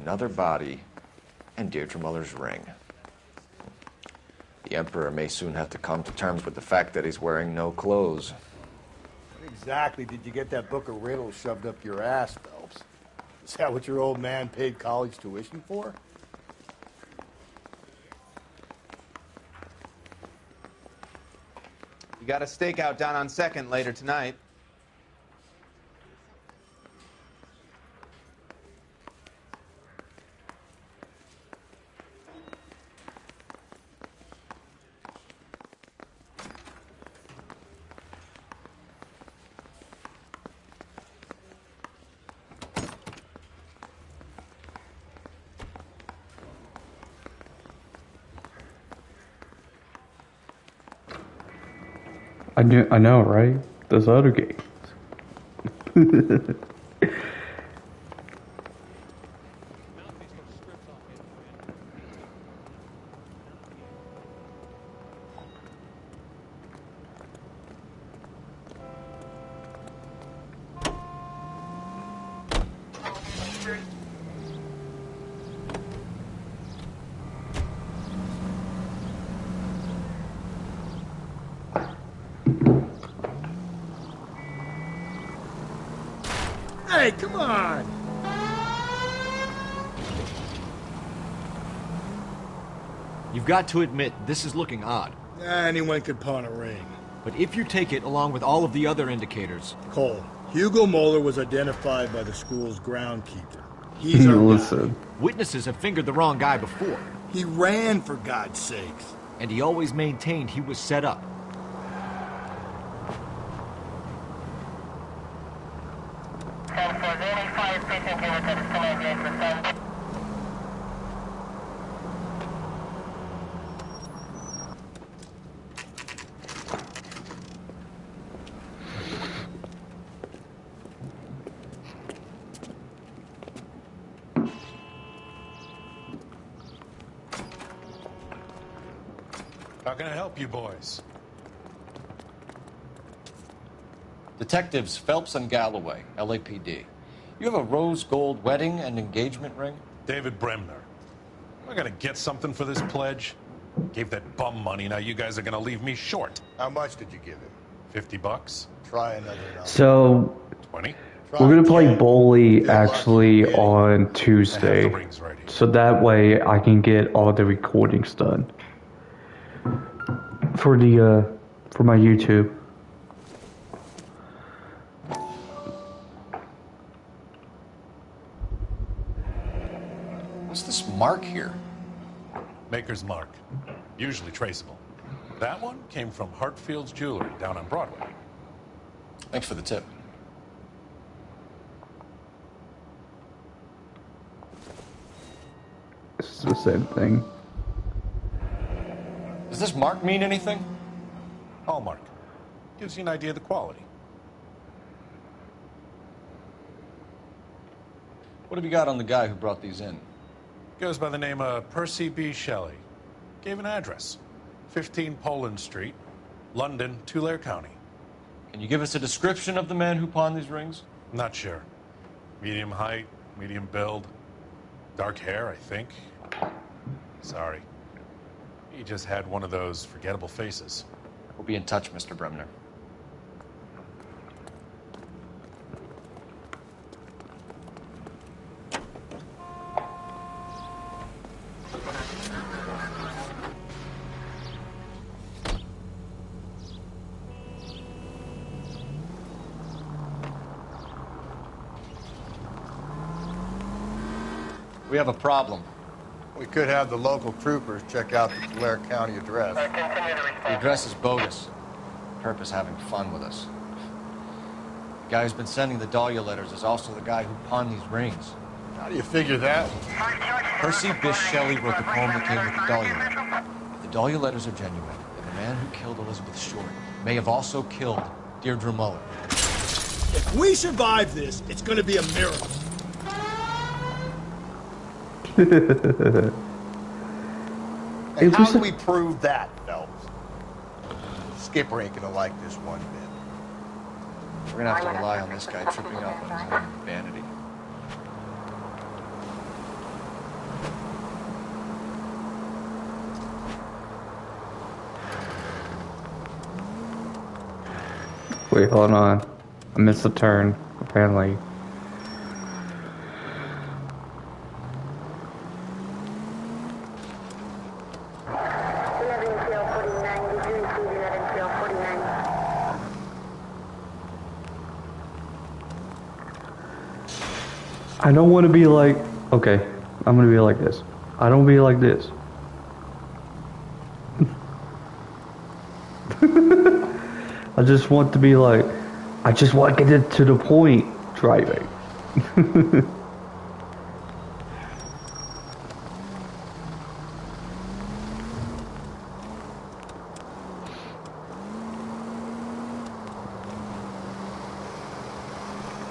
another body, and Deirdre Muller's ring. The Emperor may soon have to come to terms with the fact that he's wearing no clothes. What exactly did you get that book of riddles shoved up your ass, Phelps? Is that what your old man paid college tuition for? You got a stakeout down on 2nd later tonight. I know, right? Those other games. Hey, come on! You've got to admit, this is looking odd. Anyone could pawn a ring. But if you take it along with all of the other indicators... Cole, Hugo Moeller was identified by the school's groundkeeper. He's our Listen. guy. Witnesses have fingered the wrong guy before. He ran, for God's sakes. And he always maintained he was set up. How can I help you boys? Detectives Phelps and Galloway, LAPD. You have a rose gold wedding and engagement ring? David Bremner. I gotta get something for this pledge. Gave that bum money, now you guys are gonna leave me short. How much did you give him? $50? Try another number. So 20? we're gonna play 10. Bully Yeah, actually lucky. on I have Tuesday, the rings right here. so that way I can get all the recordings done for the for my YouTube. What's this mark here? Maker's mark. Usually traceable. That one came from Hartfield's Jewelry down on Broadway. Thanks for the tip. It's the same thing. Does this mark mean anything? Hallmark. Gives you an idea of the quality. What have you got on the guy who brought these in? Goes by the name of Percy B. Shelley. Gave an address. 15 Poland Street, London, Tulare County. Can you give us a description of the man who pawned these rings? Not sure. Medium height, medium build. Dark hair, I think. Sorry. He just had one of those forgettable faces. We'll be in touch, Mr. Bremner. We have a problem. We could have the local troopers check out the Tulare County address. The address is bogus. Perp is having fun with us. The guy who's been sending the Dahlia letters is also the guy who pawned these rings. How do you figure that? Percy Bysshe Shelley wrote the poem that came with the Dahlia letter. If the Dahlia letters are genuine, then the man who killed Elizabeth Short may have also killed Deirdre Muller. If we survive this, it's going to be a miracle. And how do we prove that, Phelps? Skipper ain't gonna like this one bit. We're gonna have to rely on this guy tripping up on his own vanity. Wait, hold on. I missed a turn, apparently. I don't want to be like... Okay, I'm gonna be like this. I don't be like this. I just want to be like... I just want to get it to the point driving.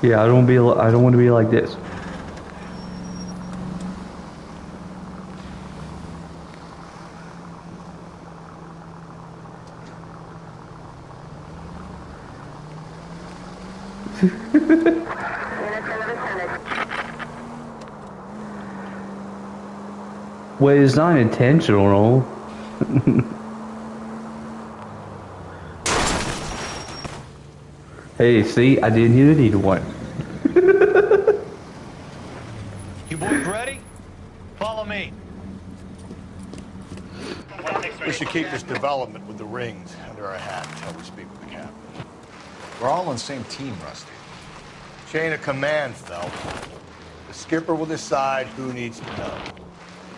Yeah, I don't want to be like this. Well, it's not intentional. Hey, see, I didn't hit either one. You boys ready? Follow me. We should keep this development with the rings under our hat until we speak with the captain. We're all on the same team, Rusty. Chain of command, Phelps. The skipper will decide who needs to know.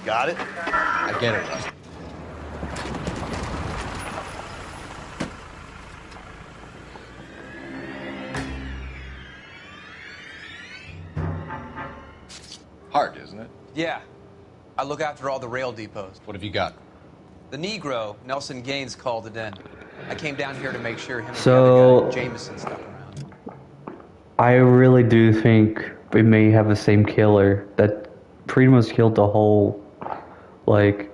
Got it? I get it, Rusty. Hard, isn't it? Yeah. I look after all the rail depots. What have you got? The Negro, Nelson Gaines, called it in. I came down here to make sure him and So- the other guy, Jameson, stuck around. I really do think we may have the same killer that pretty much killed the whole, like,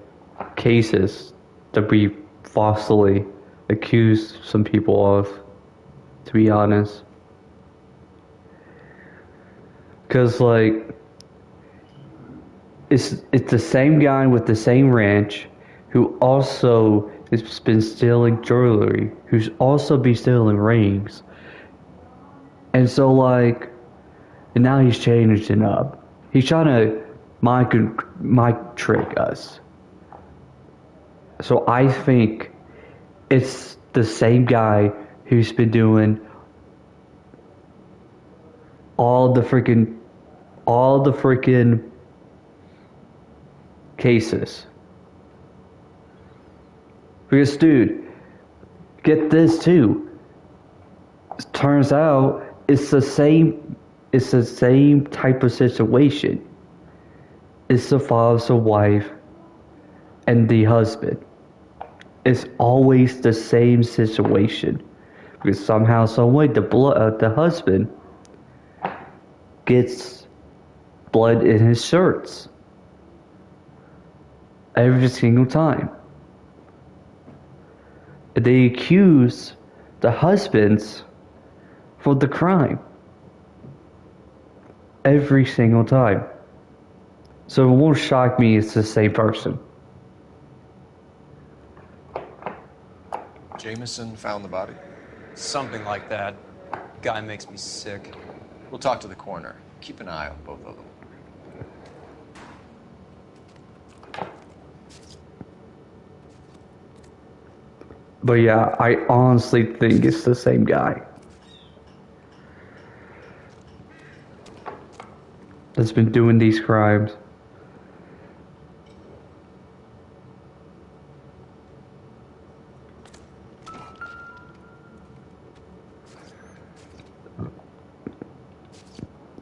cases that we falsely accused some people of, to be honest. Because, like, it's the same guy with the same ranch who also has been stealing jewelry, who's also been stealing rings. And so, like, and now he's changing up. He's trying to mic trick us. So I think it's the same guy who's been doing all the freaking cases. Because, dude, get this too. Turns out it's the same type of situation. It's the father, the wife, and the husband. It's always the same situation. Because somehow, some way, the husband gets blood in his shirts every single time. They accuse the husbands for the crime every single time. So it won't shock me it's the same person. Jameson found the body? Something like that. Guy makes me sick. We'll talk to the coroner. Keep an eye on both of them. But yeah, I honestly think it's the same guy that's been doing these crimes.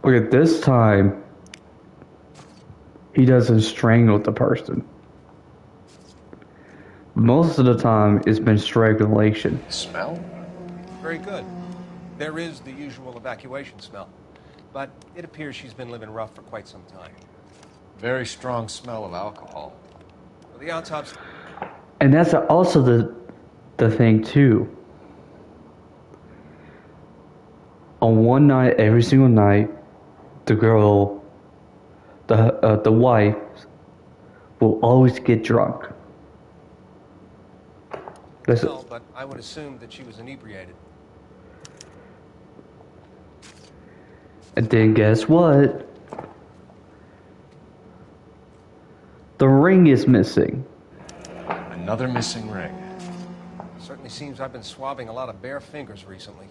Look at this time, he doesn't strangle the person. Most of the time, it's been strangulation. Smell? Very good. There is the usual evacuation smell, but it appears she's been living rough for quite some time. Very strong smell of alcohol. Well, the autopsy... And that's also the thing too. On one night, every single night, the girl, the wife, will always get drunk. Well, but I would assume that she was inebriated. And then guess what? The ring is missing. Another missing ring. Certainly seems I've been swabbing a lot of bare fingers recently.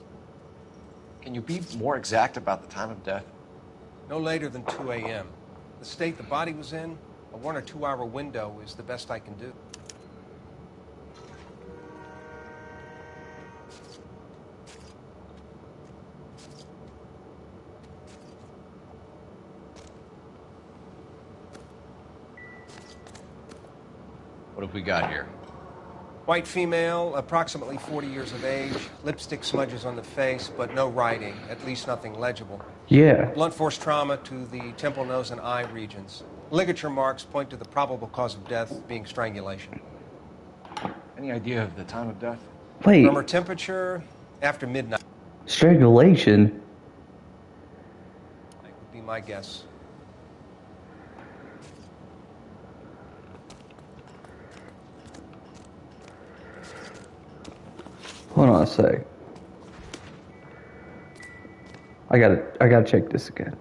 Can you be more exact about the time of death? No later than 2 a.m. The state the body was in, a 1 or 2 hour window is the best I can do. What have we got here? White female, approximately 40 years of age, lipstick smudges on the face, but no writing, at least nothing legible. Yeah. Blunt force trauma to the temple, nose, and eye regions. Ligature marks point to the probable cause of death being strangulation. Any idea of the time of death? Wait. From her temperature, after midnight. Strangulation? That would be my guess. Hold on a sec. I gotta check this again.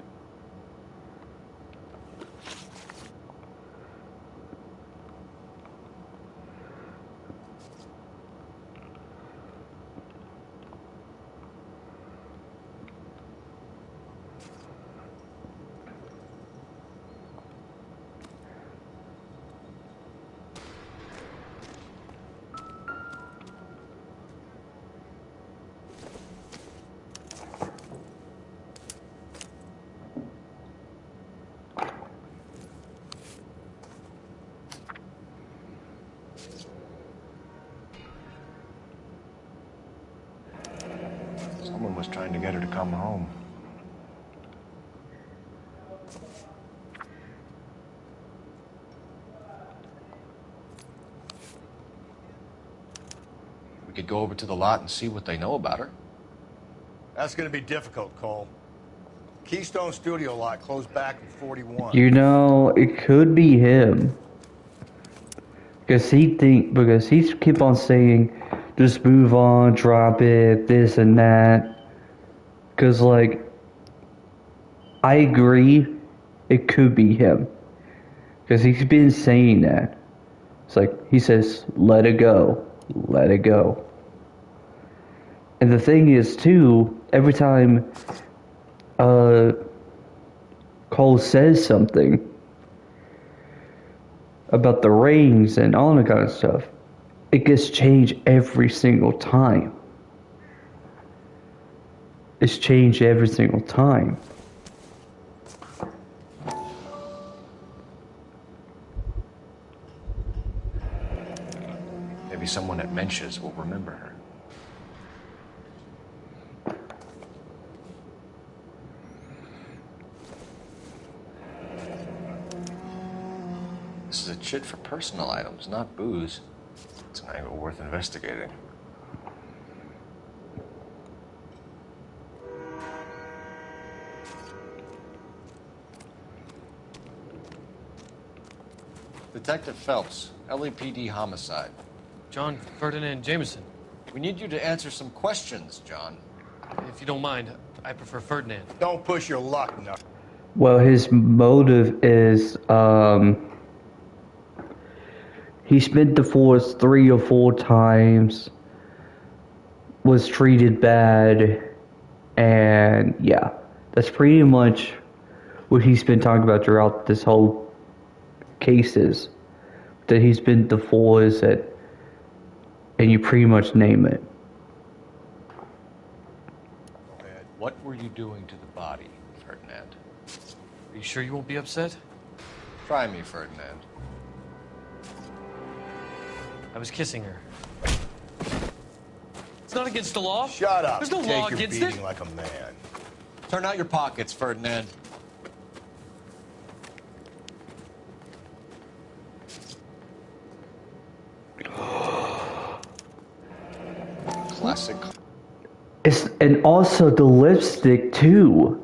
Someone was trying to get her to come home. We could go over to the lot and see what they know about her. That's going to be difficult, Cole. Keystone Studio lot closed back in 41. You know, it could be him. Because he's keep on saying, just move on, drop it, this and that. Because, like, I agree, it could be him. Because he's been saying that. It's like, he says, let it go, let it go. And the thing is, too, every time Cole says something about the rings and all that kind of stuff, it gets changed every single time. It's changed every single time. Maybe someone at Mensch's will remember her. This is a chit for personal items, not booze. It's an angle worth investigating. Detective Phelps, LAPD homicide. John Ferdinand Jameson. We need you to answer some questions, John. If you don't mind, I prefer Ferdinand. Don't push your luck, no. Well, his motive is, he's been divorced 3 or 4 times, was treated bad, and yeah, that's pretty much what he's been talking about throughout this whole cases, that he's been divorced, and you pretty much name it. What were you doing to the body, Ferdinand? Are you sure you won't be upset? Try me, Ferdinand. I was kissing her. It's not against the law. Shut up. There's no Take law your against beating it. like a man. Turn out your pockets, Ferdinand. Classic. And also the lipstick too.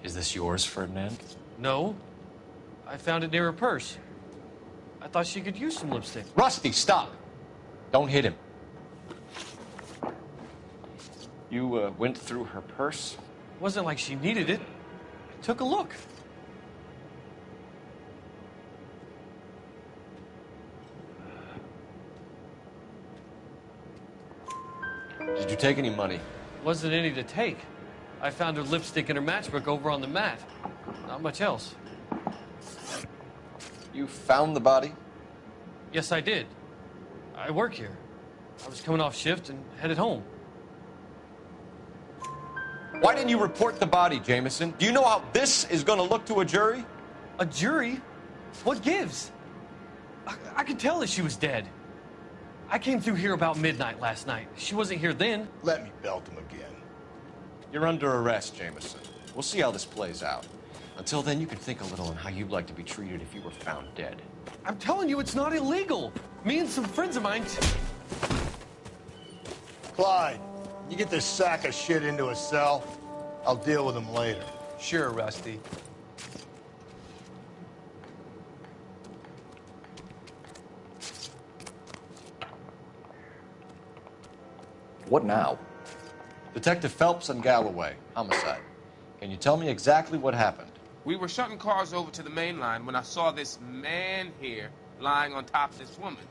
Is this yours, Ferdinand? No. I found it near her purse. I thought she could use some lipstick. Rusty, stop! Don't hit him. You went through her purse? It wasn't like she needed it. I took a look. Did you take any money? Wasn't any to take. I found her lipstick and her matchbook over on the mat. Not much else. You found the body? Yes, I did. I work here. I was coming off shift and headed home. Why didn't you report the body, Jameson? Do you know how this is going to look to a jury? A jury? What gives? I could tell that she was dead. I came through here about midnight last night. She wasn't here then. Let me belt him again. You're under arrest, Jameson. We'll see how this plays out. Until then, you can think a little on how you'd like to be treated if you were found dead. I'm telling you, it's not illegal. Me and some friends of mine... Clyde, you get this sack of shit into a cell. I'll deal with him later. Sure, Rusty. What now? Detective Phelps and Galloway, homicide. Can you tell me exactly what happened? We were shutting cars over to the main line when I saw this man here lying on top of this woman.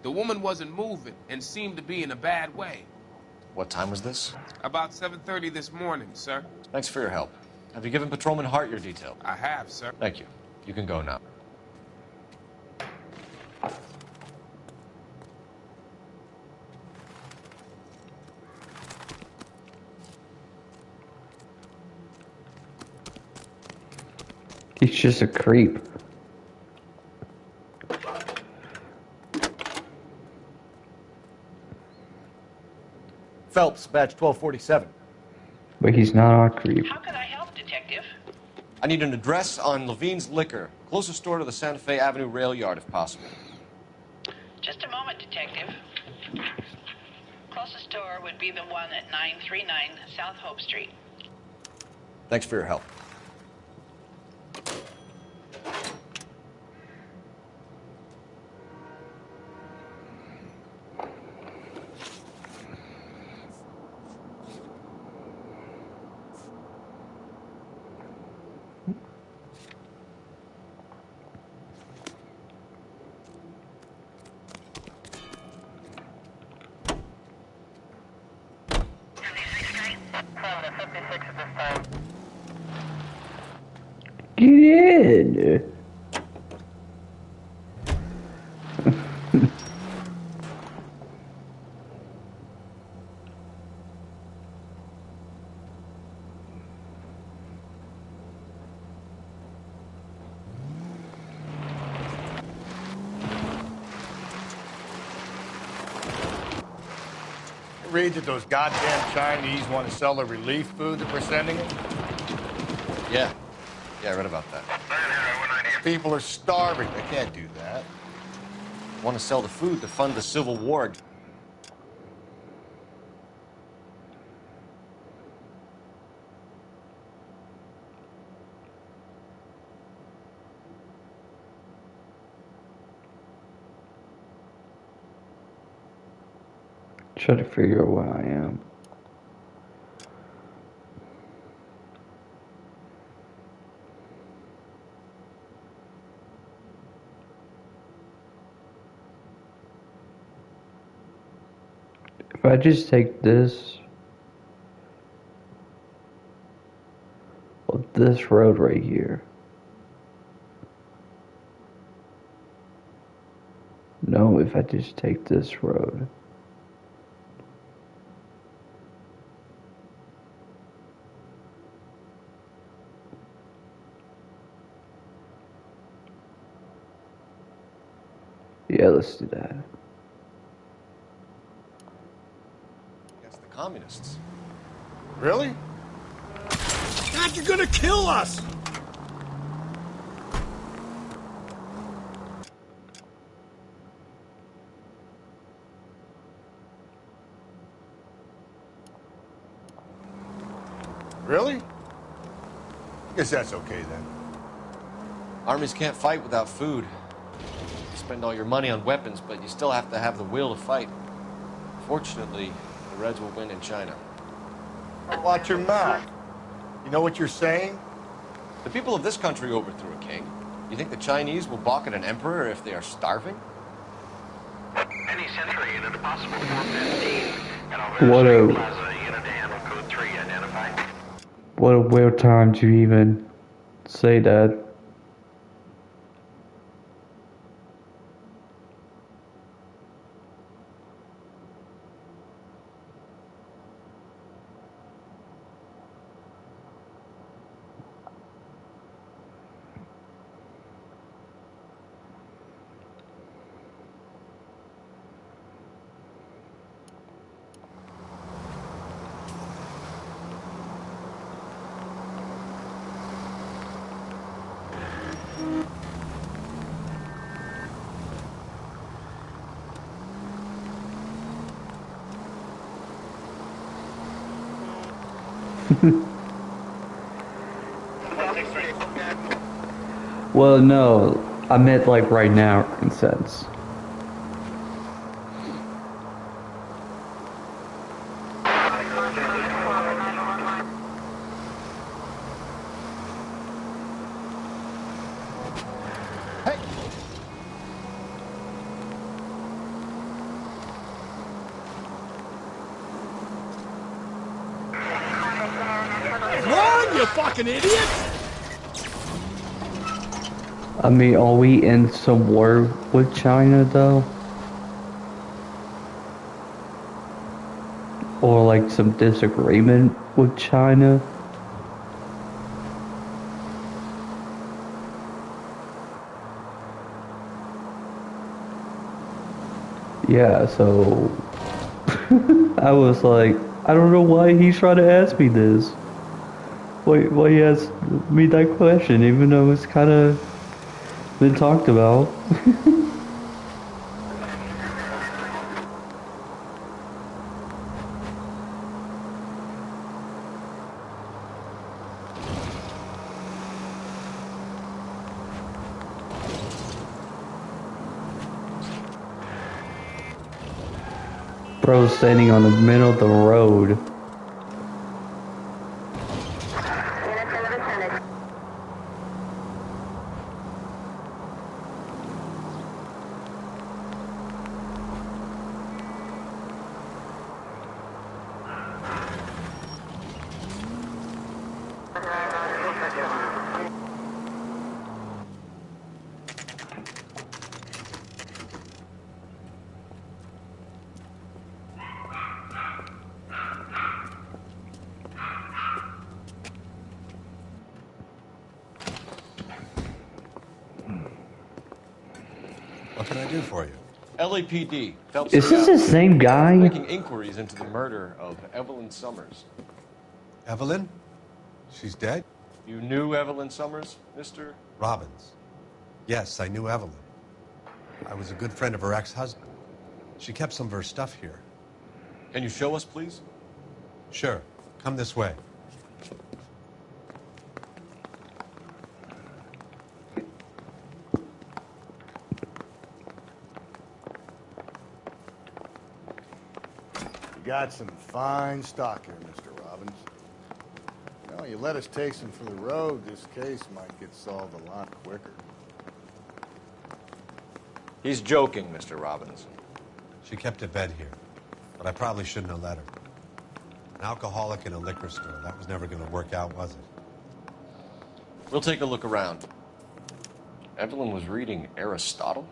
The woman wasn't moving and seemed to be in a bad way. What time was this? About 7:30 this morning, sir. Thanks for your help. Have you given Patrolman Hart your detail? I have, sir. Thank you. You can go now. He's just a creep. Phelps, badge 1247. But he's not a creep. How can I help, Detective? I need an address on Levine's Liquor. Closest store to the Santa Fe Avenue rail yard, if possible. Just a moment, Detective. Closest store would be the one at 939 South Hope Street. Thanks for your help. Get in! Read that those goddamn Chinese want to sell the relief food that we're sending them? Yeah. Yeah, I read about that. People are starving. They can't do that. Want to sell the food to fund the Civil War. Try to figure out where I am. If I just take this, well, this road right here. No, if I just take this road. Yeah, let's do that. Against the communists. Really? God, you're gonna kill us! Really? Guess that's okay then. Armies can't fight without food. spend all your money on weapons, but you still have to have the will to fight. Fortunately, the Reds will win in China. Watch your mouth. You know what you're saying? The people of this country overthrew a king. You think the Chinese will balk at an emperor if they are starving? Any Century unit, a possible 415. What Unit to handle code 3 identified. what a weird time to even say that. Well, no, I meant like right now in sense. Run, you fucking idiot! I mean, are we in some war with China though? Or like some disagreement with China? Yeah, so I was like, I don't know why he's trying to ask me this. Why he asked me that question, even though it's kind of been talked about. Bro standing on the middle of the road. What can I do for you? LAPD. Phelps Is this the same guy? Making inquiries into the murder of Evelyn Summers. Evelyn? She's dead? You knew Evelyn Summers, Mr. Robbins. Yes, I knew Evelyn. I was a good friend of her ex-husband. She kept some of her stuff here. Can you show us, please? Sure. Come this way. You got some fine stock here, Mr. Robbins. You know, you let us take some for the road, this case might get solved a lot quicker. He's joking, Mr. Robbins. She kept a bed here, but I probably shouldn't have let her. An alcoholic in a liquor store. That was never going to work out, was it? We'll take a look around. Evelyn was reading Aristotle?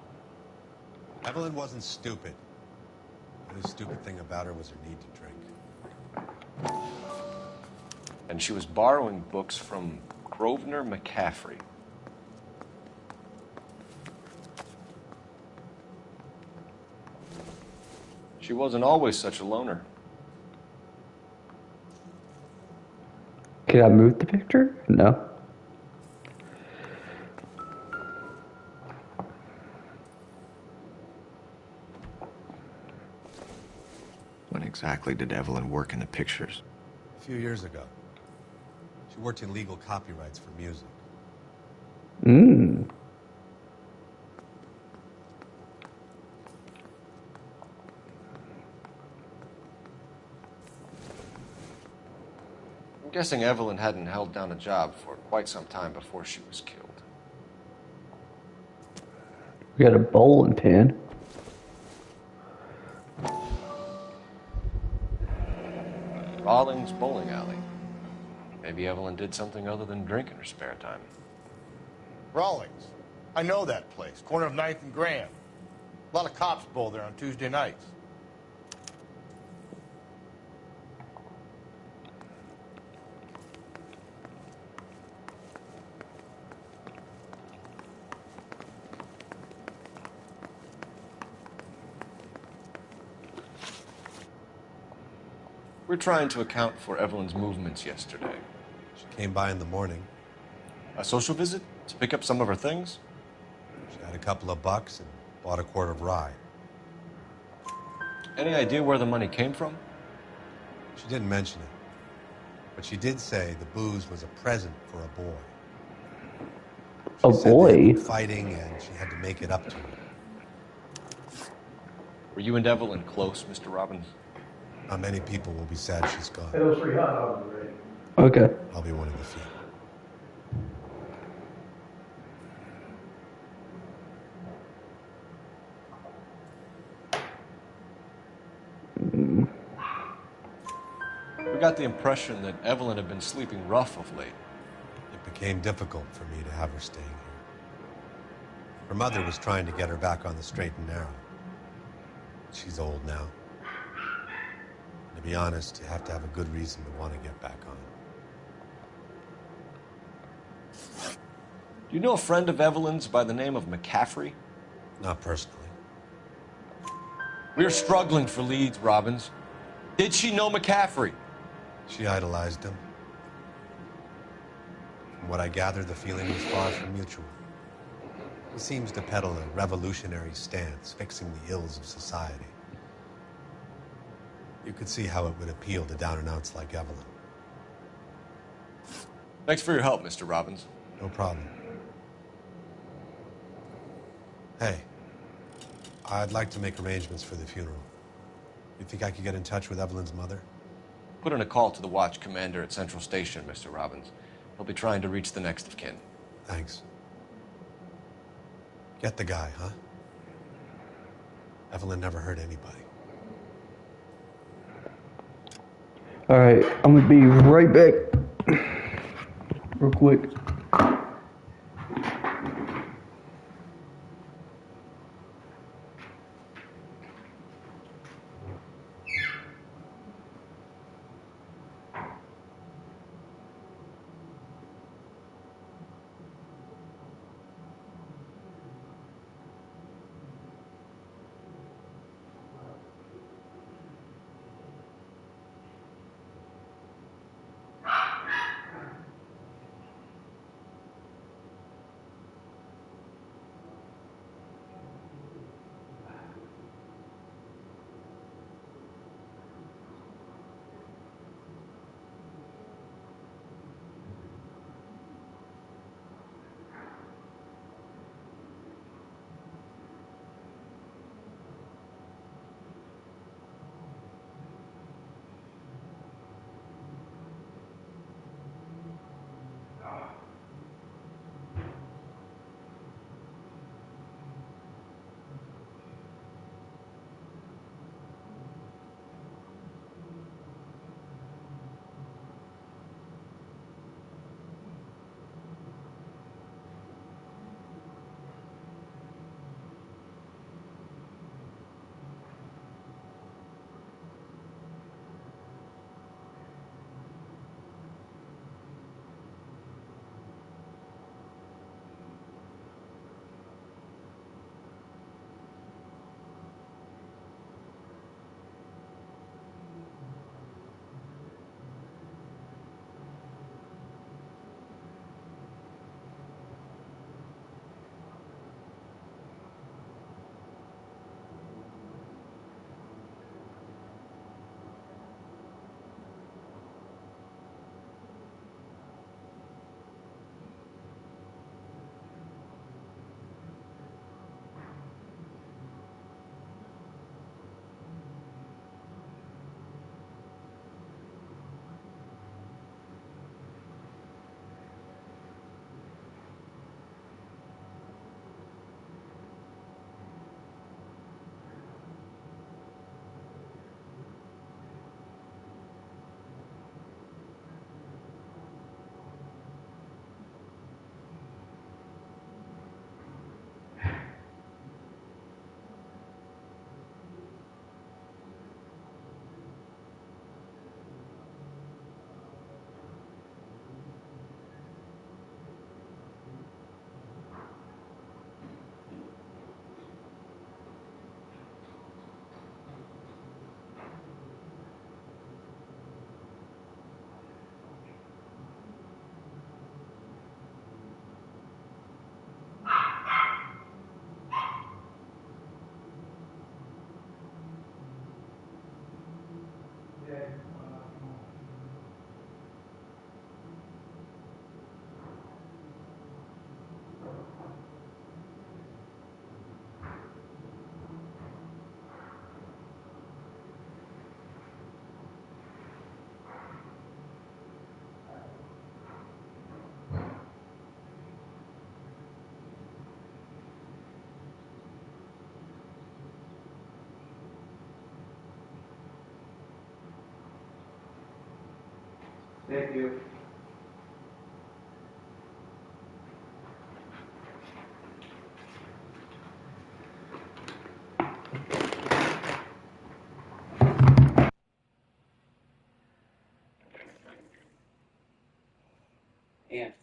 Evelyn wasn't stupid. The only stupid thing about her was her need to drink. And she was borrowing books from Grosvenor McCaffrey. She wasn't always such a loner. Can I move the picture? No. When exactly did Evelyn work in the pictures? A few years ago. She worked in legal copyrights for music. guessing Evelyn hadn't held down a job for quite some time before she was killed. We got a bowling pin. Rawlings Bowling Alley. Maybe Evelyn did something other than drink in her spare time. Rawlings. I know that place. Corner of 9th and Grand. A lot of cops bowl there on Tuesday nights. We're trying to account for Evelyn's movements yesterday. She came by in the morning. A social visit? To pick up some of her things? She had a couple of bucks and bought a quart of rye. Any idea where the money came from? She didn't mention it. But she did say the booze was a present for a boy. She said boy? they had been fighting and she had to make it up to him. Were you and Evelyn close, Mr. Robbins? Not many people will be sad she's gone. Okay. I'll be one of the few. We got the impression that Evelyn had been sleeping rough of late. It became difficult for me to have her staying here. Her mother was trying to get her back on the straight and narrow. She's old now. To be honest, you have to have a good reason to want to get back on. Do you know a friend of Evelyn's by the name of McCaffrey? Not personally. We're struggling for leads, Robbins. Did she know McCaffrey? She idolized him. From what I gather, the feeling was far from mutual. He seems to peddle a revolutionary stance, fixing the ills of society. You could see how it would appeal to down-and-outs like Evelyn. Thanks for your help, Mr. Robbins. No problem. Hey, I'd like to make arrangements for the funeral. You think I could get in touch with Evelyn's mother? Put in a call to the watch commander at Central Station, Mr. Robbins. He'll be trying to reach the next of kin. Thanks. Get the guy, huh? Evelyn never hurt anybody. Alright, I'm gonna be right back. Real quick. Thank you. And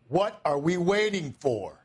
What are we waiting for?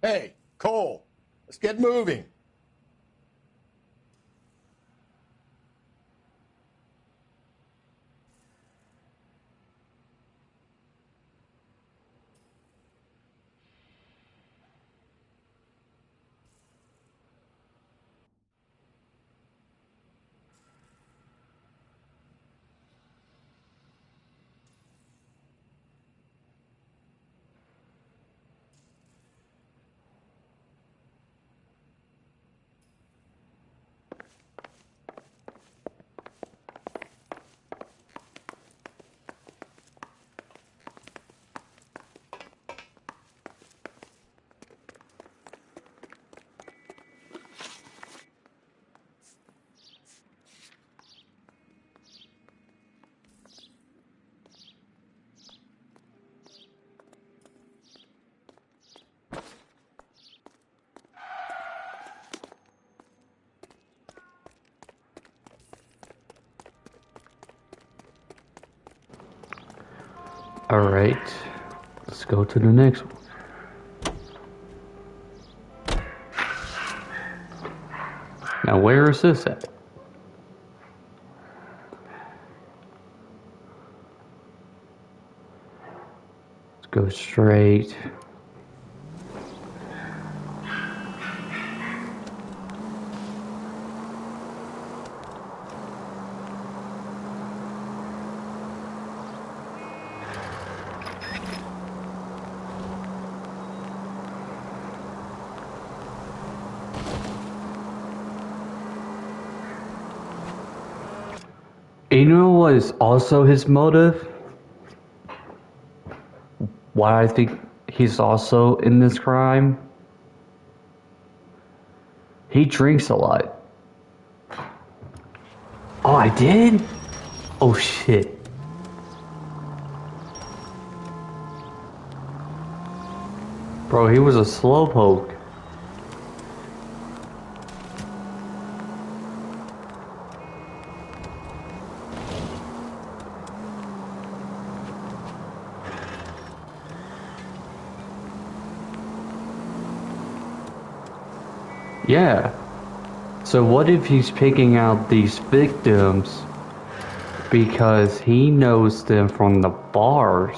Hey, Cole, let's get moving. alright, let's go to the next one. Now where is this at? Let's go straight. You know what is also his motive? Why I think he's also in this crime? He drinks a lot. Oh, I did? Oh shit. Bro, he was a slowpoke. Yeah. So what if he's picking out these victims because he knows them from the bars?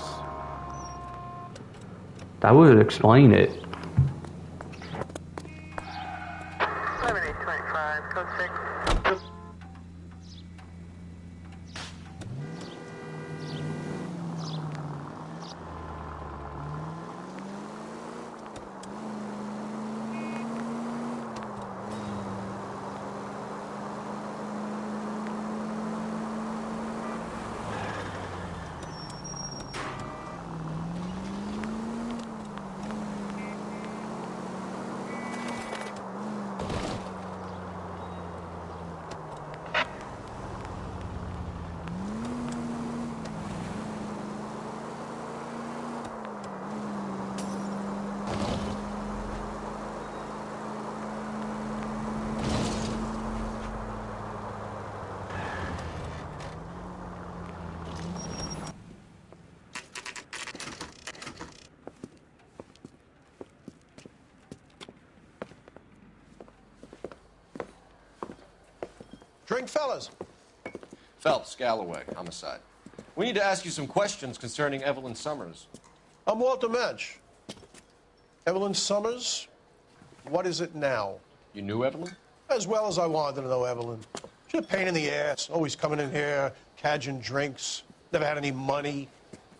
That would explain it. 7825, code 6. drink, fellas? Phelps, Galloway, homicide. We need to ask you some questions concerning Evelyn Summers. I'm Walter Mensch. Evelyn Summers, what is it now? You knew Evelyn? As well as I wanted to know Evelyn. She's a pain in the ass, always coming in here, cadging drinks, never had any money.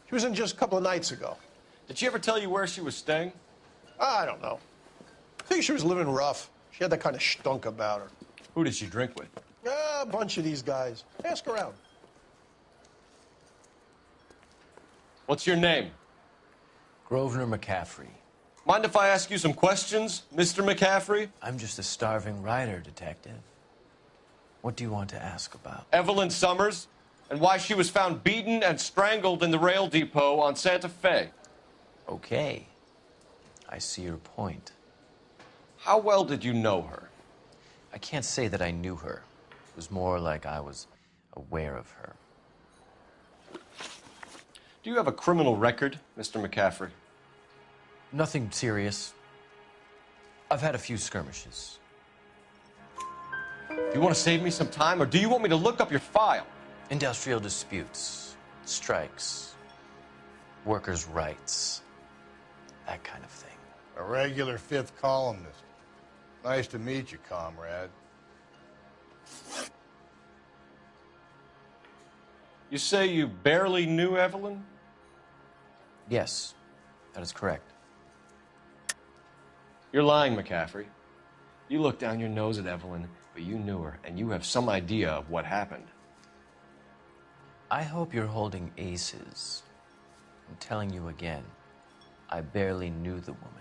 She was in just a couple of nights ago. Did she ever tell you where she was staying? I don't know. I think she was living rough. She had that kind of stunk about her. Who did she drink with? A bunch of these guys. Ask around. What's your name? Grosvenor McCaffrey. Mind if I ask you some questions, Mr. McCaffrey? I'm just a starving writer, Detective. What do you want to ask about? Evelyn Summers, and why she was found beaten and strangled in the rail depot on Santa Fe. Okay. I see your point. How well did you know her? I can't say that I knew her. It was more like I was aware of her. Do you have a criminal record, Mr. McCaffrey? Nothing serious. I've had a few skirmishes. Do you want to save me some time, or do you want me to look up your file? Industrial disputes, strikes, workers' rights, that kind of thing. A regular fifth columnist. Nice to meet you, comrade. You say you barely knew Evelyn? Yes, that is correct. You're lying, McCaffrey. You looked down your nose at Evelyn, but you knew her, and you have some idea of what happened. I hope you're holding aces. I'm telling you again, I barely knew the woman.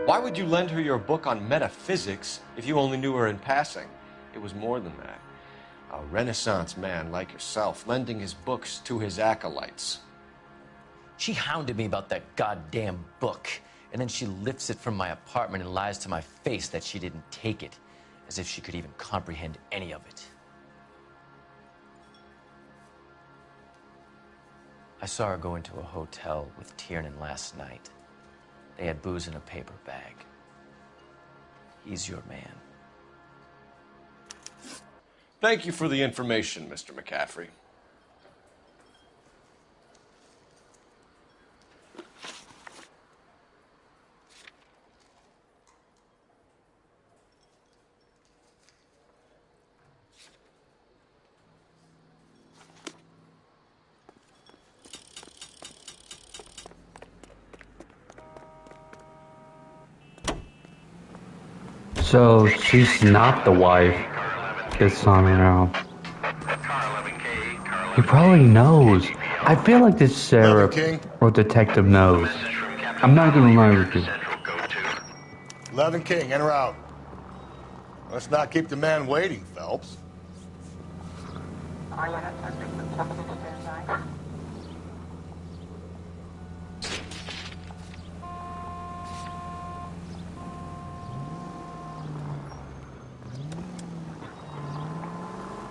Why would you lend her your book on metaphysics if you only knew her in passing? It was more than that. A Renaissance man like yourself, lending his books to his acolytes. She hounded me about that goddamn book, and then she lifts it from my apartment and lies to my face that she didn't take it, as if she could even comprehend any of it. I saw her go into a hotel with Tiernan last night. They had booze in a paper bag. He's your man. Thank you for the information, Mr. McCaffrey. So she's not the wife this time around. He probably knows. I feel like this sheriff or detective knows. I'm not gonna lie with you. 11 King, in or out? Let's not keep the man waiting, Phelps.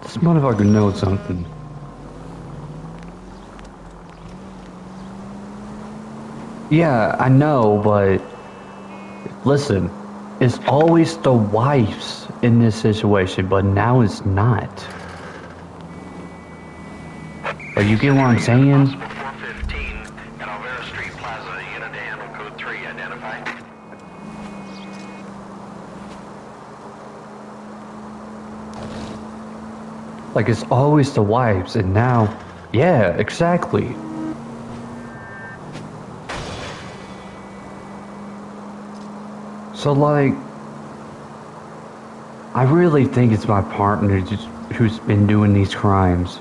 This motherfucker knows something. Yeah, I know, but listen, it's always the wives in this situation, but now it's not. But you get what I'm saying? Like, it's always the wives, and now, yeah, exactly. So, like, I really think it's my partner who's been doing these crimes.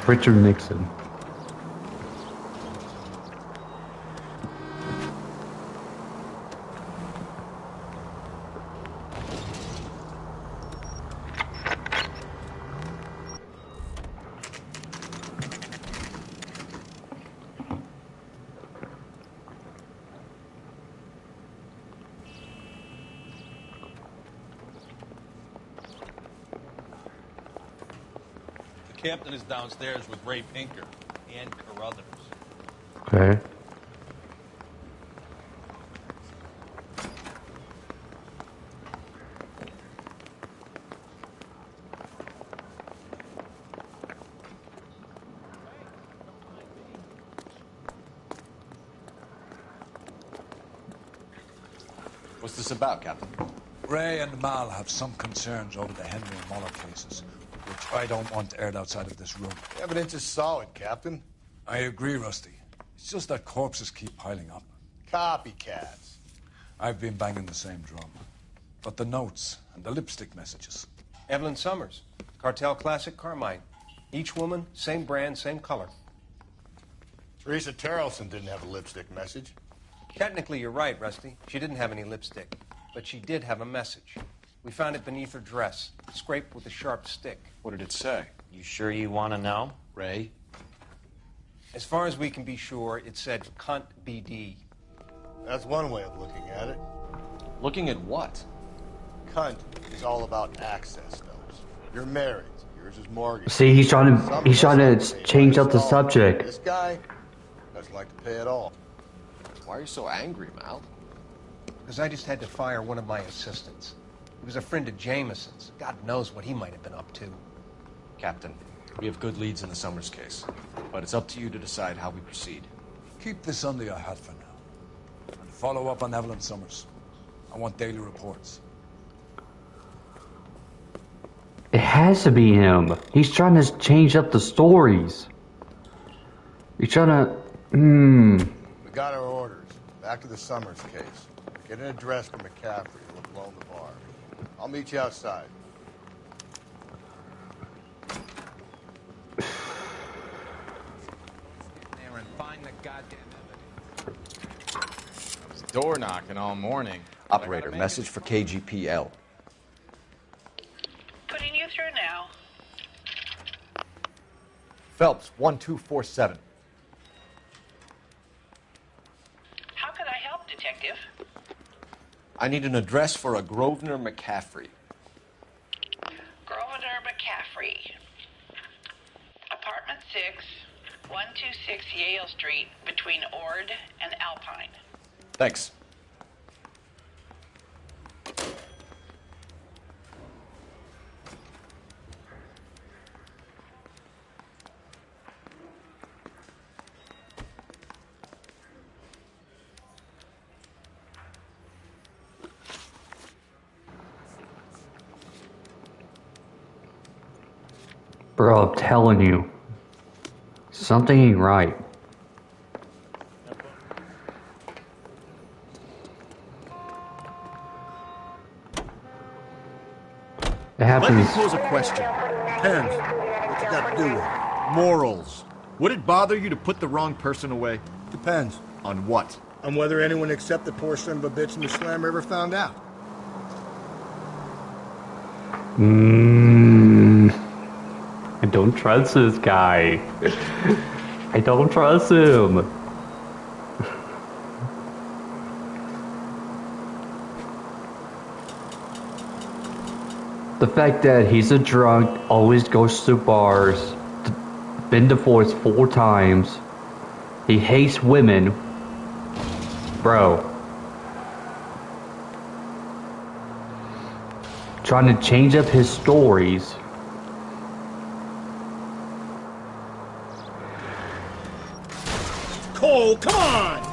Richard Nixon. captain is downstairs with Ray Pinker and Carruthers. Okay. What's this about, Captain? Ray and Mal have some concerns over the Henry and Muller cases, which I don't want aired outside of this room. The evidence is solid, Captain. I agree, Rusty. It's just that corpses keep piling up. Copycats. I've been banging the same drum. But the notes and the lipstick messages. Evelyn Summers, Cartel Classic Carmine. Each woman, same brand, same color. Teresa Terrelson didn't have a lipstick message. Technically, you're right, Rusty. She didn't have any lipstick. But she did have a message. We found it beneath her dress, scraped with a sharp stick. What did it say? You sure you want to know? Ray? As far as we can be sure, it said cunt BD. That's one way of looking at it. Looking at what? Cunt is all about access, fellas. You're married. Yours is mortgage. See, he's trying to change up the subject. This guy doesn't like to pay at all. Why are you so angry, Mal? Because I just had to fire one of my assistants. He was a friend of Jameson's. God knows what he might have been up to. Captain, we have good leads in the Summers case, but it's up to you to decide how we proceed. Keep this under your hat for now. And follow up on Evelyn Summers. I want daily reports. It has to be him. He's trying to change up the stories. He's trying to... We got our orders. Back to the Summers case. Get an address for McCaffrey. We'll blow the bar. I'll meet you outside. There and find the goddamn evidence. I was door knocking all morning. Operator, message for KGPL. Putting you through now. Phelps, 1247. How could I help, Detective? I need an address for a Grosvenor McCaffrey. Grosvenor McCaffrey. Apartment 6, 126 Yale Street, between Ord and Alpine. Thanks. Bro, I'm telling you. Something ain't right. It happens. Let me pose a question. Depends. What you got to do with it? Morals. Would it bother you to put the wrong person away? Depends. On what? On whether anyone except the poor son of a bitch in the slammer ever found out. I don't trust this guy. I don't trust him. The fact that he's a drunk, always goes to bars, been divorced 4 times, he hates women. Bro. Trying to change up his stories. Cole, come on!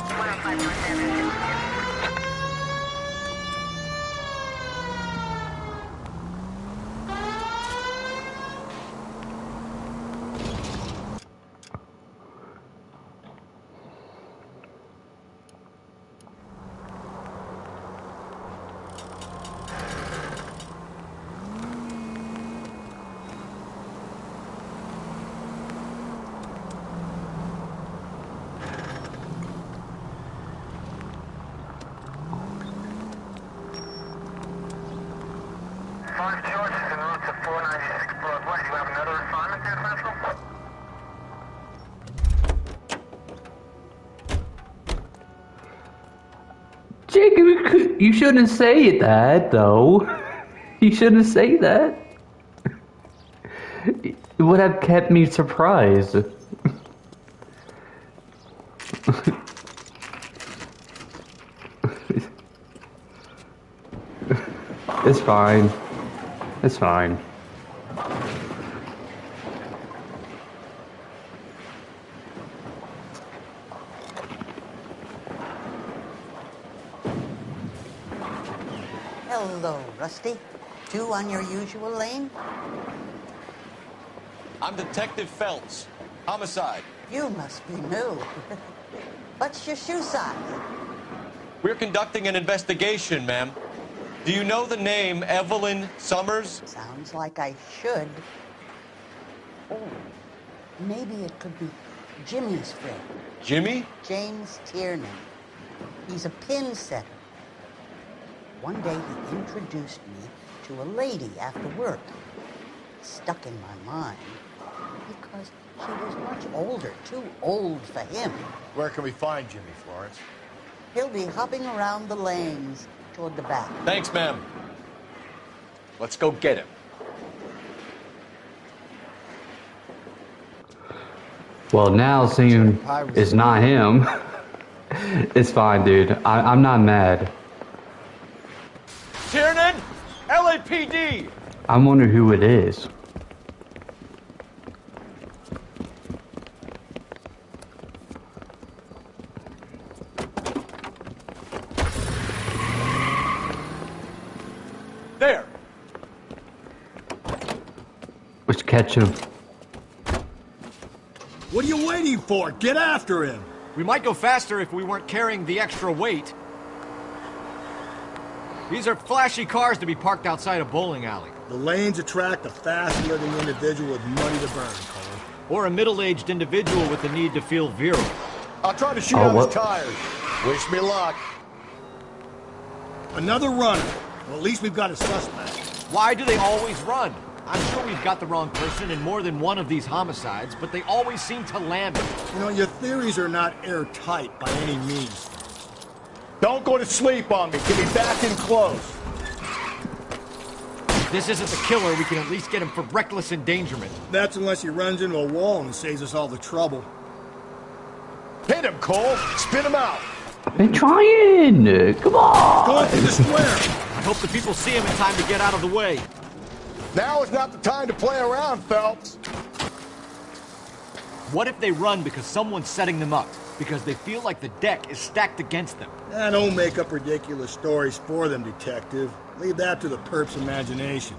Jacob, you shouldn't say that, though. You shouldn't say that. It would have kept me surprised. It's fine. It's fine. Hello, Rusty. Two on your usual lane? I'm Detective Phelps. Homicide. You must be new. What's your shoe size? We're conducting an investigation, ma'am. Do you know the name Evelyn Summers? Sounds like I should. Oh, maybe it could be Jimmy's friend. Jimmy? James Tiernan. He's a pin setter. One day he introduced me to a lady after work. Stuck in my mind because she was much older, too old for him. Where can we find Jimmy, Florence? He'll be hopping around the lanes toward the back. Thanks, ma'am. Let's go get him. Well, now seeing it's not him. It's fine, dude. I'm not mad. Tiernan! LAPD! I'm wondering who it is. There! Let's catch him. What are you waiting for? Get after him! We might go faster if we weren't carrying the extra weight. These are flashy cars to be parked outside a bowling alley. The lanes attract a fast-living individual with money to burn, Cole. Or a middle-aged individual with the need to feel virile. I'll try to shoot out his tires. Wish me luck. Another runner. Well, at least we've got a suspect. Why do they always run? I'm sure we've got the wrong person in more than one of these homicides, but they always seem to land me. You know, your theories are not airtight by any means. Don't go to sleep on me. Get me back in close. If this isn't the killer, we can at least get him for reckless endangerment. That's unless he runs into a wall and saves us all the trouble. Hit him, Cole. Spin him out. I'm trying. Come on. Go through the square. I hope the people see him in time to get out of the way. Now is not the time to play around, Phelps. What if they run because someone's setting them up? Because they feel like the deck is stacked against them? Don't make up ridiculous stories for them, detective. Leave that to the perp's imagination.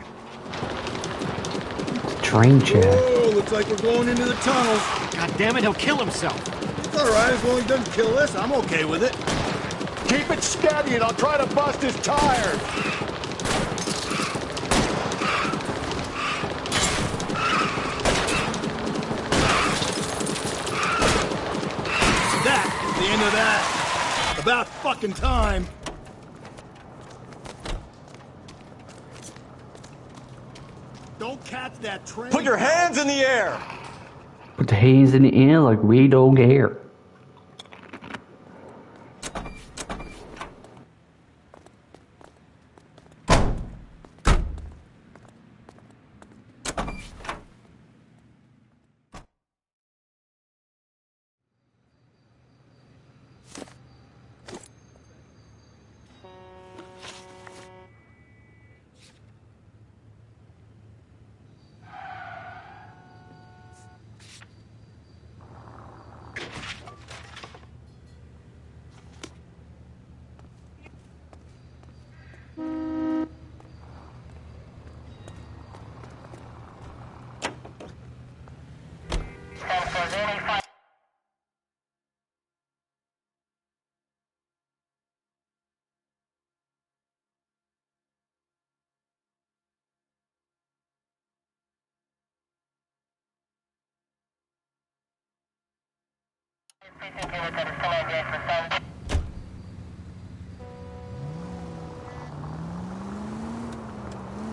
Train check. Whoa, looks like we're going into the tunnels. God damn it, he'll kill himself. It's all right, as long as he doesn't kill us, I'm okay with it. Keep it steady and I'll try to bust his tires. That is the end of that. About fucking time. Don't catch that train. Put your hands in the air! Put the hands in the air like we don't care.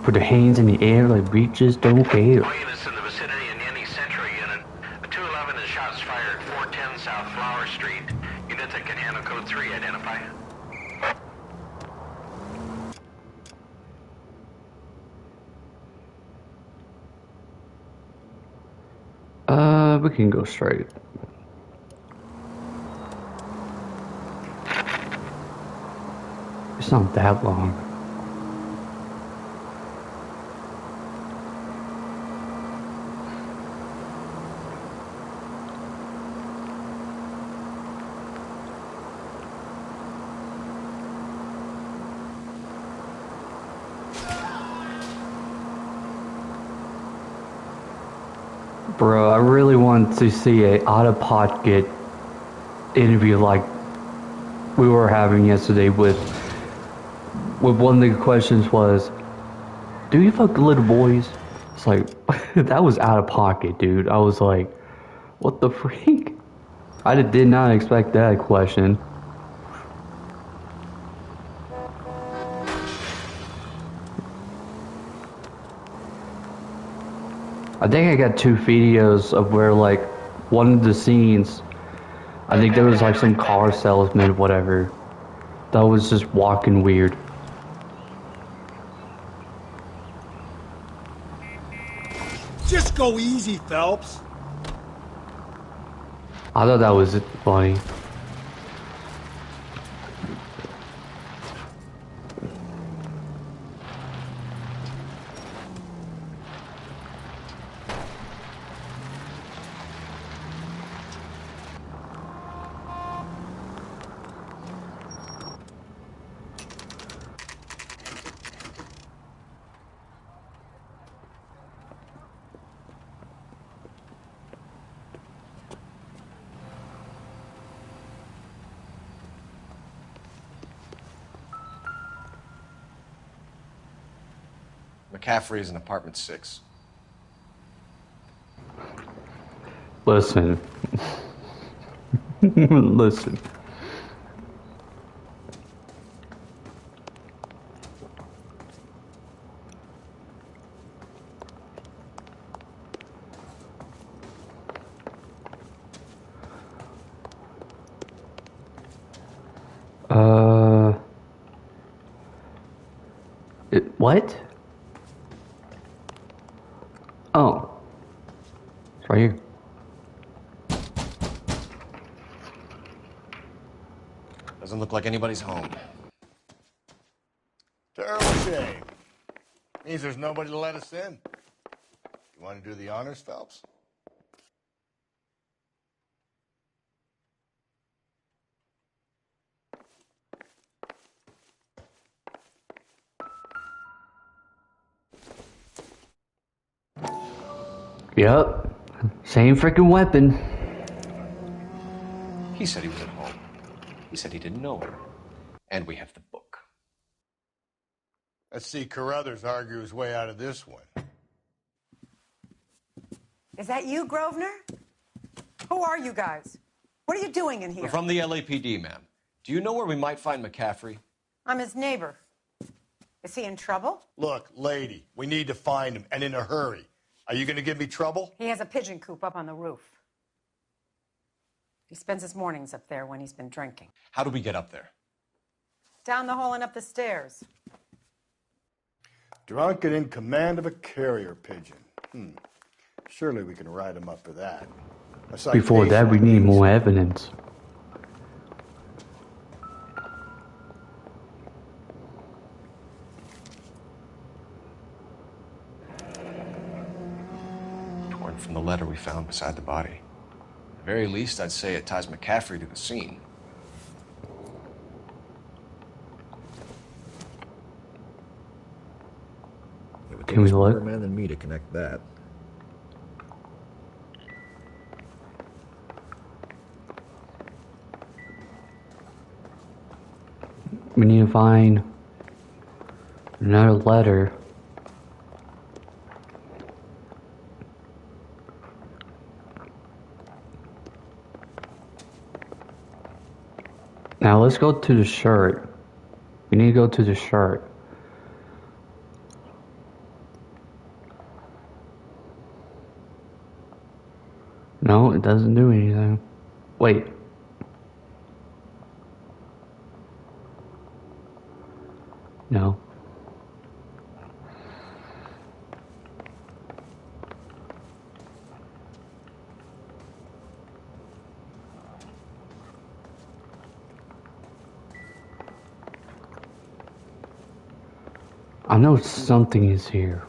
Put the hands in the air like we just don't care. All units in the vicinity in any Century unit. A 211 is shots fired at 410 South Flower Street. Units that can handle code 3 identify. we can go straight. It's not that long. Bro, I really want to see a out-of-pocket interview like we were having yesterday with one of the questions was, do you fuck little boys? It's like, that was out of pocket, dude. I was like, what the freak? I did not expect that question. I think I got 2 videos of where, like, one of the scenes, I think there was like some car salesman, whatever, that was just walking weird. Just go easy, Phelps. I thought that was funny. McCaffrey is in apartment 6. Listen. Listen. What? Oh. It's right here. Doesn't look like anybody's home. Terrible shame. Means there's nobody to let us in. You want to do the honors, Phelps? Yep. Same freaking weapon. He said he was at home. He said he didn't know her. And we have the book. Let's see Carruthers argue his way out of this one. Is that you, Grosvenor? Who are you guys? What are you doing in here? We're from the LAPD, ma'am. Do you know where we might find McCaffrey? I'm his neighbor. Is he in trouble? Look, lady, we need to find him, and in a hurry. Are you going to give me trouble? He has a pigeon coop up on the roof. He spends his mornings up there when he's been drinking. How do we get up there? Down the hall and up the stairs. Drunk and in command of a carrier pigeon. Surely we can write him up for that. Before that, we need more evidence. Torn from the letter we found beside the body. At the very least, I'd say it ties McCaffrey to the scene. It would Can we look? More man than me to connect that. We need to find another letter. Now let's go to the shirt. We need to go to the shirt. No, it doesn't do anything. Wait. No. I know something is here.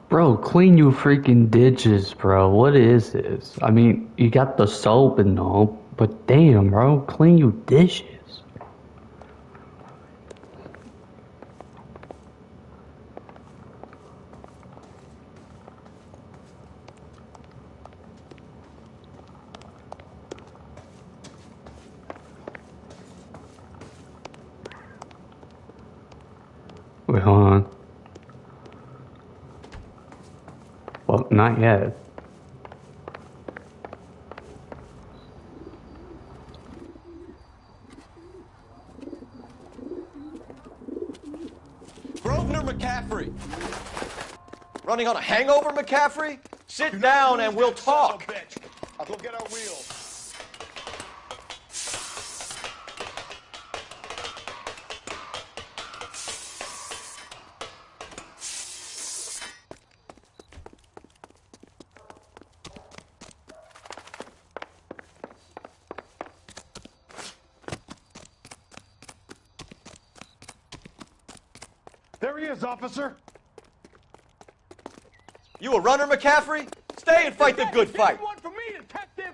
Bro, clean your freaking ditches, bro. What is this? I mean, you got the soap and all, but damn, bro, clean your dishes. Wait, hold on. Well, not yet. Grosvenor McCaffrey! Running on a hangover, McCaffrey? Sit down and we'll talk. I'll go get our wheels. There he is, officer. You a runner, McCaffrey? Stay and fight the good fight. One for me, detective.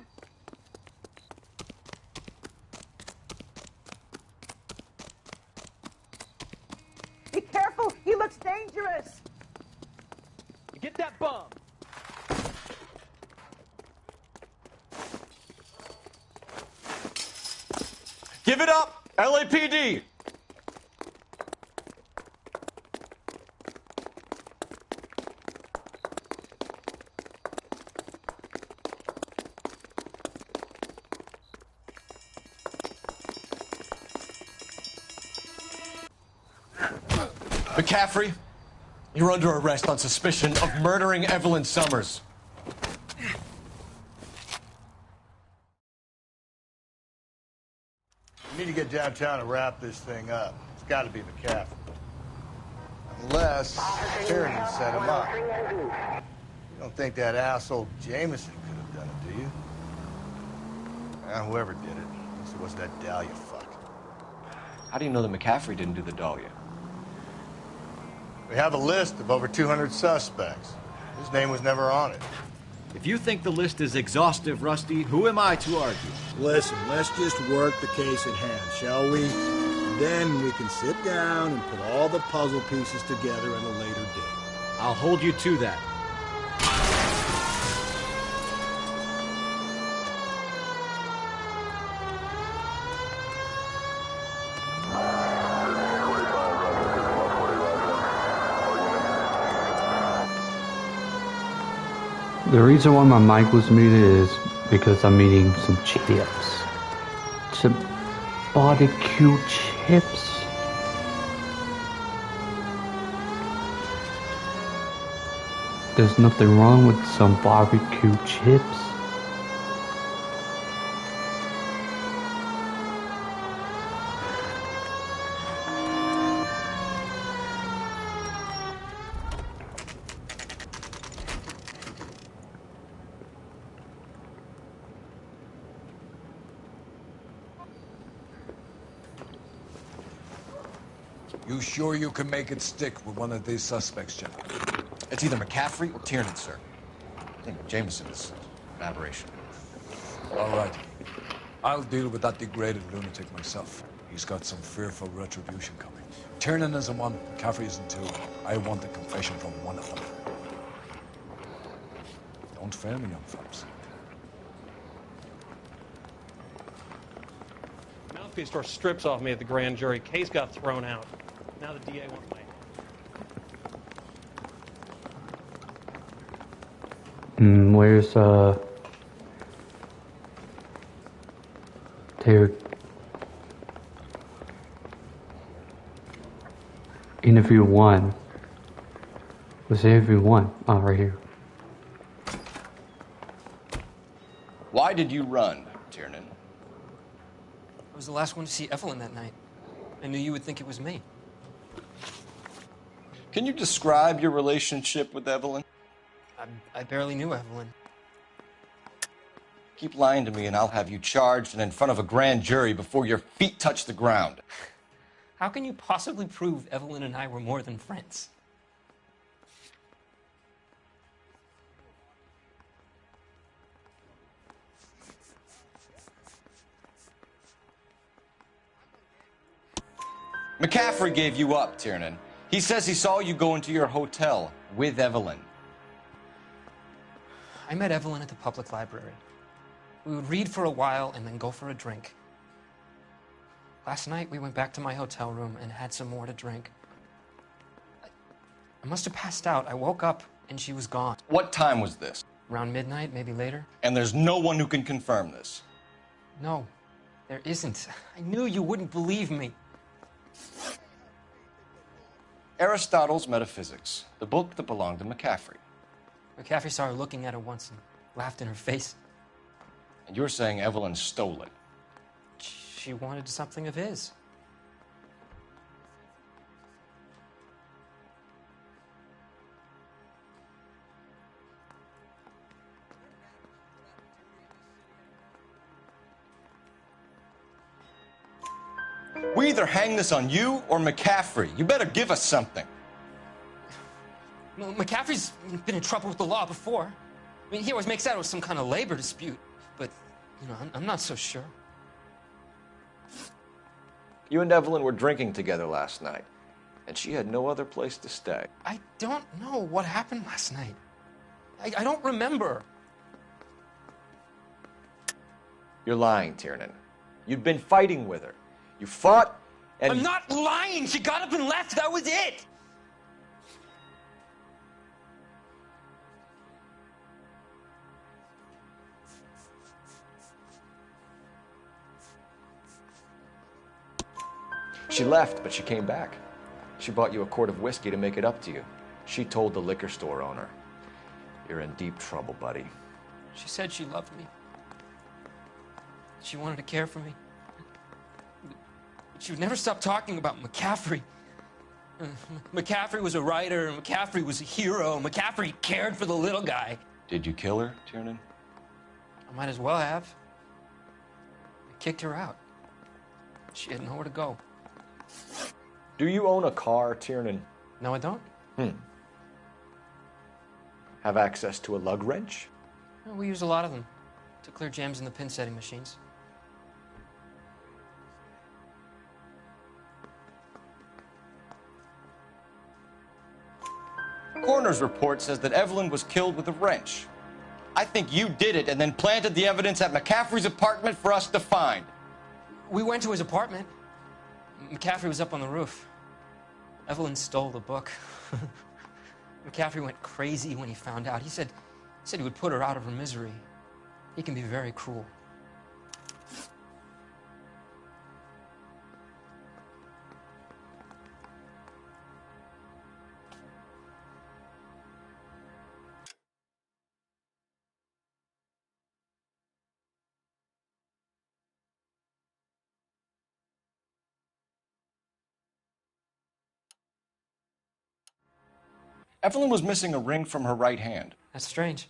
Be careful. He looks dangerous. Get that bum. Give it up, LAPD! McCaffrey, you're under arrest on suspicion of murdering Evelyn Summers. We need to get downtown and wrap this thing up. It's got to be McCaffrey. Unless Tyranny set him up. You don't think that asshole Jameson could have done it, do you? Whoever did it. At least it wasn't that Dahlia fuck. How do you know that McCaffrey didn't do the Dahlia? We have a list of over 200 suspects. His name was never on it. If you think the list is exhaustive, Rusty, who am I to argue? Listen, let's just work the case at hand, shall we? Then we can sit down and put all the puzzle pieces together at a later date. I'll hold you to that. The reason why my mic was muted is because I'm eating some chips. Some barbecue chips. There's nothing wrong with some barbecue chips. You sure you can make it stick with one of these suspects, Jeff? It's either McCaffrey or Tiernan, sir. I think Jameson is an aberration. All right. I'll deal with that degraded lunatic myself. He's got some fearful retribution coming. Tiernan isn't one, McCaffrey isn't two. I want a confession from one of them. Don't fail me, young fellas. Mouthpiece tore strips off me at the grand jury. Case got thrown out. Now the DA wants my head. Where's Taylor? Interview 1. What's interview 1? Oh, right here. Why did you run, Tiernan? I was the last one to see Evelyn that night. I knew you would think it was me. Can you describe your relationship with Evelyn? I barely knew Evelyn. Keep lying to me and I'll have you charged and in front of a grand jury before your feet touch the ground. How can you possibly prove Evelyn and I were more than friends? McCaffrey gave you up, Tiernan. He says he saw you go into your hotel with Evelyn. I met Evelyn at the public library. We would read for a while and then go for a drink. Last night, we went back to my hotel room and had some more to drink. I must have passed out. I woke up and she was gone. What time was this? Around midnight, maybe later. And there's no one who can confirm this. No, there isn't. I knew you wouldn't believe me. Aristotle's Metaphysics, the book that belonged to McCaffrey. McCaffrey saw her looking at her once and laughed in her face. And you're saying Evelyn stole it? She wanted something of his. We either hang this on you or McCaffrey. You better give us something. Well, McCaffrey's been in trouble with the law before. I mean, he always makes out it was some kind of labor dispute. But, you know, I'm not so sure. You and Evelyn were drinking together last night, and she had no other place to stay. I don't know what happened last night. I don't remember. You're lying, Tiernan. You'd been fighting with her. You fought, and... I'm not lying! She got up and left! That was it! She left, but she came back. She bought you a quart of whiskey to make it up to you. She told the liquor store owner. You're in deep trouble, buddy. She said she loved me. She wanted to care for me. She would never stop talking about McCaffrey. McCaffrey was a writer, McCaffrey was a hero, McCaffrey cared for the little guy. Did you kill her, Tiernan? I might as well have. I kicked her out. She had nowhere to go. Do you own a car, Tiernan? No, I don't. Have access to a lug wrench? Well, we use a lot of them to clear jams in the pin setting machines. Coroner's report says that Evelyn was killed with a wrench. I think you did it and then planted the evidence at McCaffrey's apartment for us to find. We went to his apartment. McCaffrey was up on the roof. Evelyn stole the book. McCaffrey went crazy when he found out. He said he would put her out of her misery. He can be very cruel. Evelyn was missing a ring from her right hand. That's strange.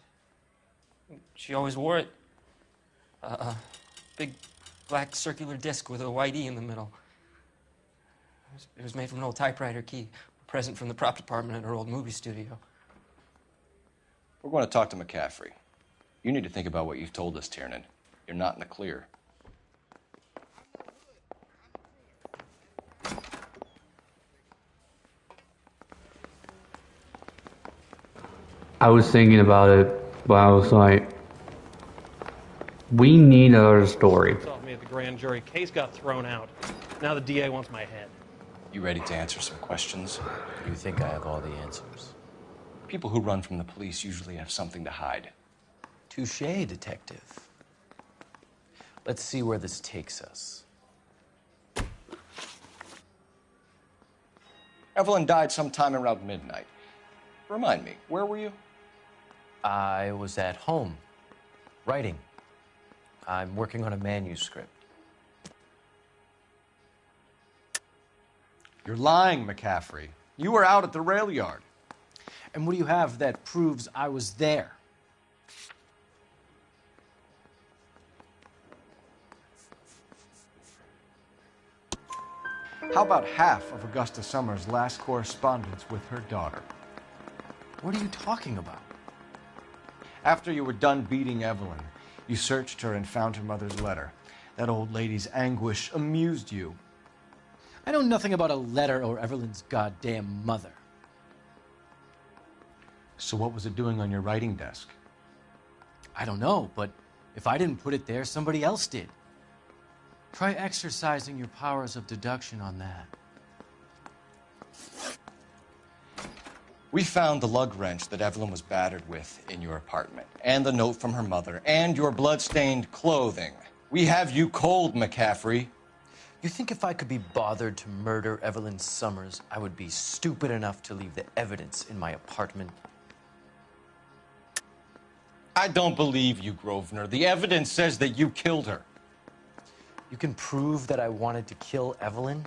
She always wore it. A big black circular disc with a white E in the middle. It was made from an old typewriter key, a present from the prop department at her old movie studio. We're going to talk to McCaffrey. You need to think about what you've told us, Tiernan. You're not in the clear. I was thinking about it, but I was like, we need another story. Off me at the grand jury. Case got thrown out. Now the DA wants my head. You ready to answer some questions? You think I have all the answers? People who run from the police usually have something to hide. Touché, detective. Let's see where this takes us. Evelyn died sometime around midnight. Remind me, where were you? I was at home, writing. I'm working on a manuscript. You're lying, McCaffrey. You were out at the rail yard. And what do you have that proves I was there? How about half of Augusta Summers' last correspondence with her daughter? What are you talking about? After you were done beating Evelyn, you searched her and found her mother's letter. That old lady's anguish amused you. I know nothing about a letter or Evelyn's goddamn mother. So what was it doing on your writing desk? I don't know, but if I didn't put it there, somebody else did. Try exercising your powers of deduction on that. We found the lug wrench that Evelyn was battered with in your apartment, and the note from her mother, and your blood-stained clothing. We have you cold, McCaffrey. You think if I could be bothered to murder Evelyn Summers, I would be stupid enough to leave the evidence in my apartment? I don't believe you, Grosvenor. The evidence says that you killed her. You can prove that I wanted to kill Evelyn?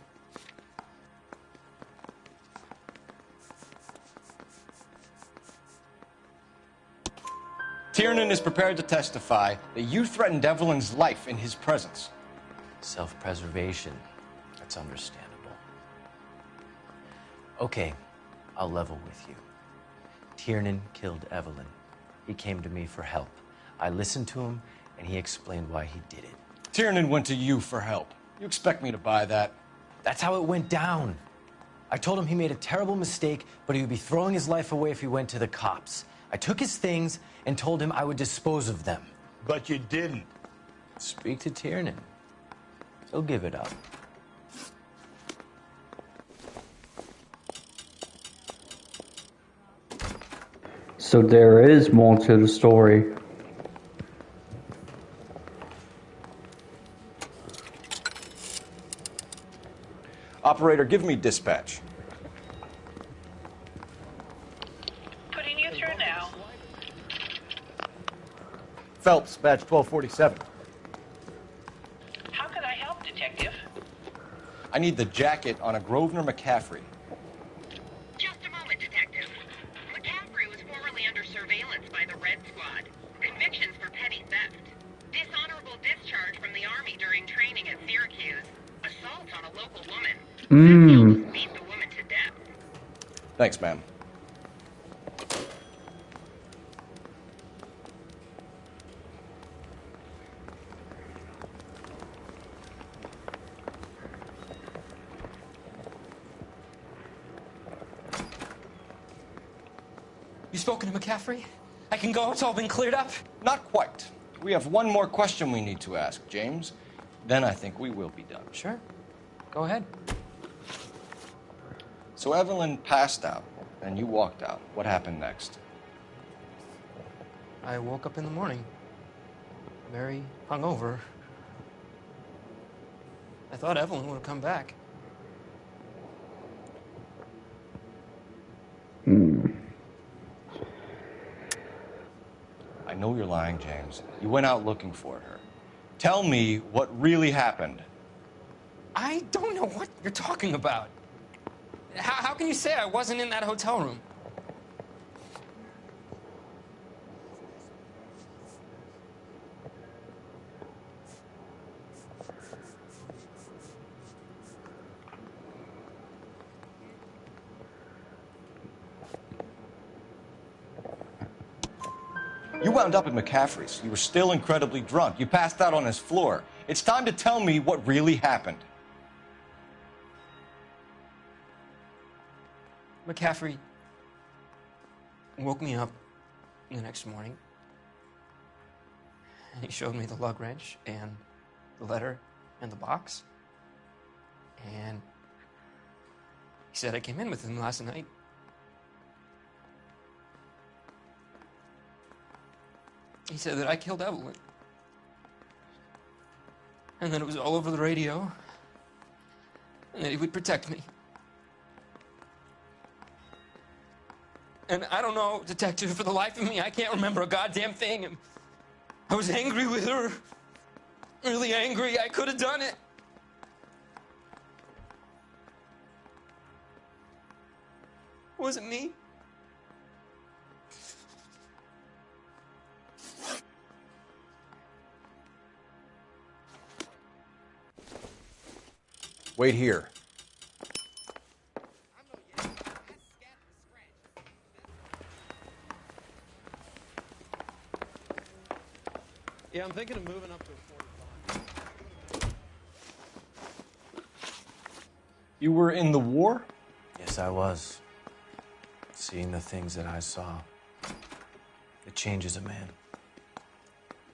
Tiernan is prepared to testify that you threatened Evelyn's life in his presence. Self-preservation. That's understandable. Okay, I'll level with you. Tiernan killed Evelyn. He came to me for help. I listened to him, and he explained why he did it. Tiernan went to you for help. You expect me to buy that? That's how it went down. I told him he made a terrible mistake, but he would be throwing his life away if he went to the cops. I took his things and told him I would dispose of them. But you didn't. Speak to Tiernan. He'll give it up. So there is more to the story. Operator, give me dispatch. Putting you through now. Phelps, badge 1247. How can I help, Detective? I need the jacket on a Grosvenor McCaffrey. Just a moment, Detective. McCaffrey was formerly under surveillance by the Red Squad. Convictions for petty theft. Dishonorable discharge from the Army during training at Syracuse. Assault on a local woman. Beat the woman to death. Thanks, ma'am. You spoken to McCaffrey? I can go? It's all been cleared up? Not quite. We have one more question we need to ask, James. Then I think we will be done. Sure. Go ahead. So Evelyn passed out, and you walked out. What happened next? I woke up in the morning, very hungover. I thought Evelyn would have come back. I know you're lying, James. You went out looking for her. Tell me what really happened. I don't know what you're talking about. How can you say I wasn't in that hotel room? You wound up at McCaffrey's. You were still incredibly drunk. You passed out on his floor. It's time to tell me what really happened. McCaffrey woke me up the next morning, and he showed me the lug wrench and the letter and the box, and he said I came in with him last night. He said that I killed Evelyn, and that it was all over the radio, and that he would protect me. And I don't know, Detective, for the life of me, I can't remember a goddamn thing. And I was angry with her. Really angry. I could have done it. Was it me? Wait here. Yeah, I'm thinking of moving up to a 45. You were in the war? Yes, I was. Seeing the things that I saw, it changes a man.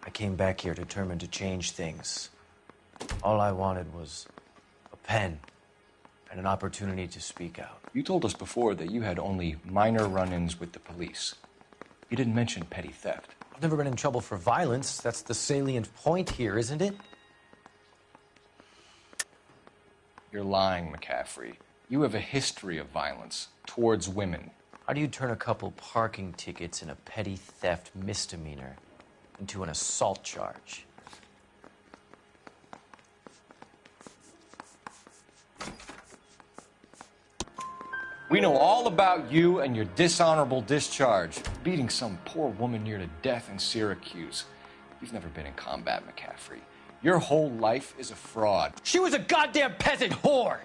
I came back here determined to change things. All I wanted was a pen and an opportunity to speak out. You told us before that you had only minor run-ins with the police. You didn't mention petty theft. I've never been in trouble for violence. That's the salient point here, isn't it? You're lying, McCaffrey. You have a history of violence towards women. How do you turn a couple parking tickets and a petty theft misdemeanor into an assault charge? We know all about you and your dishonorable discharge, beating some poor woman near to death in Syracuse. You've never been in combat, McCaffrey. Your whole life is a fraud. She was a goddamn peasant whore.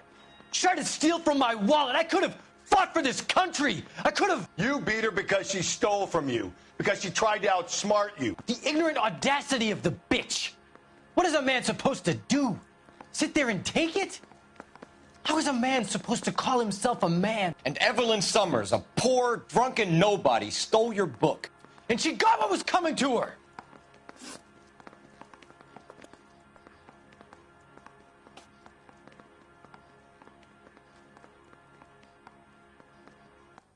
She tried to steal from my wallet. I could have fought for this country. I could have. You beat her because she stole from you, because she tried to outsmart you. The ignorant audacity of the bitch. What is a man supposed to do? Sit there and take it? How is a man supposed to call himself a man? And Evelyn Summers, a poor, drunken nobody, stole your book. And she got what was coming to her.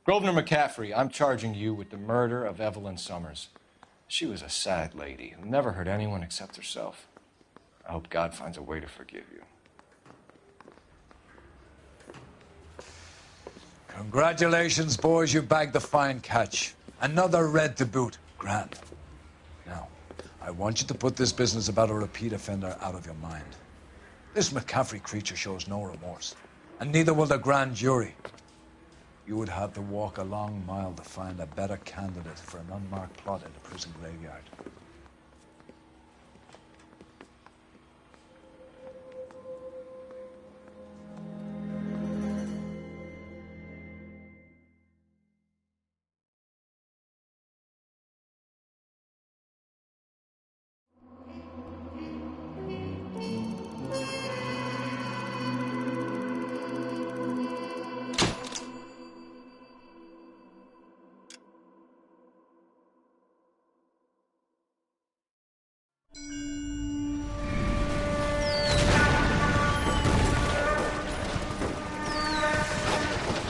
Grosvenor McCaffrey, I'm charging you with the murder of Evelyn Summers. She was a sad lady who never hurt anyone except herself. I hope God finds a way to forgive you. Congratulations, boys. You bagged the fine catch. Another red to boot. Grand. Now, I want you to put this business about a repeat offender out of your mind. This McCaffrey creature shows no remorse, and neither will the grand jury. You would have to walk a long mile to find a better candidate for an unmarked plot in a prison graveyard.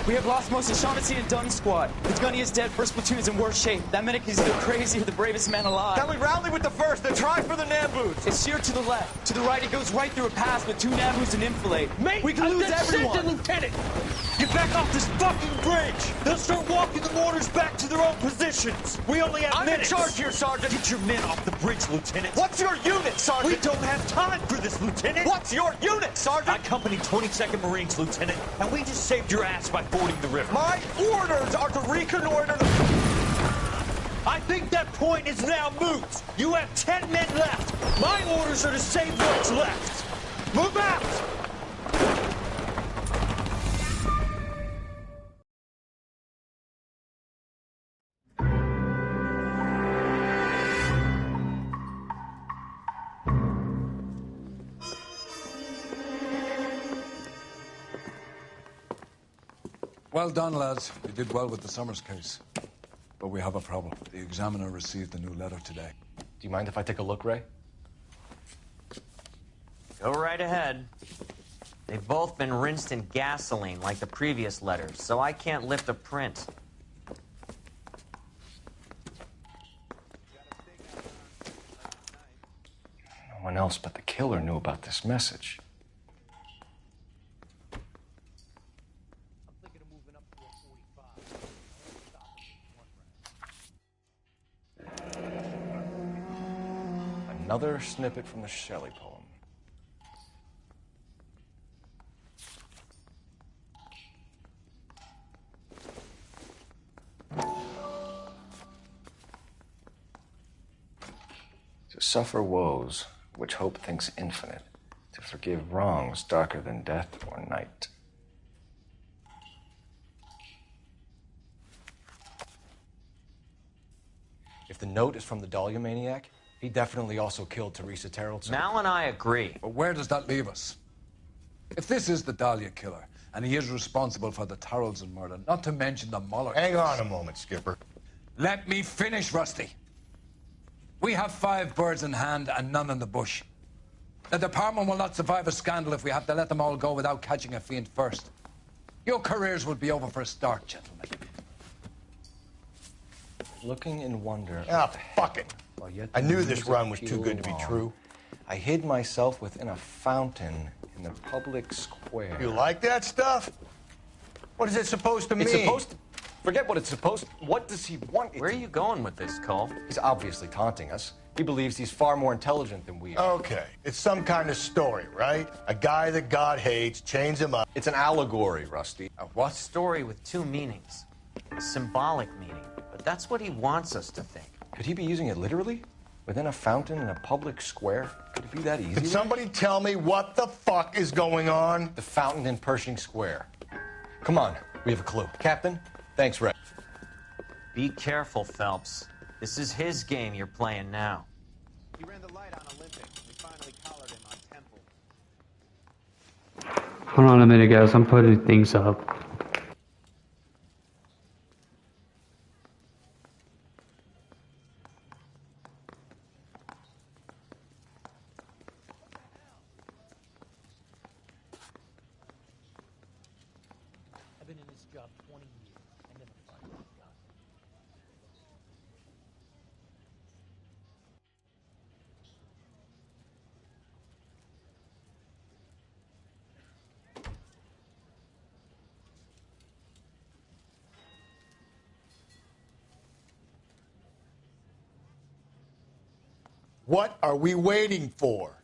We have lost most of Shaughnessy and Dunn's squad. The gunny is dead. First platoon is in worse shape. That medic is either crazy or the bravest man alive. Then we rally with the first and try for the Nambus. It's sheer to the left. To the right, it goes right through a pass with 2 Nambus and enfilade. Mate, we can lose everyone. Lieutenant, get back off this fucking bridge. They'll start walking the mortars back to their own positions. We only have minutes. I'm in charge here, Sergeant. Get your men off the bridge, Lieutenant. What's your unit, Sergeant? We don't have time for this, Lieutenant. What's your unit, Sergeant? I company 22nd Marines, Lieutenant, and we just saved your ass by fording the river. My orders are to reconnoiter the... I think that point is now moot. You have 10 men left. My orders are to save what's left. Move out! Well done, lads. You did well with the Summers case. But we have a problem. The examiner received a new letter today. Do you mind if I take a look, Ray? Go right ahead. They've both been rinsed in gasoline like the previous letters, so I can't lift a print. No one else but the killer knew about this message. Another snippet from the Shelley poem. To suffer woes which hope thinks infinite, to forgive wrongs darker than death or night. If the note is from the Dahlia maniac, He definitely also killed Teresa Terrellson. Mal and I agree. But where does that leave us? If this is the Dahlia killer, and he is responsible for the Tarrelson murder, not to mention the Muller Hang case. on a moment, Skipper. Let me finish, Rusty. We have 5 birds in hand and none in the bush. The department will not survive a scandal if we have to let them all go without catching a fiend first. Your careers will be over for a start, gentlemen. Looking in wonder. Ah, fuck it. Well, yet I the knew this news run was too appealed good to be on. true. I hid myself within a fountain in the public square. You like that stuff? What is it supposed to mean? It's supposed to... Forget what it's supposed to... What does he want? Where are you going with this, Cole? He's obviously taunting us. He believes he's far more intelligent than we are. Okay. It's some kind of story, right? A guy that God hates, chains him up. It's an allegory, Rusty. A what? Story with 2 meanings. A symbolic meaning. But that's what he wants us to think. Could he be using it literally? Within a fountain in a public square? Could it be that easy? Can somebody tell me what the fuck is going on? The fountain in Pershing Square. Come on, we have a clue. Captain, thanks, Red. Be careful, Phelps. This is his game you're playing now. He ran the light on Olympic. We finally collared him on Temple. Hold on a minute, guys. I'm putting things up. I've been in this job 20 years. I never fired a gun. What are we waiting for?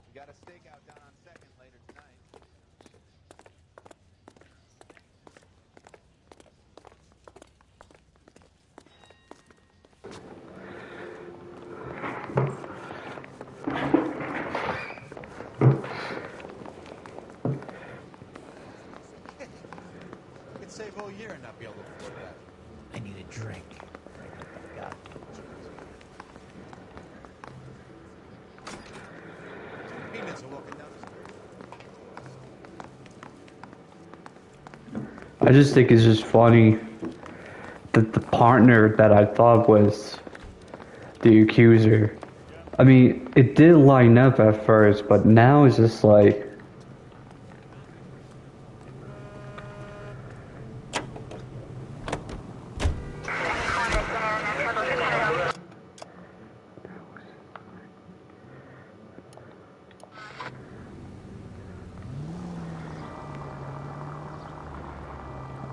We got a stakeout down on 2nd later tonight. You could save a whole year and not be able to afford that. I need a drink. God. Peanuts are walking down the street. I just think it's just funny that the partner that I thought was the accuser. I mean, it did line up at first, but now it's just like...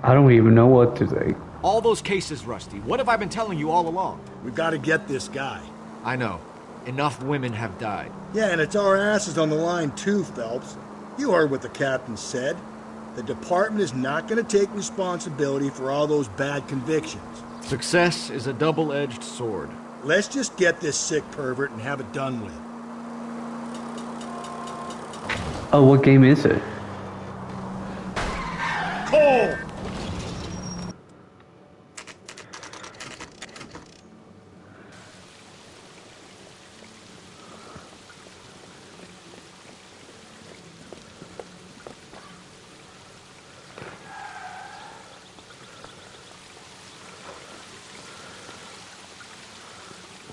I don't even know what to think. All those cases, Rusty. What have I been telling you all along? We've got to get this guy. I know. Enough women have died. Yeah, and it's our asses on the line too, Phelps. You heard what the captain said. The department is not going to take responsibility for all those bad convictions. Success is a double-edged sword. Let's just get this sick pervert and have it done with. Oh, what game is it? Cole!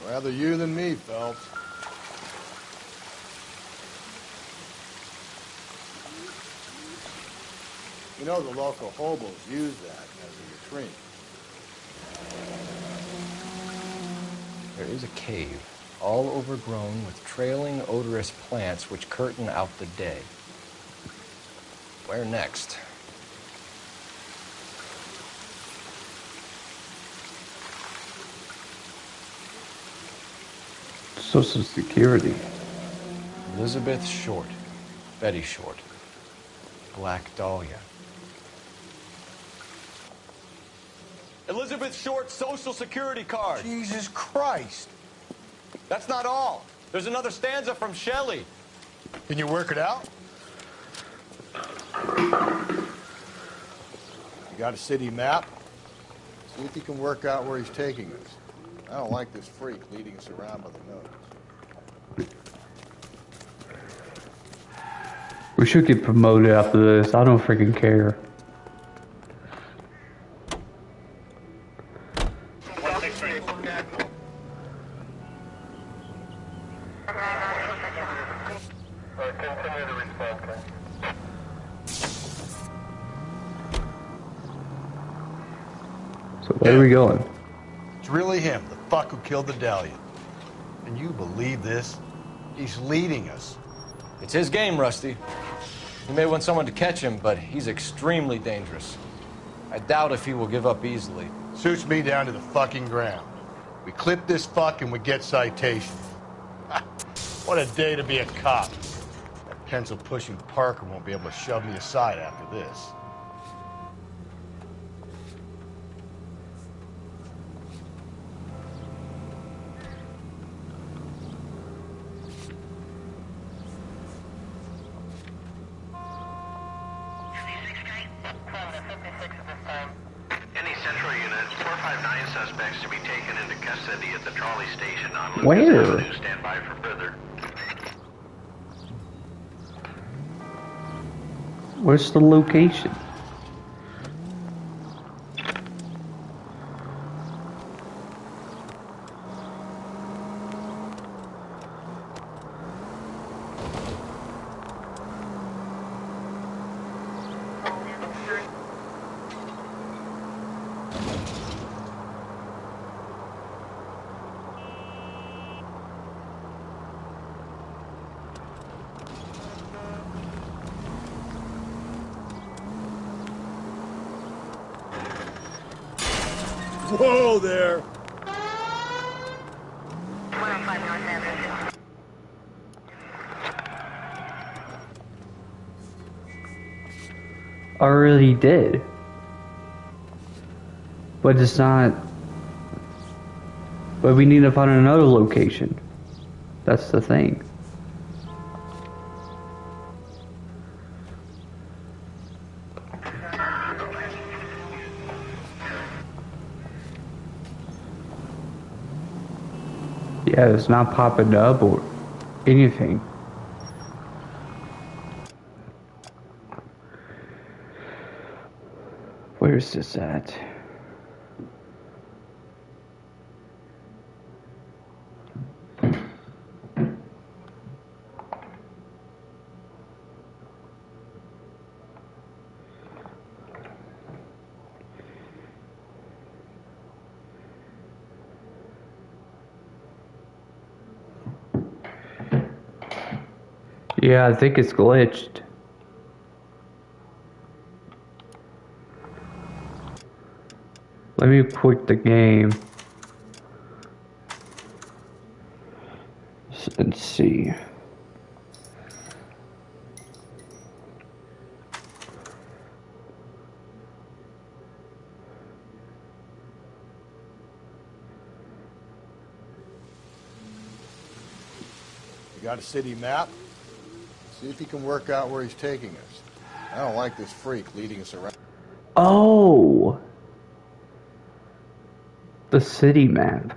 Rather you than me, Phelps. You know the local hobos use that as a latrine. There is a cave, all overgrown with trailing, odorous plants which curtain out the day. Where next? Social Security. Elizabeth Short. Betty Short. Black Dahlia. Elizabeth Short's Social Security card. Jesus Christ. That's not all. There's another stanza from Shelley. Can you work it out? You got a city map? See if you can work out where he's taking us. I don't like this freak leading us around by the nose. We should get promoted after this. I don't freaking care. So where are we going? It's really him, the fuck who killed the Dahlia. Can you believe this? He's leading us. It's his game, Rusty. He may want someone to catch him, but he's extremely dangerous. I doubt if he will give up easily. Suits me down to the fucking ground. We clip this fuck and we get citations. What a day to be a cop. That pencil-pushing Parker won't be able to shove me aside after this. Any central unit, 459 suspects to be taken into custody at the trolley station on Lucas Where? Avenue. Stand by for further. Where's the location? Whoa there! Already did. But it's not. But we need to find another location. That's the thing. Yeah, it's not popping up or anything. Where is this at? Yeah, I think it's glitched. Let me quit the game and see. You got a city map? See if you can work out where he's taking us. I don't like this freak leading us around. Oh! The city map.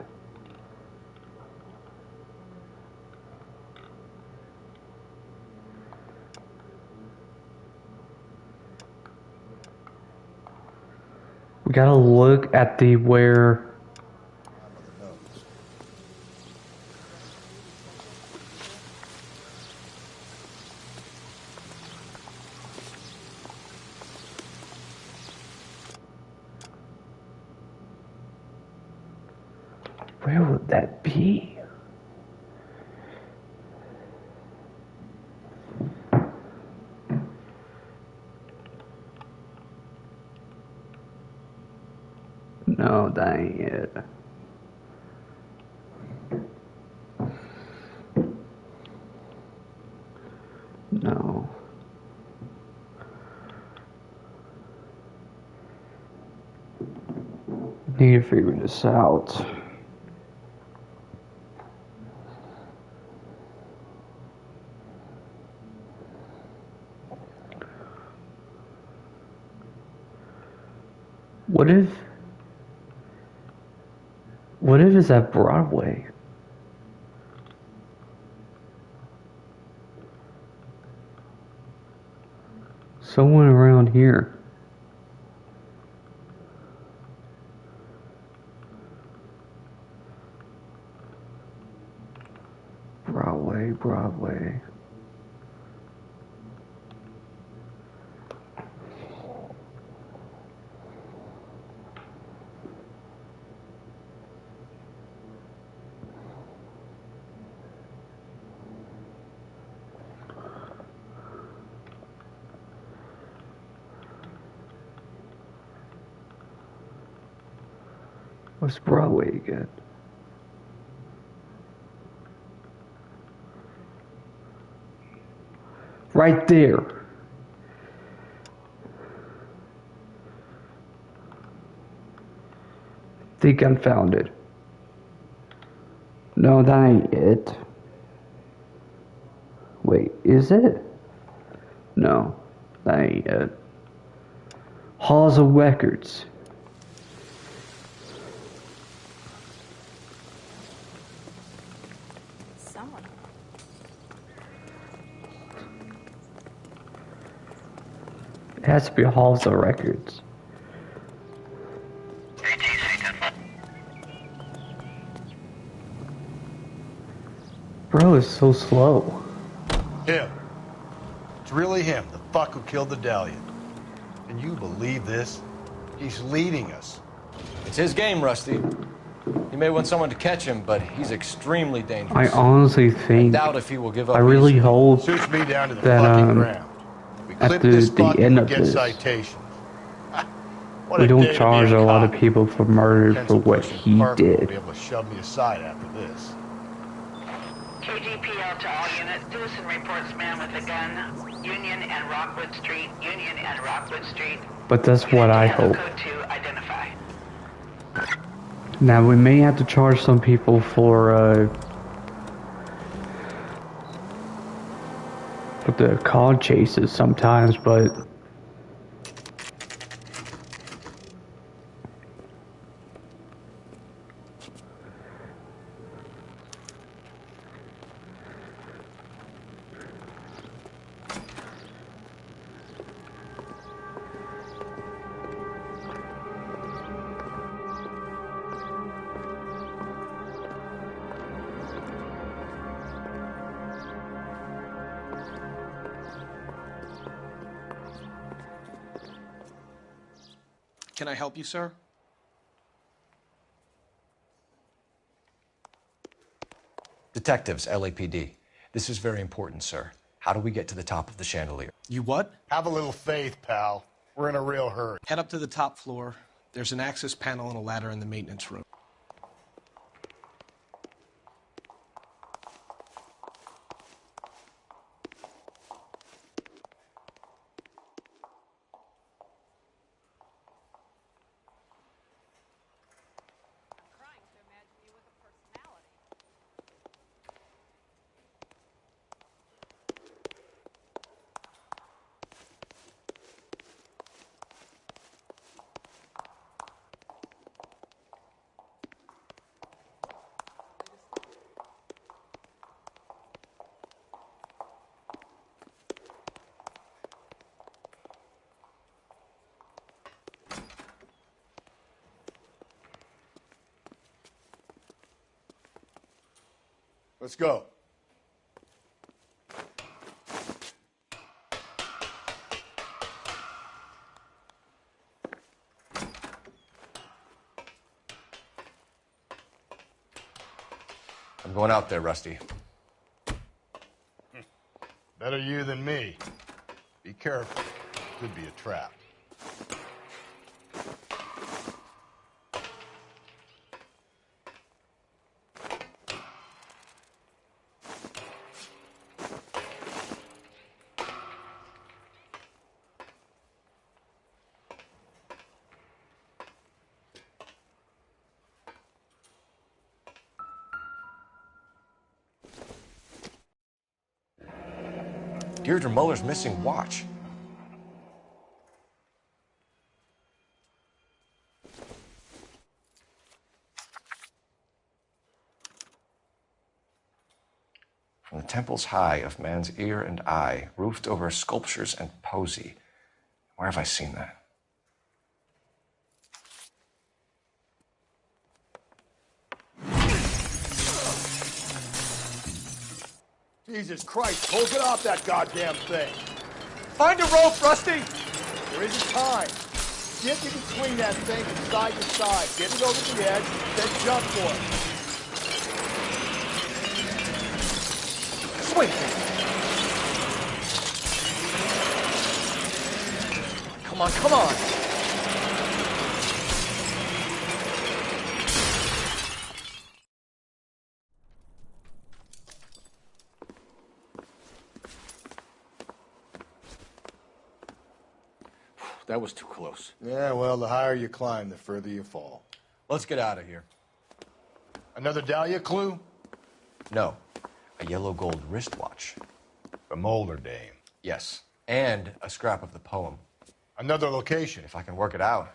We gotta look at the where. Where would that be? No, that ain't it. No. Need to figure this out. What if it's at Broadway? Someone around here. Broadway. What's Broadway again? Right there. Think I found it. No, that ain't it. Wait, is it? No, that ain't it. Halls of Records. Someone. It has to be Halls of Records. Bro, it's so slow. Him. It's really him, the fuck who killed the Dahlia. Can you believe this? He's leading us. It's his game, Rusty. He may want someone to catch him, but he's extremely I dangerous. honestly think, I doubt if he will give up I really easily. hope Suits me down to the that fucking ground. We clip after this the fuck end and we of get this, citations. What we a day don't to be charge a lot of cop. people for murder for what Pencil-pushing he Parker won't did. be able to shove me aside after this. KGPL to all units. Citizen reports man with a gun. Union and Rockwood Street. Union and Rockwood Street. But that's what I hope. Code 2 identify. Now we may have to charge some people for the car chases sometimes, but Can I help you, sir? Detectives, LAPD. This is very important, sir. How do we get to the top of the chandelier? You what? Have a little faith, pal. We're in a real hurry. Head up to the top floor. There's an access panel and a ladder in the maintenance room. Let's go. I'm going out there, Rusty. Better you than me. Be careful. Could be a trap. Deirdre Muller's missing watch. from the temples high of man's ear and eye, roofed over sculptures and poesy. Where have I seen that? Jesus Christ, pull it off that goddamn thing. Find a rope, Rusty! There isn't time. Get in between that thing and side to side. Get it over the edge, then jump for it. Swing! Come on, come on! That was too close. Yeah, well, the higher you climb, the further you fall. Let's get out of here. Another Dahlia clue? No. A yellow gold wristwatch. A Molder dame. Yes. And a scrap of the poem. Another location. If I can work it out.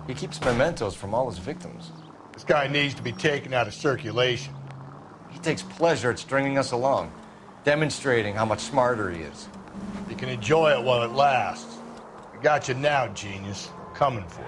He keeps mementos from all his victims. This guy needs to be taken out of circulation. He takes pleasure at stringing us along, demonstrating how much smarter he is. You can enjoy it while it lasts. We got you now, genius. Coming for you.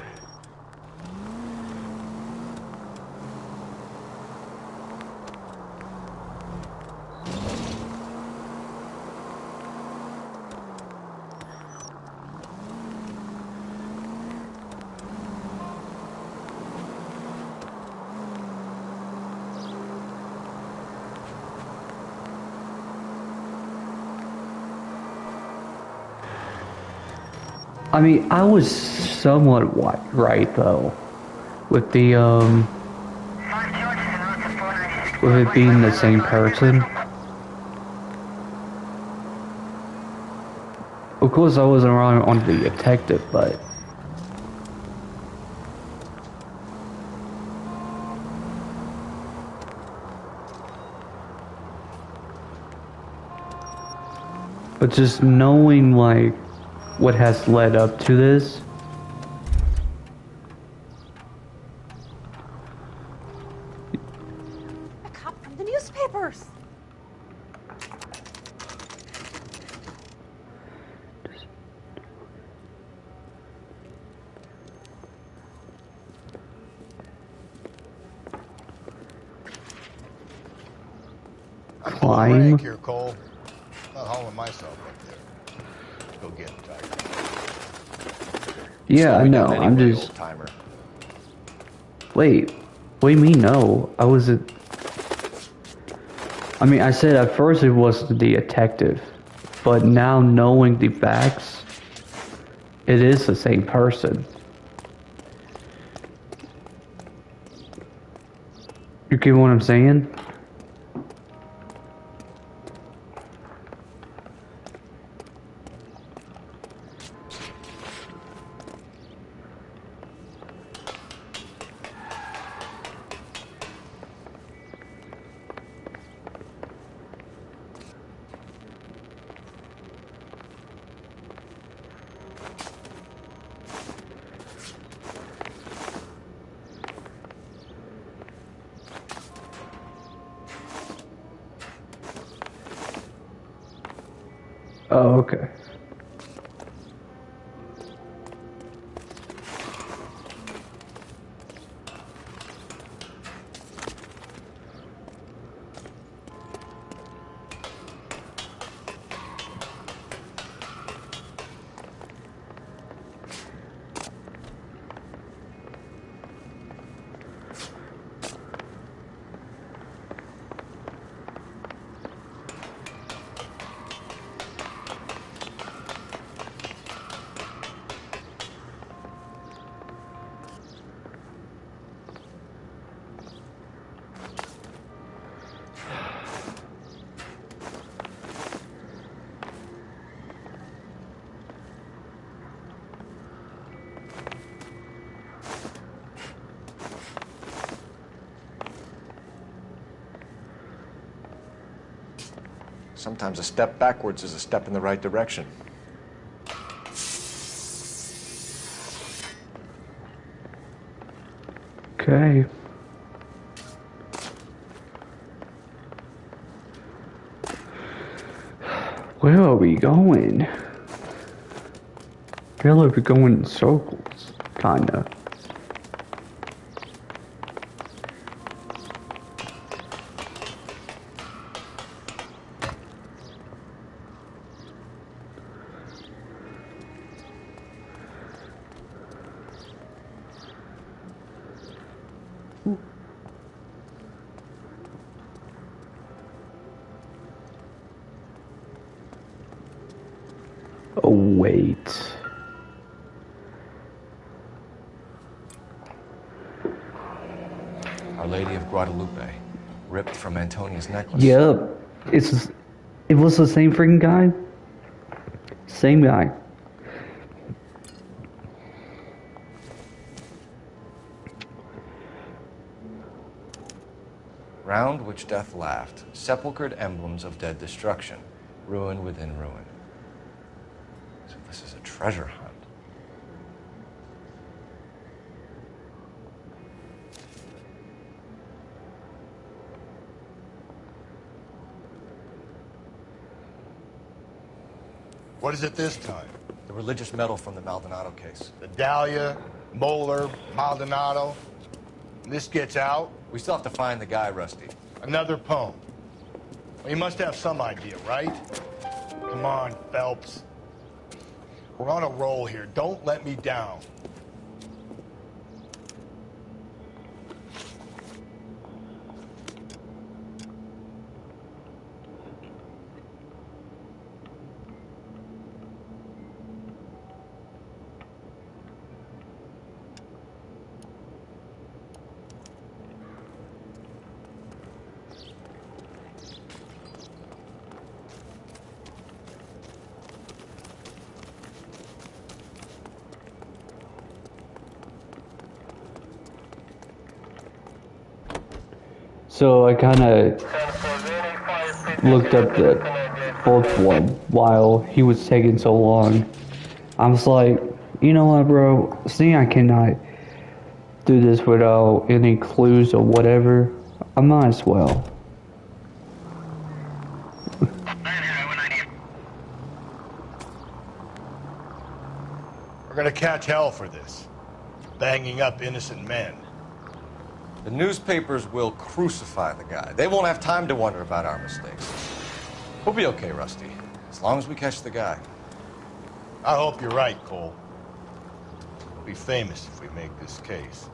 I mean, I was somewhat right though, with the with it being the same person. Of course, I wasn't wrong on the detective, but just knowing like what has led up to this. A cop from the newspapers. Climb. Rank here, Cole. Not hauling myself up there. Go get him, Tiger. Yeah, I know. I'm just. Timer. Wait. What do you mean? No, I wasn't. I mean, I said at first it was the detective, but now knowing the facts, it is the same person. You get what I'm saying? Oh, okay. Sometimes a step backwards is a step in the right direction. Okay. Where are we going? I feel like we're going in circles, kinda. Oh, wait. Our Lady of Guadalupe, ripped from Antonia's necklace. Yep. It was the same freaking guy? Same guy. Round which death laughed, sepulchred emblems of dead destruction, ruin within ruin. So this is a treasure hunt. What is it this time? The religious medal from the Maldonado case. The Dahlia, Moeller, Maldonado. This gets out. We still have to find the guy, Rusty. Another poem. Well, you must have some idea, right? Come on, Phelps. We're on a roll here. Don't let me down. So I kind of looked up the fourth one while he was taking so long. I was like, you know what, bro? Seeing I cannot do this without any clues or whatever, I might as well. We're gonna catch hell for this. Banging up innocent men. The newspapers will crucify the guy. They won't have time to wonder about our mistakes. We'll be okay, Rusty, as long as we catch the guy. I hope you're right, Cole. We'll be famous if we make this case.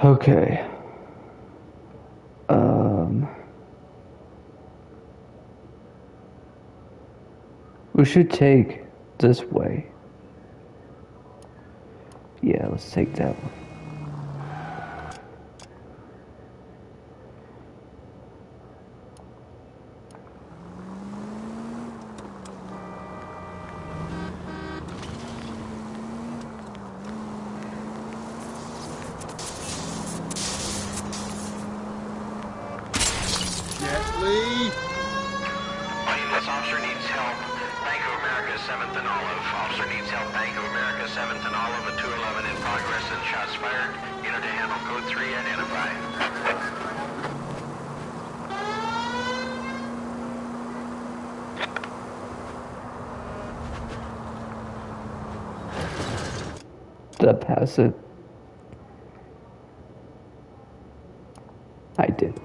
Okay. We should take this way. Yeah, let's take that one. Gently. This officer needs help. Bank of America, 7th and Olive. Officer needs help. Bank of America, 7th and Olive. A 211 in progress and shots fired. Unit to handle code 3 identified. Did I pass it? I did.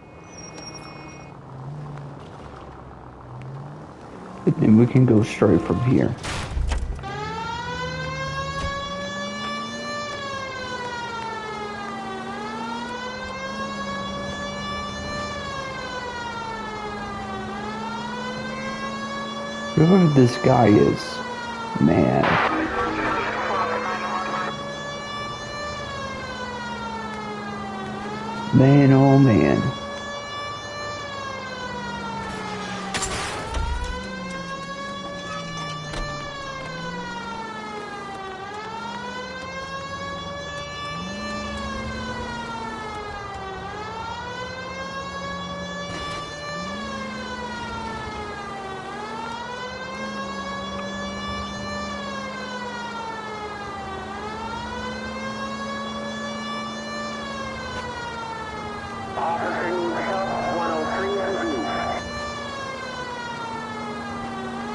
And then we can go straight from here. Whoever this guy is, man. Man, oh man.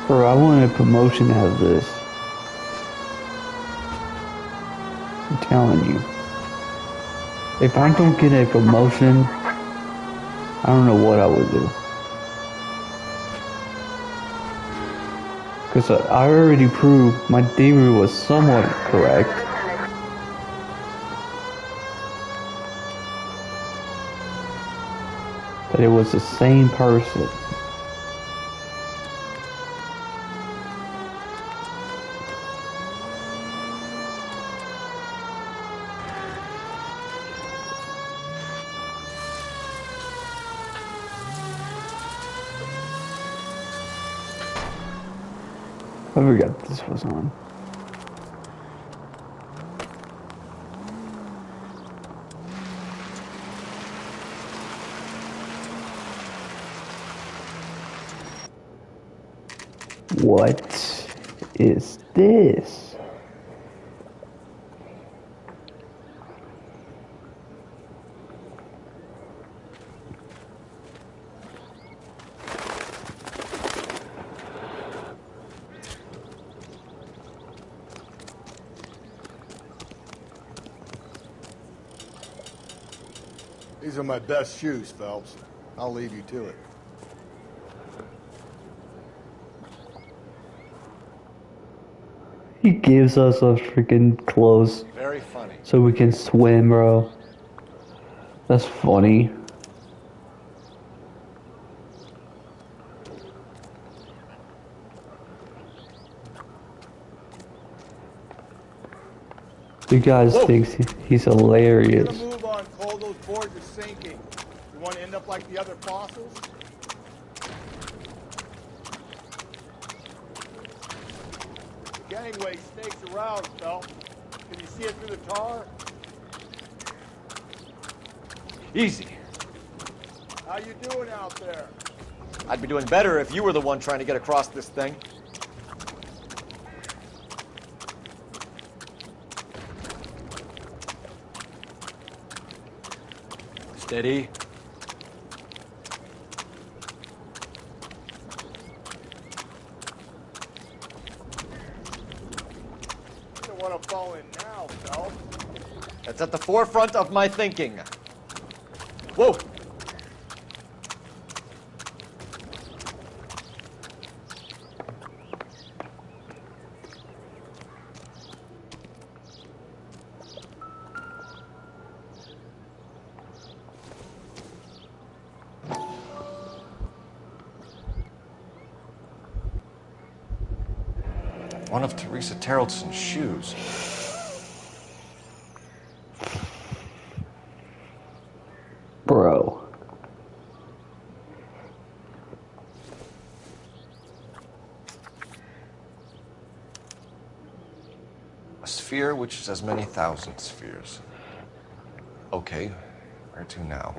Bro, I want a promotion out of this. I'm telling you. If I don't get a promotion, I don't know what I would do. Because I already proved my theory was somewhat correct. That it was the same person. I forgot this was on. What is this? These are my best shoes, Phelps. I'll leave you to it. He gives us a freaking clothes. Very funny. So we can swim, bro. That's funny. You guys think he's hilarious. Get a move on, Cole. Those boards are sinking. You want to end up like the other fossils? The gangway snakes around, Phelps. Can you see it through the tar? Easy. How you doing out there? I'd be doing better if you were the one trying to get across this thing. Steady. You don't want to fall in now, Phelps. That's at the forefront of my thinking. Whoa! One of Teresa Terrelson's shoes. Bro. A sphere which is as many thousand spheres. Okay, where to now?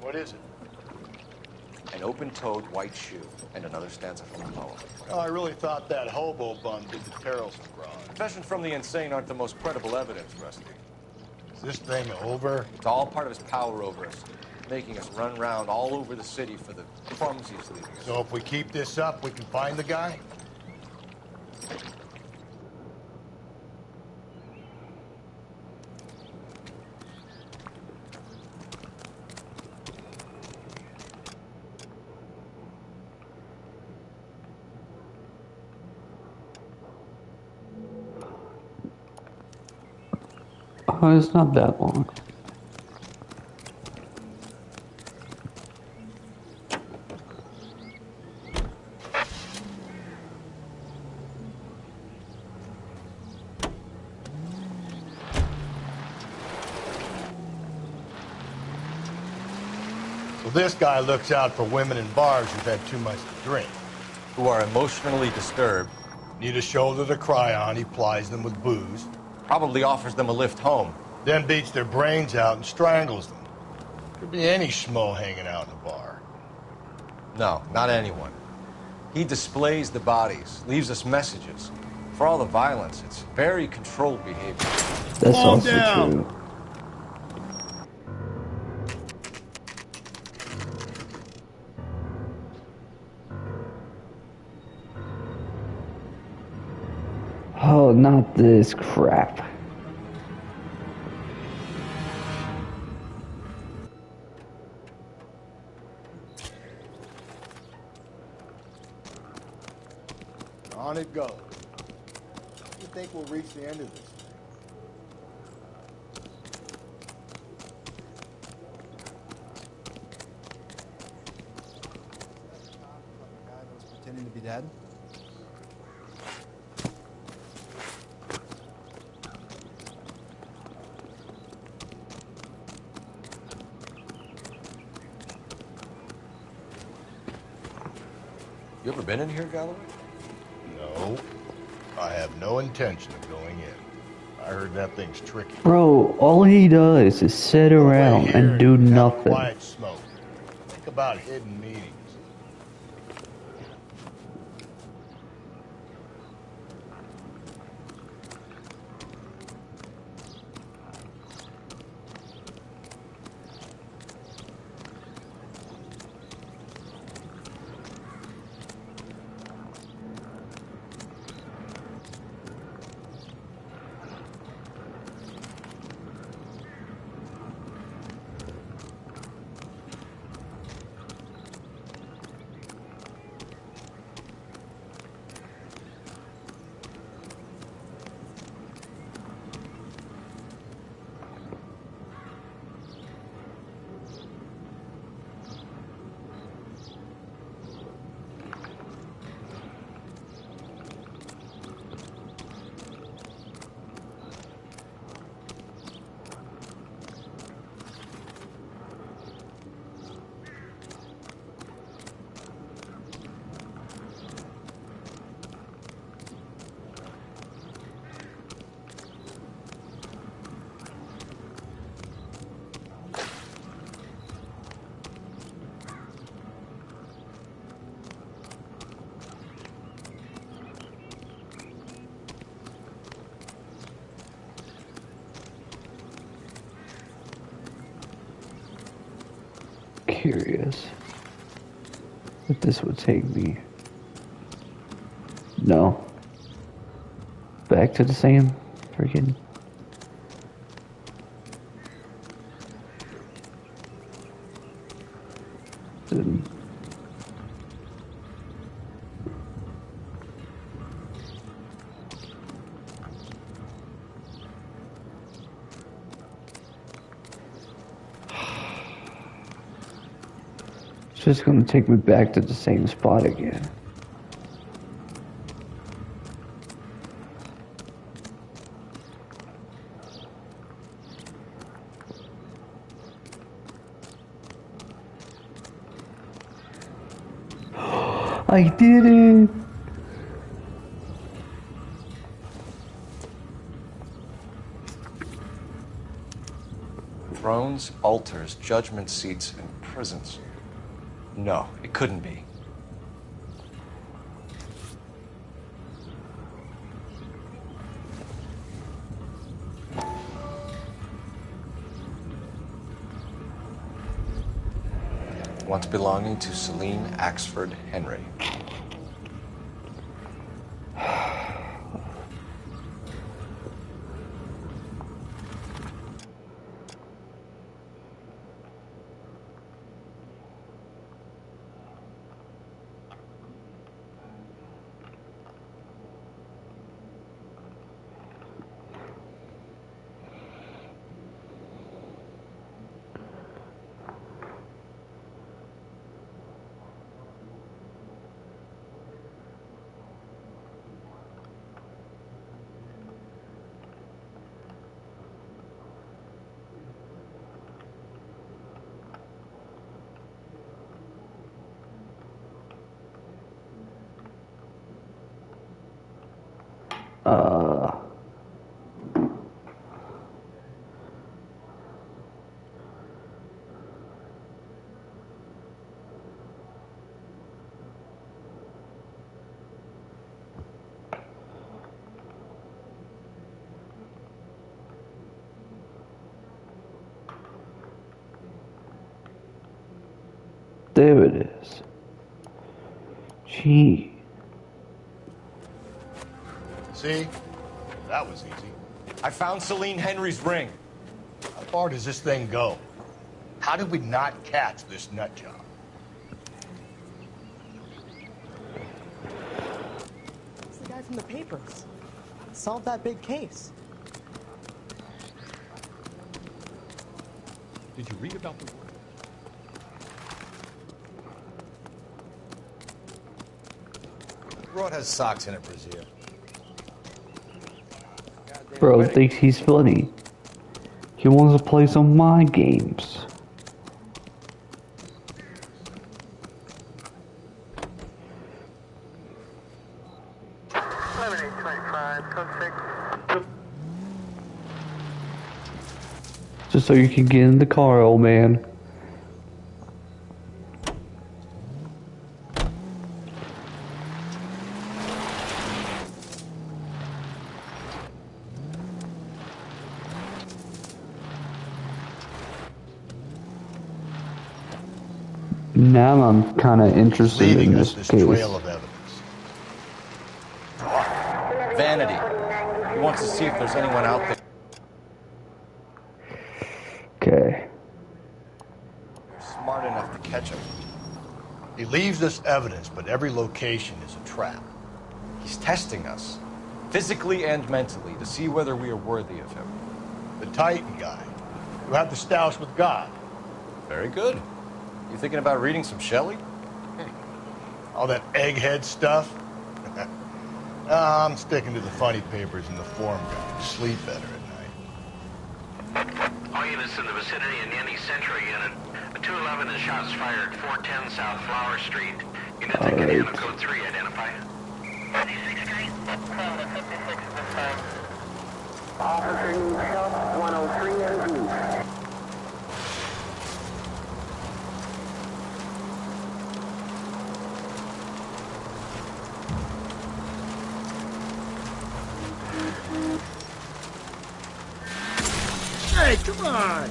What is it? An open-toed white shoe and another stanza from a poem. Oh, I really thought that hobo bum did the Terrelson broad. Confessions from the insane aren't the most credible evidence, Rusty. Is this thing over? It's all part of his power over us, making us run around all over the city for the crumbs he's leaving us. So if we keep this up, we can find the guy? Oh, it's not that long. So this guy looks out for women in bars who've had too much to drink. Who are emotionally disturbed. Need a shoulder to cry on, he plies them with booze. Probably offers them a lift home. Then beats their brains out and strangles them. Could be any schmo hanging out in the bar. No, not anyone. He displays the bodies, leaves us messages. For all the violence, it's very controlled behavior. That's Calm also down. true. Oh, not this crap. On it goes. You think we'll reach the end of this? Pretending to be dead? You ever been in here, Galloway? No. I have no intention of going in. I heard that thing's tricky. Bro, all he does is sit around Here and do have a nothing. quiet smoke. Think about hidden meetings. Curious if this would take me. No. Back to the same freaking. Didn't. It's just gonna take me back to the same spot again. I did it! Thrones, altars, judgment seats, and prisons. No, it couldn't be. Once belonging to Celine Axford Henry. there it is. Gee. See? That was easy. I found Celine Henry's ring. How far does this thing go? How did we not catch this nut job? It's the guy from the papers. Solved that big case. Did you read about the war? Broad has socks in it, Brazil. Bro thinks he's funny. He wants to play some mind games. Just so you can get in the car, old man. Now I'm kind of interested in this case. Trail of evidence. Vanity. He wants to see if there's anyone out there. Okay. You're smart enough to catch him. He leaves us evidence, but every location is a trap. He's testing us, physically and mentally, to see whether we are worthy of him. The Titan guy. You have the stoush with God. Very good. You thinking about reading some Shelley? All that egghead stuff? I'm sticking to the funny papers and the form guide. Sleep better at night. All units in the vicinity in any Central unit. A 211 and shots fired, 410 South Flower Street. Unit that can handle code 3, identify. 56 Street, 12 to 56 this time. Officer needs help, 103 and east. Hey, come on!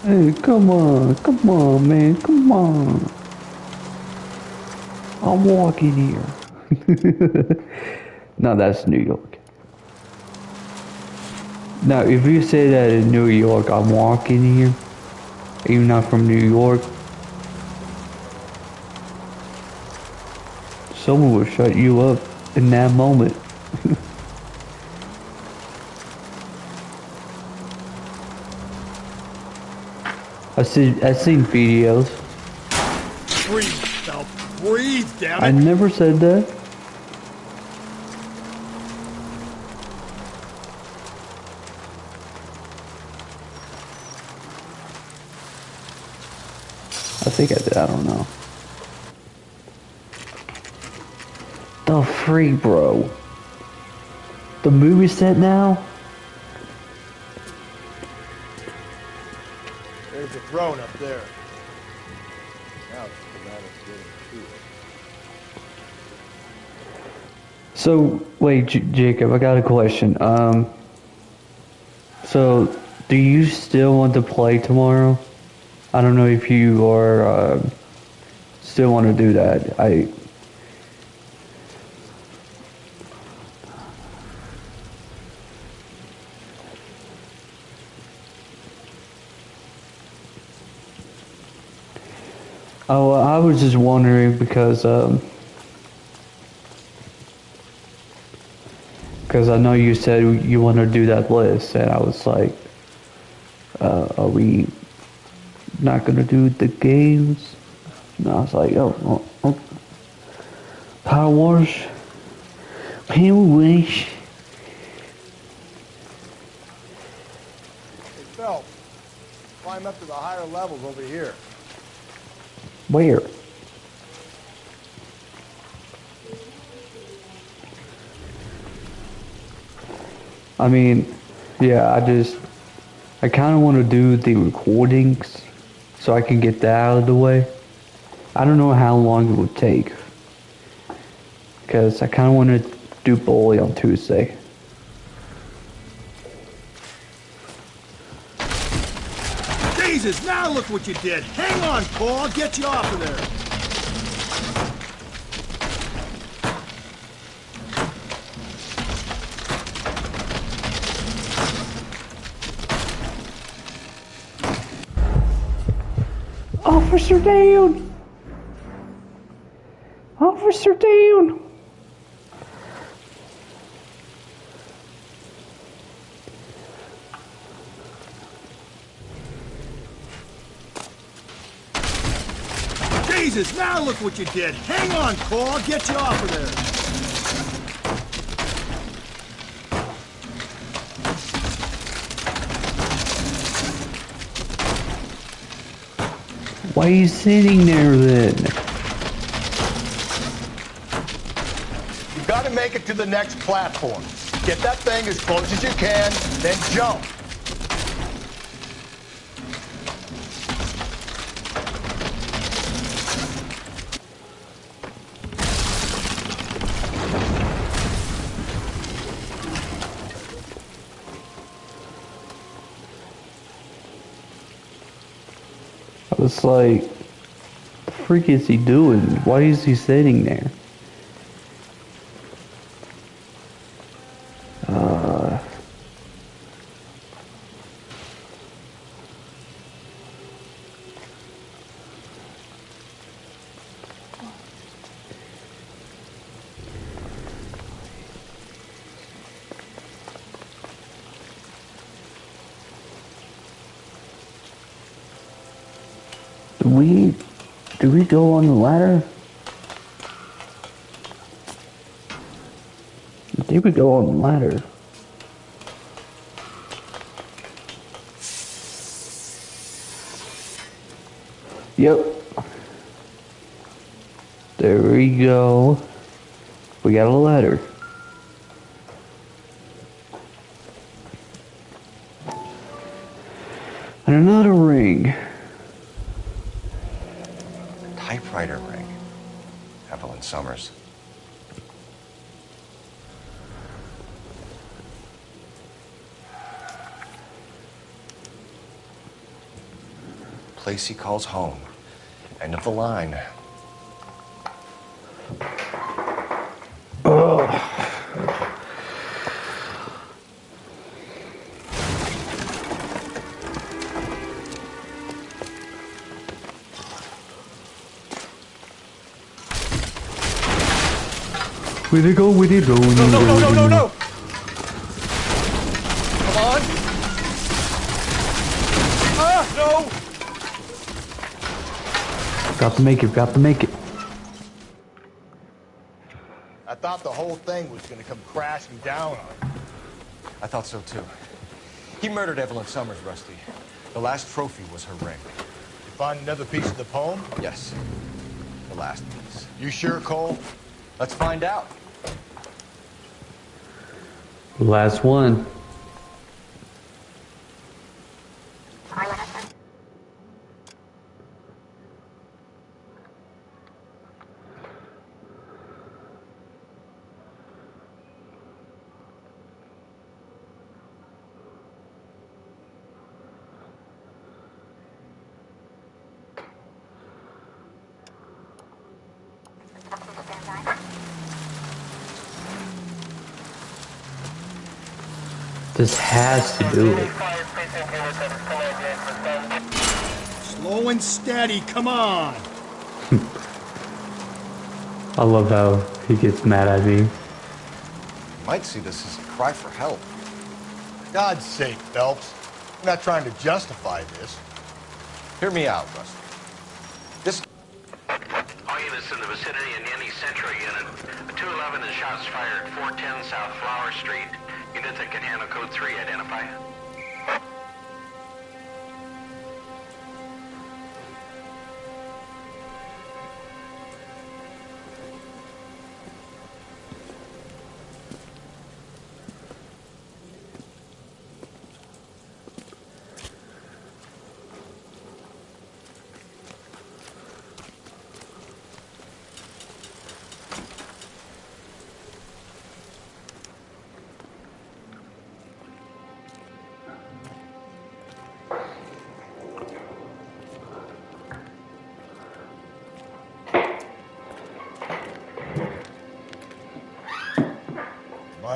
Hey, come on, man, come on. I'm walking here. No, that's New York. Now, if you say that in New York, I'm walking here, and you're not from New York, someone will shut you up in that moment. I've seen videos. Breathe, Phelps. Breathe, damn it. I never said that. I think I did. I don't know. The freak, bro. The movie set now? There's a throne up there. Now it's a matter of getting to it. So, wait, Jacob, I got a question. So, do you still want to play tomorrow? I don't know if you are, still want to do that. Oh, I was just wondering because I know you said you want to do that list, and I was like, are we not gonna do the games? And I was like, oh. Power Wars, Wish. Hey, Phelps, climb up to the higher levels over here. Where? I mean, yeah, I kind of want to do the recordings so I can get that out of the way. I don't know how long it would take because I kind of want to do Bully on Tuesday. Jesus, now look what you did. Hang on, Paul. I'll get you off of there. Officer down! Officer down! Jesus, now look what you did. Hang on, Paul. I'll get you off of there. Why are you sitting there then? You gotta make it to the next platform. Get that thing as close as you can, then jump. I was like, the freak is he doing? Why is he sitting there? Do we go on the ladder? I think we go on the ladder. Yep. There we go. We got a ladder. And another ring. Typewriter ring. Evelyn Summers. Place he calls home. End of the line. Where'd it go? Where'd it go? No! Come on! Ah, no! Got to make it, got to make it. I thought the whole thing was gonna come crashing down on him. I thought so too. He murdered Evelyn Summers, Rusty. The last trophy was her ring. You find another piece of the poem? Yes. The last piece. You sure, Cole? Let's find out. Last one. This has to do it. Slow and steady, come on. I love how he gets mad at me. You might see this as a cry for help. God's sake, Phelps. I'm not trying to justify this. Hear me out, Rusty. This... All units in the vicinity in any Central unit. A 211 and shots fired, 410 South Flower Street. Unit that can handle code 3, identify.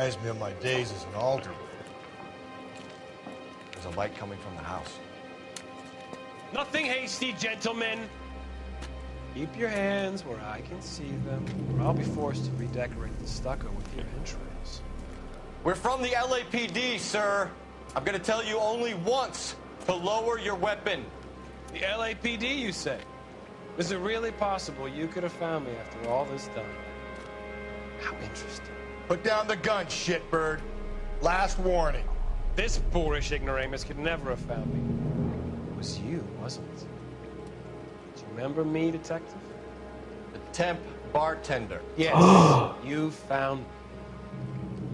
Reminds me of my days as an alderman. There's a light coming from the house. Nothing hasty, gentlemen. Keep your hands where I can see them, or I'll be forced to redecorate the stucco with your entrails. We're from the LAPD, sir. I'm gonna tell you only once to lower your weapon. The LAPD, you say? Is it really possible you could have found me after all this time? How interesting. Put down the gun, shitbird. Last warning. This boorish ignoramus could never have found me. It was you, wasn't it? Do you remember me, detective? The temp bartender. Yes, you found me.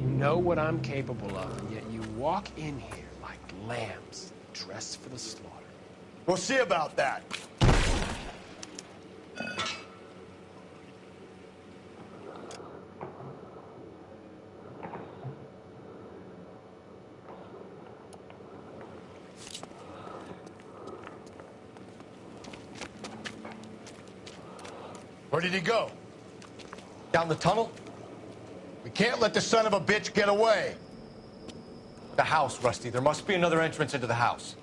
You know what I'm capable of, and yet you walk in here like lambs dressed for the slaughter. We'll see about that. Where did he go? Down the tunnel? We can't let the son of a bitch get away. The house, Rusty. There must be another entrance into the house.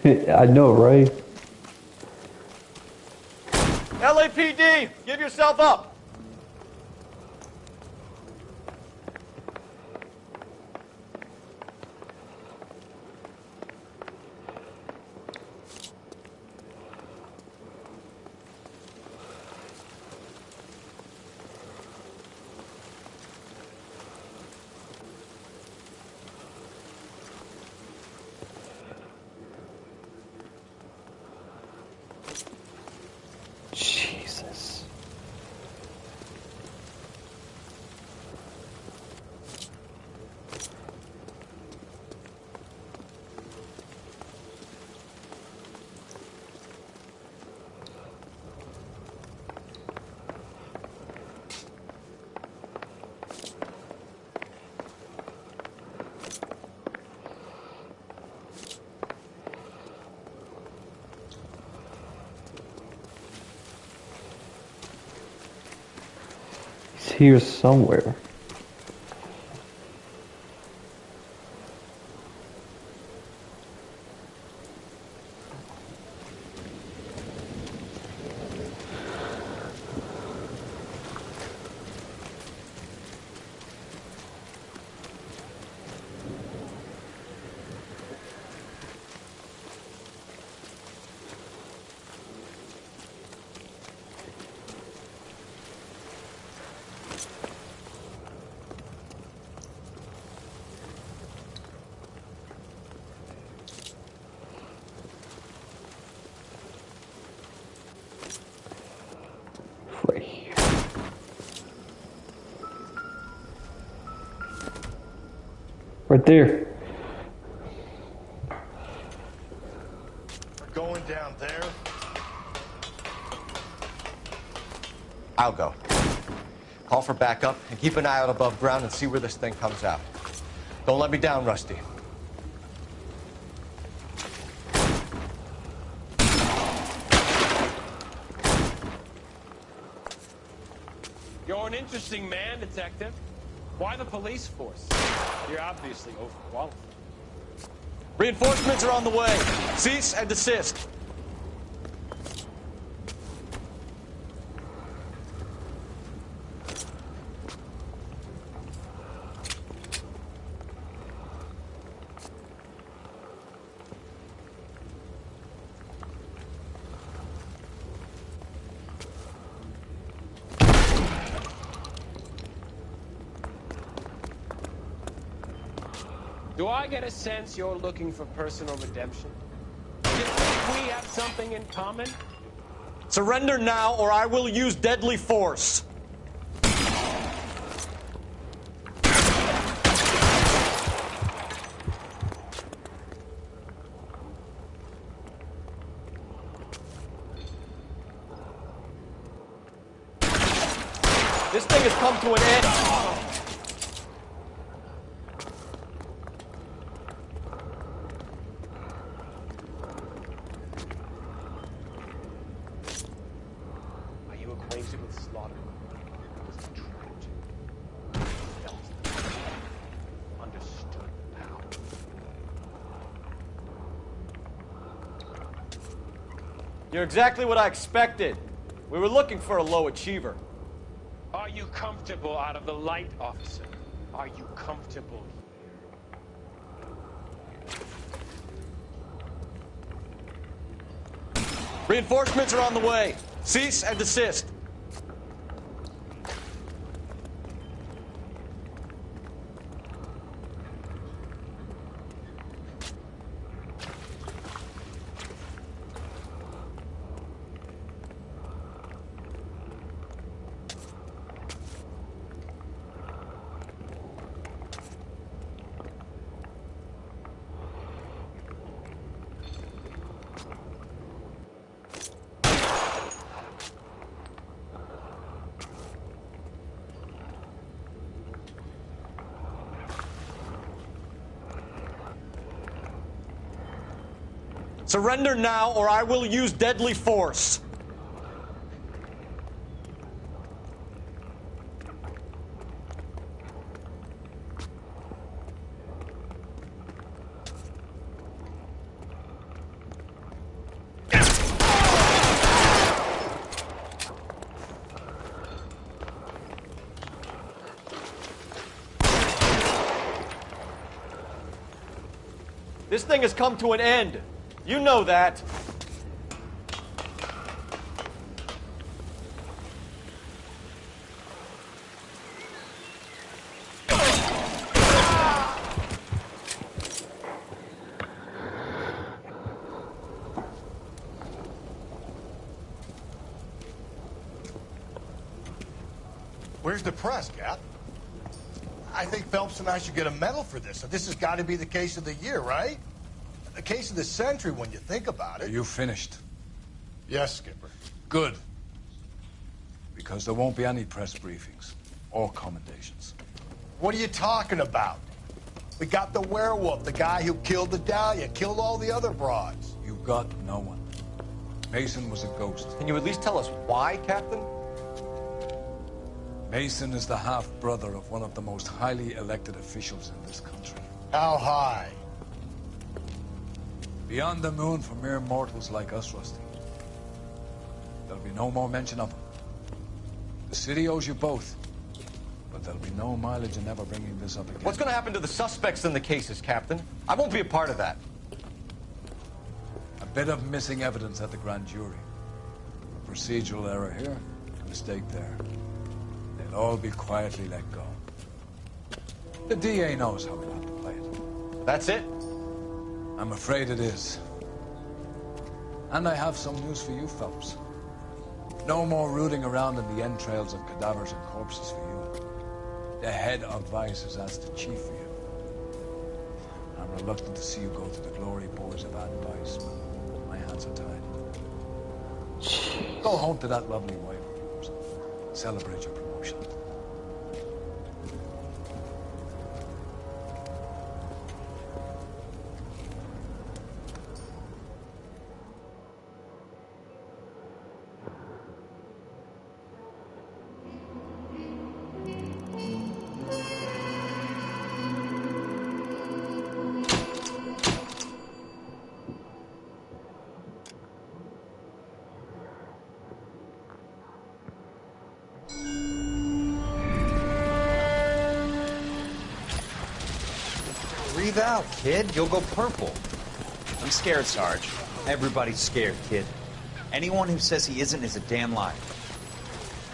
I know, right? LAPD, give yourself up. Jesus. He's here somewhere. Right here. Right there. We're going down there. I'll go. Call for backup and keep an eye out above ground and see where this thing comes out. Don't let me down, Rusty. You're an interesting man, detective. Why the police force? You're obviously overqualified. Reinforcements are on the way. Cease and desist. Do I get a sense you're looking for personal redemption? Do you think we have something in common? Surrender now, or I will use deadly force. This thing has come to an end. slaughter was a tragedy. Felt the pain, understood the power. You're exactly what I expected. We were looking for a low achiever. Are you comfortable out of the light, officer? Are you comfortable? Reinforcements are on the way. Cease and desist. Surrender now, or I will use deadly force. This thing has come to an end. You know that. Where's the press, Cap? I think Phelps and I should get a medal for this. So this has got to be the case of the year, right? The case of the century when you think about it. Are you finished? Yes, Skipper. Good. Because there won't be any press briefings or commendations. What are you talking about? We got the werewolf, the guy who killed the Dahlia, killed all the other broads. You got no one. Mason was a ghost. Can you at least tell us why, Captain? Mason is the half-brother of one of the most highly elected officials in this country. How high? Beyond the moon for mere mortals like us, Rusty. There'll be no more mention of him. The city owes you both, but there'll be no mileage in ever bringing this up again. What's going to happen to the suspects in the cases, Captain? I won't be a part of that. A bit of missing evidence at the grand jury. A procedural error here, a mistake there. They'll all be quietly let go. The DA knows how we have to play it. That's it? I'm afraid it is. And I have some news for you, Phelps. No more rooting around in the entrails of cadavers and corpses for you. The head of Vice has asked the chief for you. I'm reluctant to see you go to the glory boards of advice, but my hands are tied. Go home to that lovely wife of yours. Celebrate your promotion. Breathe out, kid. You'll go purple. I'm scared, Sarge. Everybody's scared, kid. Anyone who says he isn't is a damn liar.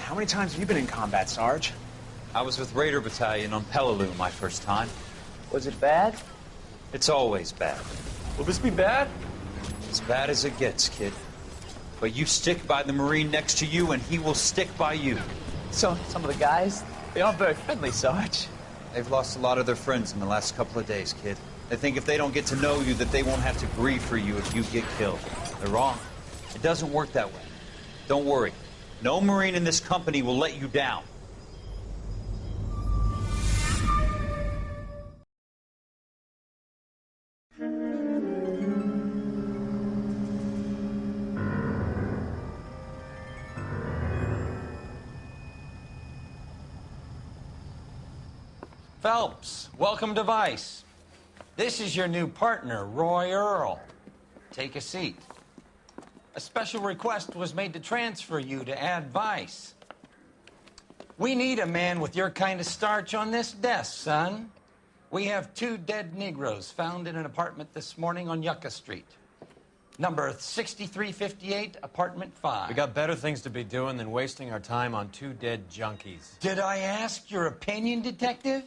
How many times have you been in combat, Sarge? I was with Raider Battalion on Peleliu my first time. Was it bad? It's always bad. Will this be bad? As bad as it gets, kid. But you stick by the Marine next to you, and he will stick by you. So, some of the guys, they aren't very friendly, Sarge. They've lost a lot of their friends in the last couple of days, kid. They think if they don't get to know you, that they won't have to grieve for you if you get killed. They're wrong. It doesn't work that way. Don't worry. No Marine in this company will let you down. Phelps, welcome to Vice. This is your new partner, Roy Earl. Take a seat. A special request was made to transfer you to Ad Vice. We need a man with your kind of starch on this desk, son. We have 2 dead Negroes found in an apartment this morning on Yucca Street. Number 6358, apartment 5. We got better things to be doing than wasting our time on 2 dead junkies. Did I ask your opinion, detective?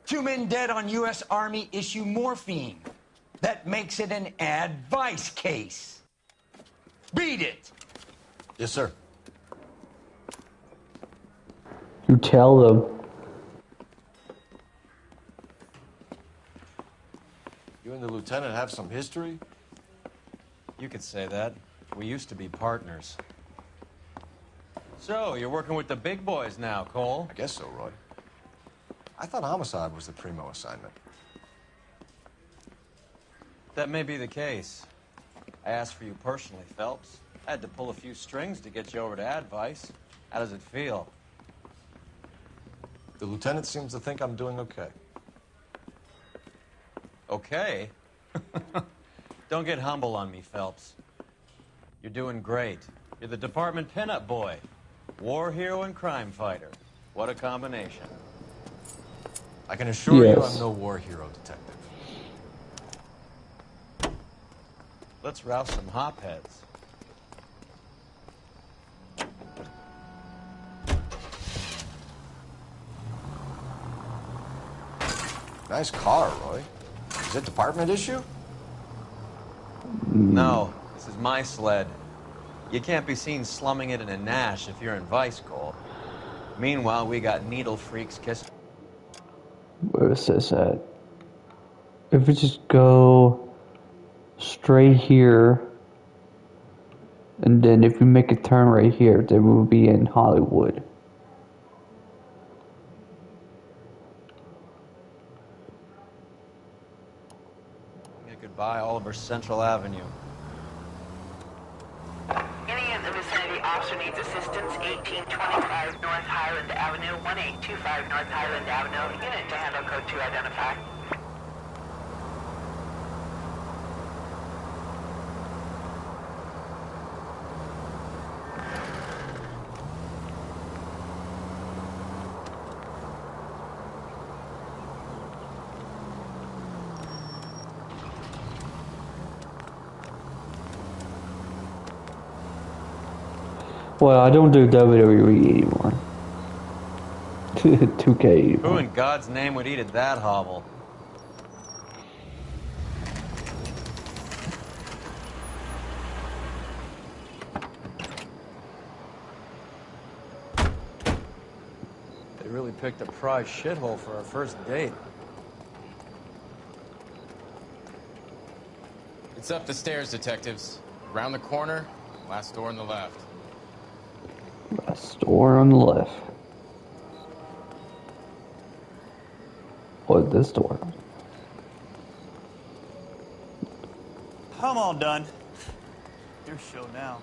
2 men dead on U.S. Army issue morphine. That makes it an Ad Vice case. Beat it! Yes, sir. You tell them. You and the lieutenant have some history? You could say that. We used to be partners. So, you're working with the big boys now, Cole? I guess so, Roy. I thought homicide was the primo assignment. That may be the case. I asked for you personally, Phelps. I had to pull a few strings to get you over to Advice. How does it feel? The lieutenant seems to think I'm doing okay. Okay? Don't get humble on me, Phelps. You're doing great. You're the department pinup boy. War hero and crime fighter. What a combination. I can assure you Yes. I'm no war hero, detective. Let's rouse some hopheads. Nice car, Roy. Is it department issue? No, this is my sled. You can't be seen slumming it in a Nash if you're in Vice, Cole. Meanwhile, we got needle freaks kissing. Where is this at? If we just go straight here, and then if we make a turn right here, then we'll be in Hollywood. Yeah, goodbye, Oliver Central Avenue. Any in the vicinity officer needs assistance, 1825 North Highland Avenue, 1825 North Highland Avenue. Unit to handle code 2 identify. Well, I don't do WWE anymore. 2K Who anymore. in God's name would eat at that hovel? They really picked a prize shithole for our first date. It's up the stairs, detectives. Around the corner, last door on the left. A store on the left. What is this door? I'm all done. Your show now.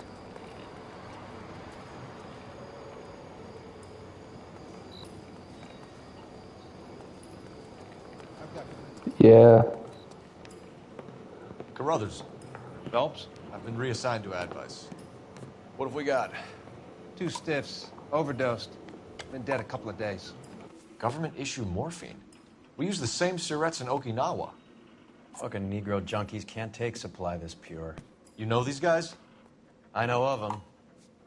Yeah. Carruthers. Phelps? I've been reassigned to Advice. What have we got? 2 stiffs. Overdosed. Been dead a couple of days. Government issue morphine. We use the same syrettes in Okinawa. Fucking Negro junkies can't take supply this pure. You know these guys? I know of them.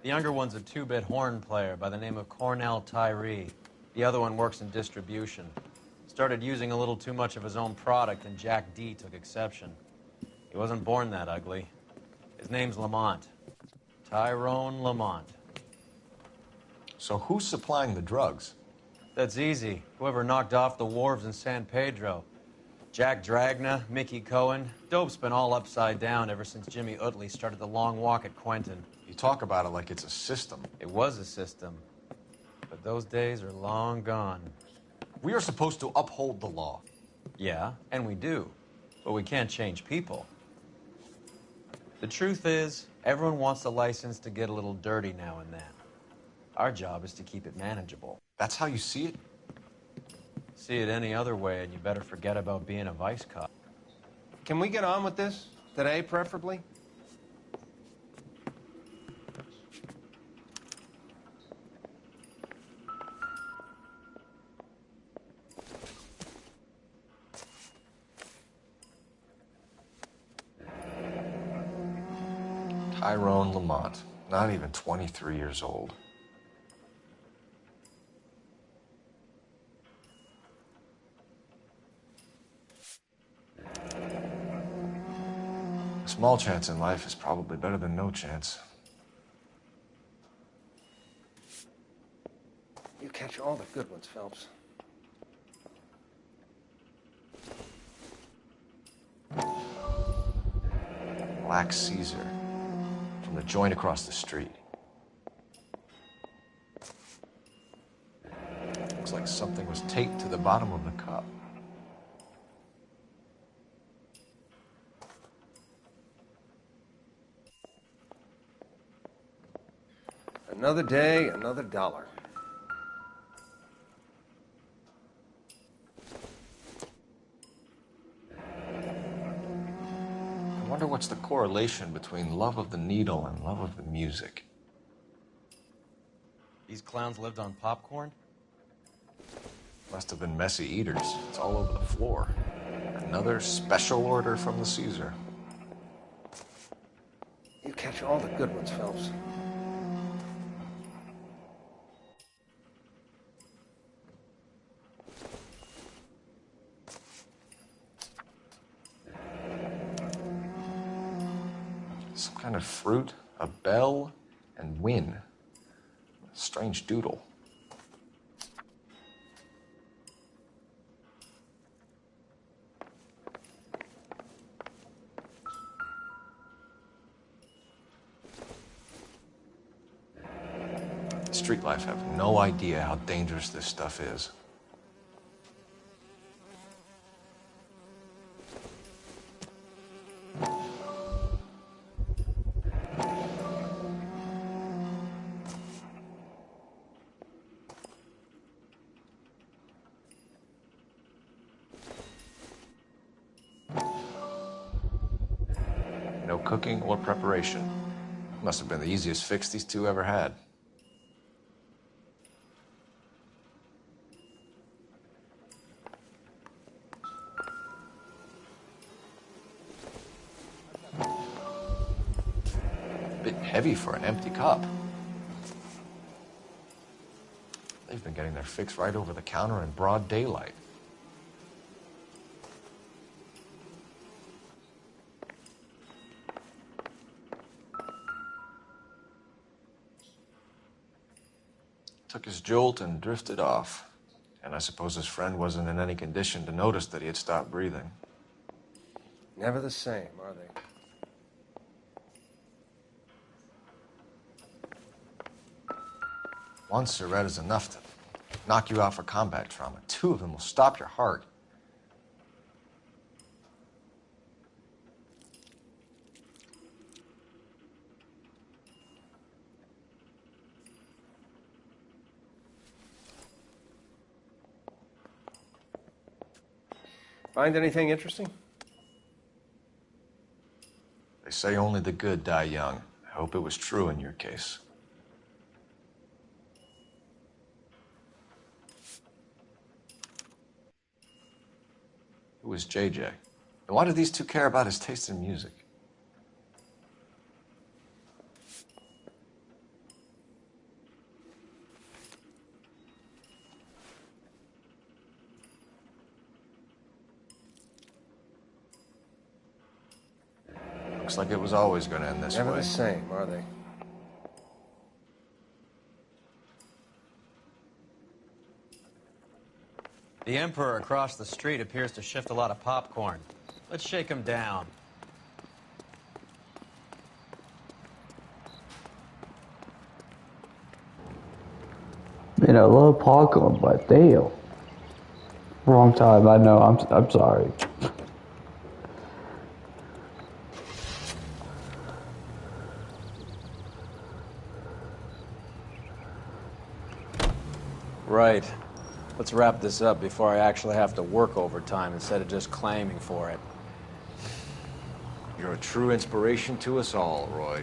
The younger one's a 2-bit horn player by the name of Cornell Tyree. The other one works in distribution. Started using a little too much of his own product, and Jack D took exception. He wasn't born that ugly. His name's Lamont. Tyrone Lamont. So who's supplying the drugs? That's easy. Whoever knocked off the wharves in San Pedro. Jack Dragna, Mickey Cohen. Dope's been all upside down ever since Jimmy Utley started the long walk at Quentin. You talk about it like it's a system. It was a system. But those days are long gone. We are supposed to uphold the law. Yeah, and we do. But we can't change people. The truth is, everyone wants a license to get a little dirty now and then. Our job is to keep it manageable. That's how you see it? See it any other way, and you better forget about being a vice cop. Can we get on with this? Today, preferably? Tyrone Lamont, not even 23 years old. A small chance in life is probably better than no chance. You catch all the good ones, Phelps. Black Caesar, from the joint across the street. Looks like something was taped to the bottom of the cup. Another day, another dollar. I wonder what's the correlation between love of the needle and love of the music. These clowns lived on popcorn? Must have been messy eaters. It's all over the floor. Another special order from the Caesar. You catch all the good ones, Phelps. Some kind of fruit, a bell, and win. Strange doodle. Street life have no idea how dangerous this stuff is. No cooking or preparation. Must have been the easiest fix these two ever had. Bit heavy for an empty cup. They've been getting their fix right over the counter in broad daylight. Took his jolt and drifted off. And I suppose his friend wasn't in any condition to notice that he had stopped breathing. Never the same, are they? One cigarette is enough to knock you out for combat trauma. Two of them will stop your heart. Find anything interesting? They say only the good die young. I hope it was true in your case. Who was JJ? And why do these two care about his taste in music? Looks like it was always going to end this way. Never the same, are they? The Emperor across the street appears to shift a lot of popcorn. Let's shake him down. Man, I love popcorn, but damn. Wrong time, I know, I'm sorry. Right. Let's wrap this up before I actually have to work overtime instead of just claiming for it. You're a true inspiration to us all, Roy.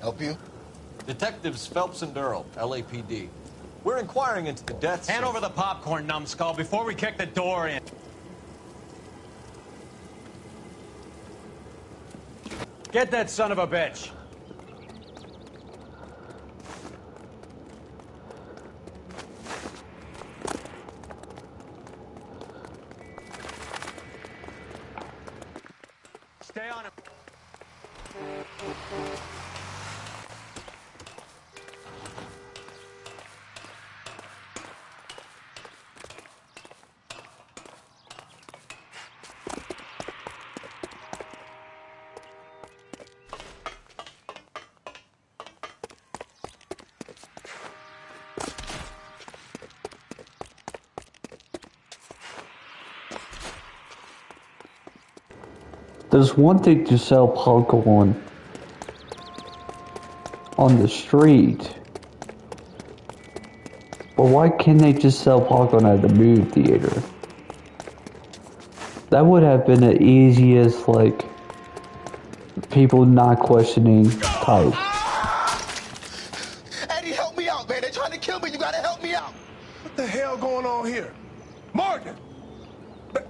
Help you? Detectives Phelps and Durrell, LAPD. We're inquiring into the deaths. Hand over the popcorn, numbskull, before we kick the door in. Get that son of a bitch. Stay on him. There's one thing to sell popcorn on the street, but why can't they just sell popcorn at the movie theater? That would have been the easiest, like, people not questioning type. Eddie, help me out, man. They're trying to kill me. You gotta help me out. What the hell going on here? Morgan!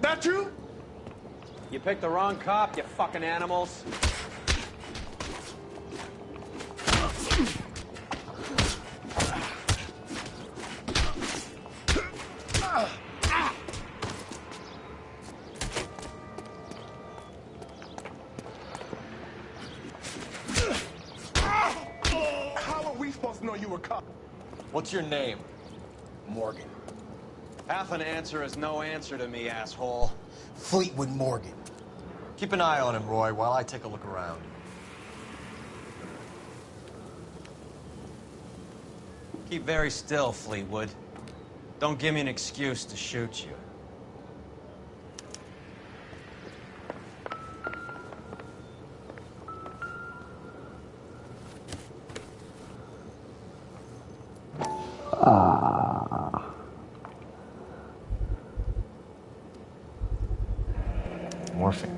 That you? You picked the wrong cop, you fucking animals. How are we supposed to know you were a cop? What's your name? Morgan. Half an answer is no answer to me, asshole. Fleetwood Morgan. Keep an eye on him, Roy, while I take a look around. Keep very still, Fleetwood. Don't give me an excuse to shoot you. Morphine.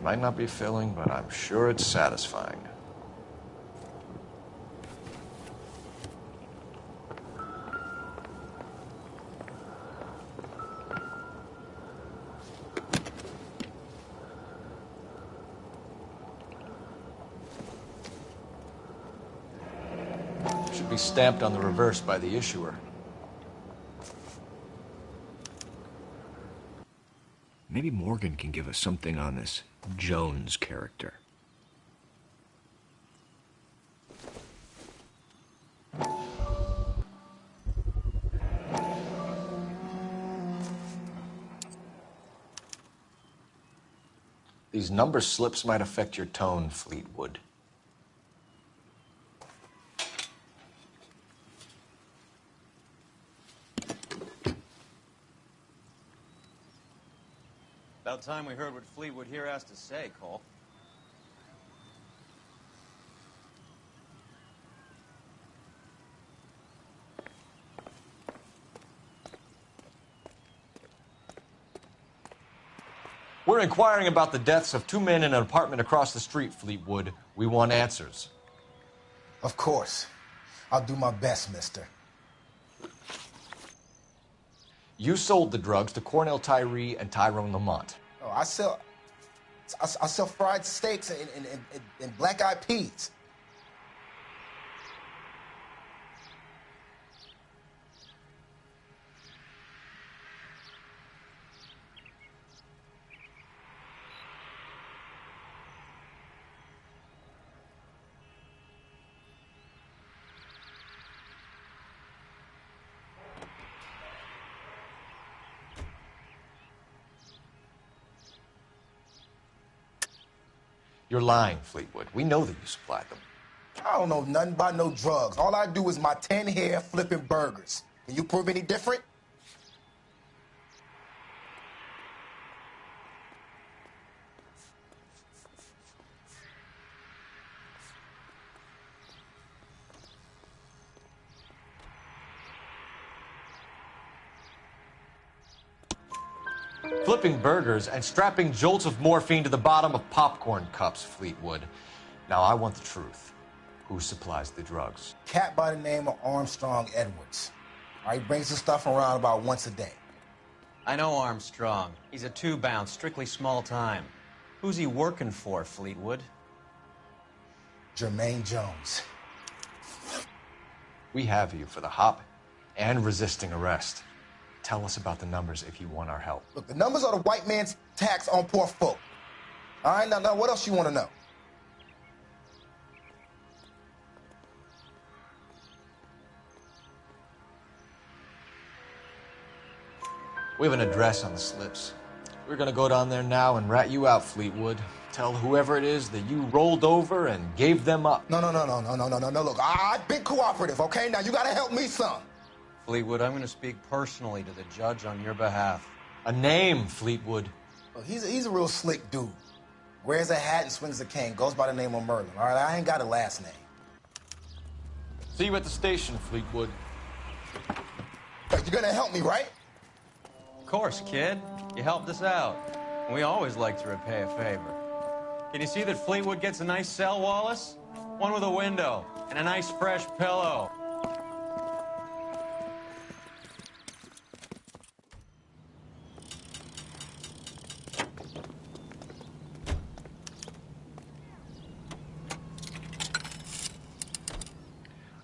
Might not be filling, but I'm sure it's satisfying. Should be stamped on the reverse by the issuer. Maybe Morgan can give us something on this Jones character. These number slips might affect your tone, Fleetwood. About time we heard what Fleetwood here has to say, Cole. We're inquiring about the deaths of two men in an apartment across the street, Fleetwood. We want answers. Of course. I'll do my best, mister. You sold the drugs to Cornell Tyree and Tyrone Lamont. Oh, I sell fried steaks and black-eyed peas. You're lying, Fleetwood. We know that you supplied them. I don't know nothing about no drugs. All I do is my 10 hair flipping burgers. Can you prove any different? Flipping burgers and strapping jolts of morphine to the bottom of popcorn cups, Fleetwood. Now, I want the truth. Who supplies the drugs? Cat by the name of Armstrong Edwards. He brings the stuff around about once a day. I know Armstrong. He's a two-bound, strictly small time. Who's he working for, Fleetwood? Jermaine Jones. We have you for the hop and resisting arrest. Tell us about the numbers if you want our help. Look, the numbers are the white man's tax on poor folk. All right, now, what else you want to know? We have an address on the slips. We're gonna go down there now and rat you out, Fleetwood. Tell whoever it is that you rolled over and gave them up. No. Look, I've been cooperative, okay? Now you gotta help me some. Fleetwood, I'm going to speak personally to the judge on your behalf. A name, Fleetwood. Well, he's a real slick dude. Wears a hat and swings a cane. Goes by the name of Merlin, all right? I ain't got a last name. See you at the station, Fleetwood. You're gonna help me, right? Of course, kid. You helped us out. We always like to repay a favor. Can you see that Fleetwood gets a nice cell, Wallace? One with a window and a nice fresh pillow.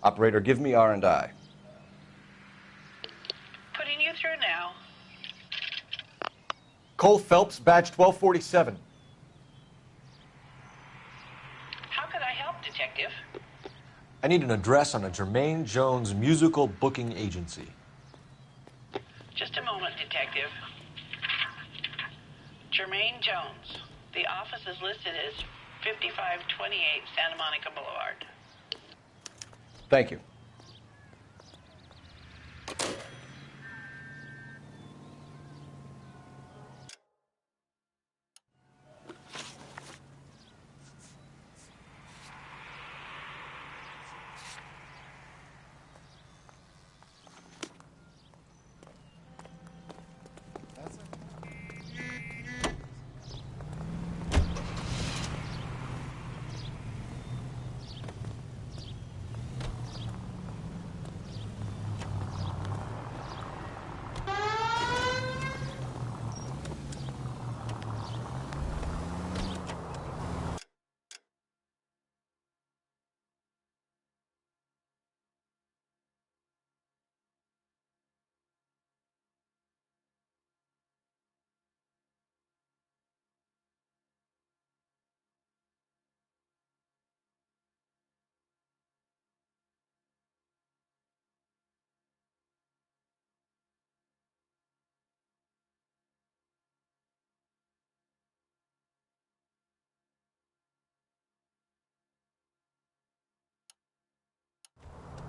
Operator, give me R&I. Putting you through now. Cole Phelps, badge 1247. How could I help, Detective? I need an address on a Jermaine Jones musical booking agency. Just a moment, Detective. Jermaine Jones. The office is listed as 5528 Santa Monica Boulevard. Thank you.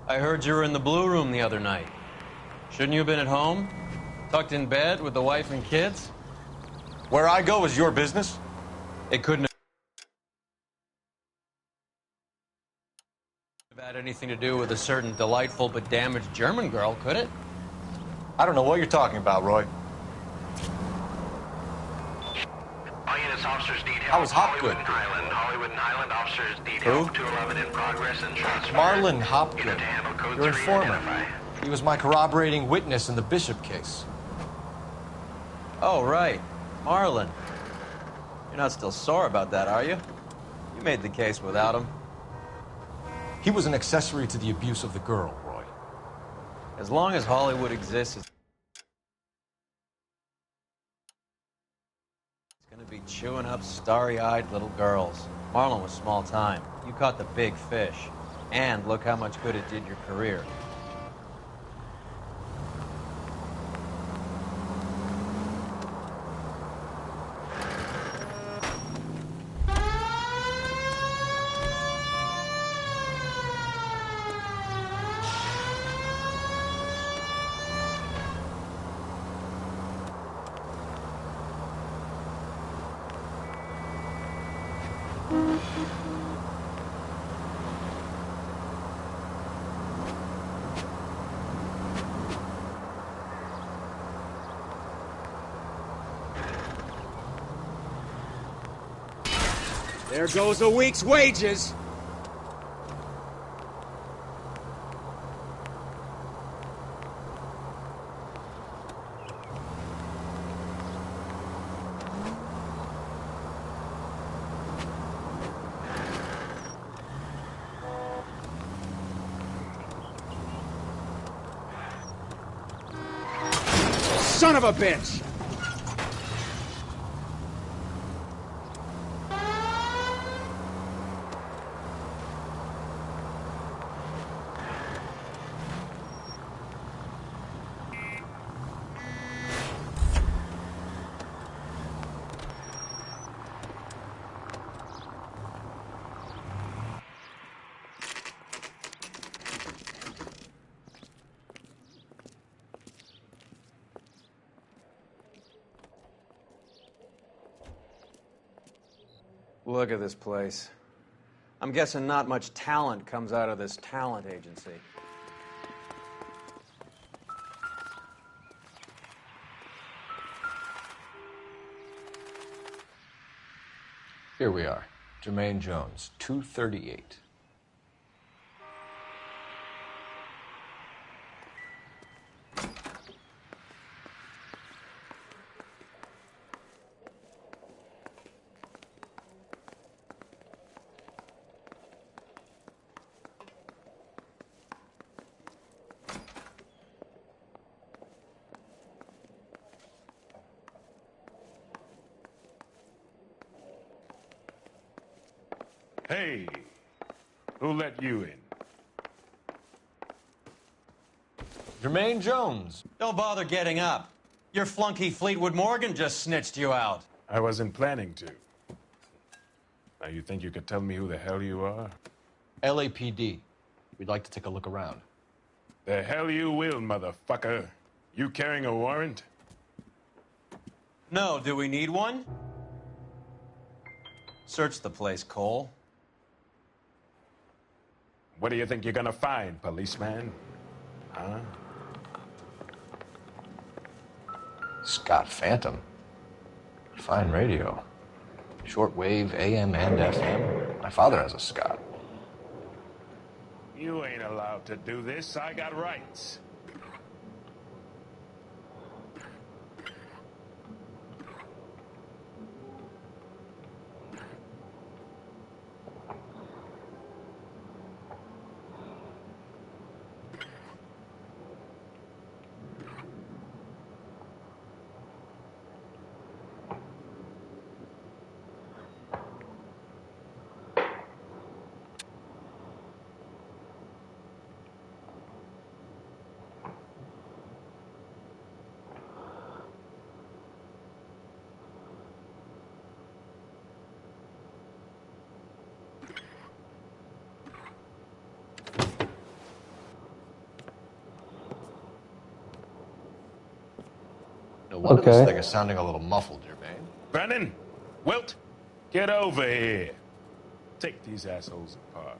I heard you were in the Blue Room the other night. Shouldn't you have been at home? Tucked in bed with the wife and kids? Where I go is your business? It couldn't have had anything to do with a certain delightful but damaged German girl, could it? I don't know what you're talking about, Roy. All units, officers need help. How was Hopgood? Hollywood and Highland officers need Who? help. 211 in progress and shots Marlon fired. Hopgood. Unit to handle code Your 3, informer. identify. He was my corroborating witness in the Bishop case. Oh, right. Marlon. You're not still sore about that, are you? You made the case without him. He was an accessory to the abuse of the girl, Roy. As long as Hollywood exists, it's gonna be chewing up starry-eyed little girls. Marlon was small time. You caught the big fish. And look how much good it did your career. There goes a week's wages. Son of a bitch! Look at this place. I'm guessing not much talent comes out of this talent agency. Here we are. Jermaine Jones, 238. Hey, who let you in? Jermaine Jones. Don't bother getting up. Your flunky Fleetwood Morgan just snitched you out. I wasn't planning to. Now you think you could tell me who the hell you are? LAPD. We'd like to take a look around. The hell you will, motherfucker. You carrying a warrant? No, do we need one? Search the place, Cole. What do you think you're gonna find, policeman? Huh? Scott Phantom. Fine radio. Shortwave, AM and FM. My father has a Scott. You ain't allowed to do this. I got rights. No wonder this thing is sounding a little muffled, Jermaine. Brennan, Wilt, get over here. Take these assholes apart.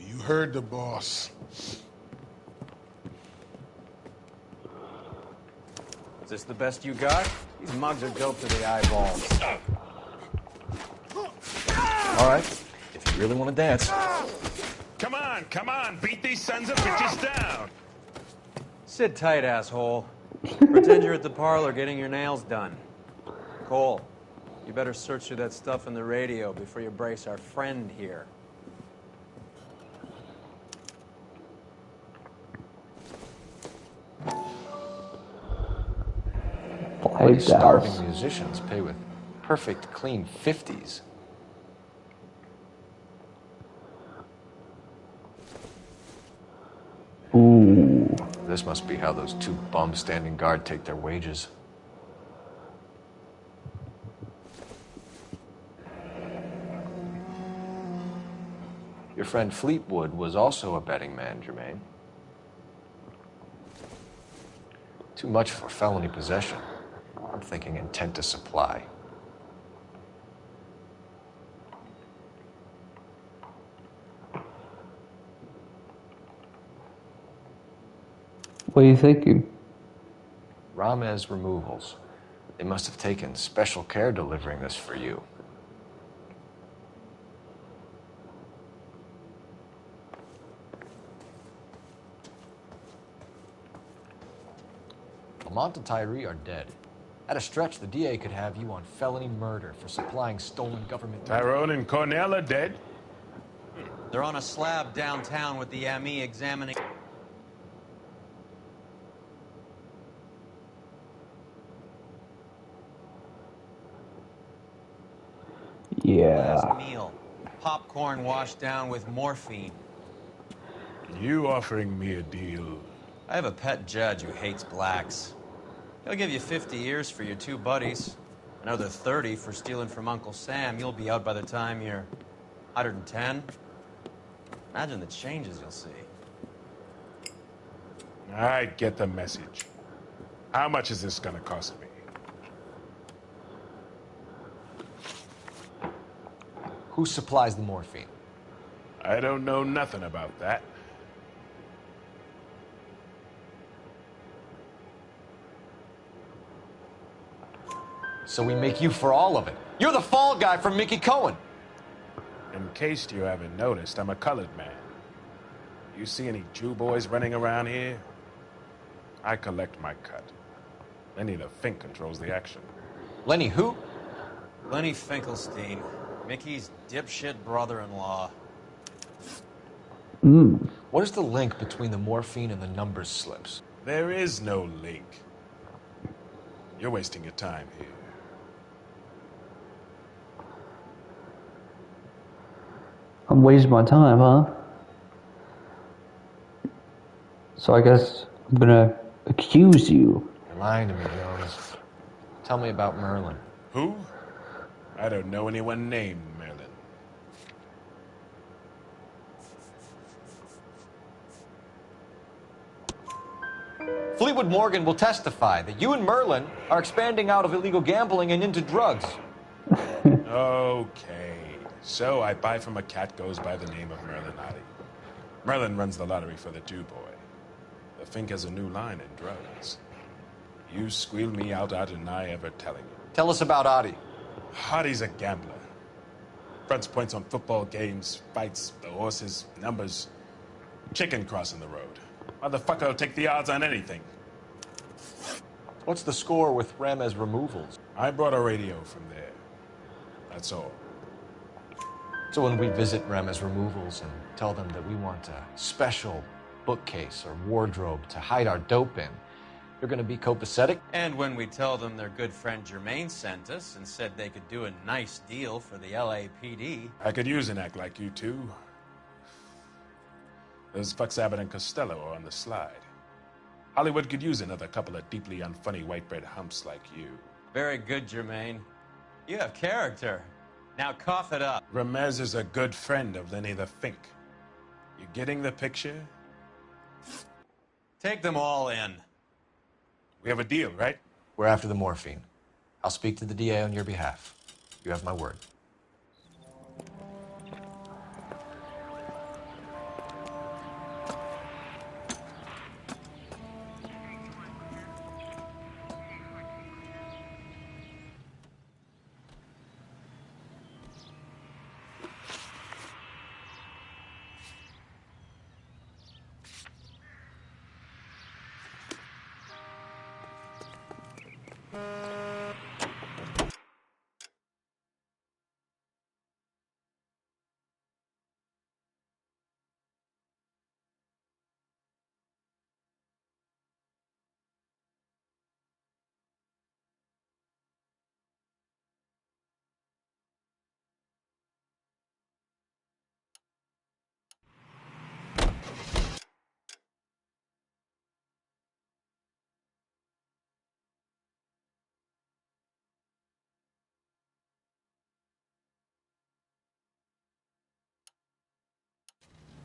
You heard the boss. Is this the best you got? These mugs are dope to the eyeballs. All right, if you really want to dance. Come on, beat these sons of bitches down. Sit tight, asshole. Pretend you're at the parlor getting your nails done. Cole, you better search through that stuff in the radio before you brace our friend here. Why do starving musicians pay with perfect, clean 50s? Ooh. This must be how those two bums standing guard take their wages. Your friend Fleetwood was also a betting man, Jermaine. Too much for felony possession. I'm thinking intent to supply. What are you thinking? Ramez removals. They must have taken special care delivering this for you. Lamont and Tyree are dead. At a stretch, the DA could have you on felony murder for supplying stolen government... Tyrone and Cornell are dead? They're on a slab downtown with the ME examining... Yeah. meal. Popcorn washed down with morphine. You offering me a deal? I have a pet judge who hates blacks. He'll give you 50 years for your two buddies. Another 30 for stealing from Uncle Sam. You'll be out by the time you're 110. Imagine the changes you'll see. I get the message. How much is this gonna cost me? Who supplies the morphine? I don't know nothing about that. So we make you for all of it. You're the fall guy from Mickey Cohen. In case you haven't noticed, I'm a colored man. You see any Jew boys running around here? I collect my cut. Lenny the Fink controls the action. Lenny who? Lenny Finkelstein, Mickey's dipshit brother-in-law. What is the link between the morphine and the numbers slips? There is no link. You're wasting your time here. I'm wasting my time, huh? So I guess I'm gonna accuse you. You're lying to me, Jones. Tell me about Merlin. Who? I don't know anyone named Merlin. Fleetwood Morgan will testify that you and Merlin are expanding out of illegal gambling and into drugs. Okay. So I buy from a cat goes by the name of Merlin Otti. Merlin runs the lottery for the Jew boy. The Fink has a new line in drugs. You squeal me out, I deny ever telling you. Tell us about Otti. Otti's a gambler. Fronts points on football games, fights, the horses, numbers. Chicken crossing the road. Motherfucker will take the odds on anything. What's the score with Ramez removals? I brought a radio from there. That's all. So when we visit Ramez removals and tell them that we want a special bookcase or wardrobe to hide our dope in, you're gonna be copacetic? And when we tell them their good friend Jermaine sent us and said they could do a nice deal for the LAPD. I could use an act like you two. Those fucks Abbott and Costello are on the slide. Hollywood could use another couple of deeply unfunny white bread humps like you. Very good, Jermaine. You have character. Now cough it up. Ramez is a good friend of Lenny the Fink. You getting the picture? Take them all in. We have a deal, right? We're after the morphine. I'll speak to the DA on your behalf. You have my word.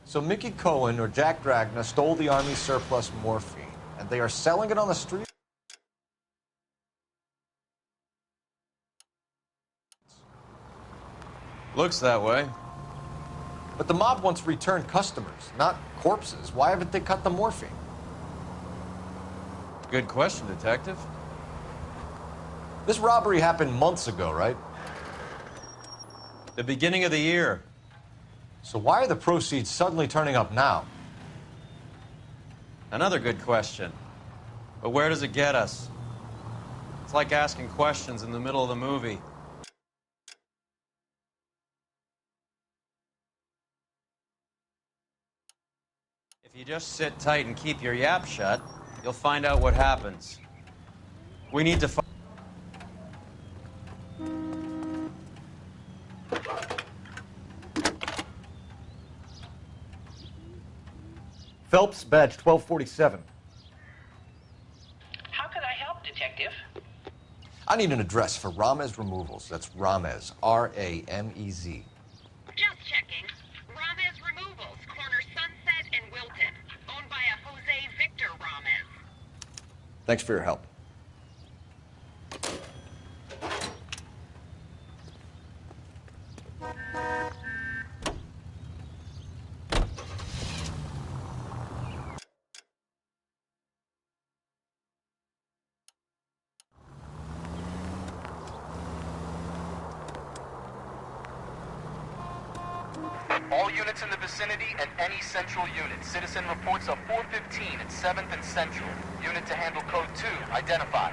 So Mickey Cohen or Jack Dragna stole the Army's surplus morphine, and they are selling it on the street? Looks that way. But the mob wants returned customers, not corpses. Why haven't they cut the morphine? Good question, Detective. This robbery happened months ago, right? The beginning of the year. So why are the proceeds suddenly turning up now? Another good question. But where does it get us? It's like asking questions in the middle of the movie. If you just sit tight and keep your yap shut, you'll find out what happens. We need to find... Phelps, badge 1247. How can I help, Detective? I need an address for Ramez Removals. That's Ramez, R-A-M-E-Z. Just checking. Ramez Removals, corner Sunset and Wilton. Owned by a Jose Victor Ramez. Thanks for your help. All units in the vicinity and any central unit. Citizen reports of 415 at 7th and Central. Unit to handle code 2. Identify.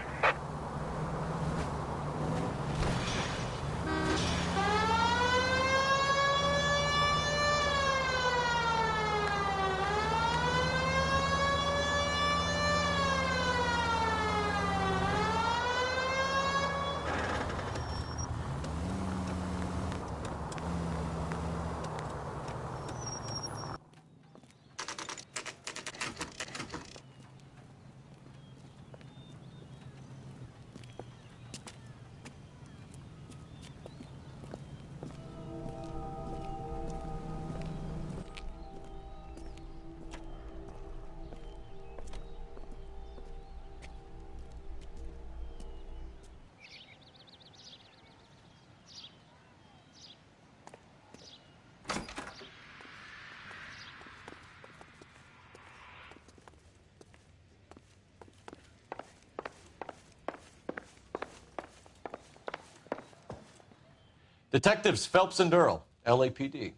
Detectives Phelps and Earl, LAPD.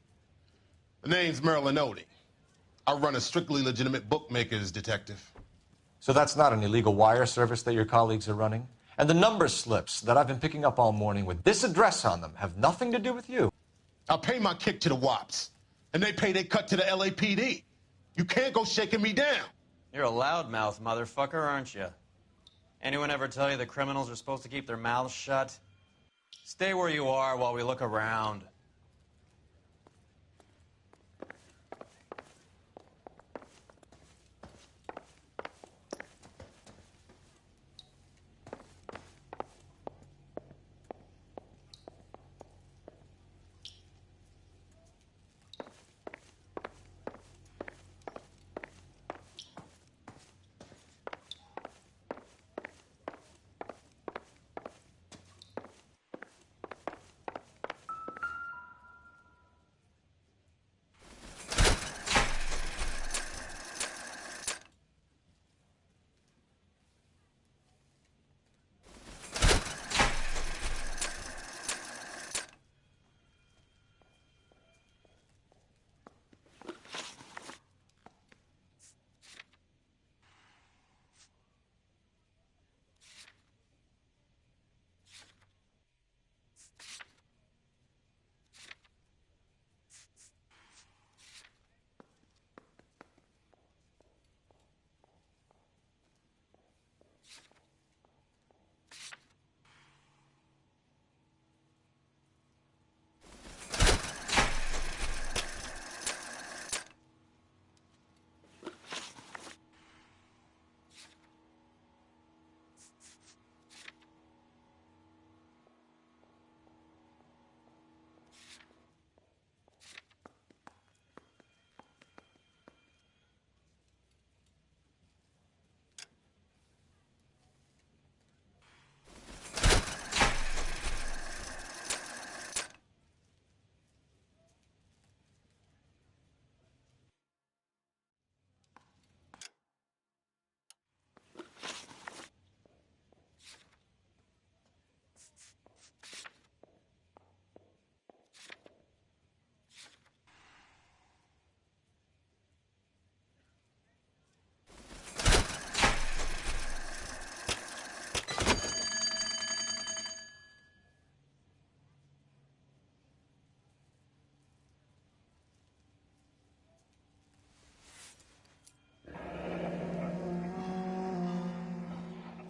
The name's Merlin Odie. I run a strictly legitimate bookmaker's detective. So that's not an illegal wire service that your colleagues are running? And the number slips that I've been picking up all morning with this address on them have nothing to do with you. I pay my kick to the WAPs, and they pay their cut to the LAPD. You can't go shaking me down. You're a loudmouth, motherfucker, aren't you? Anyone ever tell you that criminals are supposed to keep their mouths shut? Stay where you are while we look around.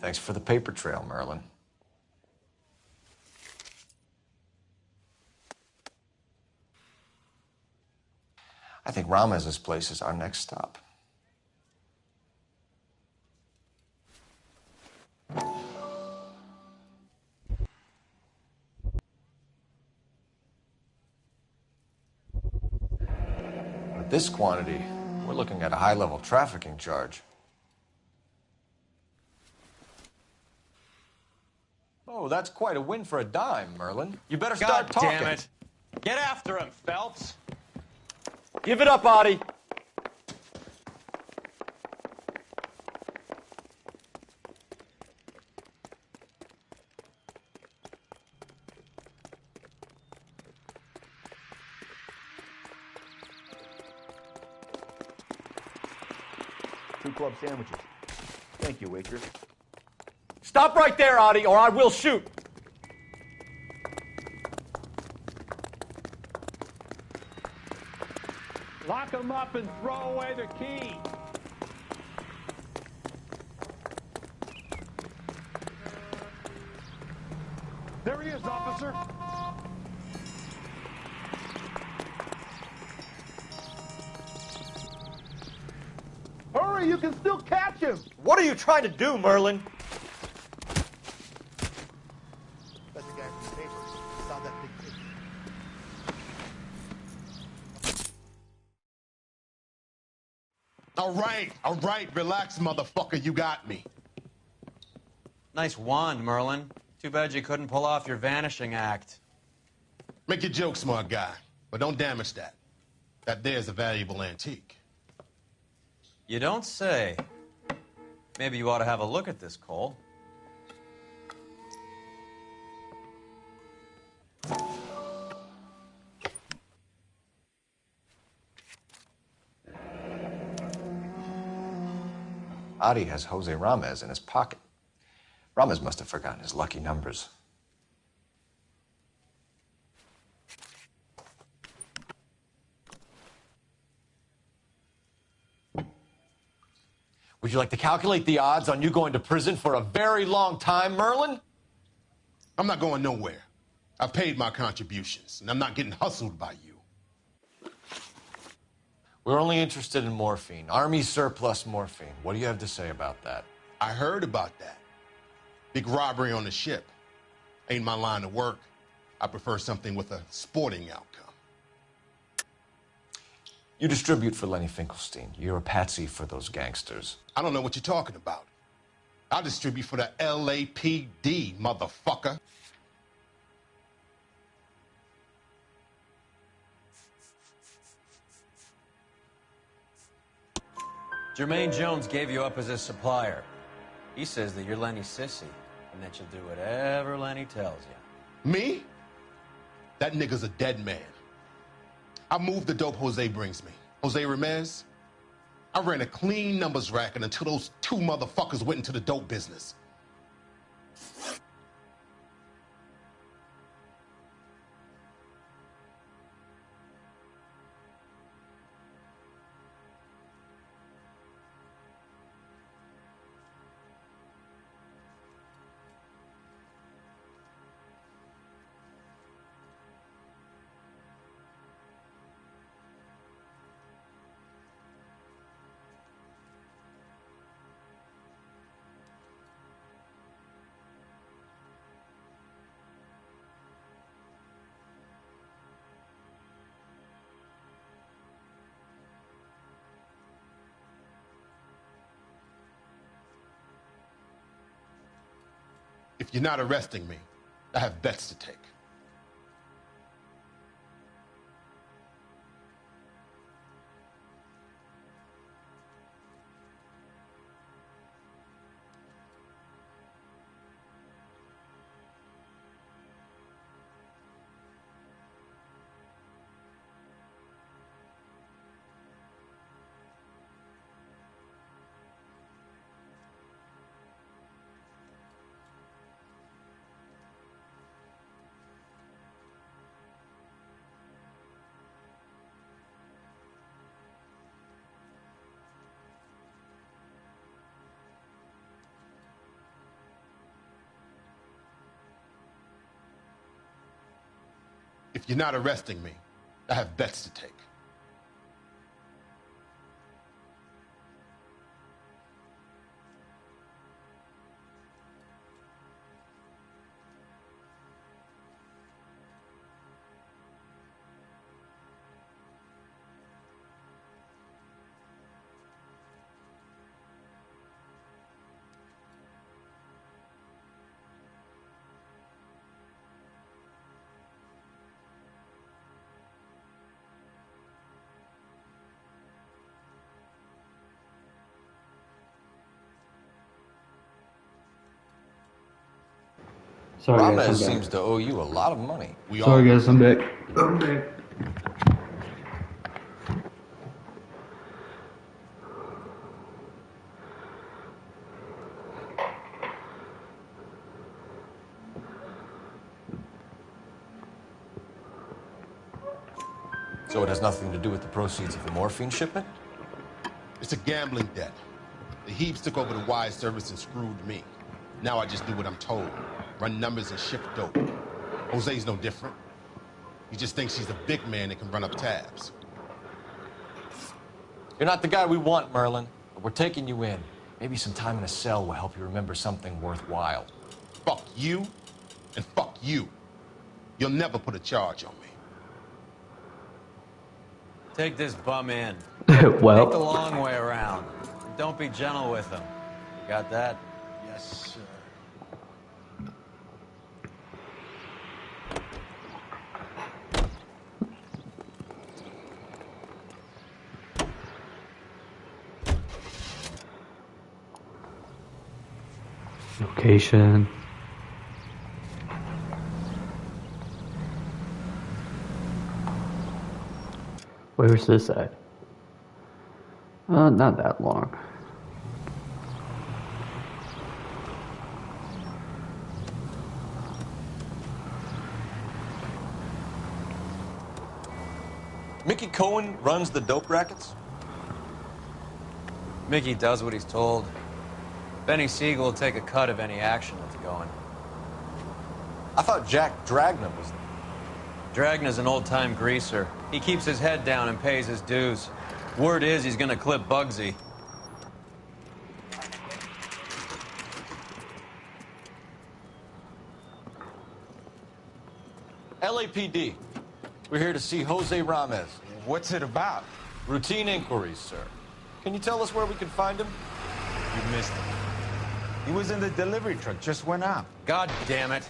Thanks for the paper trail, Merlin. I think Ramez's place is our next stop. With this quantity, we're looking at a high-level trafficking charge. Oh, that's quite a win for a dime, Merlin. You better start talking. God damn it. Get after him, Phelps. Give it up, Audie. Two club sandwiches. Thank you, waitress. Stop right there, Audie, or I will shoot. Lock them up and throw away the key. There he is, officer. Hurry, you can still catch him. What are you trying to do, Merlin? That's the guy from the paper. Saw that big picture. All right, relax, motherfucker, you got me. Nice wand, Merlin. Too bad you couldn't pull off your vanishing act. Make your joke, smart guy, but don't damage that. That there's a valuable antique. You don't say. Maybe you ought to have a look at this, Cole. Adi has Jose Ramez in his pocket. Ramez must have forgotten his lucky numbers. Would you like to calculate the odds on you going to prison for a very long time, Merlin? I'm not going nowhere. I've paid my contributions, and I'm not getting hustled by you. We're only interested in morphine. Army surplus morphine. What do you have to say about that? I heard about that. Big robbery on the ship. Ain't my line of work. I prefer something with a sporting outcome. You distribute for Lenny Finkelstein. You're a patsy for those gangsters. I don't know what you're talking about. I distribute for the LAPD, motherfucker. Jermaine Jones gave you up as his supplier. He says that you're Lenny's sissy, and that you'll do whatever Lenny tells you. Me? That nigga's a dead man. I moved the dope Jose brings me. Jose Ramez? I ran a clean numbers racket until those two motherfuckers went into the dope business. If you're not arresting me, I have bets to take. If you're not arresting me, I have bets to take. Sorry, guys, Ramez I'm back. seems to owe you a lot of money. Sorry, guys, I'm back. I'm back. So it has nothing to do with the proceeds of the morphine shipment? It's a gambling debt. The Heaps took over the wire service and screwed me. Now I just do what I'm told. Run numbers and ship dope. Jose's no different. He just thinks he's the big man that can run up tabs. You're not the guy we want, Merlin, but we're taking you in. Maybe some time in a cell will help you remember something worthwhile. Fuck you, and fuck you. You'll never put a charge on me. Take this bum in. Well. Take the long way around. Don't be gentle with him. You got that? Yes, sir. Location. Where's this at? Not that long. Mickey Cohen runs the dope rackets? Mickey does what he's told. Benny Siegel will take a cut of any action that's going. I thought Jack Dragna was... Dragna's an old-time greaser. He keeps his head down and pays his dues. Word is he's gonna clip Bugsy. LAPD. We're here to see Jose Ramez. What's it about? Routine inquiries, sir. Can you tell us where we can find him? You missed him. He was in the delivery truck, just went out. God damn it.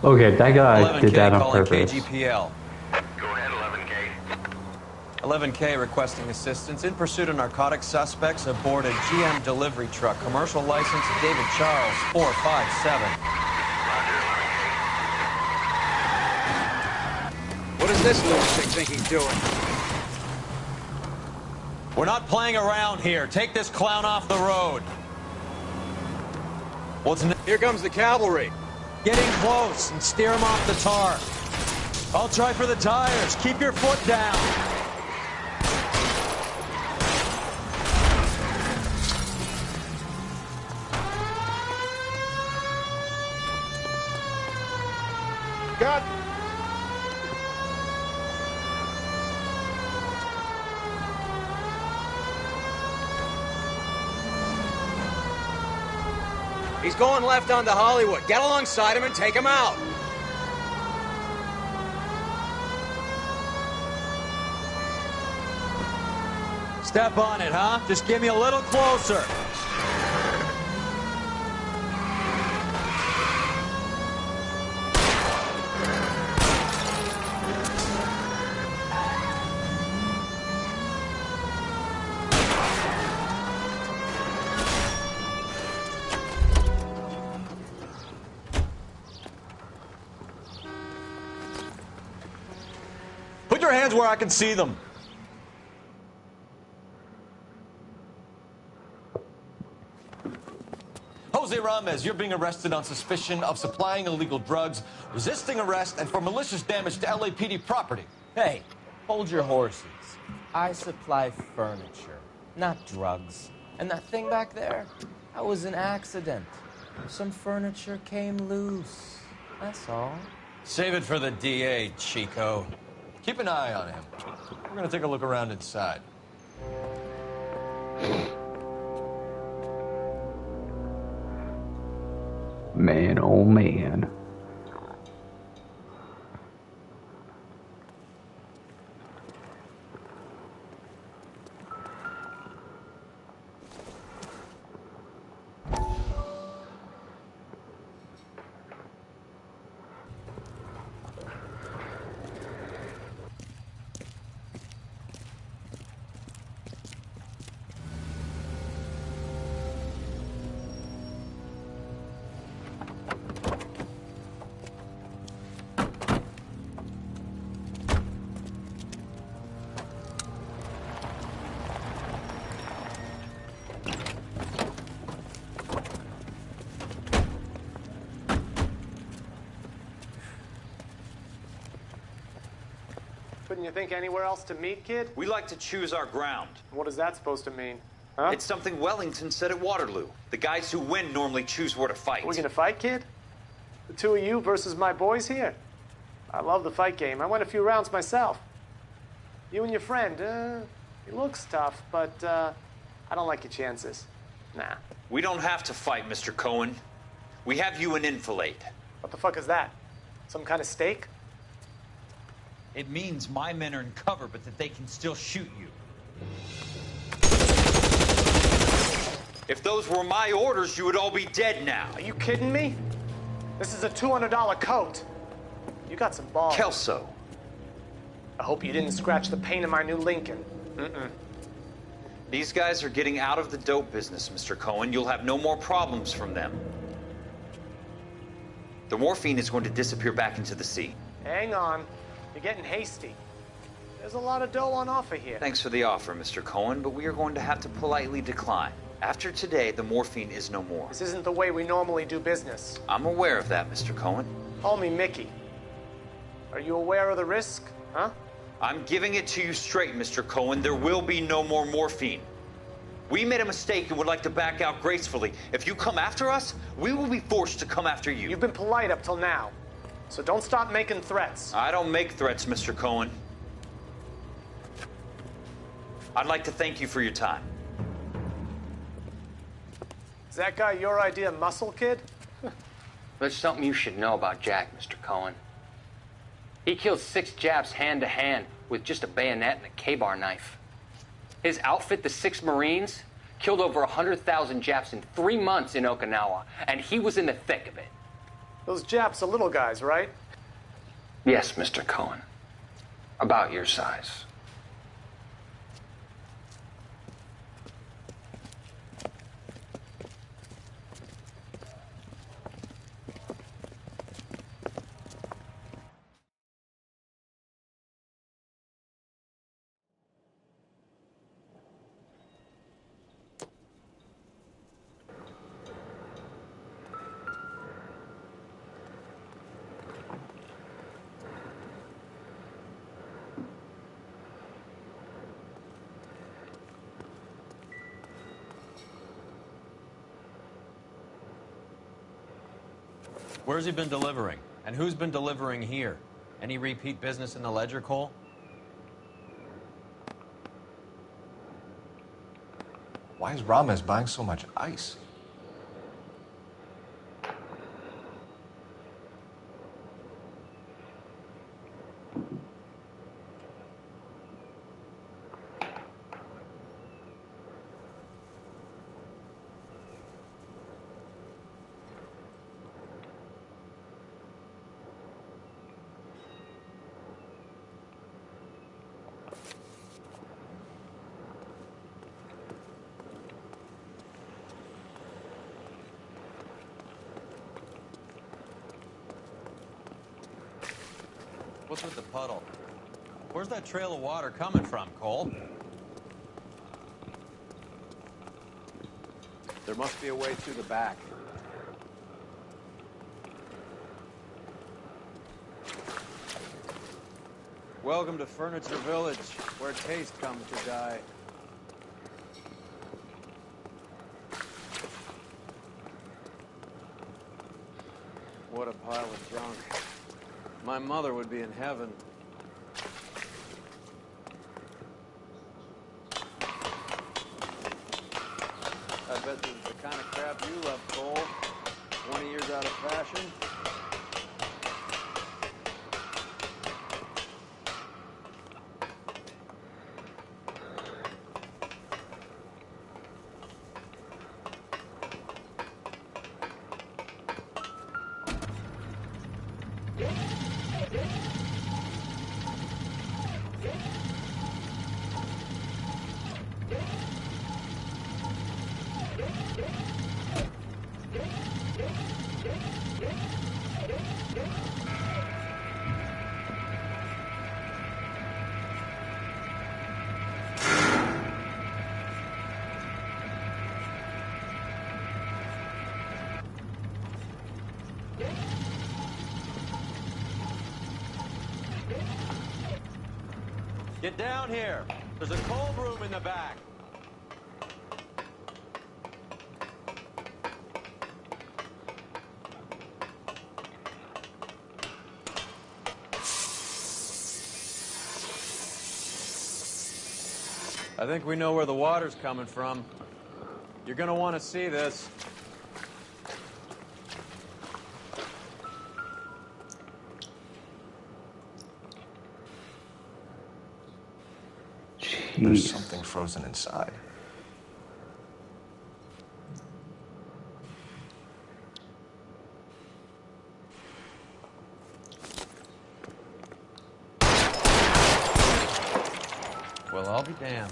Okay, that guy did that on calling purpose. KGPL. Go ahead, 11K. 11K requesting assistance in pursuit of narcotic suspects aboard a GM delivery truck. Commercial license David Charles 457. What does this lunatic think he's doing? We're not playing around here. Take this clown off the road. What's next? Here comes the cavalry. Get in close and steer him off the tar. I'll try for the tires. Keep your foot down. God. He's going left onto Hollywood. Get alongside him and take him out. Step on it, huh? Just get me a little closer. Put your hands where I can see them. Jose Ramez, you're being arrested on suspicion of supplying illegal drugs, resisting arrest, and for malicious damage to LAPD property. Hey, hold your horses. I supply furniture, not drugs. And that thing back there, that was an accident. Some furniture came loose. That's all. Save it for the DA, Chico. Keep an eye on him. We're gonna take a look around inside. Man, oh man. Couldn't you think anywhere else to meet, kid? We like to choose our ground. What is that supposed to mean? Huh? It's something Wellington said at Waterloo. The guys who win normally choose where to fight. We gonna fight, kid? The two of you versus my boys here? I love the fight game. I went a few rounds myself. You and your friend, he looks tough, but I don't like your chances. Nah. We don't have to fight, Mr. Cohen. We have you in enfilade. What the fuck is that? Some kind of steak? It means my men are in cover, but that they can still shoot you. If those were my orders, you would all be dead now. Are you kidding me? This is a $200 coat. You got some balls. Kelso. I hope you didn't scratch the paint of my new Lincoln. Mm-mm. These guys are getting out of the dope business, Mr. Cohen. You'll have no more problems from them. The morphine is going to disappear back into the sea. Hang on. You're getting hasty. There's a lot of dough on offer here. Thanks for the offer, Mr. Cohen, but we are going to have to politely decline. After today, the morphine is no more. This isn't the way we normally do business. I'm aware of that, Mr. Cohen. Call me Mickey. Are you aware of the risk, huh? I'm giving it to you straight, Mr. Cohen. There will be no more morphine. We made a mistake and would like to back out gracefully. If you come after us, we will be forced to come after you. You've been polite up till now, so don't stop making threats. I don't make threats, Mr. Cohen. I'd like to thank you for your time. Is that guy your idea of muscle, kid? There's something you should know about Jack, Mr. Cohen. He killed 6 Japs hand to hand with just a bayonet and a K-bar knife. His outfit, the 6 Marines, killed over 100,000 Japs in 3 months in Okinawa, and he was in the thick of it. Those Japs are little guys, right? Yes, Mr. Cohen. About your size. Where's he been delivering? And who's been delivering here? Any repeat business in the ledger, Cole? Why is Ramos buying so much ice? What's with the puddle? Where's that trail of water coming from, Cole? There must be a way through the back. Welcome to Furniture Village, where taste comes to die. What a pile of junk. My mother would be in heaven. I bet this is the kind of crap you love, Cole. 20 years out of fashion. Get down here. There's a cold room in the back. I think we know where the water's coming from. You're gonna want to see this. There's something frozen inside. Well, I'll be damned.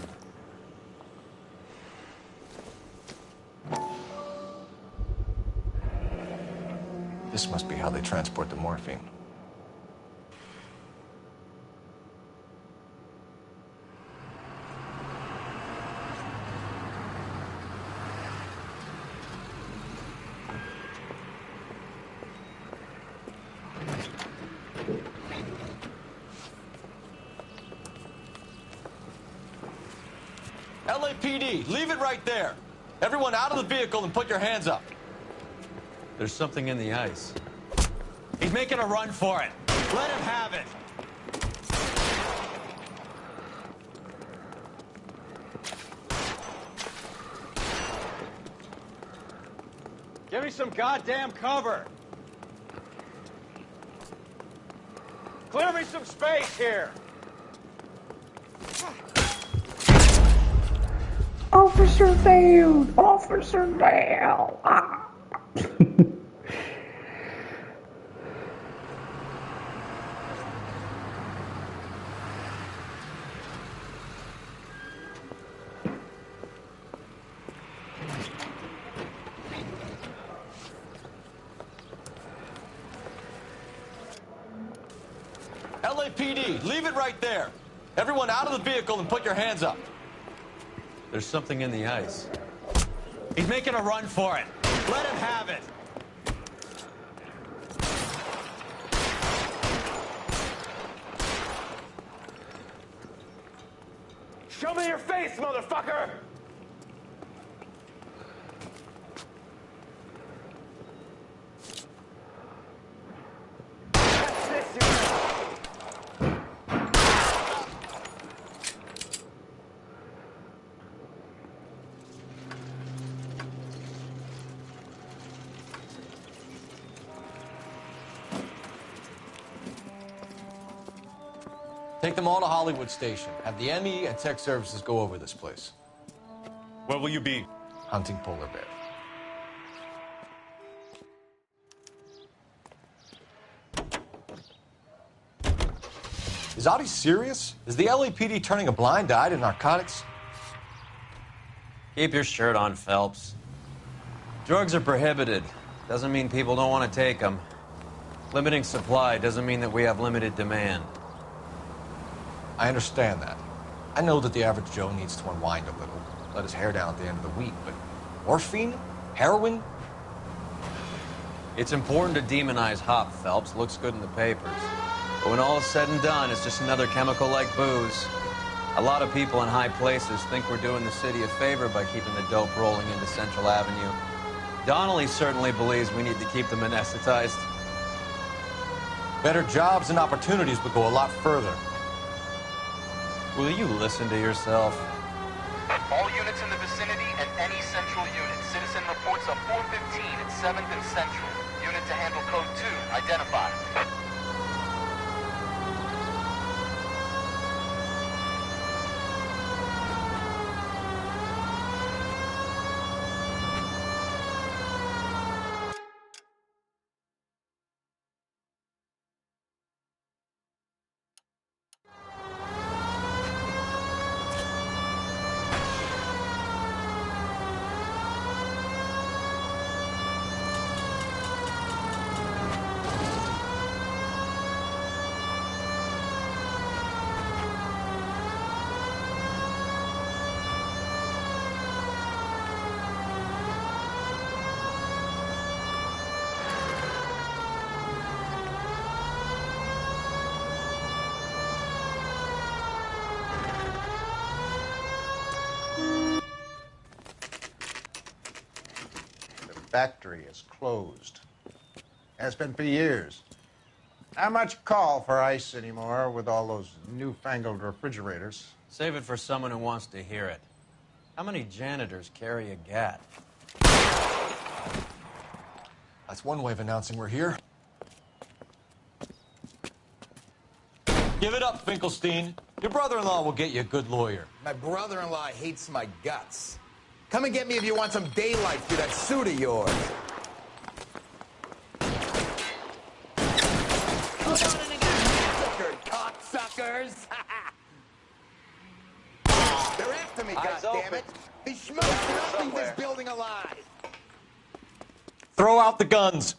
This must be how they transport the morphine. LAPD, leave it right there. Everyone out of the vehicle and put your hands up. There's something in the ice. He's making a run for it. Let him have it. Give me some goddamn cover. Clear me some space here. Officer down! Officer down! Ah. LAPD, leave it right there. Everyone out of the vehicle and put your hands up. There's something in the ice. He's making a run for it. Let him have it. Show me your face, motherfucker! Take them all to Hollywood Station. Have the ME and tech services go over this place. Where will you be? Hunting polar bear. Is Audie serious? Is the LAPD turning a blind eye to narcotics? Keep your shirt on, Phelps. Drugs are prohibited. Doesn't mean people don't want to take them. Limiting supply doesn't mean that we have limited demand. I understand that. I know that the average Joe needs to unwind a little, let his hair down at the end of the week, but morphine? Heroin? It's important to demonize hop, Phelps. Looks good in the papers. But when all is said and done, it's just another chemical like booze. A lot of people in high places think we're doing the city a favor by keeping the dope rolling into Central Avenue. Donnelly certainly believes we need to keep them anesthetized. Better jobs and opportunities would go a lot further. Will you listen to yourself? All units in the vicinity and any central unit. Citizen reports of 415 at 7th and Central. Unit to handle code 2. Identified. Factory is closed. Has been for years. Not much call for ice anymore with all those newfangled refrigerators. Save it for someone who wants to hear it. How many janitors carry a gat? That's one way of announcing we're here. Give it up, Finkelstein. Your brother-in-law will get you a good lawyer. My brother-in-law hates my guts. Come and get me if you want some daylight through that suit of yours. Hold on and get massacred, cocksuckers! They're after me, goddammit! These schmucks are not leaving this building alive! Throw out the guns.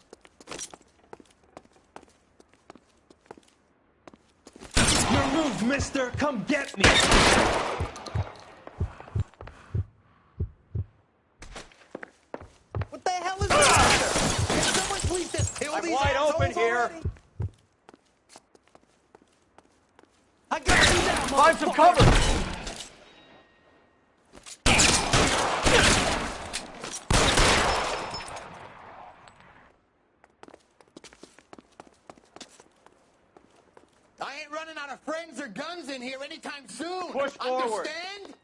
Your move, mister! Come get me! What the hell is this? Can someone please just kill I'm these wide assholes open here. already? I got you down, Find some cover. I ain't running out of friends or guns in here anytime soon. Push forward. Understand?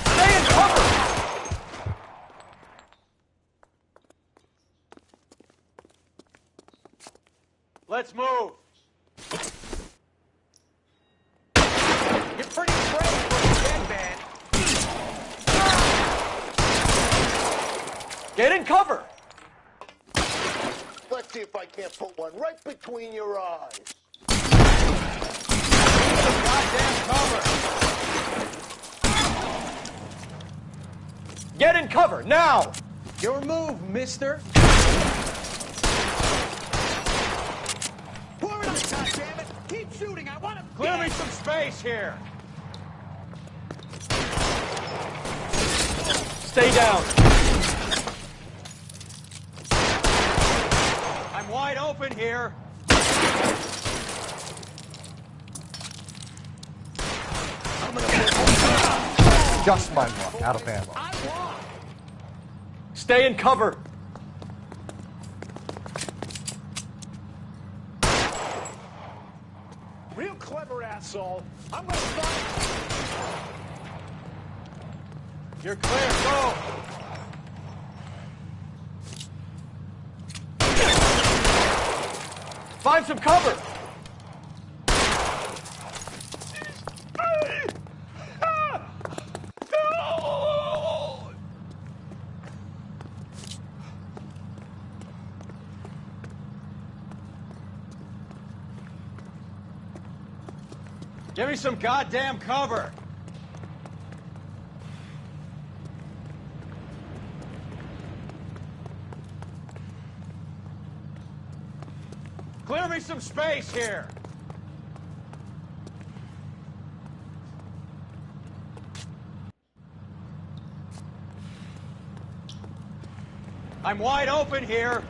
Stay in cover. Let's move. You're pretty brave for a dead man. Get in cover. Let's see if I can't put one right between your eyes. Goddamn cover. Get in cover, now. Your move, mister. Pour it on, goddammit! Keep shooting, I want to Clear me some space here. Stay down. I'm wide open here. Just my luck, out of ammo. Stay in cover. Real clever asshole. I'm gonna fight. You're clear, go. Find some cover. Give me some goddamn cover. Clear me some space here. I'm wide open here.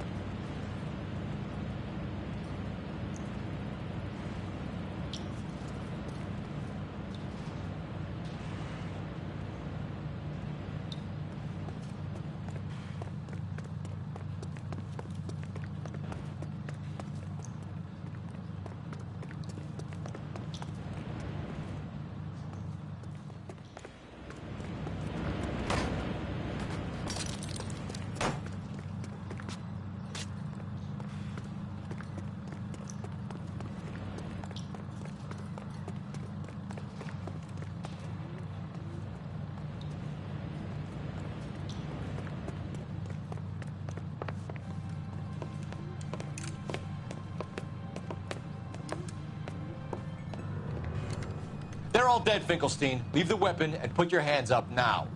all dead, Finkelstein. Leave the weapon and put your hands up now.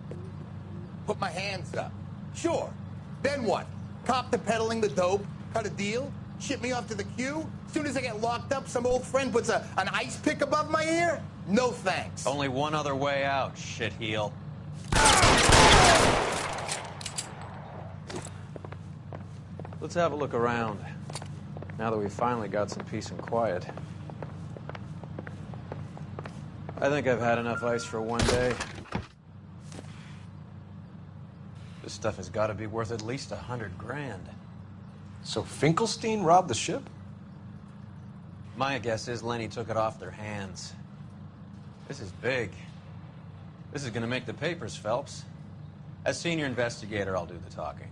Put my hands up. Sure. Then what? Cop to peddling the dope? Cut a deal? Ship me off to the queue? Soon as I get locked up, some old friend puts an ice pick above my ear? No thanks. Only one other way out, shitheel. Let's have a look around, now that we've finally got some peace and quiet. I think I've had enough ice for one day. This stuff has got to be worth at least $100 grand. So Finkelstein robbed the ship? My guess is Lenny took it off their hands. This is big. This is going to make the papers, Phelps. As senior investigator, I'll do the talking.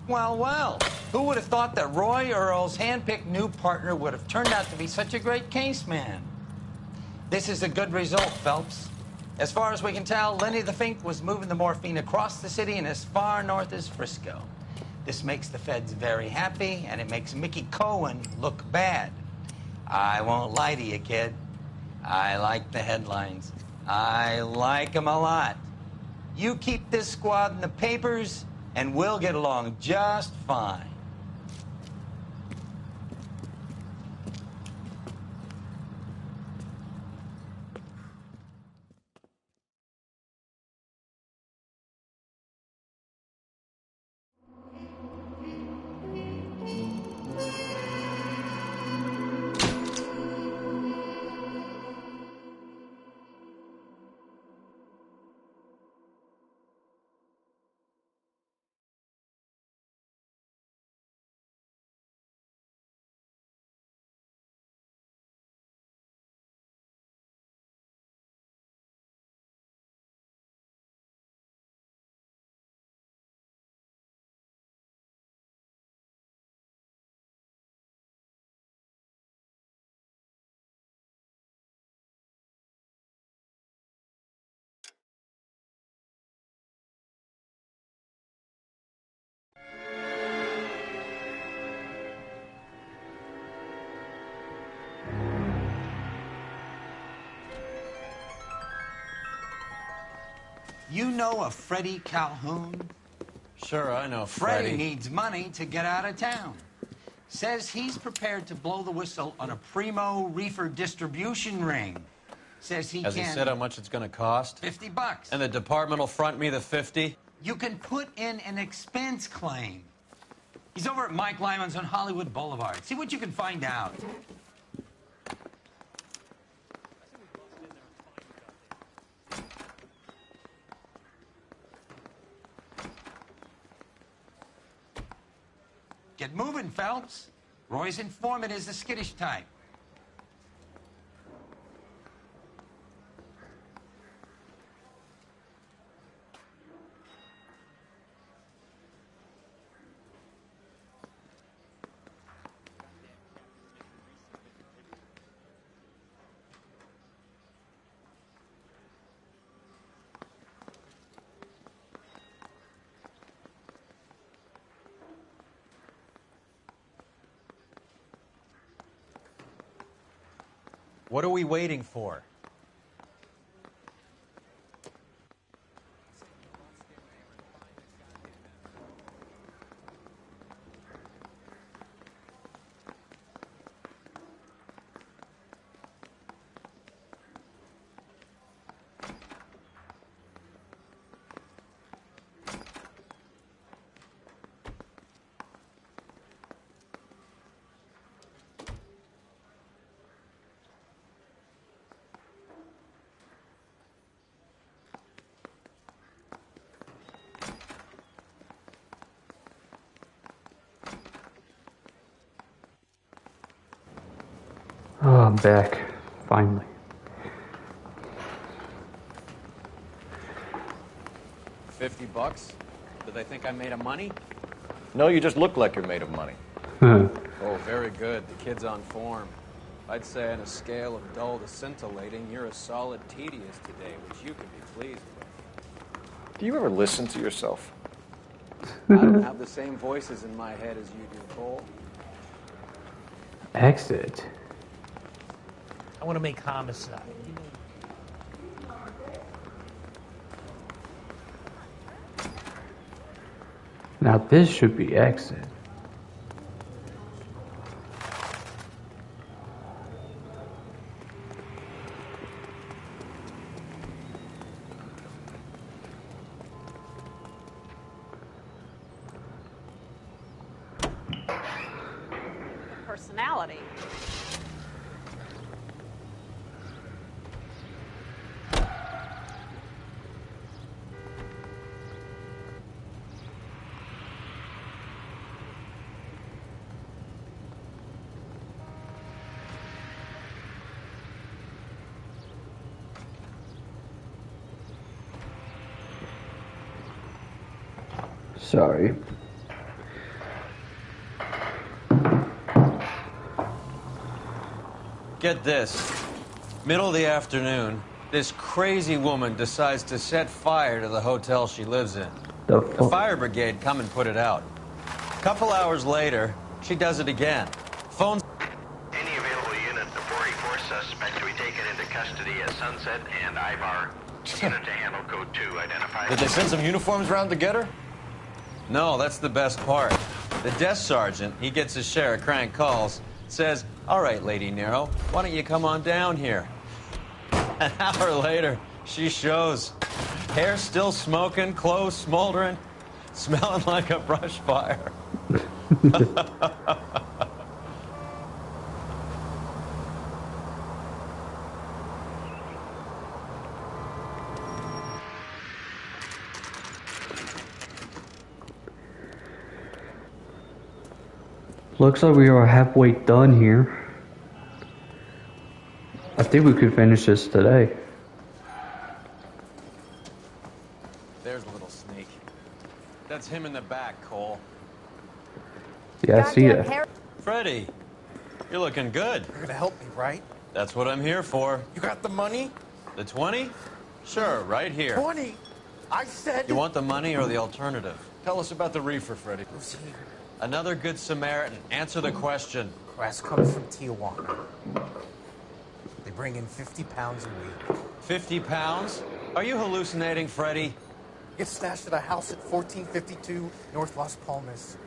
Well, well. Who would have thought that Roy Earl's hand-picked new partner would have turned out to be such a great case man? This is a good result, Phelps. As far as we can tell, Lenny the Fink was moving the morphine across the city and as far north as Frisco. This makes the feds very happy, and it makes Mickey Cohen look bad. I won't lie to you, kid. I like the headlines. I like them a lot. You keep this squad in the papers, and we'll get along just fine. You know a Freddie Calhoun? Sure, I know Freddie needs money to get out of town. Says he's prepared to blow the whistle on a primo reefer distribution ring. Says he Has can... he said how much it's going to cost? $50. And the department will front me the 50? You can put in an expense claim. He's over at Mike Lyman's on Hollywood Boulevard. See what you can find out. Get moving, Phelps. Roy's informant is the skittish type. What are we waiting for? Oh, I'm back. Finally. $50? Do they think I'm made of money? No, you just look like you're made of money. Oh, very good. The kid's on form. I'd say on a scale of dull to scintillating, you're a solid tedious today, which you can be pleased with. Do you ever listen to yourself? I don't have the same voices in my head as you do, Cole. Exit. I want to make homicide. Now this should be exit. Personality. Sorry. Get this. Middle of the afternoon, this crazy woman decides to set fire to the hotel she lives in. The fire brigade come and put it out. A couple hours later, she does it again. Phones. Any available unit, the 44 suspect to be taken into custody at Sunset and Ivar. Unit to handle code 2 identified. Did they send some uniforms around to get her? No, that's the best part. The desk sergeant, he gets his share of crank calls, says, "All right, Lady Nero, why don't you come on down here?" An hour later, she shows. Hair still smoking, clothes smoldering, smelling like a brush fire. Looks like we are halfway done here. I think we could finish this today. There's a little sneak. That's him in the back, Cole. Yeah, I see that. Freddie, you're looking good. You're gonna help me, right? That's what I'm here for. You got the money? The 20? Sure, right here. 20? I said... You want the money or the alternative? Tell us about the reefer, Freddie. Another good Samaritan. Answer the question. Grass comes from Tijuana. They bring in 50 pounds a week. 50 pounds? Are you hallucinating, Freddie? Gets stashed at a house at 1452 North Las Palmas.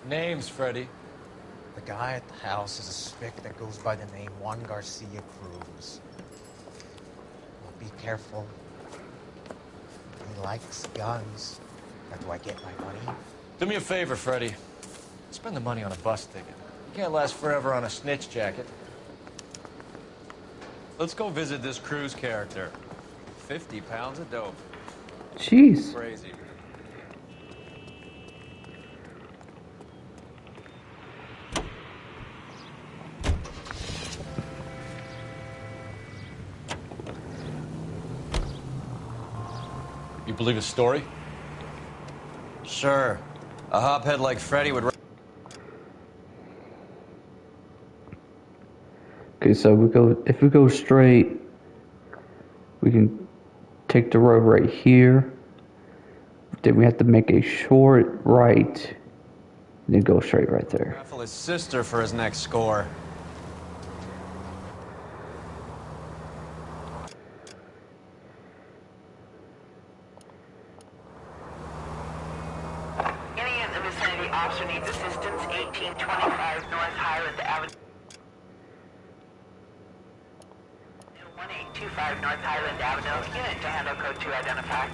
Names, Freddie. The guy at the house is a spick that goes by the name Juan Garcia Cruz. Well, be careful. He likes guns. How do I get my money? Do me a favor, Freddie. Spend the money on a bus ticket. You can't last forever on a snitch jacket. Let's go visit this Cruz character. 50 pounds of dope. Jeez. Crazy. You believe his story? Sure. A hophead like Freddie would... Okay, so if we go straight, we can take the road right here. Then we have to make a short right, and then go straight right there. Raffle his sister for his next score. Any in the vicinity officer needs assistance, 1825 North Highland Avenue. 1825 North Highland Avenue. Unit to handle code 2 identified.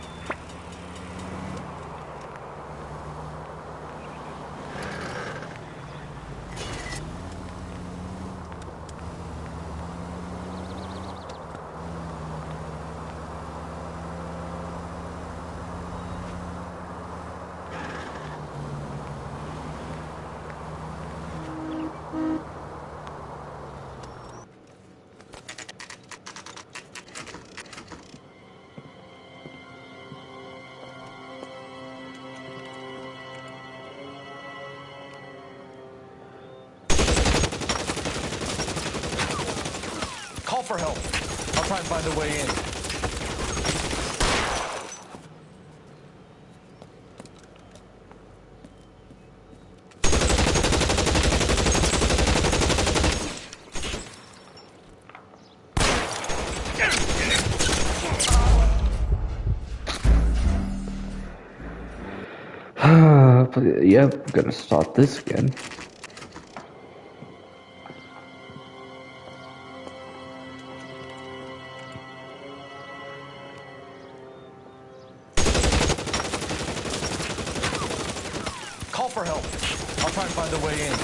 Call for help. I'll try and find a way in. I'm gonna start this again. Call for help. I'll try and find a way in.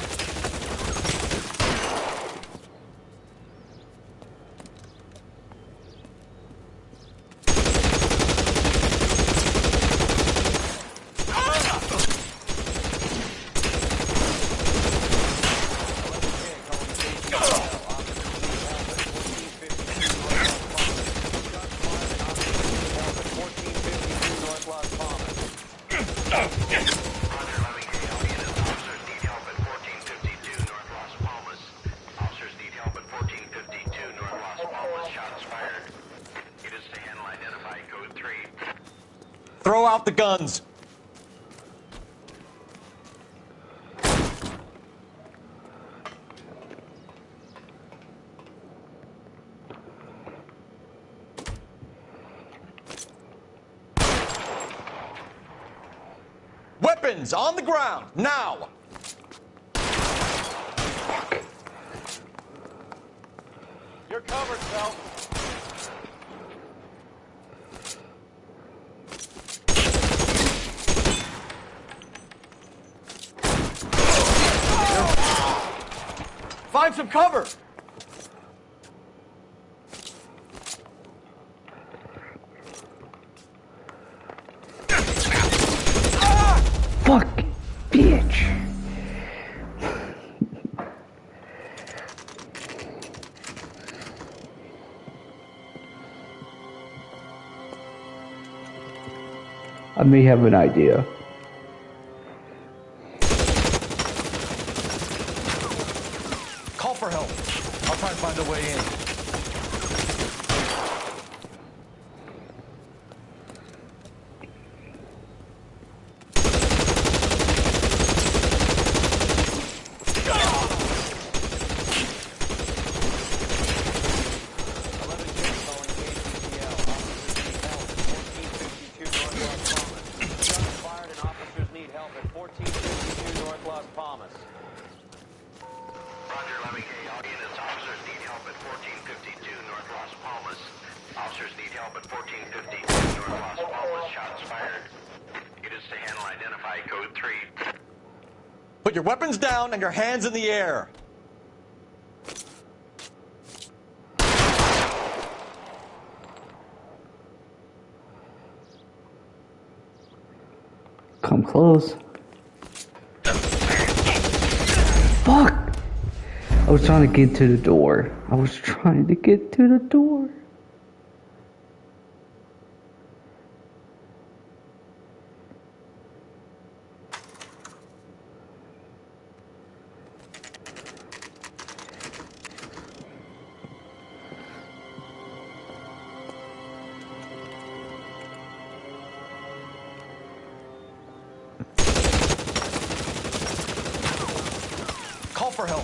Throw out the guns. Weapons on the ground, now! You're covered, Phil. Find some cover! Fuck, bitch. I may have an idea. Call for help. I'll try and find a way in. Put your weapons down and your hands in the air. Come close. Fuck! I was trying to get to the door. I was trying to get to the door. Call for help.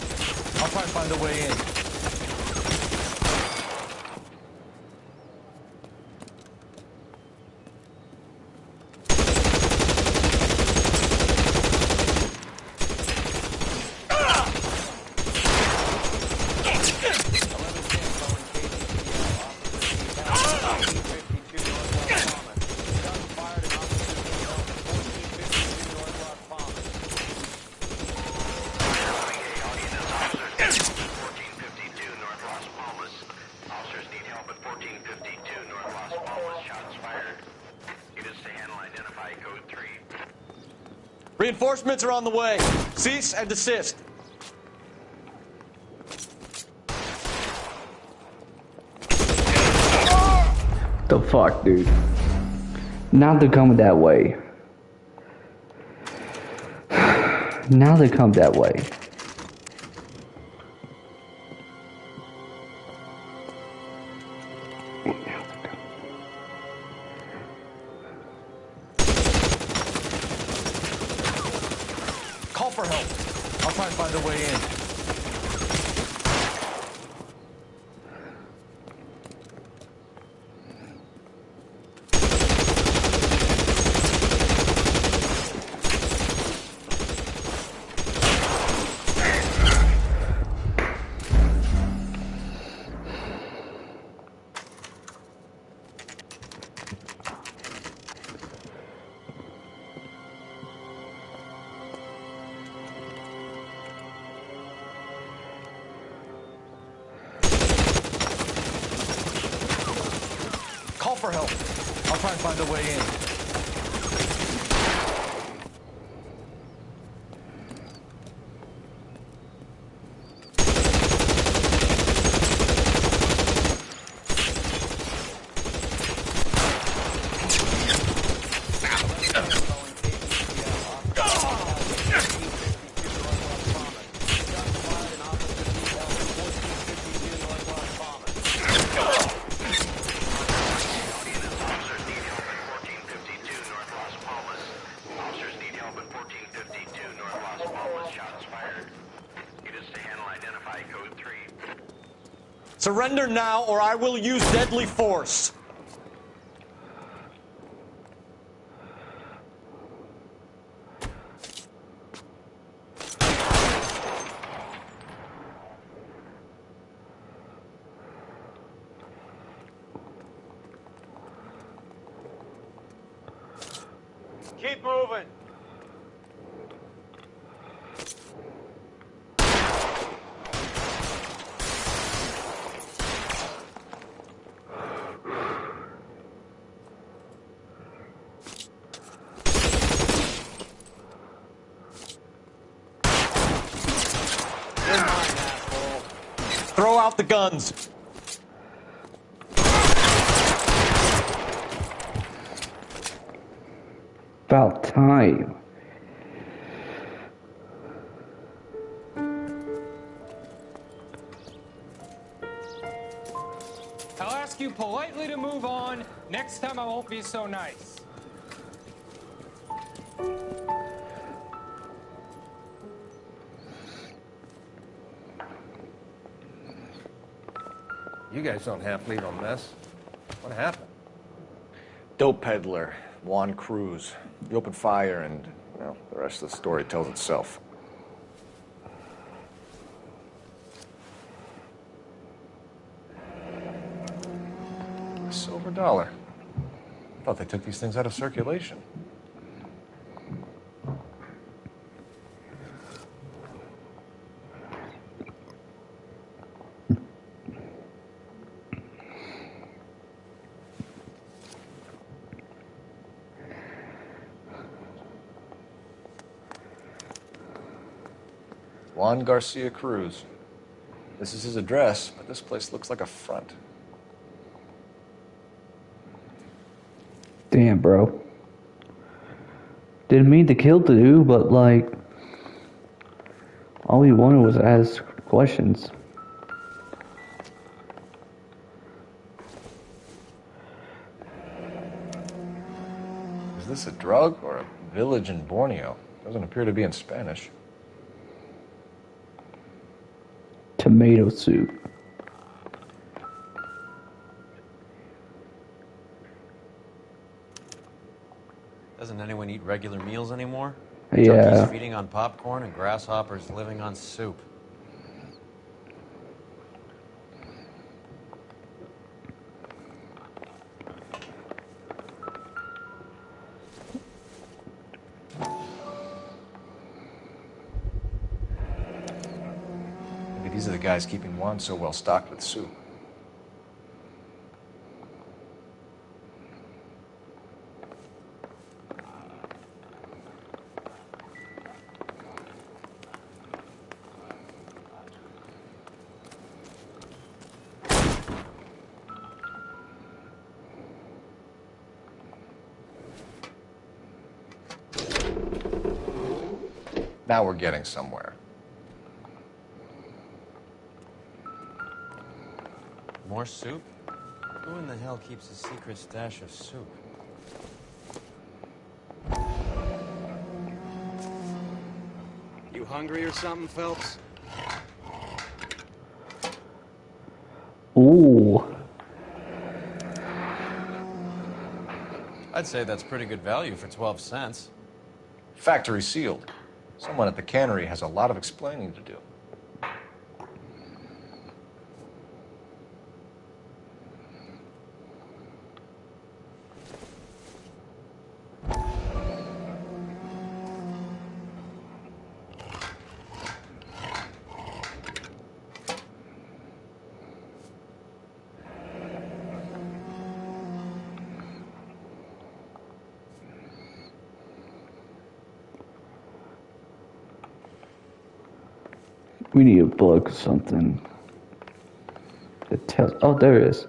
I'll try and find a way in. Reinforcements are on the way. Cease and desist. The fuck, dude? Now they're coming that way. Now they come that way. Call for help. I'll try and find a way in. for help. I'll try and find a way in. Surrender now, or I will use deadly force. Keep moving. Throw out the guns. About time. I'll ask you politely to move on. Next time I won't be so nice. You guys don't half leave a mess. What happened? Dope peddler, Juan Cruz. He opened fire and, well, the rest of the story tells itself. A silver dollar. I thought they took these things out of circulation. Juan Garcia Cruz. This is his address, but this place looks like a front. Damn, bro. Didn't mean to kill the dude, but like, all he wanted was to ask questions. Is this a drug or a village in Borneo? Doesn't appear to be in Spanish. Tomato soup. Doesn't anyone eat regular meals anymore? Yeah. Junkies feeding on popcorn and grasshoppers living on soup. Maybe these are the guys keeping Juan so well stocked with soup. Now we're getting somewhere. More soup? Who in the hell keeps a secret stash of soup? You hungry or something, Phelps? Ooh. I'd say that's pretty good value for 12 cents. Factory sealed. Someone at the cannery has a lot of explaining to do. We need a book or something that tells. Oh, there it is.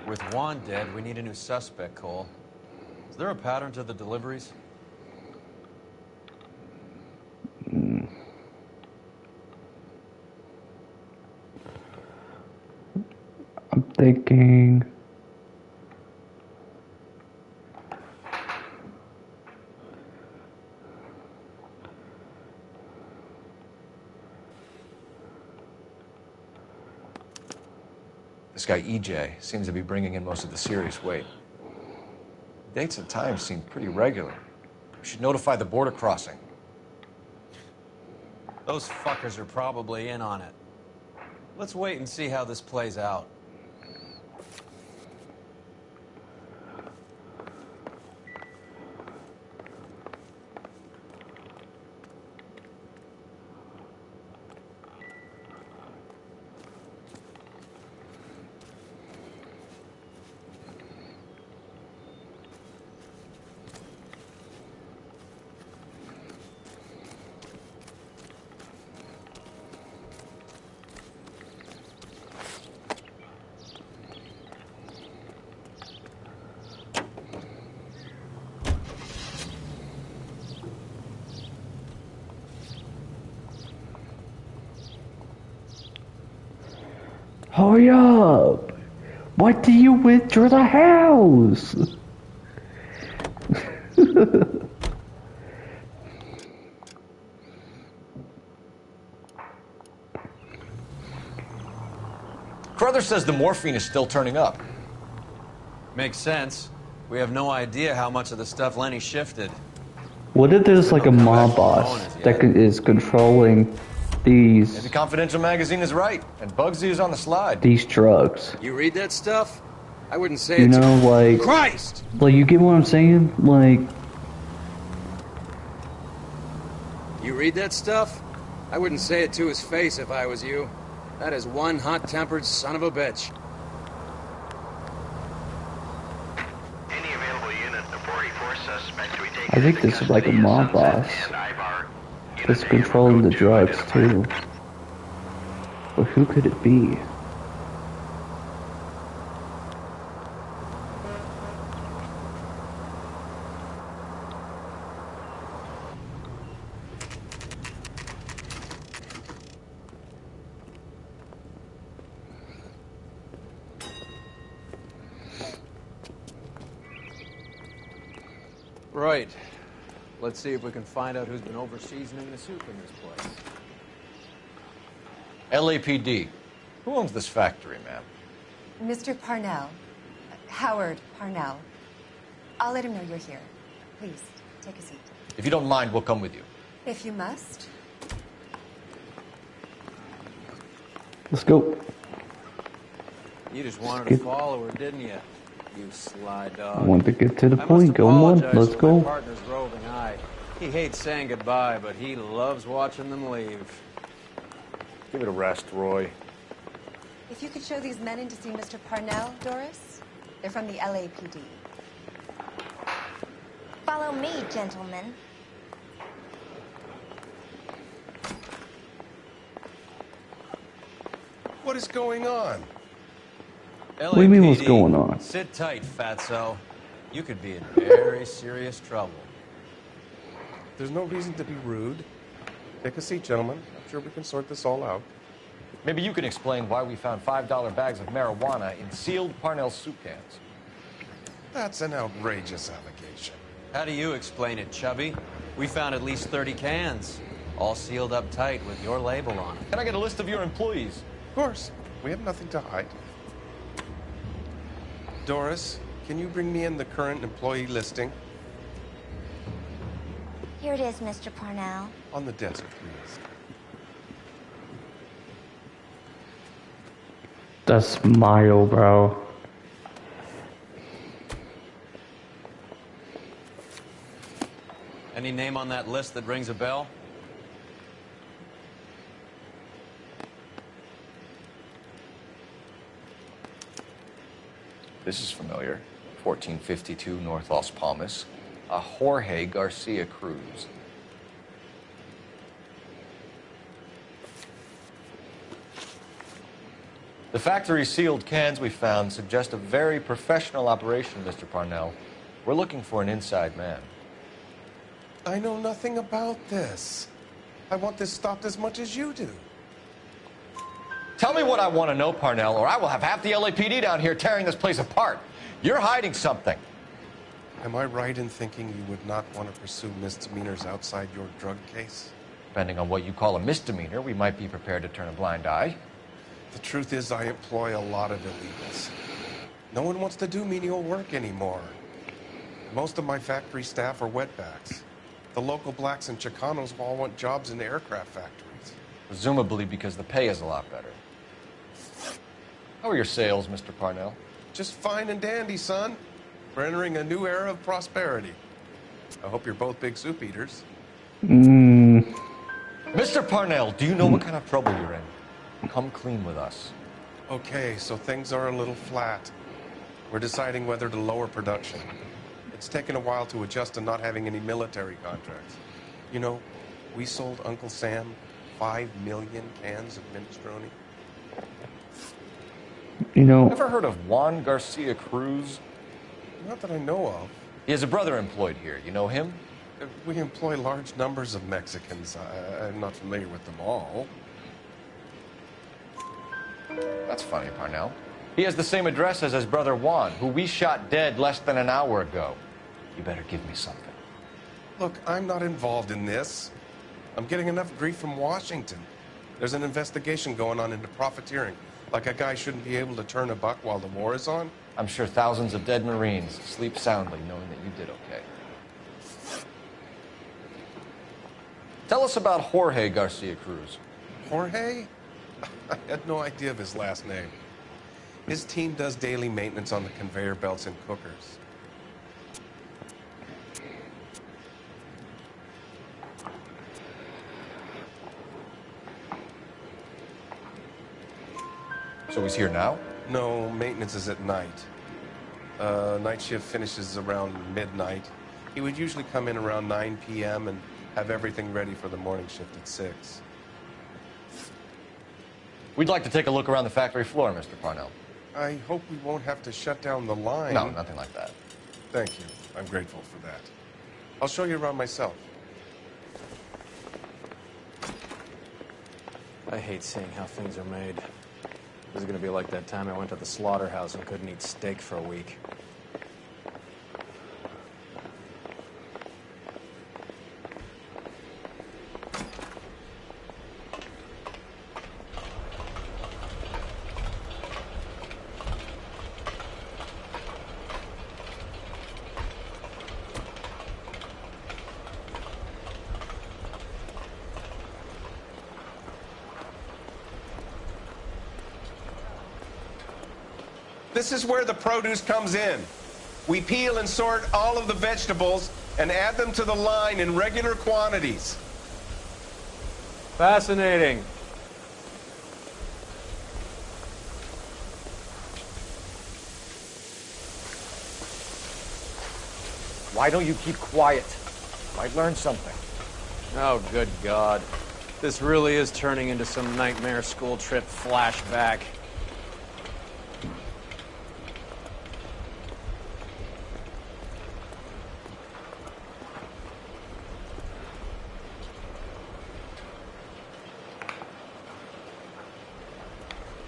With Juan dead, we need a new suspect, Cole. Is there a pattern to the deliveries? I'm thinking. This guy EJ seems to be bringing in most of the serious weight. Dates and times seem pretty regular. We should notify the border crossing. Those fuckers are probably in on it. Let's wait and see how this plays out. Hurry up! Why do you withdraw the house? Carruthers says the morphine is still turning up. Makes sense. We have no idea how much of the stuff Lenny shifted. What if there's like a mob boss that is controlling these Maybe Confidential Magazine is right, and Bugsy is on the slide. these drugs? You read that stuff? I wouldn't say You it know, to... like Christ! Like, you get what I'm saying? Like, You read that stuff? I wouldn't say it to his face if I was you. That is one hot-tempered son of a bitch. Any available unit, the 44 suspect to be taken I think this is like a mob boss that's controlling the drugs too. But who could it be? Right. Let's see if we can find out who's been over-seasoning the soup in this place. LAPD. Who owns this factory, ma'am? Mr. Parnell. Howard Parnell. I'll let him know you're here. Please, take a seat. If you don't mind, we'll come with you. If you must. Let's go. You just wanted to follow her, didn't you? You sly dog. I want to get to the I point. must Go on, apologize let's for go. My partner's roving eye. He hates saying goodbye, but he loves watching them leave. Give it a rest, Roy. If you could show these men in to see Mr. Parnell, Doris. They're from the LAPD. Follow me, gentlemen. What is going on? What do you mean what's going on? Sit tight, fatso. You could be in very serious trouble. There's no reason to be rude. Take a seat, gentlemen. I'm sure we can sort this all out. Maybe you can explain why we found $5 bags of marijuana in sealed Parnell soup cans. That's an outrageous allegation. How do you explain it, Chubby? We found at least 30 cans, all sealed up tight with your label on it. Can I get a list of your employees? Of course. We have nothing to hide. Doris, can you bring me in the current employee listing? Here it is, Mr. Parnell. On the desk, please. That's smile, bro. Any name on that list that rings a bell? This is familiar. 1452 North Las Palmas. A Jorge Garcia Cruz. The factory-sealed cans we found suggest a very professional operation, Mr. Parnell. We're looking for an inside man. I know nothing about this. I want this stopped as much as you do. Tell me what I want to know, Parnell, or I will have half the LAPD down here tearing this place apart. You're hiding something. Am I right in thinking you would not want to pursue misdemeanors outside your drug case? Depending on what you call a misdemeanor, we might be prepared to turn a blind eye. The truth is, I employ a lot of illegals. No one wants to do menial work anymore. Most of my factory staff are wetbacks. The local blacks and Chicanos all want jobs in the aircraft factories. Presumably because the pay is a lot better. How are your sales, Mr. Parnell? Just fine and dandy, son. We're entering a new era of prosperity. I hope you're both big soup eaters. Mr. Parnell, do you know what kind of trouble you're in? Come clean with us. Okay, so things are a little flat. We're deciding whether to lower production. It's taken a while to adjust to not having any military contracts. You know, we sold Uncle Sam 5 million cans of minestrone. You know... Ever heard of Juan Garcia Cruz? Not that I know of. He has a brother employed here. You know him? We employ large numbers of Mexicans. I'm not familiar with them all. That's funny, Parnell. He has the same address as his brother Juan, who we shot dead less than an hour ago. You better give me something. Look, I'm not involved in this. I'm getting enough grief from Washington. There's an investigation going on into profiteering. Like a guy shouldn't be able to turn a buck while the war is on. I'm sure thousands of dead Marines sleep soundly knowing that you did okay. Tell us about Jorge Garcia Cruz. Jorge? I had no idea of his last name. His team does daily maintenance on the conveyor belts and cookers. So he's here now? No, maintenance is at night. Night shift finishes around midnight. He would usually come in around 9 p.m. and have everything ready for the morning shift at 6. We'd like to take a look around the factory floor, Mr. Parnell. I hope we won't have to shut down the line. No, nothing like that. Thank you. I'm grateful for that. I'll show you around myself. I hate seeing how things are made. This is going to be like that time I went to the slaughterhouse and couldn't eat steak for a week. This is where the produce comes in. We peel and sort all of the vegetables and add them to the line in regular quantities. Fascinating. Why don't you keep quiet? Might learn something. Oh, good God. This really is turning into some nightmare school trip flashback.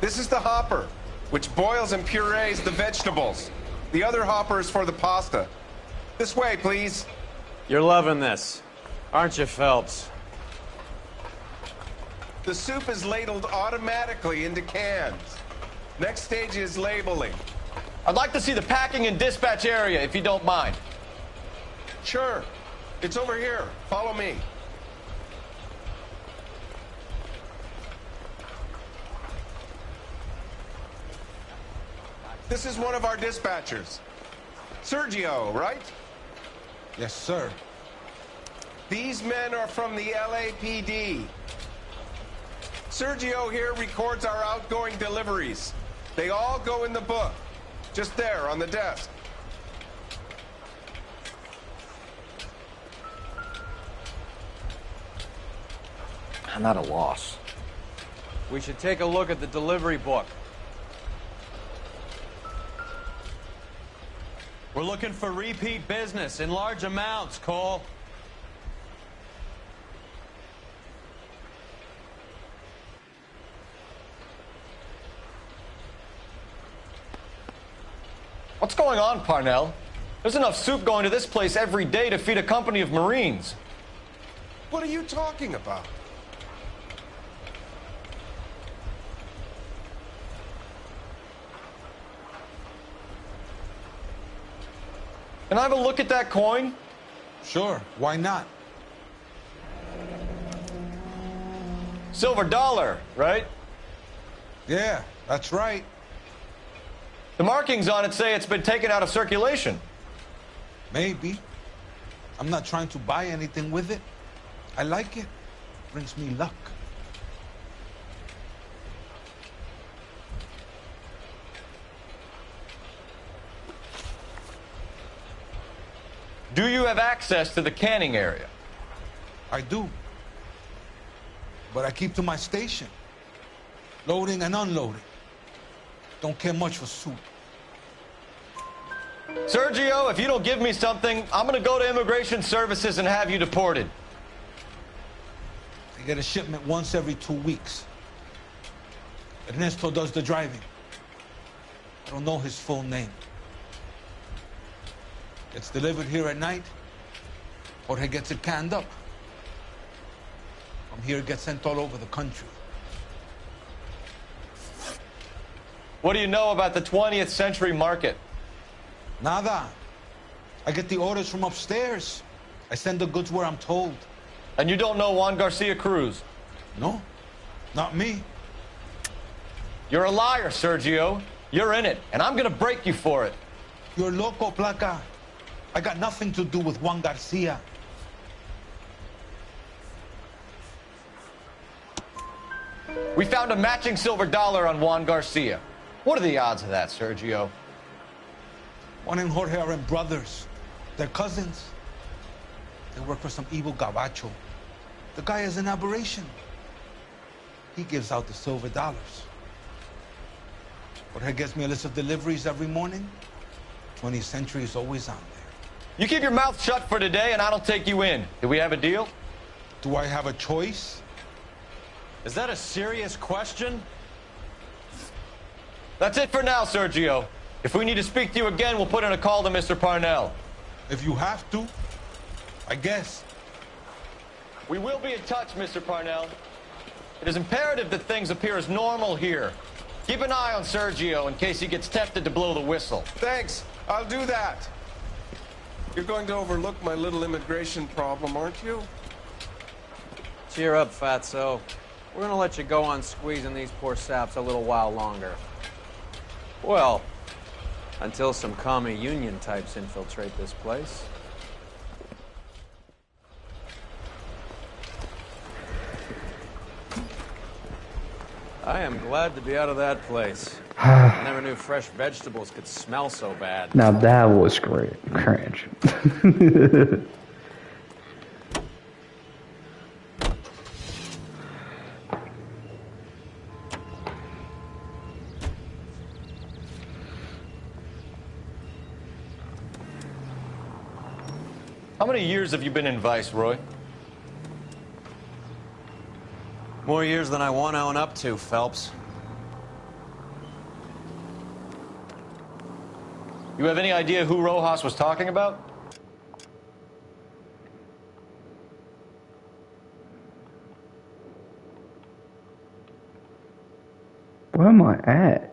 This is the hopper, which boils and purees the vegetables. The other hopper is for the pasta. This way, please. You're loving this, aren't you, Phelps? The soup is ladled automatically into cans. Next stage is labeling. I'd like to see the packing and dispatch area, if you don't mind. Sure. It's over here. Follow me. This is one of our dispatchers. Sergio, right? Yes, sir. These men are from the LAPD. Sergio here records our outgoing deliveries. They all go in the book. Just there on the desk. I'm at a loss. We should take a look at the delivery book. We're looking for repeat business in large amounts, Cole. What's going on, Parnell? There's enough soup going to this place every day to feed a company of Marines. What are you talking about? Can I have a look at that coin? Sure, why not? Silver dollar, right? Yeah, that's right. The markings on it say it's been taken out of circulation. Maybe. I'm not trying to buy anything with it. I like it. Brings me luck. Do you have access to the canning area? I do. But I keep to my station. Loading and unloading. Don't care much for soup. Sergio, if you don't give me something, I'm gonna go to Immigration Services and have you deported. I get a shipment once every 2 weeks. Ernesto does the driving. I don't know his full name. It's delivered here at night. Jorge gets it canned up. From here, it gets sent all over the country. What do you know about the 20th century market? Nada. I get the orders from upstairs. I send the goods where I'm told. And you don't know Juan Garcia Cruz? No, not me. You're a liar, Sergio. You're in it, and I'm gonna break you for it. You're loco, Placa. I got nothing to do with Juan Garcia. We found a matching silver dollar on Juan Garcia. What are the odds of that, Sergio? Juan and Jorge are brothers. They're cousins. They work for some evil gabacho. The guy is an aberration. He gives out the silver dollars. Jorge gets me a list of deliveries every morning. 20th Century is always on there. You keep your mouth shut for today, and I don't take you in. Do we have a deal? Do I have a choice? Is that a serious question? That's it for now, Sergio. If we need to speak to you again, we'll put in a call to Mr. Parnell. If you have to, I guess. We will be in touch, Mr. Parnell. It is imperative that things appear as normal here. Keep an eye on Sergio in case he gets tempted to blow the whistle. Thanks. I'll do that. You're going to overlook my little immigration problem, aren't you? Cheer up, fatso. We're gonna let you go on squeezing these poor saps a little while longer. Well, until some commie union types infiltrate this place. I am glad to be out of that place. I never knew fresh vegetables could smell so bad. Now that was great. Cringe. How many years have you been in Vice, Roy? More years than I want to own up to, Phelps. You have any idea who Rojas was talking about? Where am I at?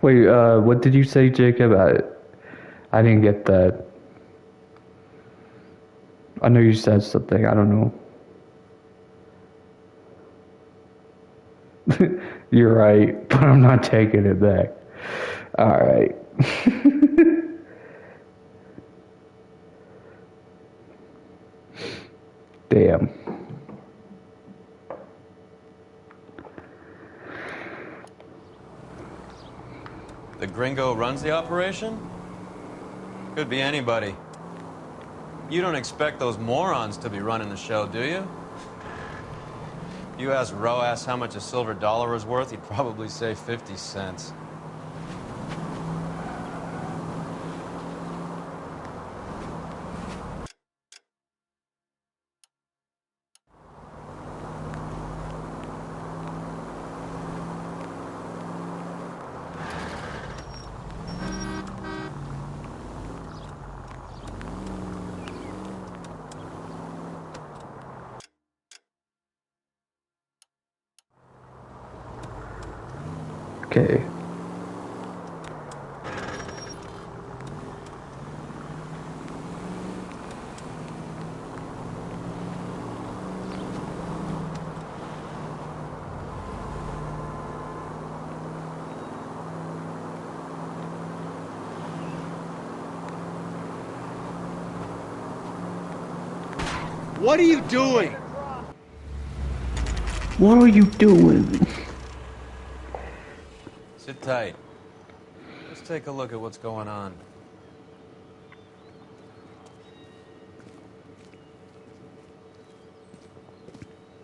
Wait, what did you say, Jacob? I didn't get that. I know you said something. I don't know. You're right, but I'm not taking it back. All right. Damn. The gringo runs the operation? Could be anybody. You don't expect those morons to be running the show, do you? If you asked Roas how much a silver dollar is worth, he'd probably say 50 cents. Okay. What are you doing? What are you doing? Sit tight. Let's take a look at what's going on.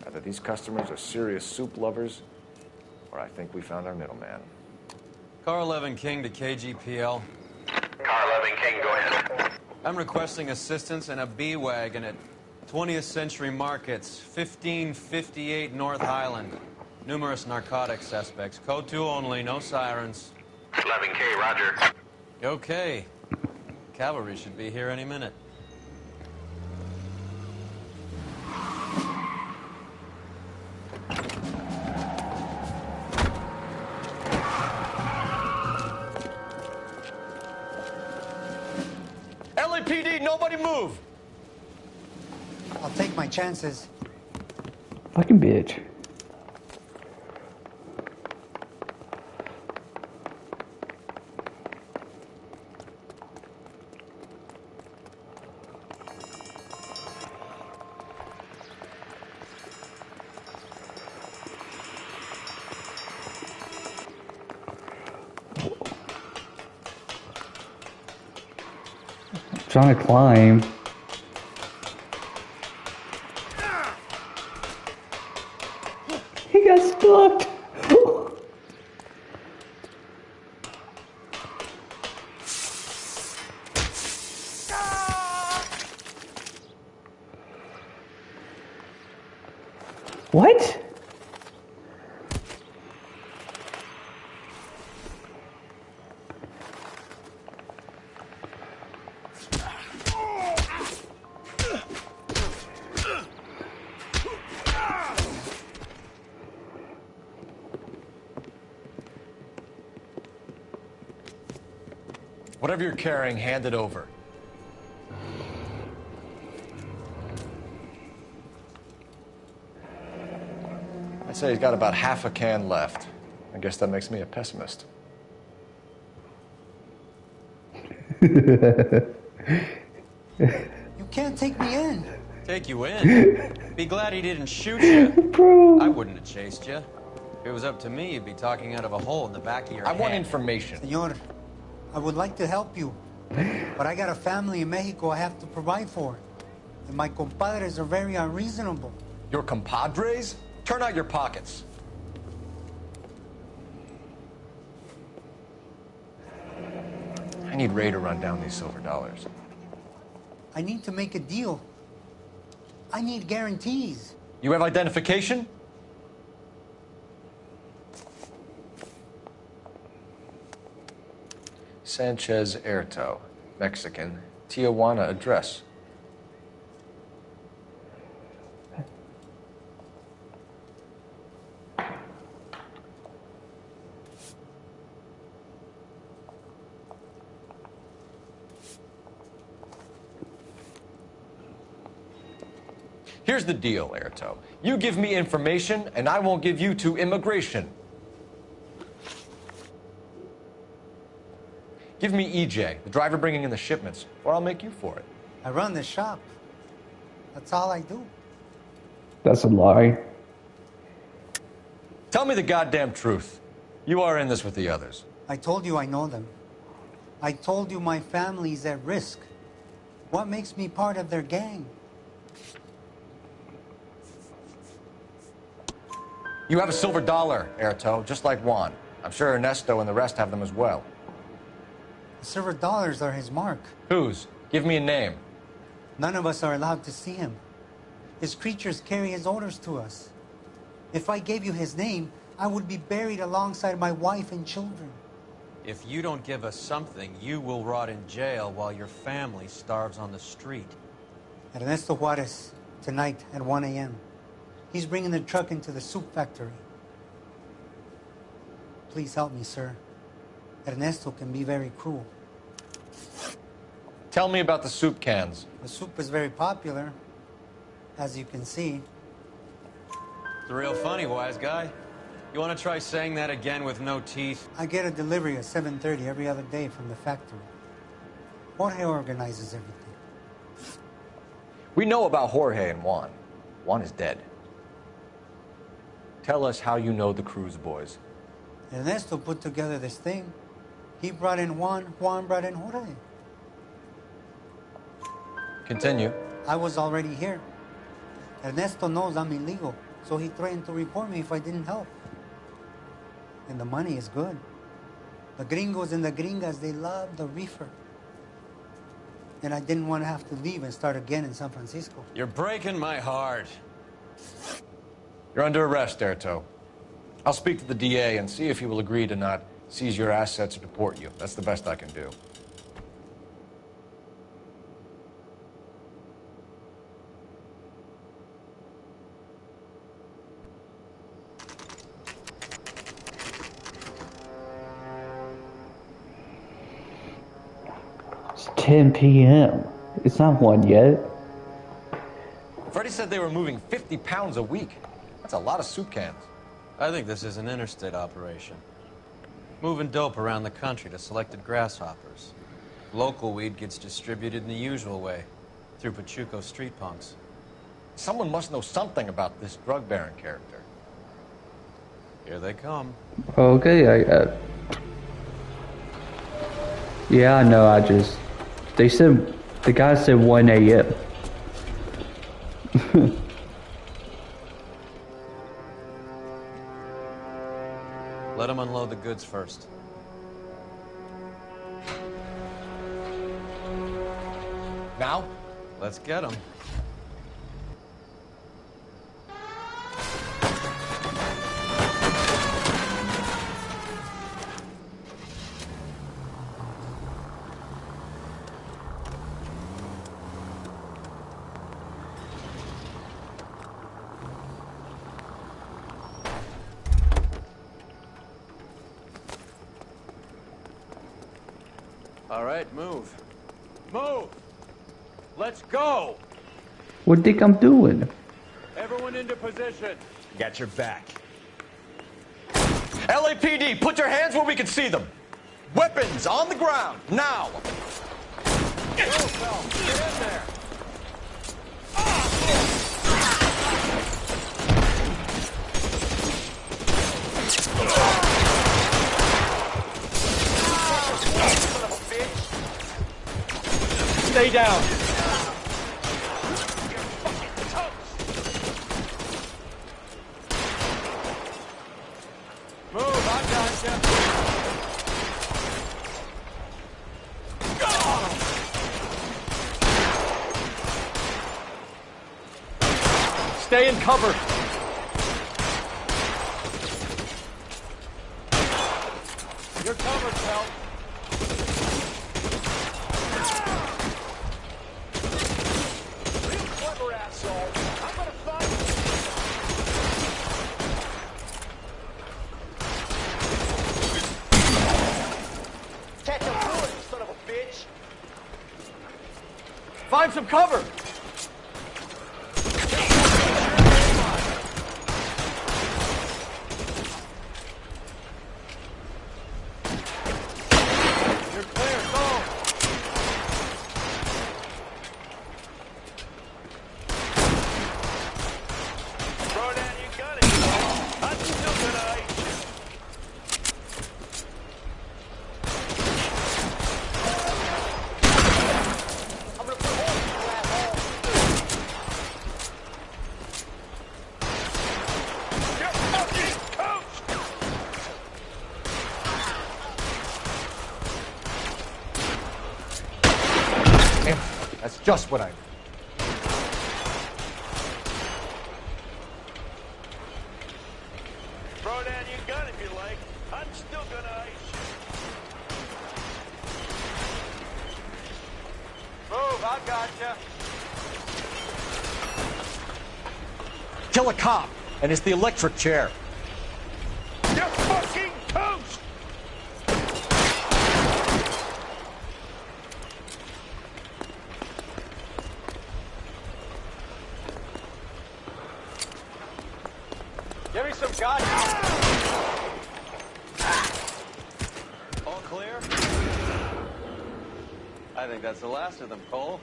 Either these customers are serious soup lovers, or I think we found our middleman. Car 11 King to KGPL. Car 11 King, go ahead. I'm requesting assistance in a B-Wagon at 20th Century Markets, 1558 North Highland. Numerous narcotic suspects. Code 2 only, no sirens. 11K, roger. Okay. Cavalry should be here any minute. LAPD, nobody move! I'll take my chances. Fucking bitch. Trying to climb. He got stuck. What? Whatever you're carrying, hand it over. I'd say he's got about half a can left. I guess that makes me a pessimist. You can't take me in. Take you in? Be glad he didn't shoot you. Bro. I wouldn't have chased you. If it was up to me, you'd be talking out of a hole in the back of your head. I want information. Senor, I would like to help you, but I got a family in Mexico I have to provide for. And my compadres are very unreasonable. Your compadres? Turn out your pockets. I need Ray to run down these silver dollars. I need to make a deal. I need guarantees. You have identification? Sanchez Erto, Mexican, Tijuana address. Here's the deal, Erto. You give me information, and I won't give you to immigration. Give me EJ, the driver bringing in the shipments, or I'll make you for it. I run the shop. That's all I do. That's a lie. Tell me the goddamn truth. You are in this with the others. I told you I know them. I told you my family's at risk. What makes me part of their gang? You have a silver dollar, Erto, just like Juan. I'm sure Ernesto and the rest have them as well. The silver dollars are his mark. Whose? Give me a name. None of us are allowed to see him. His creatures carry his orders to us. If I gave you his name, I would be buried alongside my wife and children. If you don't give us something, you will rot in jail while your family starves on the street. Ernesto Juarez, tonight at 1 a.m. He's bringing the truck into the soup factory. Please help me, sir. Ernesto can be very cruel. Tell me about the soup cans. The soup is very popular, as you can see. It's real funny, wise guy. You want to try saying that again with no teeth? I get a delivery at 7:30 every other day from the factory. Jorge organizes everything. We know about Jorge and Juan. Juan is dead. Tell us how you know the Cruz boys. Ernesto put together this thing. He brought in Juan, Juan brought in Jorge. Continue. I was already here. Ernesto knows I'm illegal, so he threatened to report me if I didn't help. And the money is good. The gringos and the gringas, they love the reefer. And I didn't want to have to leave and start again in San Francisco. You're breaking my heart. You're under arrest, Erto. I'll speak to the DA and see if he will agree to not seize your assets or deport you. That's the best I can do. It's 10 p.m. It's not 1 yet. Freddie said they were moving 50 pounds a week. That's a lot of soup cans. I think this is an interstate operation. Moving dope around the country to selected grasshoppers. Local weed gets distributed in the usual way, through Pachuco street punks. Someone must know something about this drug baron character. Here they come. Okay, yeah, I know, they said, the guy said 1 a.m. Let them unload the goods first. Now? Let's get them. All right, move. Move! Let's go! What do you think I'm doing? Everyone into position. Got your back. LAPD, put your hands where we can see them. Weapons on the ground, now! Go, Phelps, get in there. Stay down. Move, I gotcha. Stay in cover. You're covered, Phelps. Find some cover. You're clear, go. Throw down, you got it. I'm still gonna ice Just what I... Throw down your gun if you like. I'm still gonna ice you. Move, I gotcha. Kill a cop, and it's the electric chair. You're fucking toast! Give me some guidance. All clear? I think that's the last of them, Cole.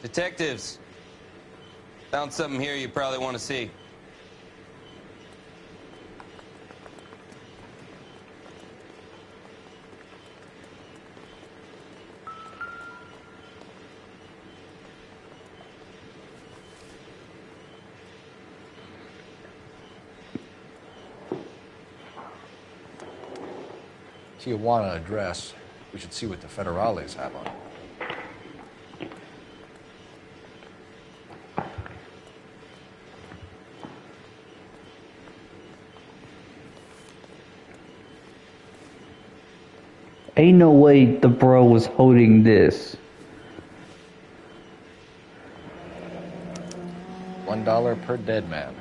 Detectives, found something here you probably want to see. Tijuana address. We should see what the federales have on it. Ain't no way the bro was holding this. $1 per dead man.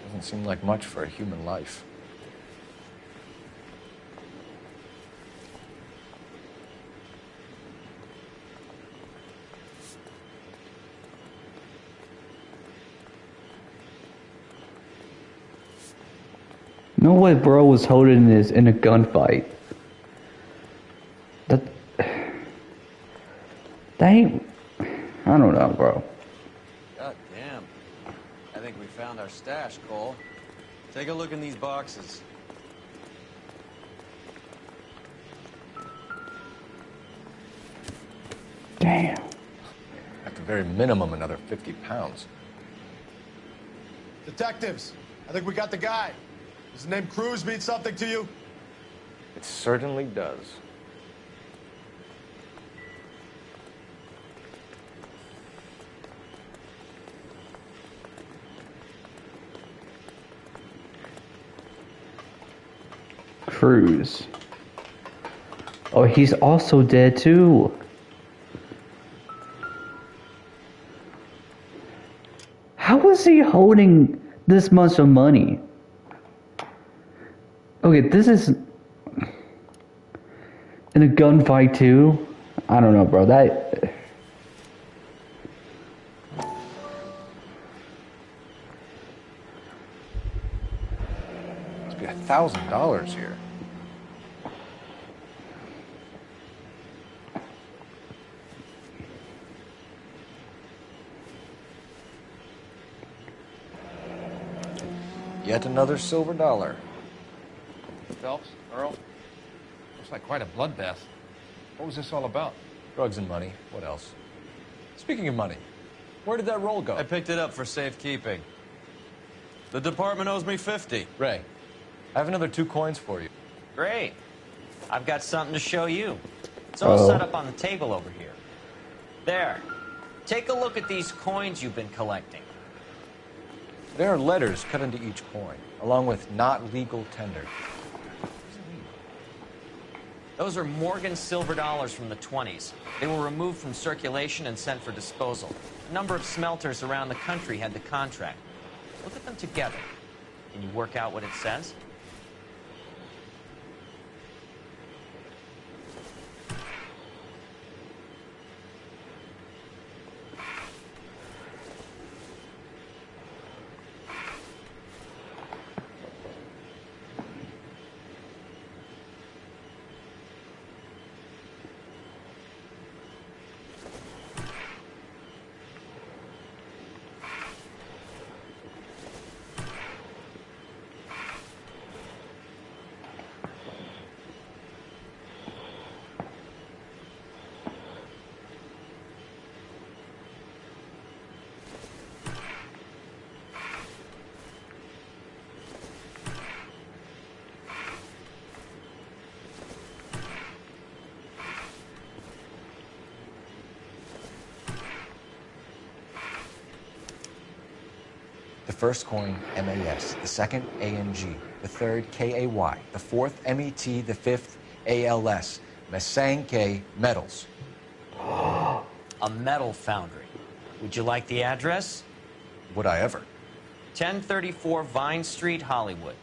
Doesn't seem like much for a human life. No way bro was holding this in a gunfight. That ain't... I don't know, bro. God damn. I think we found our stash, Cole. Take a look in these boxes. Damn. At the very minimum, another 50 pounds. Detectives, I think we got the guy. Does the name Cruz mean something to you? It certainly does. Cruz. Oh, he's also dead too. How was he holding this much of money? Okay, this is in a gunfight too. I don't know, bro. That must be $1,000 here. Yet another silver dollar. Phelps, Earl, looks like quite a bloodbath. What was this all about? Drugs and money. What else? Speaking of money, where did that roll go? I picked it up for safekeeping. The department owes me 50. Ray, I have another 2 coins for you. Great. I've got something to show you. It's all set up on the table over here. There. Take a look at these coins you've been collecting. There are letters cut into each coin, along with not legal tender. Those are Morgan silver dollars from the 20s. They were removed from circulation and sent for disposal. A number of smelters around the country had the contract. Look at them together. Can you work out what it says? first coin, MAS, the second, ANG, the third, KAY, the fourth, MET, the fifth, ALS. Masanke Metals. A metal foundry. Would you like the address? Would I ever? 1034 Vine Street, Hollywood.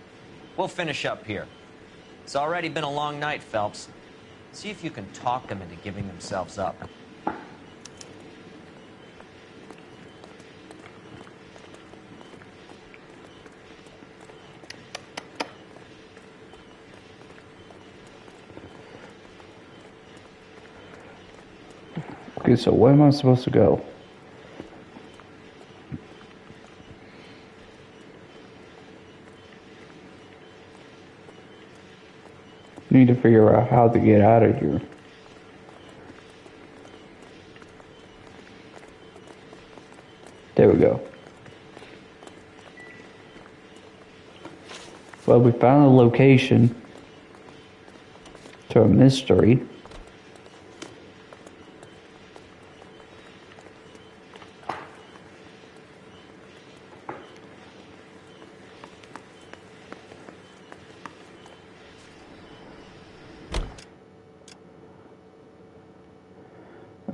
We'll finish up here. It's already been a long night, Phelps. See if you can talk them into giving themselves up. Okay, so where am I supposed to go? Need to figure out how to get out of here. There we go. Well, we found a location to a mystery.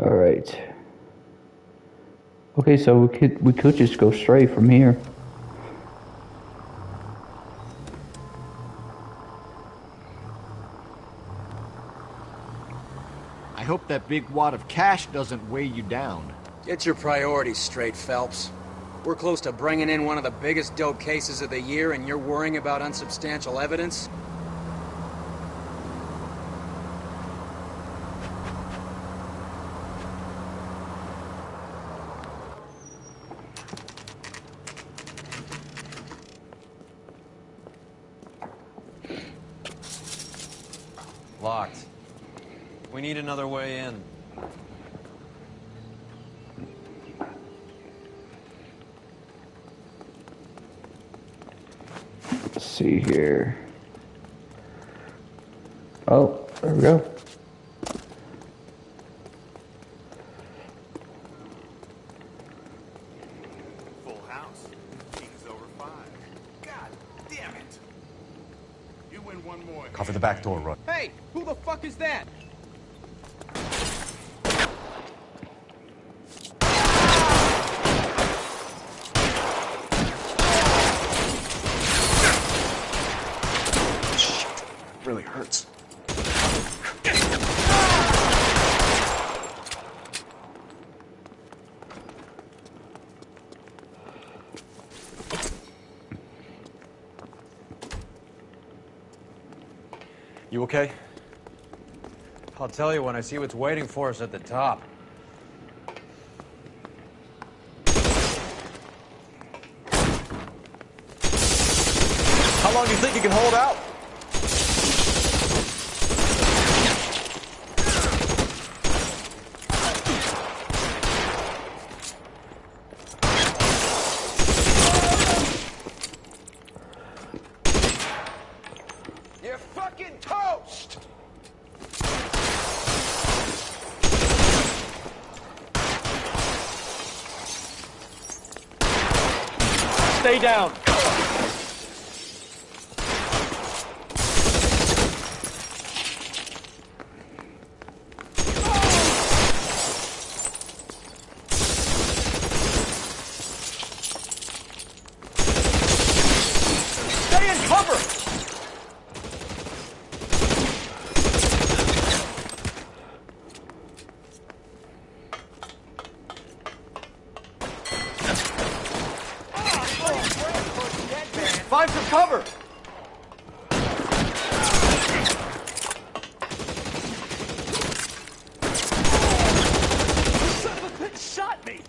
Alright. Okay, so we could just go straight from here. I hope that big wad of cash doesn't weigh you down. Get your priorities straight, Phelps. We're close to bringing in one of the biggest dope cases of the year, and you're worrying about unsubstantial evidence? Locked. We need another way in. Let's see here. Oh, there we go. Full house. King's over 5. God damn it. You win one more. Cover the back door, Roy. Hey, who the fuck is that? Really hurts. You okay? I'll tell you when I see what's waiting for us at the top. How long do you think you can hold out? You're fucking toast! Stay down! Stay in cover! Find some cover! Son of a bitch shot me!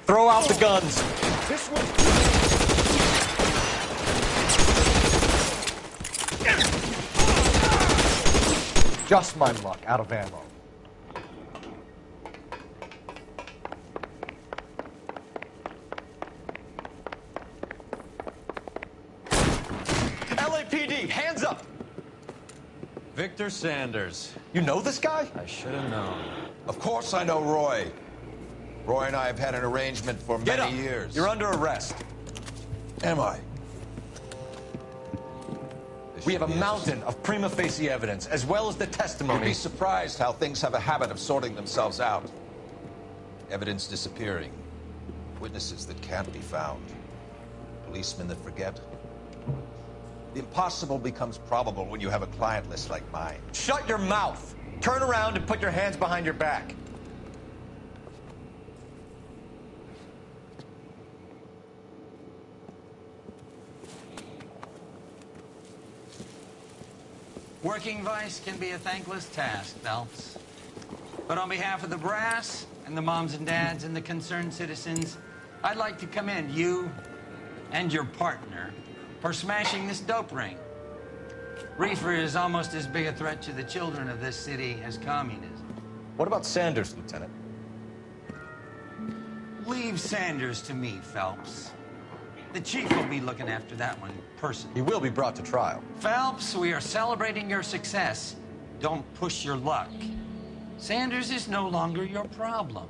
Throw out the guns. This one. Just my luck, out of ammo. LAPD, hands up! Victor Sanders. You know this guy? I should have known. Of course I know Roy. Roy and I have had an arrangement for many years. You're under arrest. Am I? We have a mountain of prima facie evidence, as well as the testimony. You'd be surprised how things have a habit of sorting themselves out. Evidence disappearing. Witnesses that can't be found. Policemen that forget. The impossible becomes probable when you have a client list like mine. Shut your mouth! Turn around and put your hands behind your back. Working vice can be a thankless task, Phelps. But on behalf of the brass and the moms and dads and the concerned citizens, I'd like to commend you and your partner for smashing this dope ring. Reefer is almost as big a threat to the children of this city as communism. What about Sanders, Lieutenant? Leave Sanders to me, Phelps. The chief will be looking after that one personally. He will be brought to trial. Phelps, we are celebrating your success. Don't push your luck. Sanders is no longer your problem.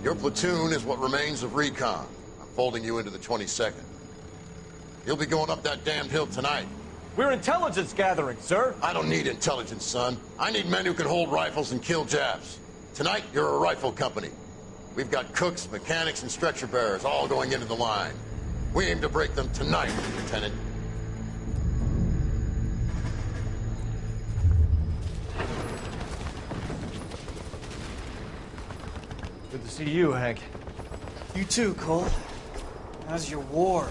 Your platoon is what remains of recon. I'm folding you into the 22nd. You'll be going up that damned hill tonight. We're intelligence gathering, sir. I don't need intelligence, son. I need men who can hold rifles and kill Japs. Tonight, you're a rifle company. We've got cooks, mechanics, and stretcher bearers all going into the line. We aim to break them tonight, Lieutenant. Good to see you, Hank. You too, Cole. How's your war?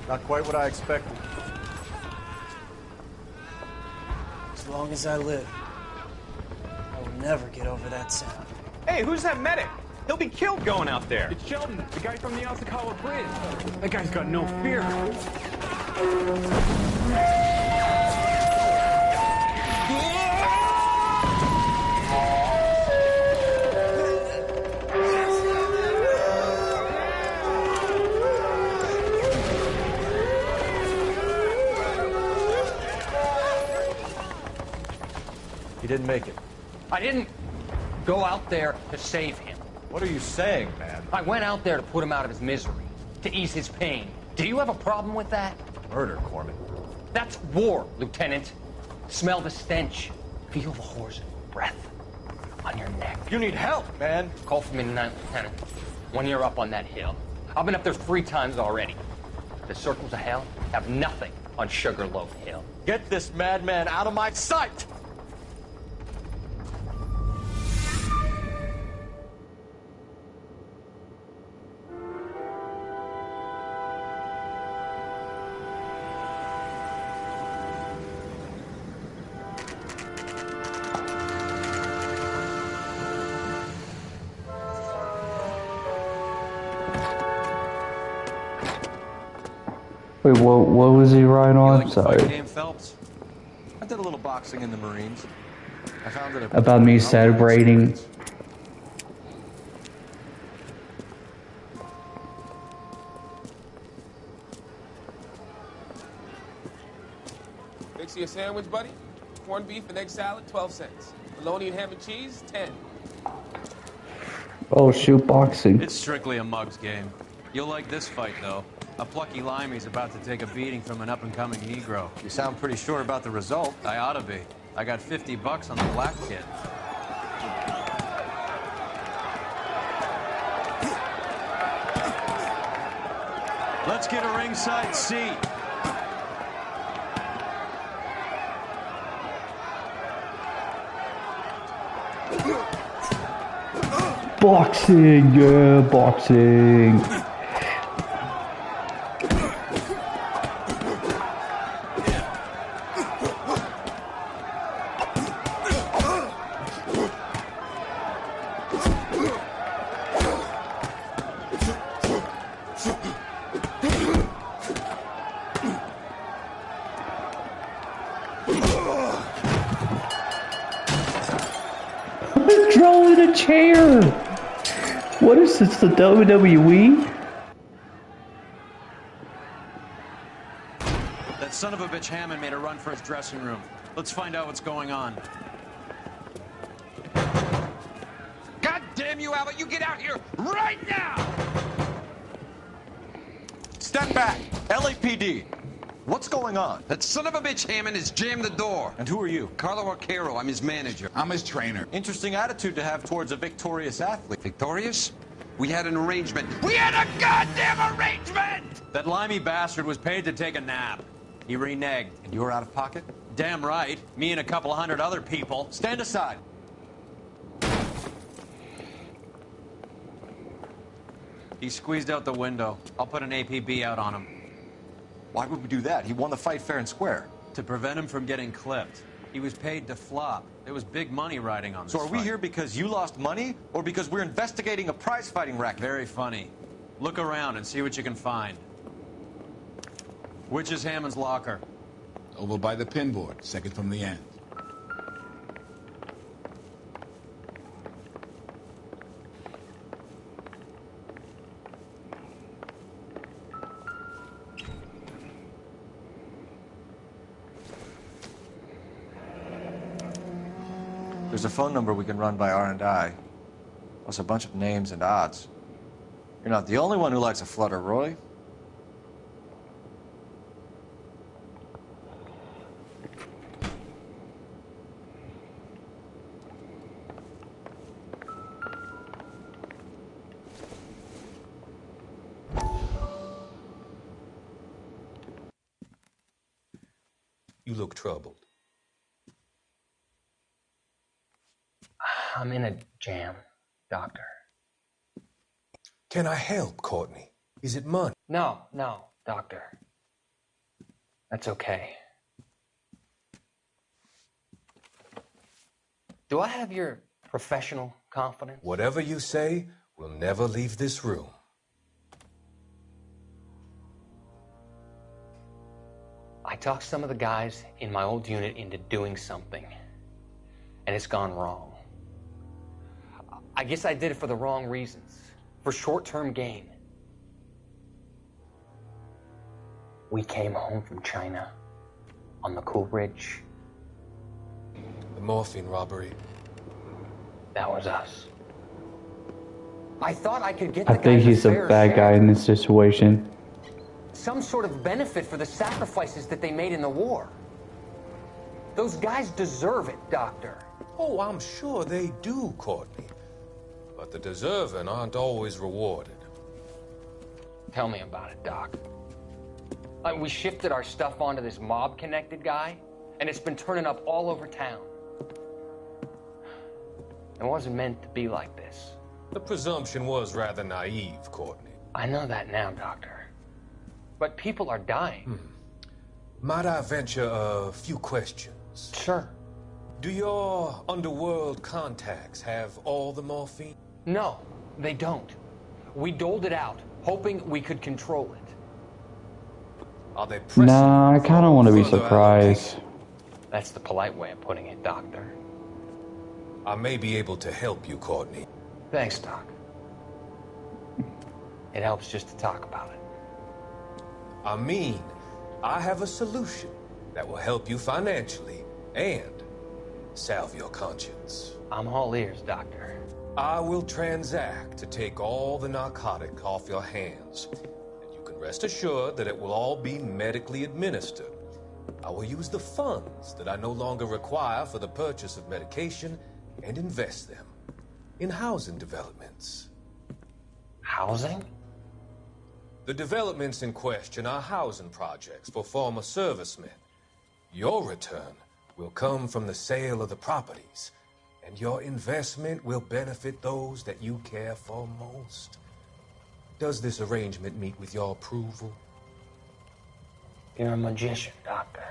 Not quite what I expected. As long as I live, I will never get over that sound. Hey, who's that medic? He'll be killed going out there. It's Sheldon, the guy from the Asakawa Bridge. That guy's got no fear. He didn't make it. I didn't go out there to save him. What are you saying, man? I went out there to put him out of his misery, to ease his pain. Do you have a problem with that? Murder, Corman. That's war, Lieutenant. Smell the stench. Feel the whore's breath on your neck. You need help, man. Call for me tonight, Lieutenant. When you're up on that hill. I've been up there 3 times already. The circles of hell have nothing on Sugarloaf Hill. Get this madman out of my sight! Wait, what was he right on? Like Sorry. fight game, Phelps? I did a little boxing in the Marines. I found it About me celebrating. Fix you a sandwich, buddy? Corned beef and egg salad, 12 cents. Bologna and ham and cheese, 10. Oh, shoot, boxing. It's strictly a mug's game. You'll like this fight, though. A plucky limey's about to take a beating from an up-and-coming Negro. You sound pretty sure about the result. I ought to be. I got $50 on the black kid. Let's get a ringside seat. Boxing, yeah, boxing. in a chair. What is this, the WWE? That son of a bitch Hammond made a run for his dressing room. Let's find out what's going on. God damn you, Albert! You get out here right now! Step back! LAPD! What's going on? That son of a bitch Hammond has jammed the door. And who are you? Carlo Arcaro. I'm his manager. I'm his trainer. Interesting attitude to have towards a victorious athlete. Victorious? We had an arrangement. We had a goddamn arrangement! That limey bastard was paid to take a nap. He reneged. And you were out of pocket? Damn right. Me and a couple 100 other people. Stand aside. He squeezed out the window. I'll put an APB out on him. Why would we do that? He won the fight fair and square. To prevent him from getting clipped. He was paid to flop. There was big money riding on this So are we fight. here because you lost money, or because we're investigating a prize-fighting racket? Very funny. Look around and see what you can find. Which is Hammond's locker? Over by the pinboard, second from the end. There's a phone number we can run by R&I, plus a bunch of names and odds. You're not the only one who likes a flutter, Roy. You look troubled. I'm in a jam, Doctor. Can I help, Courtney? Is it money? No, Doctor. That's okay. Do I have your professional confidence? Whatever you say, we'll never leave this room. I talked some of the guys in my old unit into doing something, and it's gone wrong. I guess I did it for the wrong reasons, for short-term gain. We came home from China on the Cool Ridge. The morphine robbery. That was us. I thought I could get I the think guys he's a fair bad share. guy in this situation. Some sort of benefit for the sacrifices that they made in the war. Those guys deserve it, Doctor. Oh, I'm sure they do, Courtney. But the deserving aren't always rewarded. Tell me about it, Doc. We shifted our stuff onto this mob-connected guy, and it's been turning up all over town. It wasn't meant to be like this. The presumption was rather naive, Courtney. I know that now, Doctor. But people are dying. Might I venture a few questions? Sure. Do your underworld contacts have all the morphine? No, they don't. We doled it out, hoping we could control it. Are they pressing? Nah, I kind of want to be further surprised. That's the polite way of putting it, Doctor. I may be able to help you, Courtney. Thanks, Doc. It helps just to talk about it. I mean, I have a solution that will help you financially and salve your conscience. I'm all ears, Doctor. I will transact to take all the narcotic off your hands. And you can rest assured that it will all be medically administered. I will use the funds that I no longer require for the purchase of medication and invest them in housing developments. Housing? The developments in question are housing projects for former servicemen. Your return will come from the sale of the properties, and your investment will benefit those that you care for most. Does this arrangement meet with your approval? You're a magician, Doctor.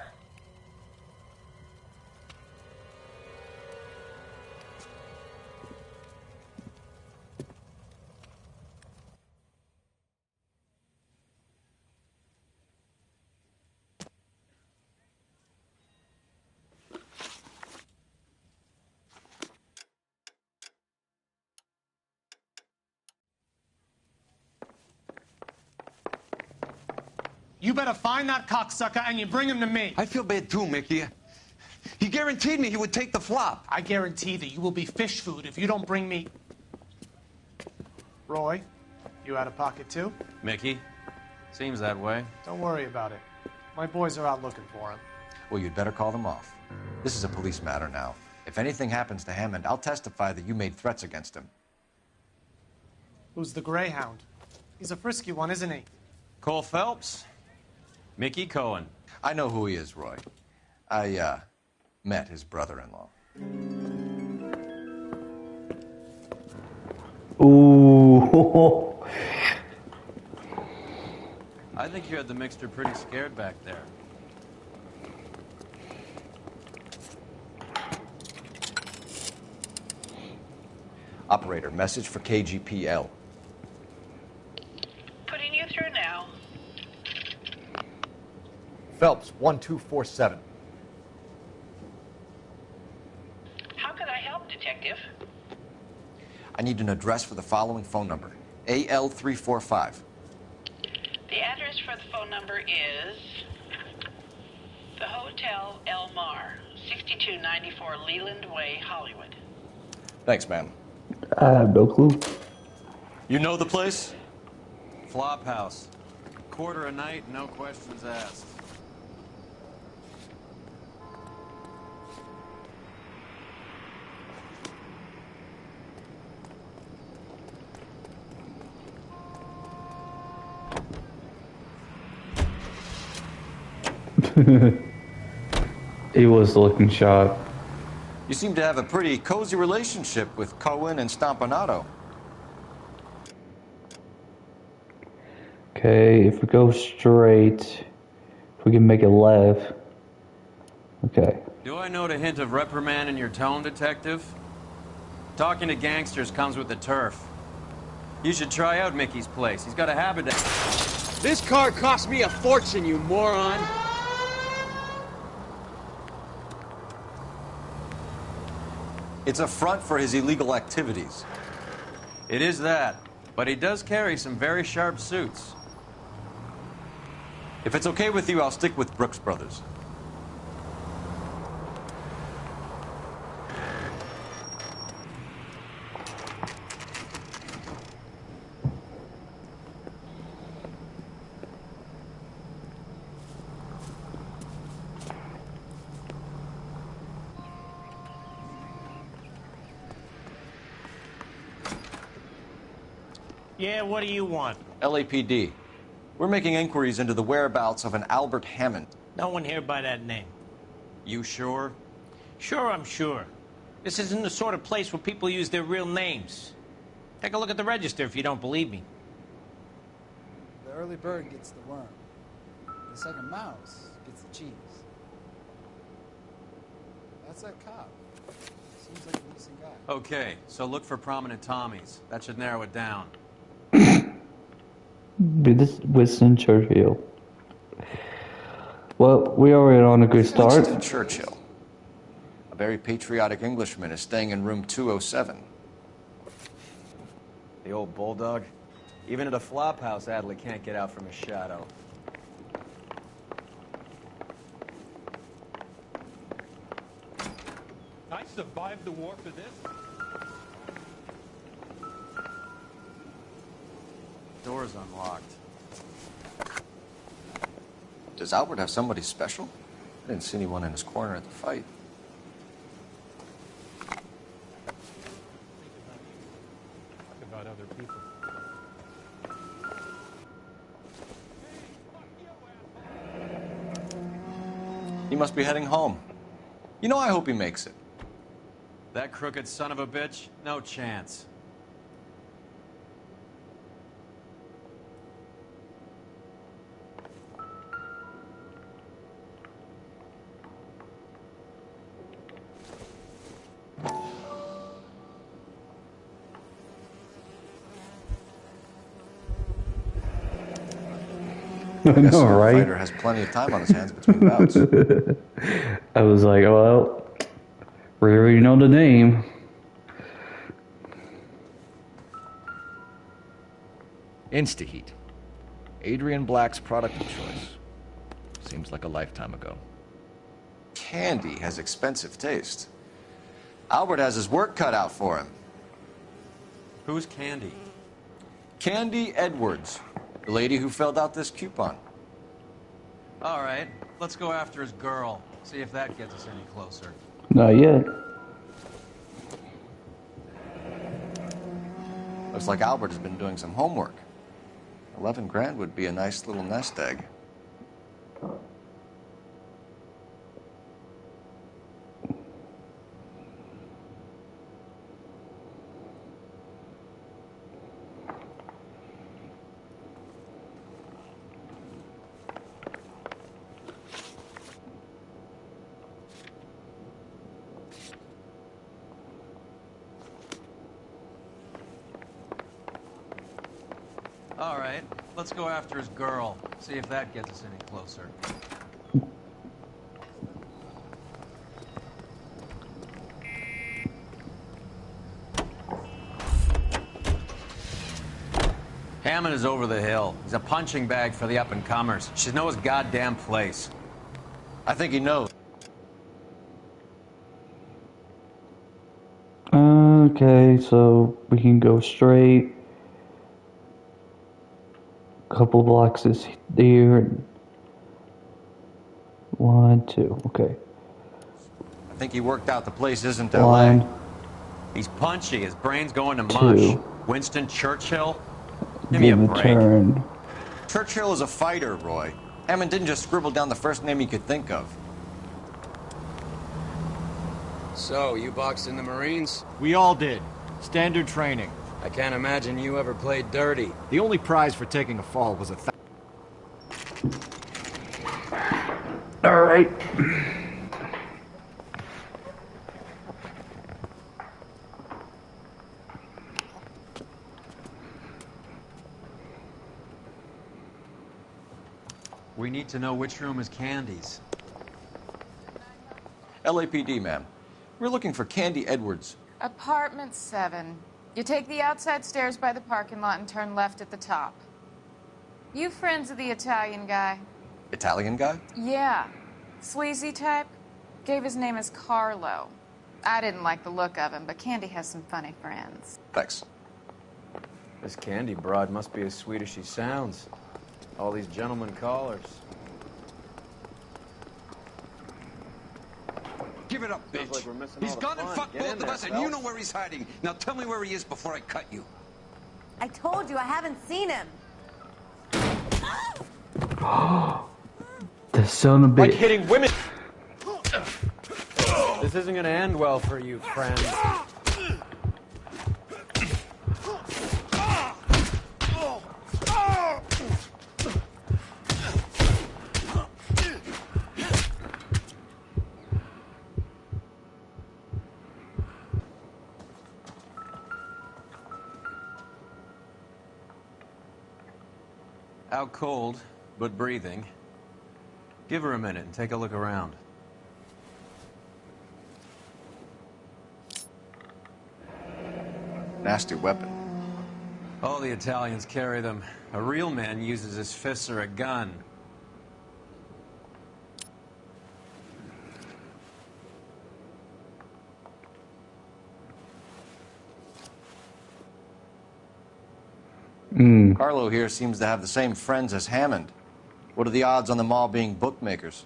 You better find that cocksucker and you bring him to me. I feel bad too, Mickey. He guaranteed me he would take the flop. I guarantee that you will be fish food if you don't bring me... Roy, you out of pocket too? Mickey? Seems that way. Don't worry about it. My boys are out looking for him. Well, you'd better call them off. This is a police matter now. If anything happens to Hammond, I'll testify that you made threats against him. Who's the Greyhound? He's a frisky one, isn't he? Cole Phelps? Mickey Cohen. I know who he is, Roy. I, met his brother-in-law. Ooh. I think you had the mixture pretty scared back there. Operator, message for KGPL. Putting you through now. Phelps, 1247. How could I help, Detective? I need an address for the following phone number. AL345. The address for the phone number is the Hotel El Mar, 6294 Leland Way, Hollywood. Thanks, ma'am. I have no clue. You know the place? Flop house. Quarter a night, no questions asked. He was looking sharp. You seem to have a pretty cozy relationship with Cohen and Stompanato. Okay, if we go straight, if we can make it left. Okay. Do I note a hint of reprimand in your tone, Detective? Talking to gangsters comes with the turf. You should try out Mickey's place. He's got a habit of... This car cost me a fortune, you moron. It's a front for his illegal activities. It is that, but he does carry some very sharp suits. If it's okay with you, I'll stick with Brooks Brothers. Yeah, what do you want? LAPD. We're making inquiries into the whereabouts of an Albert Hammond. No one here by that name. You sure? Sure, I'm sure. This isn't the sort of place where people use their real names. Take a look at the register if you don't believe me. The early bird gets the worm. The second mouse gets the cheese. That's that cop. Seems like a decent guy. Okay, so look for prominent Tommies. That should narrow it down. This Winston Churchill. Well, we already on a good start. Winston Churchill. A very patriotic Englishman is staying in room 207. The old bulldog. Even at a flop house, Adley can't get out from his shadow. I survived the war for this. Door's unlocked. Does Albert have somebody special? I didn't see anyone in his corner at the fight. About other people. He must be heading home. You know, I hope he makes it. That crooked son of a bitch? No chance. I know, right? The fighter has plenty of time on his hands between bouts. I was like, well, we already know the name. Insta-heat. Adrian Black's product of choice. Seems like a lifetime ago. Candy has expensive taste. Albert has his work cut out for him. Who's Candy? Candy Edwards, the lady who filled out this coupon. All right, let's go after his girl. See if that gets us any closer. Not yet. Looks like Albert has been doing some homework. 11 grand would be a nice little nest egg. All right, let's go after his girl. See if that gets us any closer. Hammond is over the hill. He's a punching bag for the up-and-comers. Should know his goddamn place. I think he knows. Okay, so we can go straight. Couple blocks is there. 1, 2. Okay. I think he worked out the place isn't 1. LA. He's punchy. His brain's going to 2. mush. Winston Churchill? Give me a Give a break. turn. Churchill is a fighter, Roy. Hammond didn't just scribble down the first name he could think of. So, you boxed in the Marines? We all did. Standard training. I can't imagine you ever played dirty. The only prize for taking a fall was All right. We need to know which room is Candy's. LAPD, ma'am. We're looking for Candy Edwards. Apartment 7. You take the outside stairs by the parking lot and turn left at the top. You friends of the Italian guy? Italian guy? Yeah. Sleazy type? Gave his name as Carlo. I didn't like the look of him, but Candy has some funny friends. Thanks. This Candy broad must be as sweet as she sounds. All these gentlemen callers. Give it up, bitch. Like we're missing He's all the gone and fun. fucked Get in both of there, us, and you Phelps. know where he's hiding. Now tell me where he is before I cut you. I told you I haven't seen him. The son of a Like bitch. hitting women. This isn't gonna end well for you, friend. Out cold, but breathing. Give her a minute and take a look around. Nasty weapon. All the Italians carry them. A real man uses his fists or a gun. Carlo here seems to have the same friends as Hammond. What are the odds on them all being bookmakers?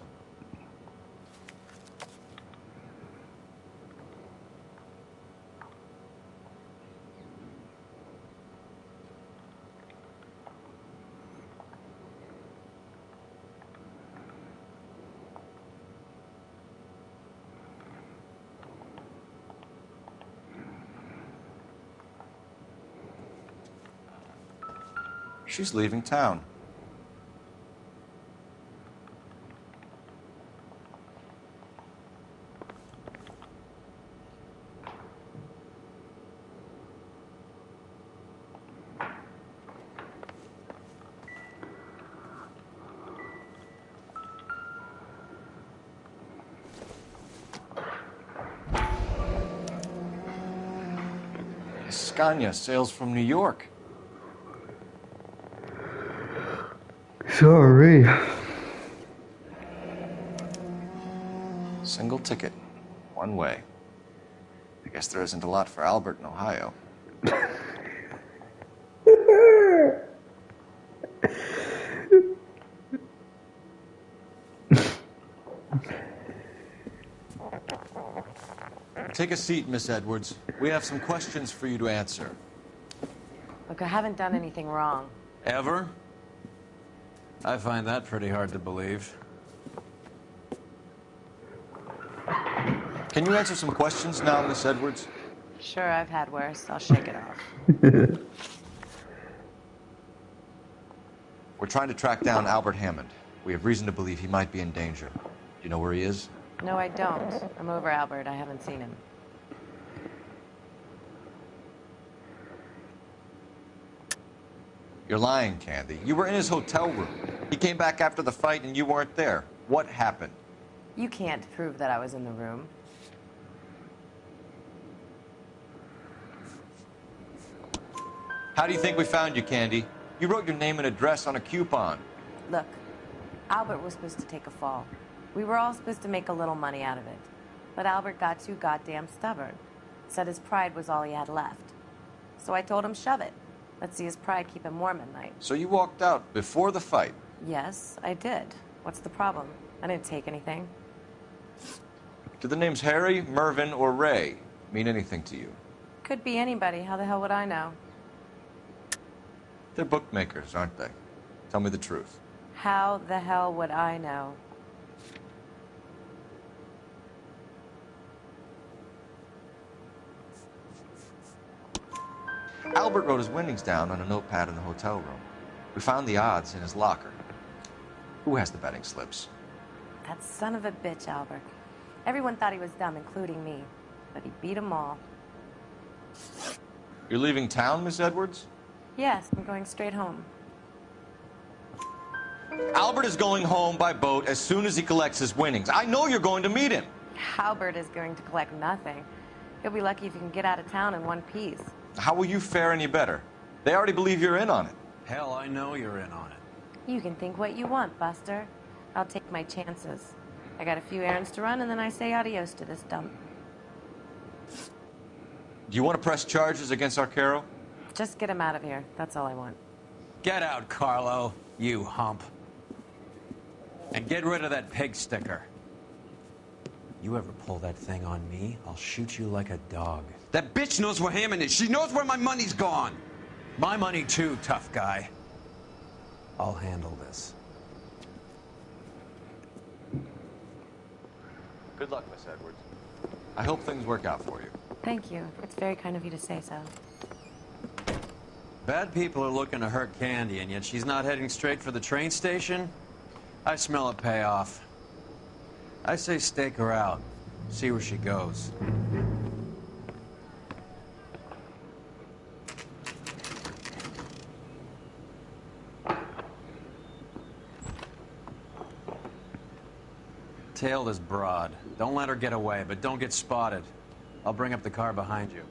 She's leaving town. Scania sails from New York. Sorry. Single ticket. One way. I guess there isn't a lot for Albert in Ohio. Take a seat, Miss Edwards. We have some questions for you to answer. Look, I haven't done anything wrong. Ever? I find that pretty hard to believe. Can you answer some questions now, Miss Edwards? Sure, I've had worse. I'll shake it off. We're trying to track down Albert Hammond. We have reason to believe he might be in danger. Do you know where he is? No, I don't. I'm over Albert. I haven't seen him. You're lying, Candy. You were in his hotel room. He came back after the fight and you weren't there. What happened? You can't prove that I was in the room. How do you think we found you, Candy? You wrote your name and address on a coupon. Look, Albert was supposed to take a fall. We were all supposed to make a little money out of it. But Albert got too goddamn stubborn. Said his pride was all he had left. So I told him, shove it. Let's see his pride keep him warm at night. So you walked out before the fight? Yes, I did. What's the problem? I didn't take anything. Do the names Harry, Mervyn, or Ray mean anything to you? Could be anybody. How the hell would I know? They're bookmakers, aren't they? Tell me the truth. How the hell would I know? Albert wrote his winnings down on a notepad in the hotel room. We found the odds in his locker. Who has the betting slips? That son of a bitch, Albert. Everyone thought he was dumb, including me. But he beat them all. You're leaving town, Miss Edwards? Yes, I'm going straight home. Albert is going home by boat as soon as he collects his winnings. I know you're going to meet him. Albert is going to collect nothing. He'll be lucky if he can get out of town in one piece. How will you fare any better? They already believe you're in on it. Hell, I know you're in on it. You can think what you want, Buster. I'll take my chances. I got a few errands to run, and then I say adios to this dump. Do you want to press charges against Arcaro? Just get him out of here. That's all I want. Get out, Carlo, you hump. And get rid of that pig sticker. You ever pull that thing on me, I'll shoot you like a dog. That bitch knows where Hammond is. She knows where my money's gone. My money too, tough guy. I'll handle this. Good luck, Miss Edwards. I hope things work out for you. Thank you. It's very kind of you to say so. Bad people are looking to hurt Candy, and yet she's not heading straight for the train station? I smell a payoff. I say stake her out. See where she goes. Tail this broad. Don't let her get away, but don't get spotted. I'll bring up the car behind you.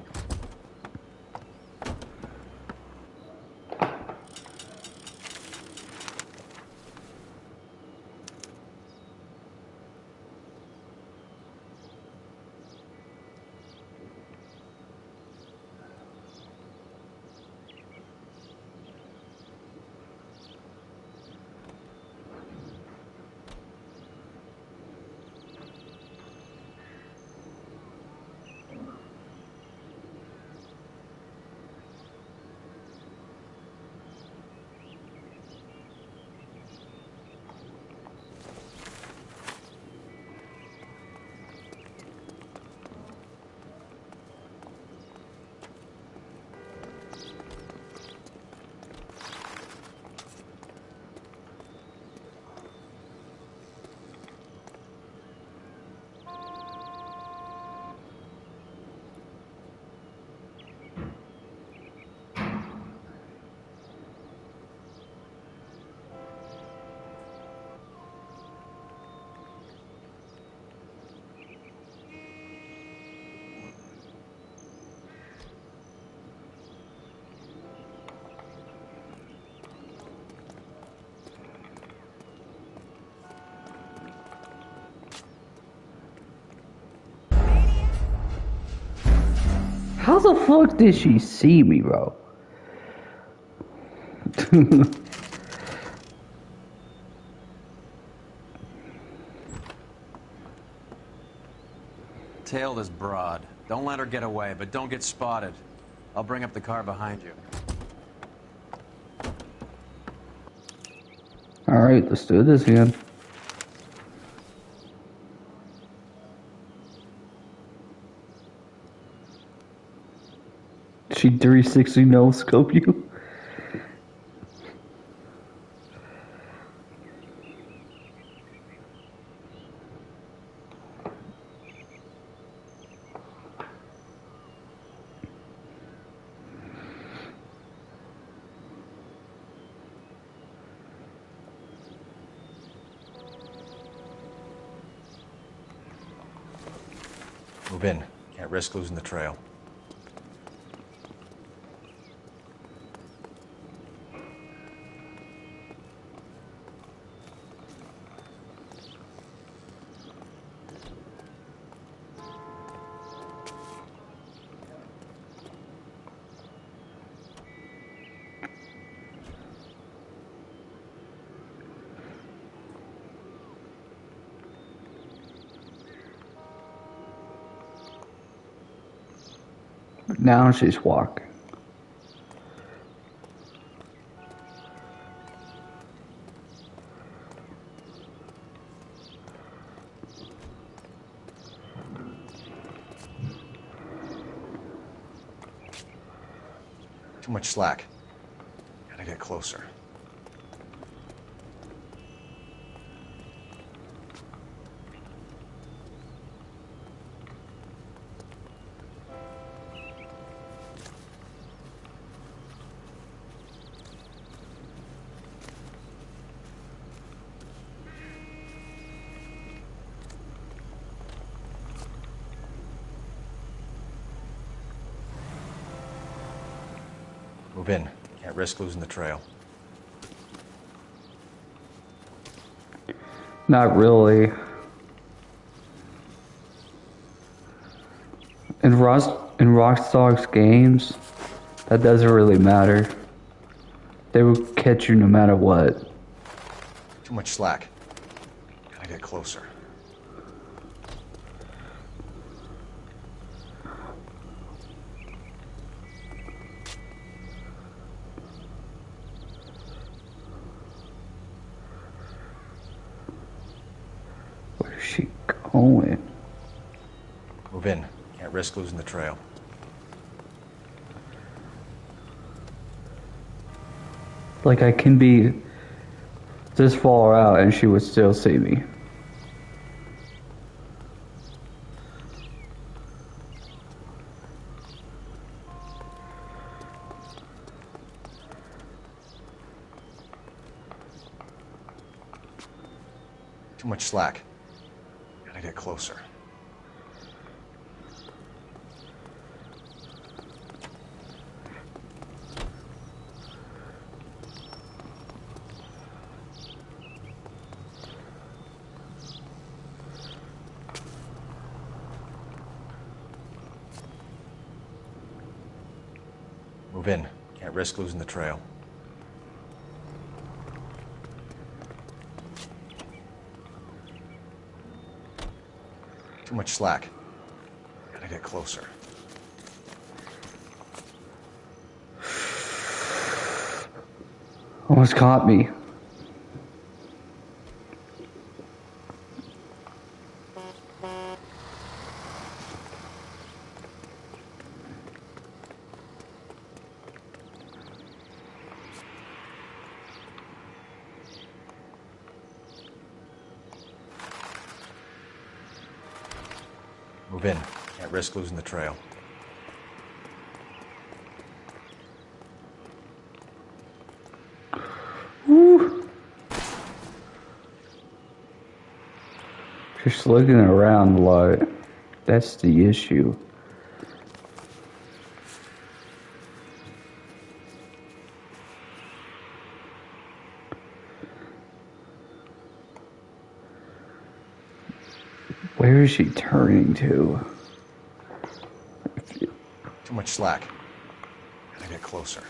How the fuck did she see me, bro? Tail this broad. Don't let her get away, but don't get spotted. I'll bring up the car behind you. Alright, let's do this again. She 360 no scope you? Move in. Can't risk losing the trail. Now she's walking. Too much slack. Gotta get closer. Move in. Can't risk losing the trail. Not really. In Rockstar's games, that doesn't really matter. They will catch you no matter what. Too much slack. Gotta get closer. Where's she going? Move in. Can't risk losing the trail. Like, I can be this far out and she would still see me. Too much slack. Gotta get closer. Move in. Can't risk losing the trail. Too much slack. Gotta get closer. Almost caught me. Move in. Can't risk losing the trail. Woo. Just looking around a lot. That's the issue. Where is she turning to? Too much slack. Gotta get closer.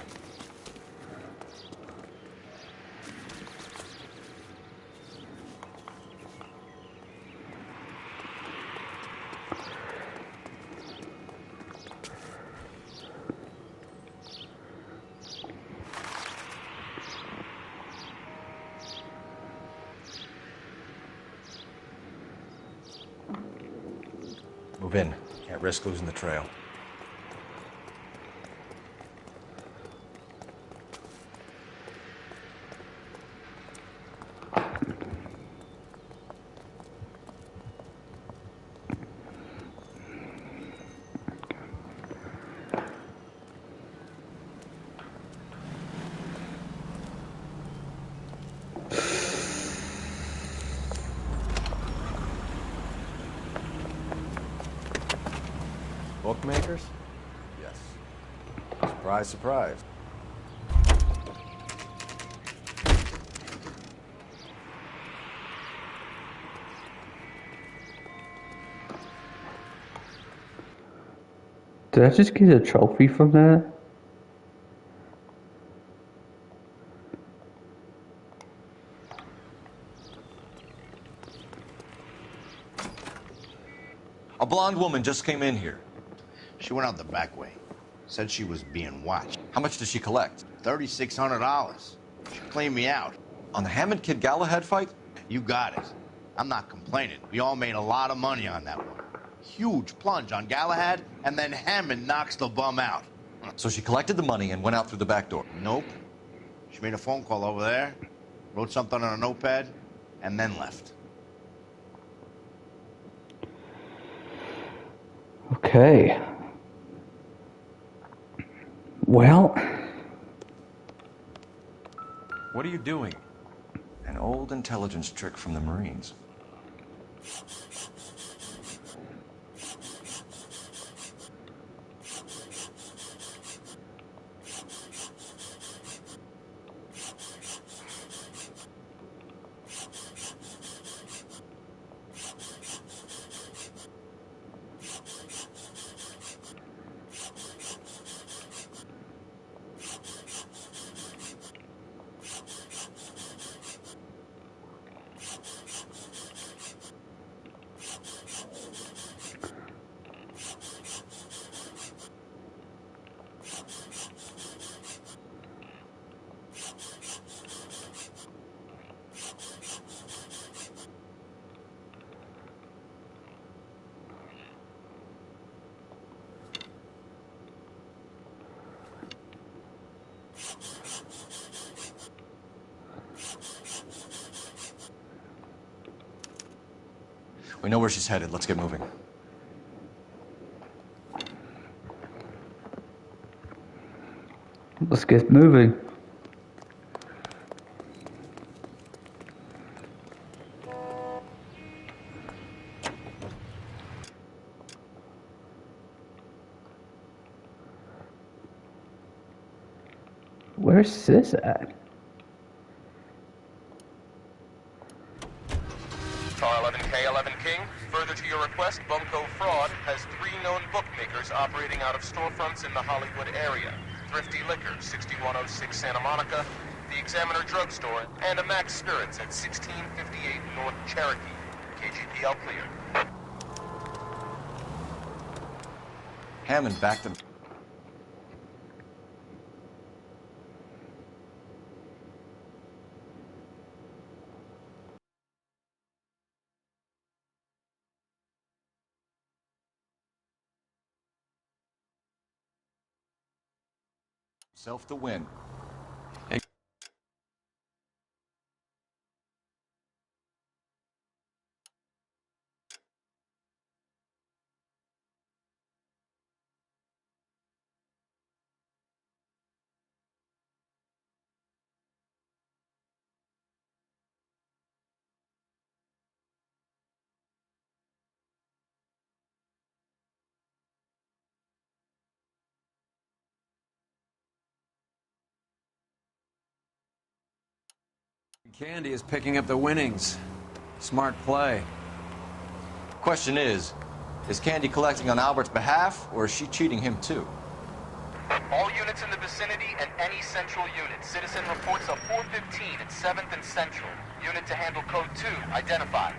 Move in. Can't risk losing the trail. Bookmakers? Yes. Surprise, surprise. Did I just get a trophy from that? A blonde woman just came in here. She went out the back way. Said she was being watched. How much did she collect? $3,600. She cleaned me out. On the Hammond Kid Galahad fight? You got it. I'm not complaining. We all made a lot of money on that one. Huge plunge on Galahad, and then Hammond knocks the bum out. So she collected the money and went out through the back door? Nope. She made a phone call over there, wrote something on a notepad, and then left. Okay. Well. What are you doing? An old intelligence trick from the Marines. We know where she's headed. Let's get moving. Let's get moving. Where's Sis at? Tar 11K 11 King, further to your request, Bunko Fraud has 3 known bookmakers operating out of storefronts in the Hollywood area. Thrifty Liquor, 6106 Santa Monica, the Examiner Drugstore, and a Max Spirits at 1658 North Cherokee. KGPL clear. Hammond backed him. Self to win. Candy is picking up the winnings. Smart play. Question is Candy collecting on Albert's behalf, or is she cheating him too? All units in the vicinity and any central unit. Citizen reports of 415 at 7th and Central. Unit to handle code 2, identified.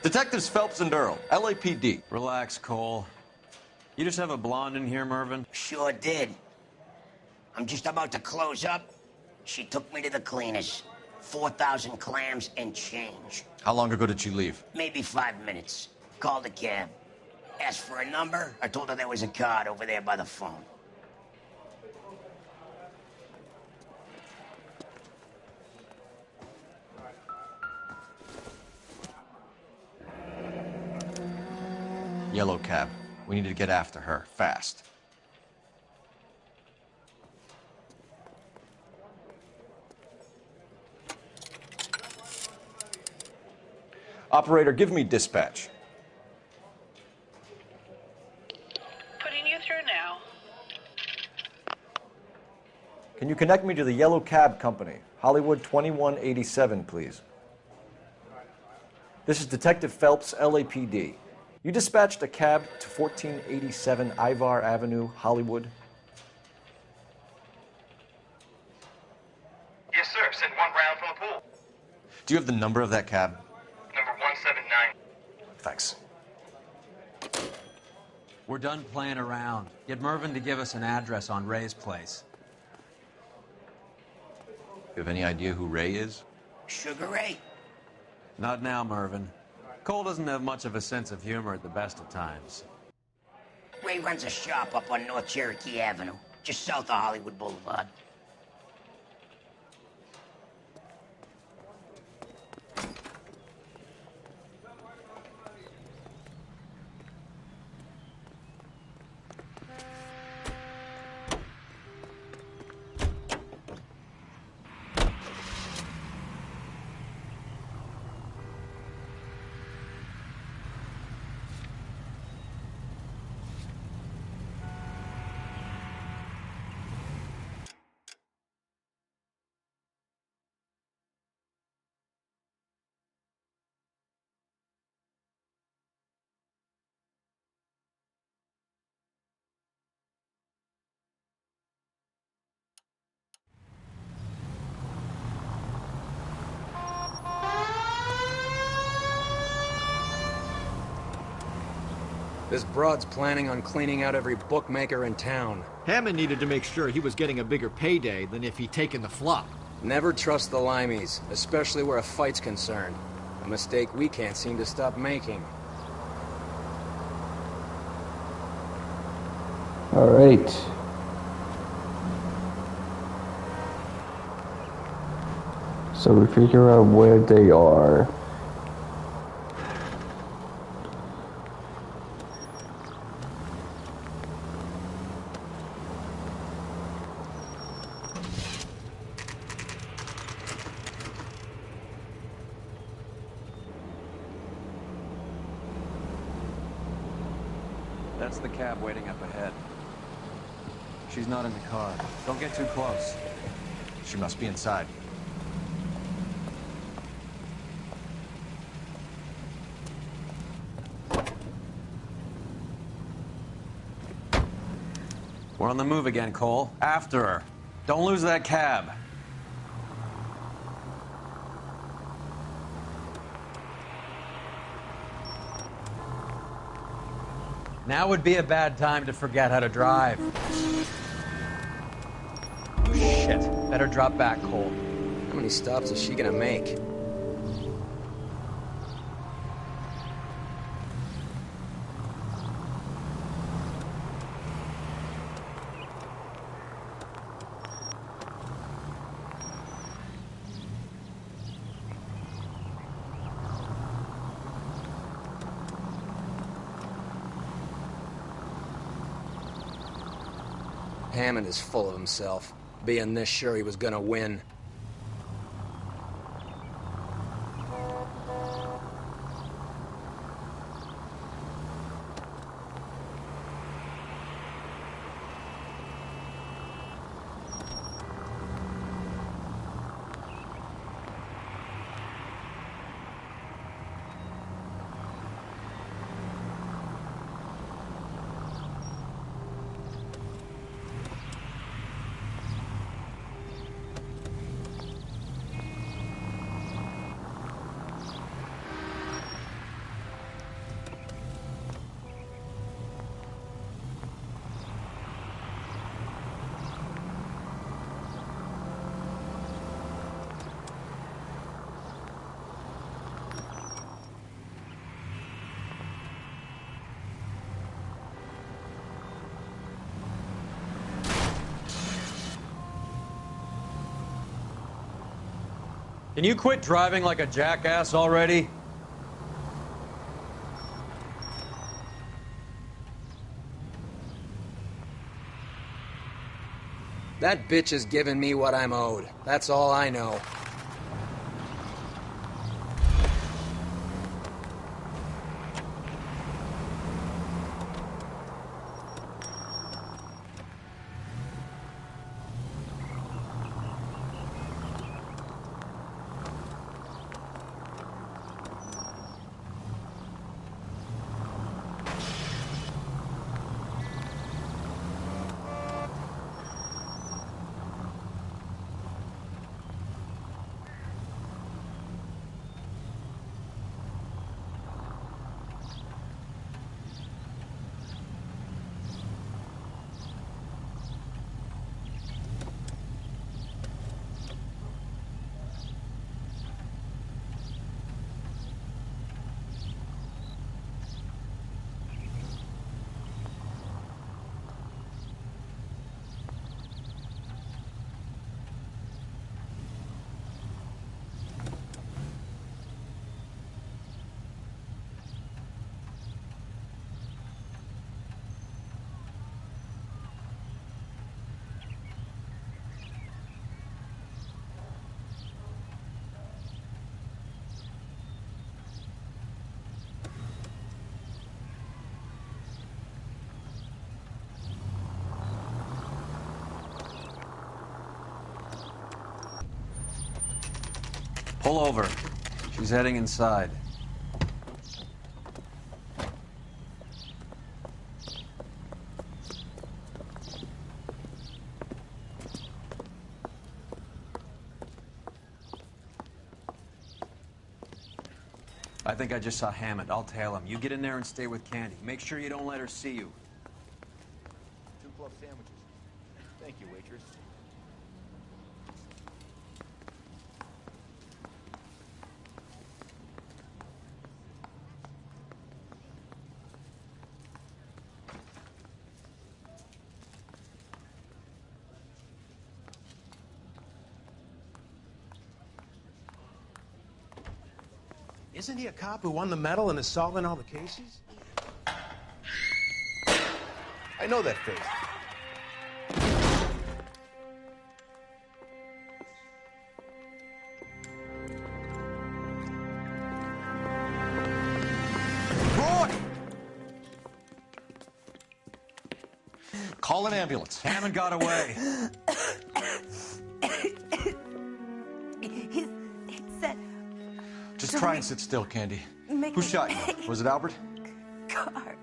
Detectives Phelps and Earl, LAPD. Relax, Cole. You just have a blonde in here, Mervyn? Sure did. I'm just about to close up. She took me to the cleaners. 4,000 clams and change. How long ago did you leave? Maybe 5 minutes. Called a cab. Asked for a number. I told her there was a card over there by the phone. Yellow cab. We need to get after her, fast. Operator, give me dispatch. Putting you through now. Can you connect me to the Yellow Cab Company? Hollywood 2187, please. This is Detective Phelps, LAPD. You dispatched a cab to 1487 Ivar Avenue, Hollywood. Yes, sir. Send one round from the pool. Do you have the number of that cab? Number 179. Thanks. We're done playing around. Get Mervyn to give us an address on Ray's place. You have any idea who Ray is? Sugar Ray? Not now, Mervyn. Cole doesn't have much of a sense of humor at the best of times. Ray runs a shop up on North Cherokee Avenue, just south of Hollywood Boulevard. This broad's planning on cleaning out every bookmaker in town. Hammond needed to make sure he was getting a bigger payday than if he'd taken the flop. Never trust the limeys, especially where a fight's concerned. A mistake we can't seem to stop making. All right. So we figure out where they are. That's the cab waiting up ahead. She's not in the car. Don't get too close. She must be inside. We're on the move again, Cole. After her. Don't lose that cab. Now would be a bad time to forget how to drive. Shit. Better drop back, Cole. How many stops is she gonna make? Hammond is full of himself, being this sure he was gonna win. Can you quit driving like a jackass already? That bitch is giving me what I'm owed. That's all I know. Pull over. She's heading inside. I think I just saw Hammond. I'll tail him. You get in there and stay with Candy. Make sure you don't let her see you. 2 club sandwiches. Thank you, waitress. Isn't he a cop who won the medal and is solving all the cases? I know that face. Call an ambulance. Hammond got away. He said... Just try and sit still, Candy. Make Who me- shot you? Was it Albert? Car.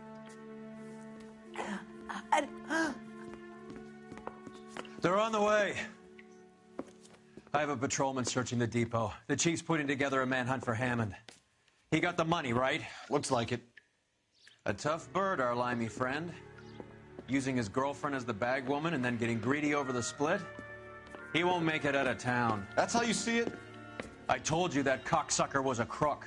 They're on the way. I have a patrolman searching the depot. The chief's putting together a manhunt for Hammond. He got the money, right? Looks like it. A tough bird, our limey friend. Using his girlfriend as the bag woman and then getting greedy over the split. He won't make it out of town. That's how you see it? I told you that cocksucker was a crook.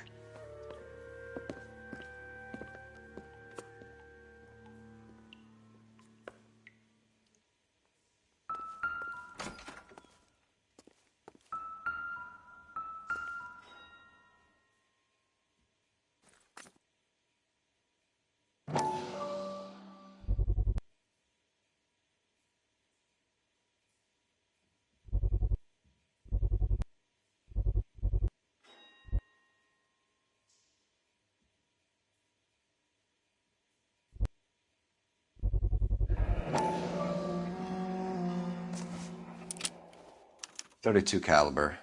.32 caliber.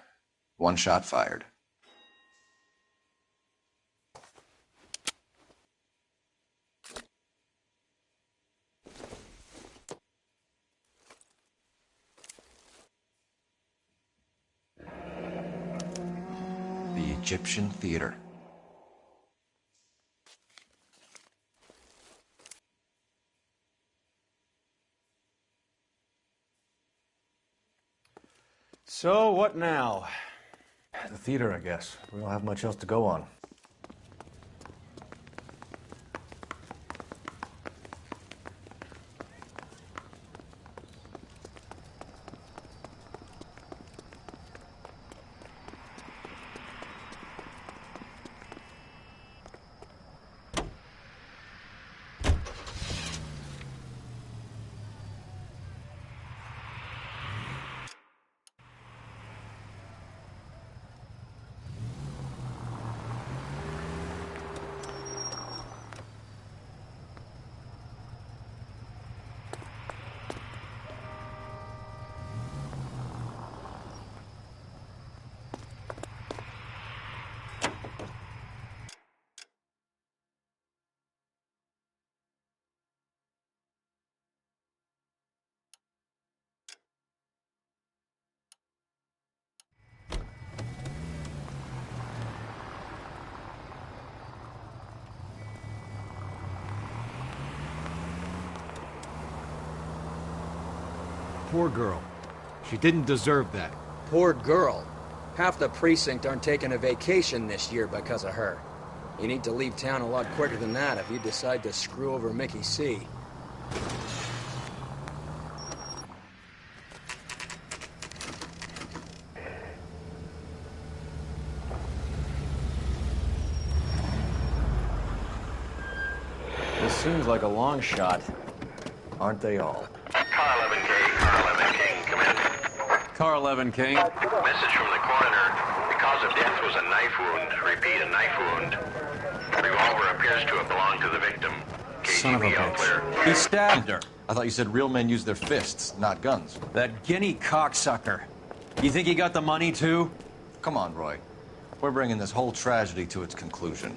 One shot fired. The Egyptian Theater. So, what now? The theater, I guess. We don't have much else to go on. Poor girl. She didn't deserve that. Poor girl. Half the precinct aren't taking a vacation this year because of her. You need to leave town a lot quicker than that if you decide to screw over Mickey C. This seems like a long shot. Aren't they all? Car 11K, Car 11 King, come in. Car 11 King. Message from the coroner. The cause of death was a knife wound. Repeat, a knife wound. The revolver appears to have belonged to the victim. Son of a KGB out clear. bitch. He stabbed her. I thought you said real men use their fists, not guns. That guinea cocksucker. You think he got the money, too? Come on, Roy. We're bringing this whole tragedy to its conclusion.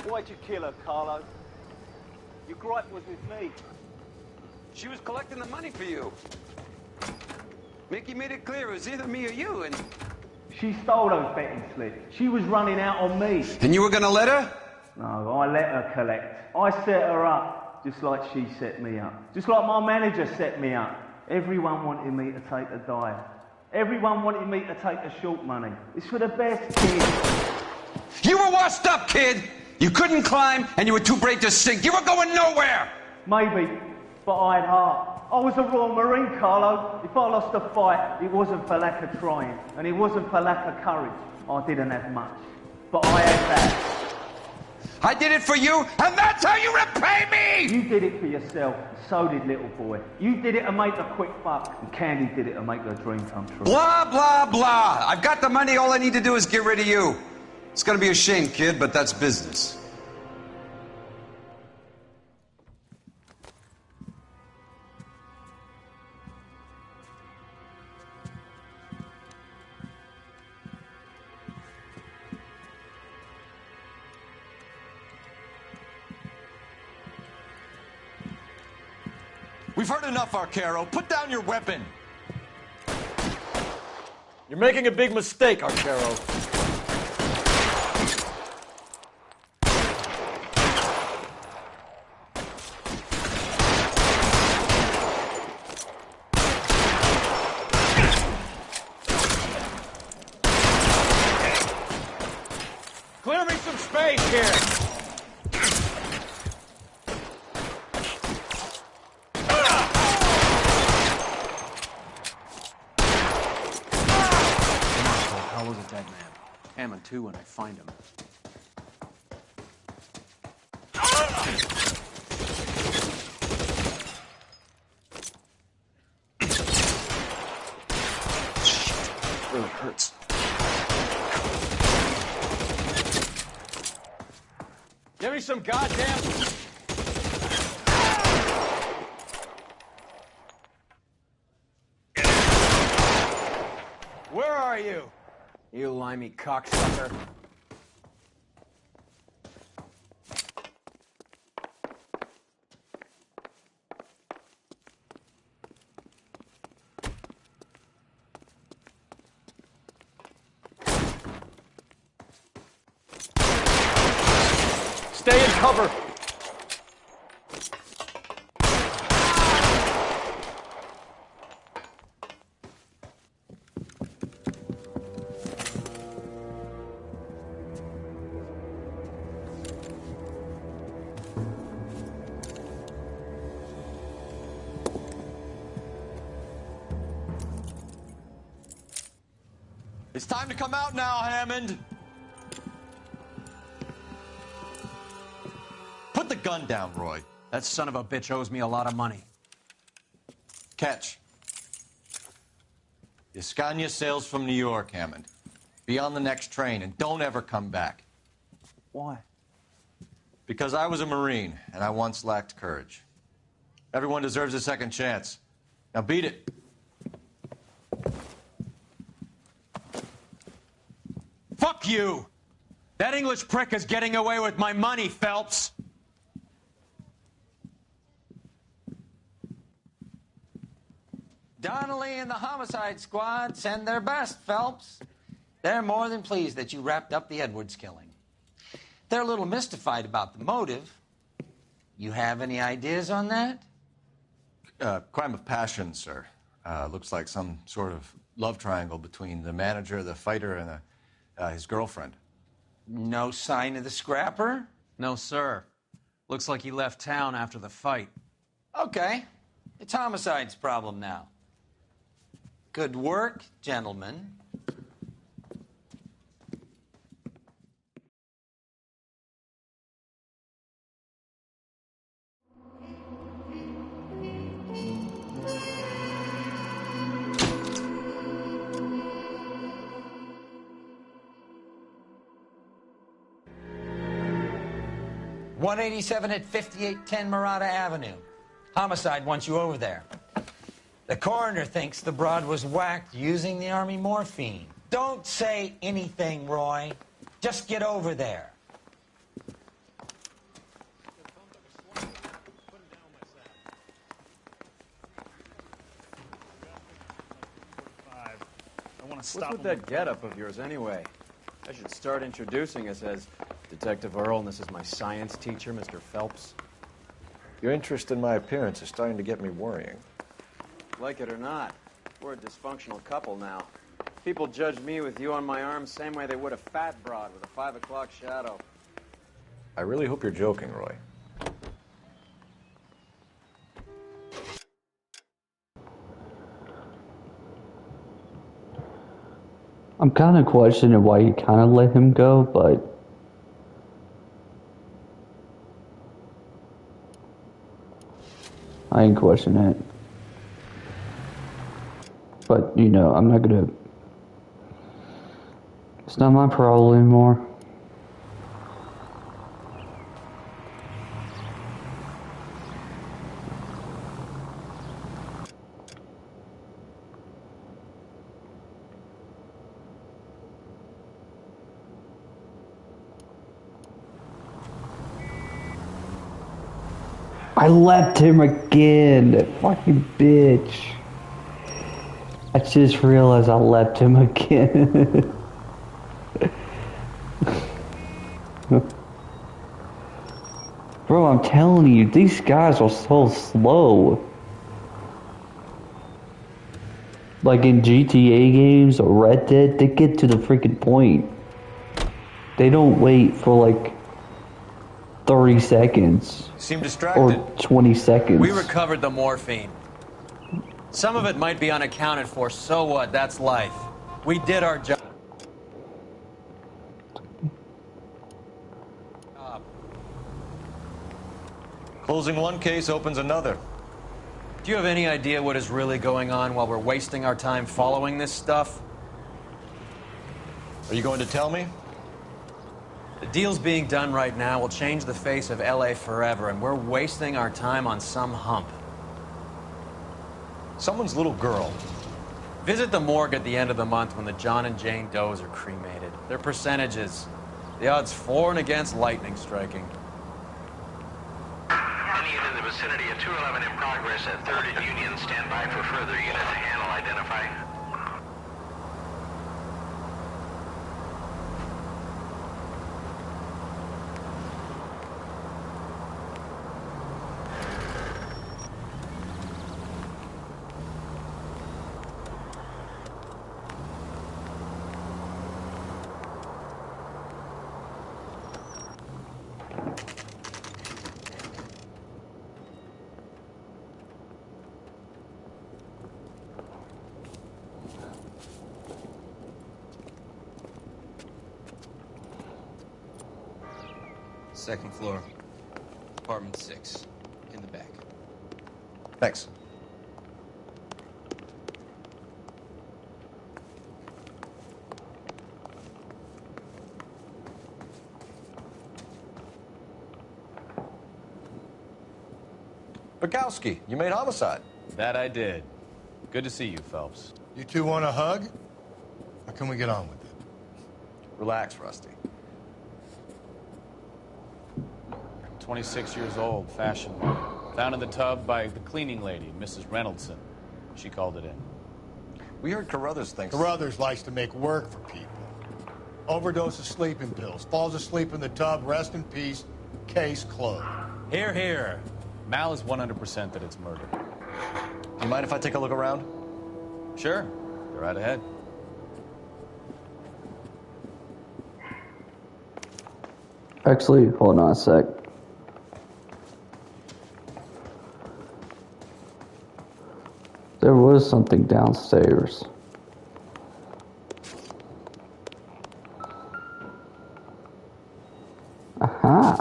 Why'd you kill her, Carlo? Your gripe was with me. She was collecting the money for you. Mickey made it clear it was either me or you, and... She stole those betting slips. She was running out on me. And you were gonna let her? No, I let her collect. I set her up, just like she set me up. Just like my manager set me up. Everyone wanted me to take a dive. Everyone wanted me to take the short money. It's for the best, kid. You were washed up, kid! You couldn't climb, and you were too brave to sink. You were going nowhere! Maybe, but I had heart. I was a Royal Marine, Carlo. If I lost a fight, it wasn't for lack of trying, and it wasn't for lack of courage. I didn't have much, but I had that. I did it for you, and that's how you repay me! You did it for yourself, and so did little boy. You did it to make a quick buck, and Candy did it to make her dream come true. Blah, blah, blah. I've got the money. All I need to do is get rid of you. It's gonna be a shame, kid, but that's business. We've heard enough, Arcaro. Put down your weapon. You're making a big mistake, Arcaro. Clear me some space here. Carlo's a dead man. Hammond, too, when I find him. Really hurts. Give me some goddamn... Where are you? You limey cocksucker. Stay in cover. It's time to come out now, Hammond. Put the gun down, Roy. That son of a bitch owes me a lot of money. Catch. Escania sails from New York, Hammond. Be on the next train and don't ever come back. Why? Because I was a Marine and I once lacked courage. Everyone deserves a second chance. Now beat it. Fuck you! That English prick is getting away with my money, Phelps! Donnelly and the homicide squad send their best, Phelps. They're more than pleased that you wrapped up the Edwards killing. They're a little mystified about the motive. You have any ideas on that? Crime of passion, sir. Looks like some sort of love triangle between the manager, the fighter, and his girlfriend. No sign of the scrapper? No, sir. Looks like he left town after the fight. Okay. It's homicide's problem now. Good work, gentlemen. .187 at 5810 Murata Avenue. Homicide wants you over there. The coroner thinks the broad was whacked using the Army morphine. Don't say anything, Roy. Just get over there. What's with that getup of yours, anyway? I should start introducing us as Detective Earl, and this is my science teacher, Mr. Phelps. Your interest in my appearance is starting to get me worrying. Like it or not, we're a dysfunctional couple now. People judge me with you on my arm same way they would a fat broad with a 5 o'clock shadow. I really hope you're joking, Roy. I'm kind of questioning why you kind of let him go, but I ain't questioning it. But, you know, I'm not gonna... It's not my problem anymore. I left him again, that fucking bitch. I just realized I left him again. Bro, I'm telling you, these guys are so slow. Like in GTA games or Red Dead, they get to the freaking point. They don't wait for like 30 seconds. Seem distracted. Or 20 seconds. We recovered the morphine. Some of it might be unaccounted for, so what? That's life. We did our job. Closing one case opens another. Do you have any idea what is really going on while we're wasting our time following this stuff? Are you going to tell me? The deals being done right now will change the face of LA forever, and we're wasting our time on some hump. Someone's little girl. Visit the morgue at the end of the month when the John and Jane Does are cremated. Their percentages. The odds for and against lightning striking. Any unit in the vicinity of 211 in progress at 3rd and Union. Stand by for further unit to handle. Identify. Second floor. Apartment 6. In the back. Thanks. Bukowski, you made homicide. That I did. Good to see you, Phelps. You two want a hug? Or can we get on with it? Relax, Rusty. 26 years old, fashion model. Found in the tub by the cleaning lady, Mrs. Reynoldson. She called it in. We heard Carruthers thinks... Carruthers likes to make work for people. Overdose of sleeping pills. Falls asleep in the tub. Rest in peace. Case closed. Here, here. Mal is 100% that it's murder. Do you mind if I take a look around? Sure. Go right ahead. Actually, hold on a sec. There was something downstairs. Aha.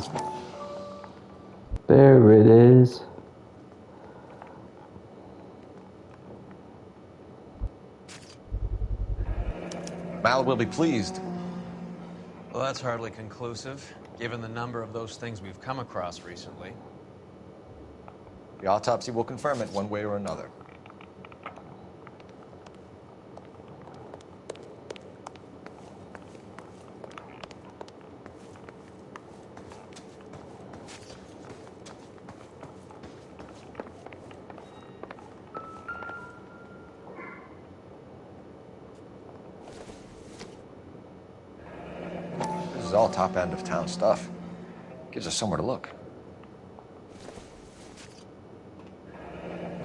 There it is. Mal will be pleased. Well, that's hardly conclusive, given the number of those things we've come across recently. The autopsy will confirm it one way or another. This is all top end of town stuff. Gives us somewhere to look.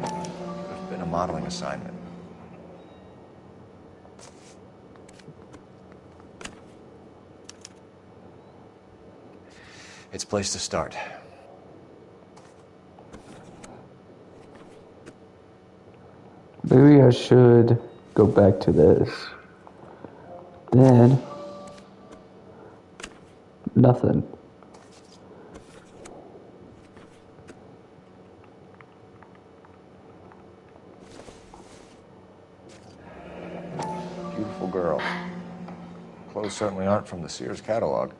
Could have been a modeling assignment. It's a place to start. Maybe I should go back to this. Then, nothing. Beautiful girl. Clothes certainly aren't from the Sears catalog.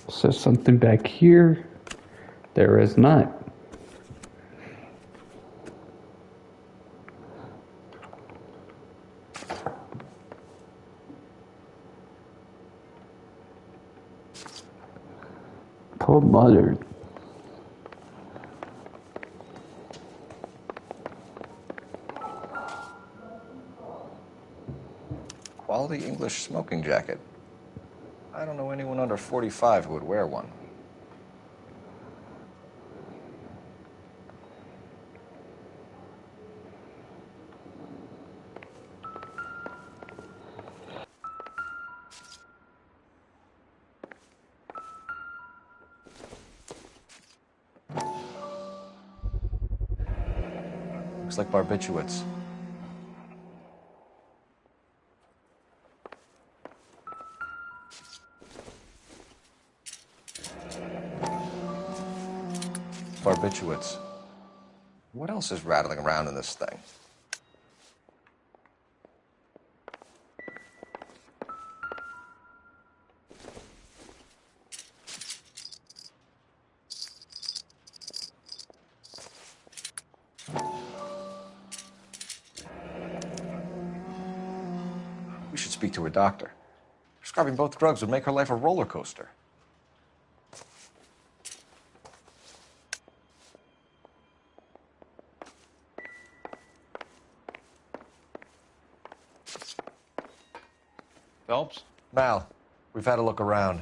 So something back here? There is not. Poor mother. Quality English smoking jacket. I don't know anyone under 45 who would wear one. Looks like barbiturates. Barbiturates. What else is rattling around in this thing? speak to her doctor. Prescribing both drugs would make her life a roller coaster. Phelps? Mal, we've had a look around.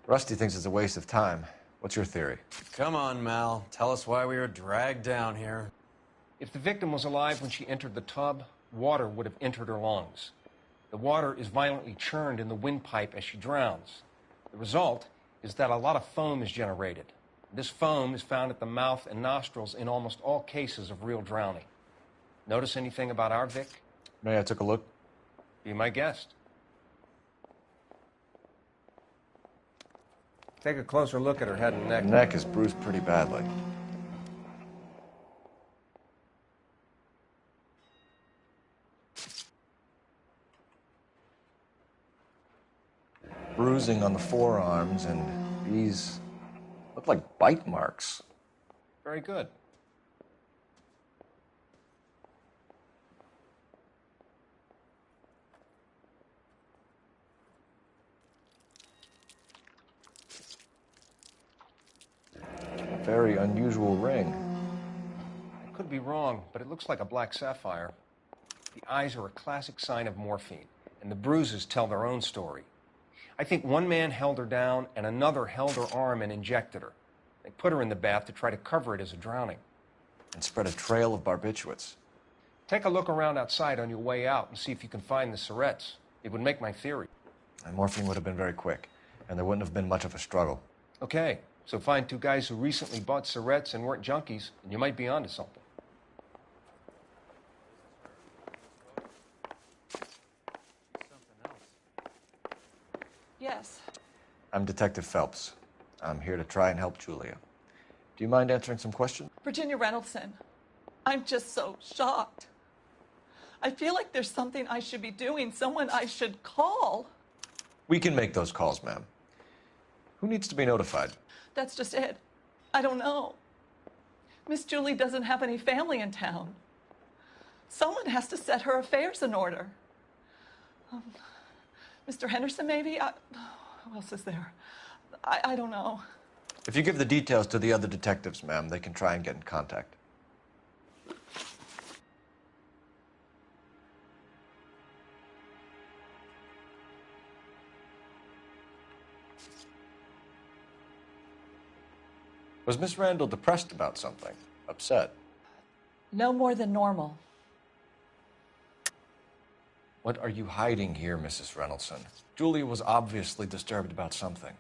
Rusty thinks it's a waste of time. What's your theory? Come on, Mal. Tell us why we were dragged down here. If the victim was alive when she entered the tub, water would have entered her lungs. The water is violently churned in the windpipe as she drowns. The result is that a lot of foam is generated. This foam is found at the mouth and nostrils in almost all cases of real drowning. Notice anything about our Vic? May I take a look? Be my guest. Take a closer look at her head and neck. Her neck is bruised pretty badly. Bruising on the forearms, and these look like bite marks. Very good. A very unusual ring. I could be wrong, but it looks like a black sapphire. The eyes are a classic sign of morphine, and the bruises tell their own story. I think one man held her down and another held her arm and injected her. They put her in the bath to try to cover it as a drowning. And spread a trail of barbiturates. Take a look around outside on your way out and see if you can find the syrettes. It would make my theory. And morphine would have been very quick, and there wouldn't have been much of a struggle. Okay, so find two guys who recently bought syrettes and weren't junkies, and you might be onto something. Yes. I'm Detective Phelps. I'm here to try and help Julia. Do you mind answering some questions? Virginia Reynoldson. I'm just so shocked. I feel like there's something I should be doing, someone I should call. We can make those calls, ma'am. Who needs to be notified? That's just it. I don't know. Miss Julie doesn't have any family in town. Someone has to set her affairs in order. Mr. Henderson, maybe? Who else is there? I don't know. If you give the details to the other detectives, ma'am, they can try and get in contact. Was Miss Randall depressed about something? Upset? No more than normal. What are you hiding here, Mrs. Reynoldson? Julia was obviously disturbed about something.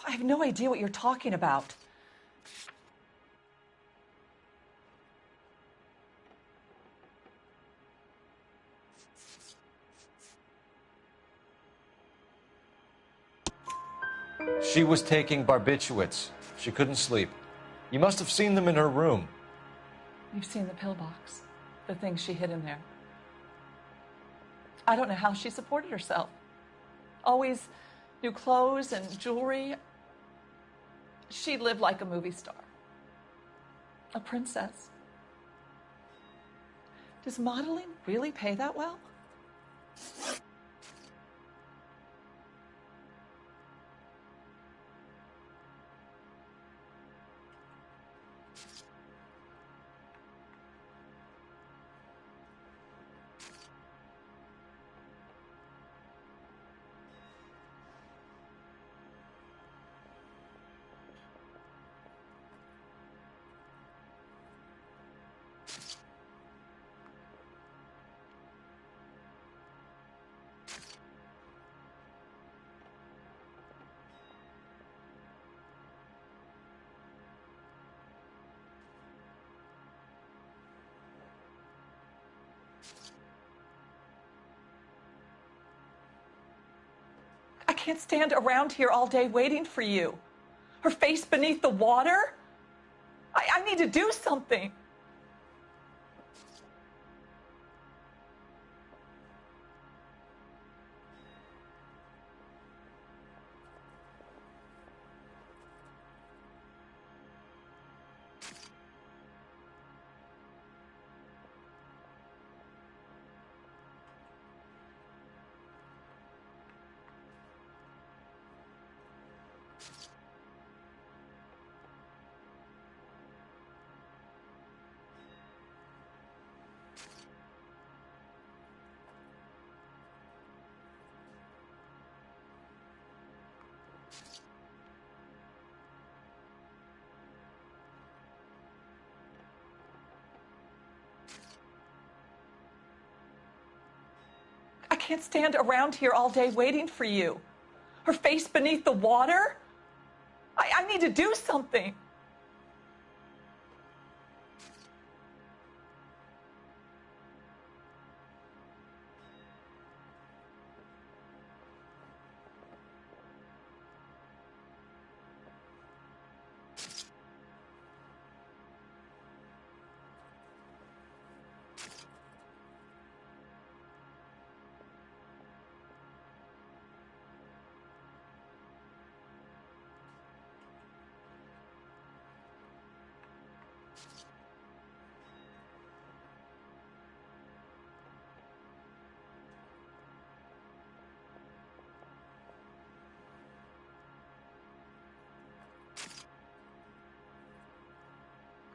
I have no idea what you're talking about. She was taking barbiturates. She couldn't sleep. You must have seen them in her room. You've seen the pillbox, the things she hid in there. I don't know how she supported herself. Always new clothes and jewelry. She lived like a movie star. A princess. Does modeling really pay that well? I can't stand around here all day waiting for you. Her face beneath the water? I need to do something. can't stand around here all day waiting for you. Her face beneath the water? I need to do something.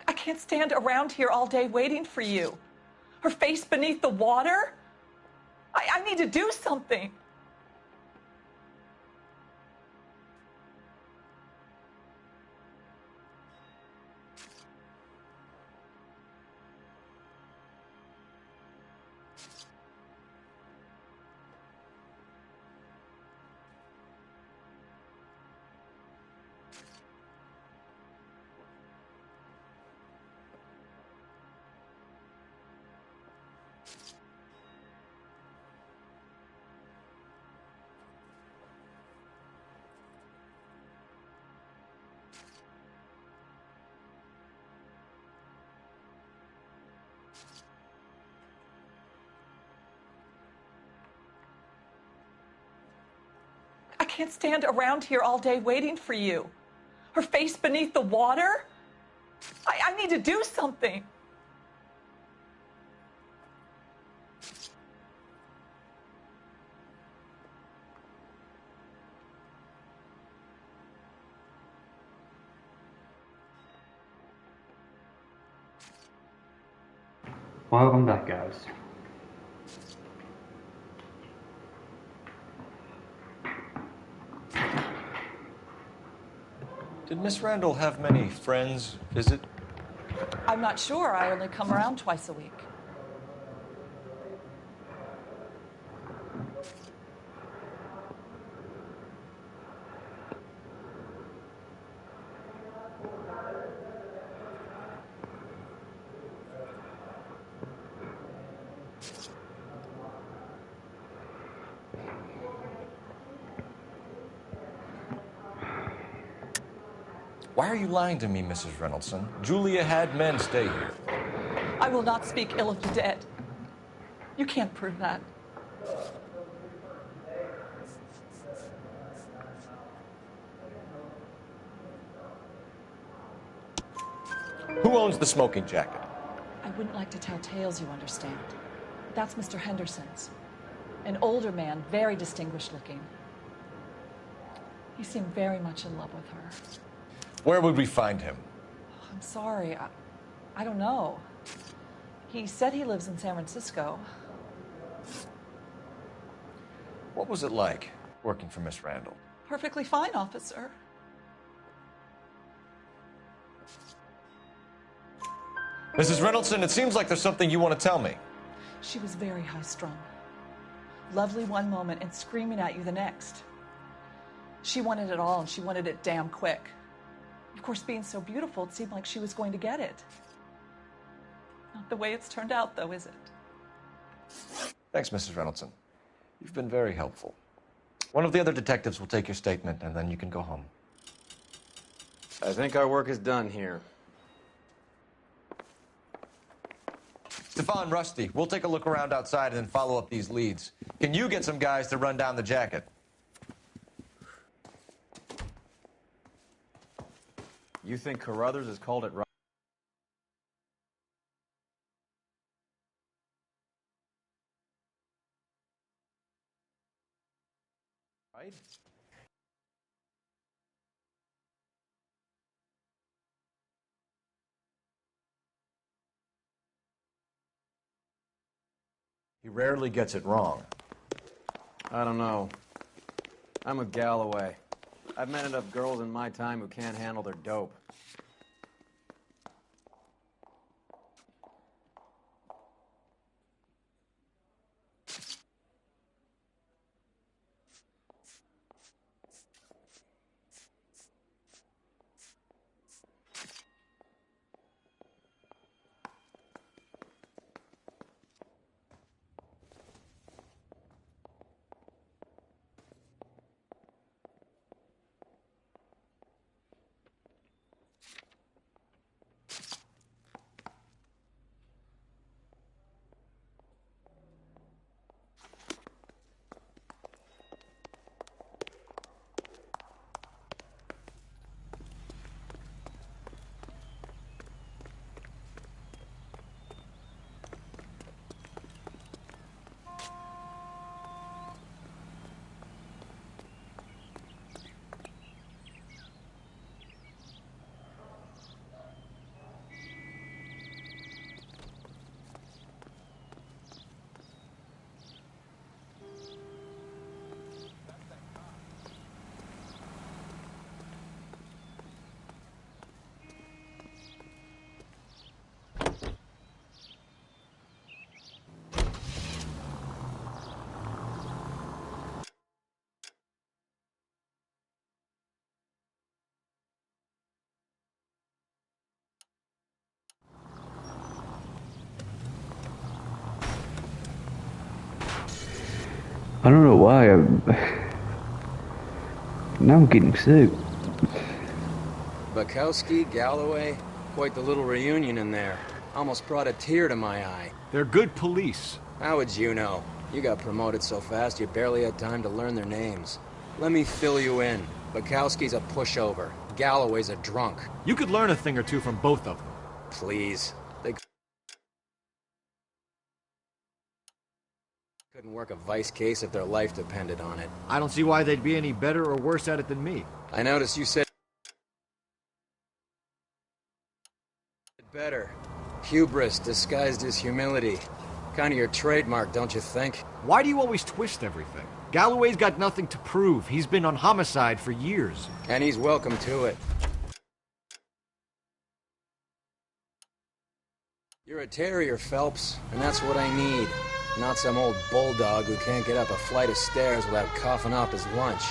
I can't stand around here all day waiting for you. Her face beneath the water? I need to do something. I can't stand around here all day waiting for you. Her face beneath the water? I need to do something. Welcome back, guys. Did Miss Randall have many friends visit? I'm not sure. I only come around twice a week. Why are you lying to me, Mrs. Reynoldson? Julia had men stay here. I will not speak ill of the dead. You can't prove that. Who owns the smoking jacket? I wouldn't like to tell tales, you understand. That's Mr. Henderson's. An older man, very distinguished looking. He seemed very much in love with her. Where would we find him? I'm sorry. I don't know. He said he lives in San Francisco. What was it like working for Miss Randall? Perfectly fine, officer. Mrs. Reynoldson, it seems like there's something you want to tell me. She was very high-strung. Lovely one moment and screaming at you the next. She wanted it all, and she wanted it damn quick. Of course, being so beautiful, it seemed like she was going to get it. Not the way it's turned out, though, is it? Thanks, Mrs. Reynoldson. You've been very helpful. One of the other detectives will take your statement, and then you can go home. I think our work is done here. Stefan, Rusty, we'll take a look around outside and then follow up these leads. Can you get some guys to run down the jacket? You think Carruthers has called it right? Right? He rarely gets it wrong. I don't know. I'm with Galloway. I've met enough girls in my time who can't handle their dope. I don't know why. Now I'm getting sick. Bukowski, Galloway, quite the little reunion in there. Almost brought a tear to my eye. They're good police. How would you know? You got promoted so fast you barely had time to learn their names. Let me fill you in. Bukowski's a pushover. Galloway's a drunk. You could learn a thing or two from both of them. Please. They couldn't work a vice case if their life depended on it. I don't see why they'd be any better or worse at it than me. I noticed you said better. Hubris disguised as humility. Kind of your trademark, don't you think? Why do you always twist everything? Galloway's got nothing to prove. He's been on homicide for years. And he's welcome to it. You're a terrier, Phelps, and that's what I need. Not some old bulldog who can't get up a flight of stairs without coughing up his lunch.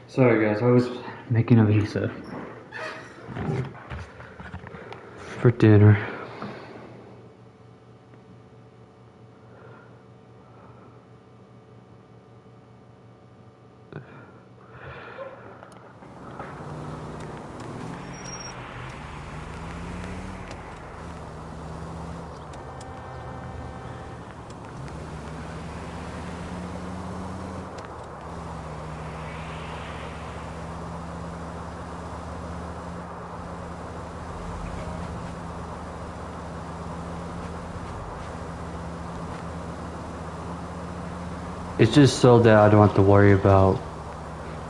Sorry guys, I was making a pizza for dinner. It's just so that I don't have to worry about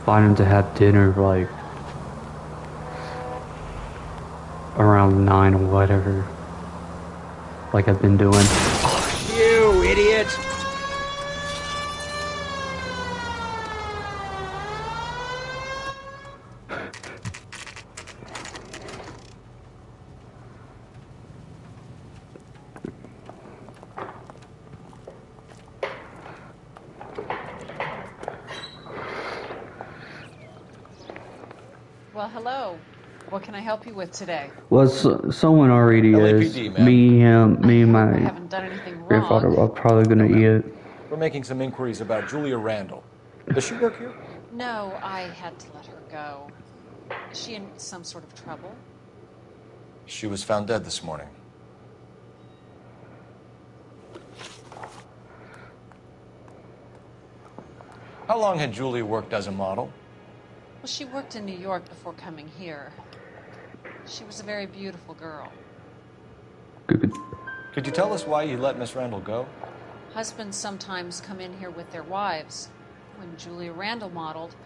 finding to have dinner like around 9 or whatever, like I've been doing. You idiot! Well, hello. What can I help you with today? Well, someone already is. LAPD, ma'am. Me and my haven't done anything wrong. grandfather are probably gonna eat it. We're making some inquiries about Julia Randall. Does she work here? No, I had to let her go. Is she in some sort of trouble? She was found dead this morning. How long had Julia worked as a model? Well, she worked in New York before coming here. She was a very beautiful girl. Could you tell us why you let Miss Randall go? Husbands sometimes come in here with their wives. When Julia Randall modeled,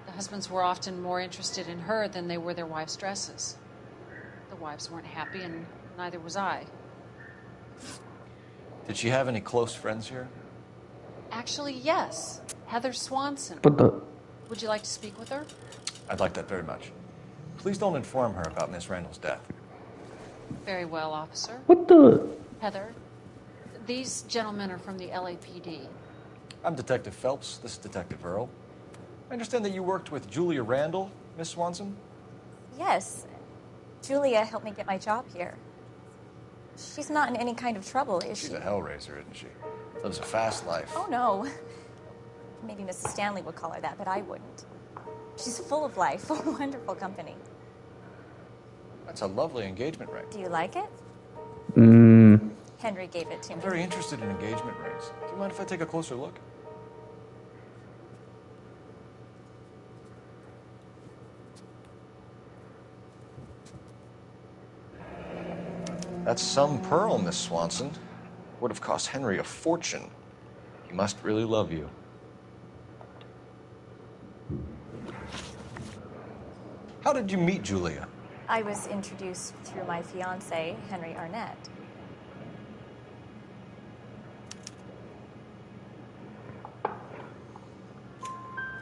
the husbands were often more interested in her than they were their wives' dresses. The wives weren't happy, and neither was I. Did she have any close friends here? Actually, yes. Heather Swanson. What the? Would you like to speak with her? I'd like that very much. Please don't inform her about Miss Randall's death. Very well, officer. What the? Heather, these gentlemen are from the LAPD. I'm Detective Phelps. This is Detective Earl. I understand that you worked with Julia Randall, Miss Swanson? Yes. Julia helped me get my job here. She's not in any kind of trouble, is she? She's a hellraiser, isn't she? Lives a fast life. Oh, no. Maybe Mrs. Stanley would call her that, but I wouldn't. She's full of life, a wonderful company. That's a lovely engagement ring. Do you like it? Mm. Henry gave it to me. I'm very interested in engagement rings. Do you mind if I take a closer look? That's some pearl, Miss Swanson. Would have cost Henry a fortune. He must really love you. How did you meet Julia? I was introduced through my fiancé, Henry Arnett.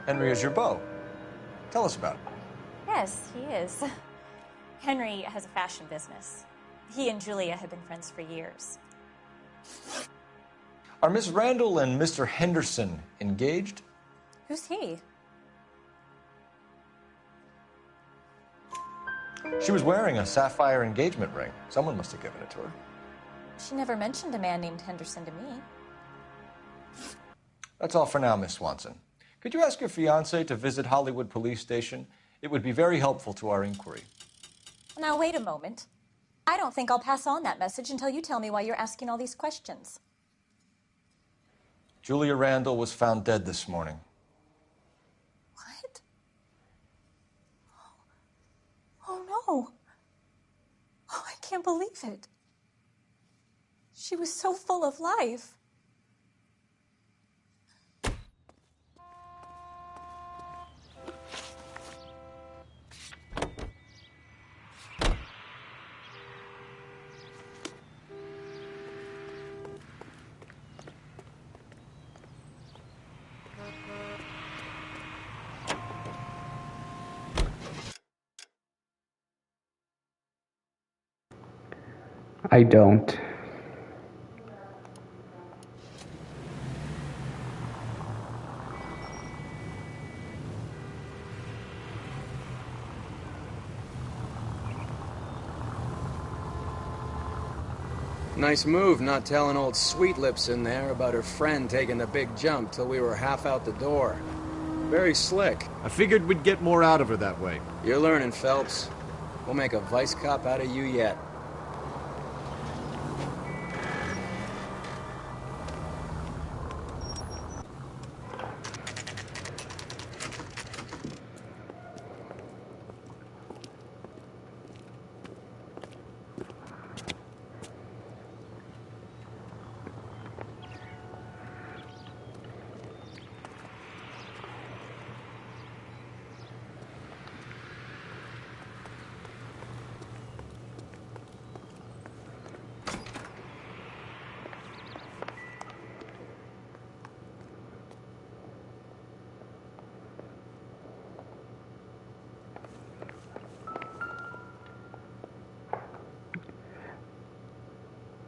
Henry is your beau. Tell us about it. Yes, he is. Henry has a fashion business. He and Julia have been friends for years. Are Miss Randall and Mr. Henderson engaged? Who's he? She was wearing a sapphire engagement ring. Someone must have given it to her. She never mentioned a man named Henderson to me. That's all for now, Miss Swanson. Could you ask your fiancé to visit Hollywood Police Station? It would be very helpful to our inquiry. Now, wait a moment. I don't think I'll pass on that message until you tell me why you're asking all these questions. Julia Randall was found dead this morning. What? Oh, no. Oh, I can't believe it. She was so full of life. I don't. Nice move not telling old Sweet Lips in there about her friend taking the big jump till we were half out the door. Very slick. I figured we'd get more out of her that way. You're learning, Phelps. We'll make a vice cop out of you yet.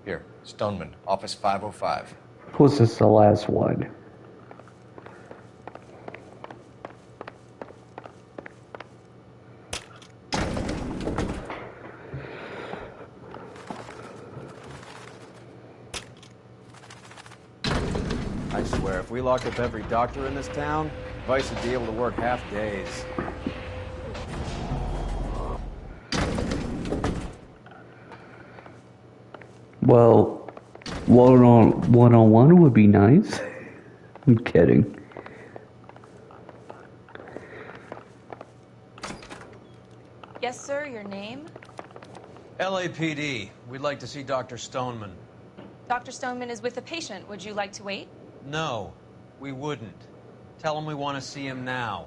Here, Stoneman, office 505. Was this the last one? I swear, if we locked up every doctor in this town, Vice would be able to work half days. Well, one-on-one would be nice. I'm kidding. Yes, sir, your name? LAPD. We'd like to see Dr. Stoneman. Dr. Stoneman is with a patient. Would you like to wait? No, we wouldn't. Tell him we want to see him now.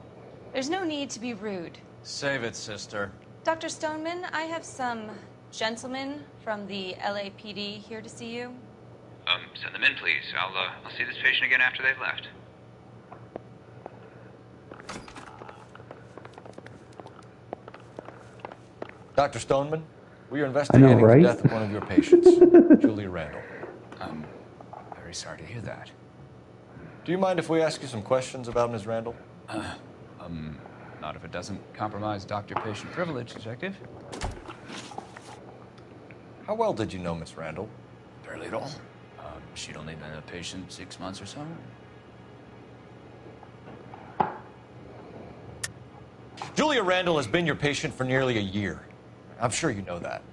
There's no need to be rude. Save it, sister. Dr. Stoneman, I have some gentlemen from the LAPD here to see you. Send them in, please. I'll see this patient again after they've left. Dr. Stoneman, we are investigating right? the death of one of your patients, Julia Randall. I'm very sorry to hear that. Do you mind if we ask you some questions about Ms. Randall? Not if it doesn't compromise doctor-patient privilege, Detective. How well did you know Miss Randall? Barely at all. She'd only been a patient 6 months or so. Julia Randall has been your patient for nearly a year. I'm sure you know that.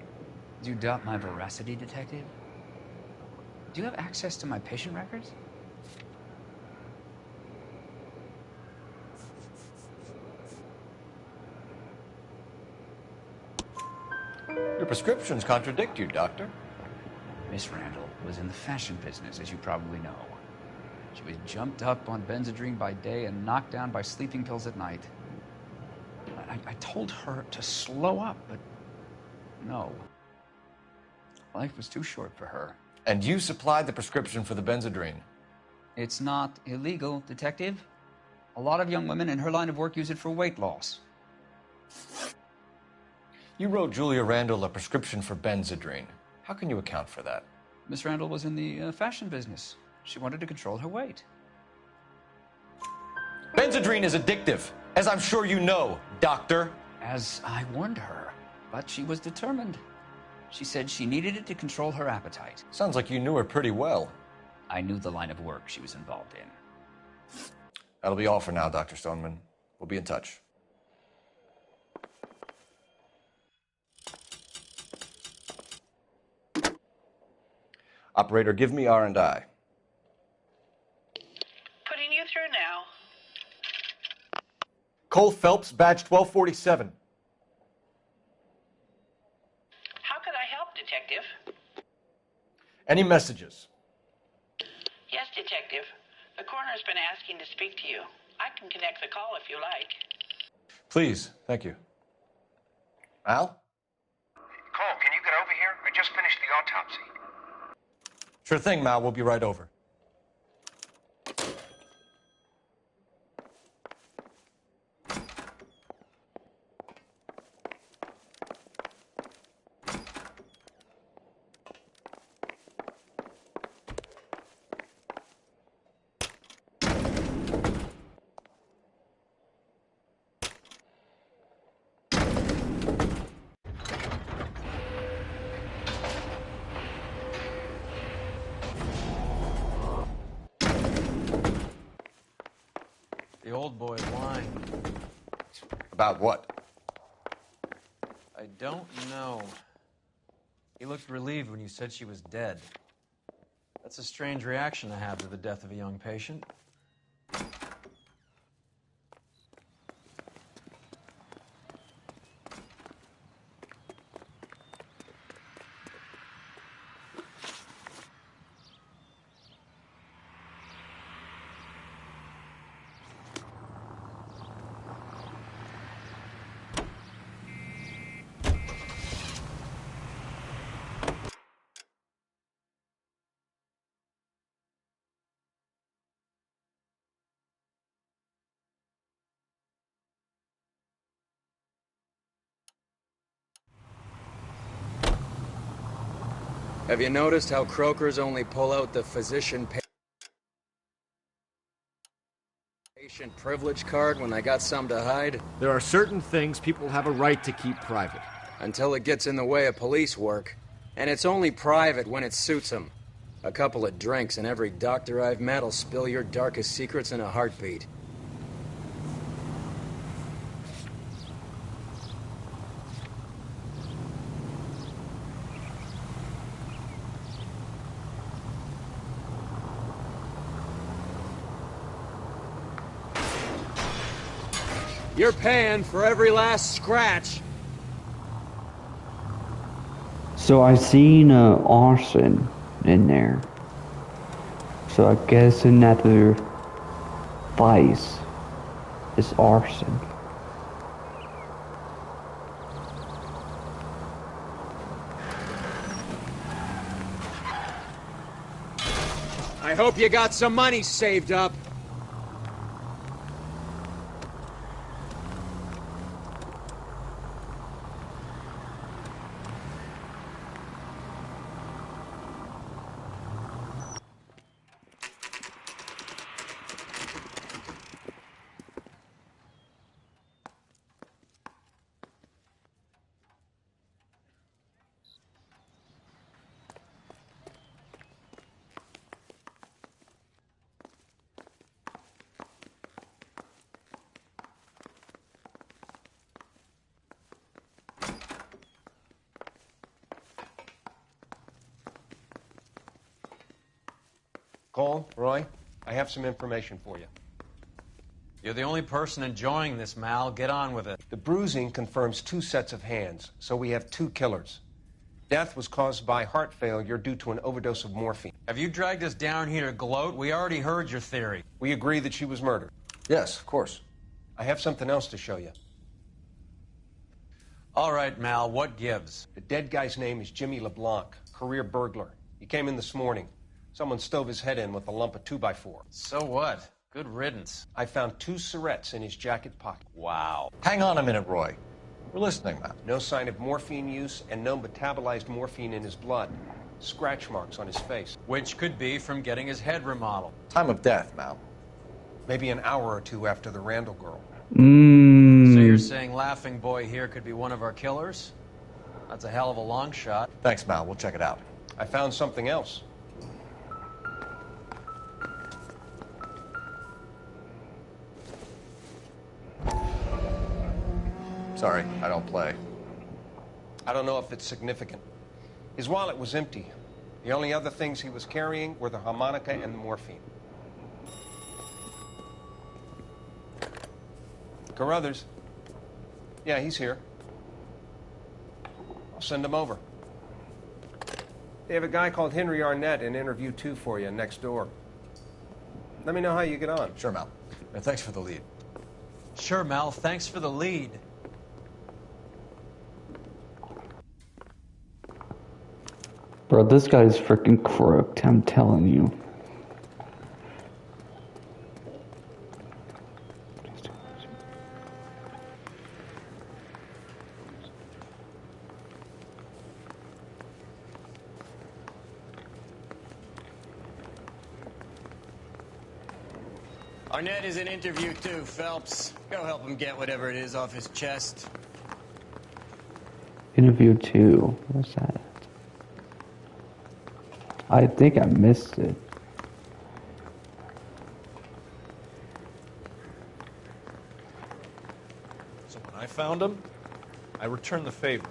Do you doubt my veracity, Detective? Do you have access to my patient records? Your prescriptions contradict you, Doctor. Miss Randall was in the fashion business, as you probably know. She was jumped up on Benzedrine by day and knocked down by sleeping pills at night. I told her to slow up, but no. Life was too short for her. And you supplied the prescription for the Benzedrine. It's not illegal, Detective. A lot of young women in her line of work use it for weight loss. You wrote Julia Randall a prescription for Benzedrine. How can you account for that? Miss Randall was in the fashion business. She wanted to control her weight. Benzedrine is addictive, as I'm sure you know, Doctor. As I warned her, but she was determined. She said she needed it to control her appetite. Sounds like you knew her pretty well. I knew the line of work she was involved in. That'll be all for now, Dr. Stoneman. We'll be in touch. Operator, give me R&I. Putting you through now. Cole Phelps, badge 1247. How could I help, Detective? Any messages? Yes, Detective. The coroner's been asking to speak to you. I can connect the call if you like. Please, thank you. Al? Cole, can you get over here? I just finished the autopsy. Sure thing, Mal. We'll be right over. The old boy lying. About what? I don't know. He looked relieved when you said she was dead. That's a strange reaction to have to the death of a young patient. Have you noticed how Croakers only pull out the patient privilege card when they got something to hide? There are certain things people have a right to keep private. Until it gets in the way of police work. And it's only private when it suits them. A couple of drinks and every doctor I've met will spill your darkest secrets in a heartbeat. You're paying for every last scratch. So I seen arson in there. So I guess another vice is arson. I hope you got some money saved up. Cole, Roy, I have some information for you. You're the only person enjoying this, Mal. Get on with it. The bruising confirms 2 sets of hands, so we have 2 killers. Death was caused by heart failure due to an overdose of morphine. Have you dragged us down here to gloat? We already heard your theory. We agree that she was murdered. Yes, of course. I have something else to show you. All right, Mal, what gives? The dead guy's name is Jimmy LeBlanc, career burglar. He came in this morning. Someone stove his head in with a lump of 2x4. So what? Good riddance. I found 2 cigarettes in his jacket pocket. Wow. Hang on a minute, Roy. We're listening, man. No sign of morphine use and no metabolized morphine in his blood. Scratch marks on his face. Which could be from getting his head remodeled. Time of death, Mal. Maybe an hour or 2 after the Randall girl. So you're saying Laughing Boy here could be one of our killers? That's a hell of a long shot. Thanks, Mal. We'll check it out. I found something else. Sorry, I don't play. I don't know if it's significant. His wallet was empty. The only other things he was carrying were the harmonica and the morphine. Carruthers. Yeah, he's here. I'll send him over. They have a guy called Henry Arnett in interview 2 for you next door. Let me know how you get on. Sure, Mal. And thanks for the lead. Sure, Mal. Thanks for the lead. Bro, this guy's freaking crooked, I'm telling you. Arnett is in interview too, Phelps. Go help him get whatever it is off his chest. Interview 2. What's that? I think I missed it. So when I found him, I returned the favor.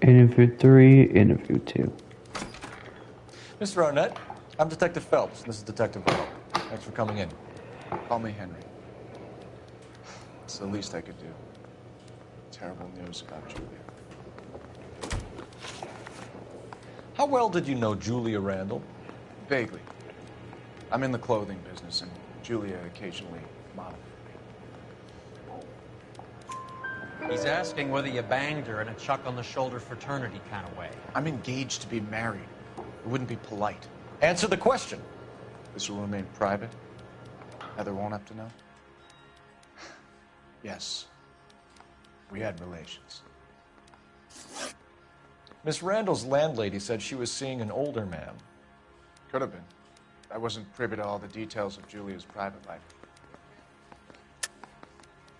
Interview 3, interview 2. Mr. Arnett, I'm Detective Phelps. This is Detective Earl. Thanks for coming in. Call me Henry. It's the least I could do. Terrible news about Julia. How well did you know Julia Randall? Vaguely. I'm in the clothing business, and Julia occasionally modeled. He's asking whether you banged her in a chuck-on-the-shoulder fraternity kind of way. I'm engaged to be married. It wouldn't be polite. Answer the question. This will remain private? Heather won't have to know? Yes. We had relations. Miss Randall's landlady said she was seeing an older man. Could have been. I wasn't privy to all the details of Julia's private life.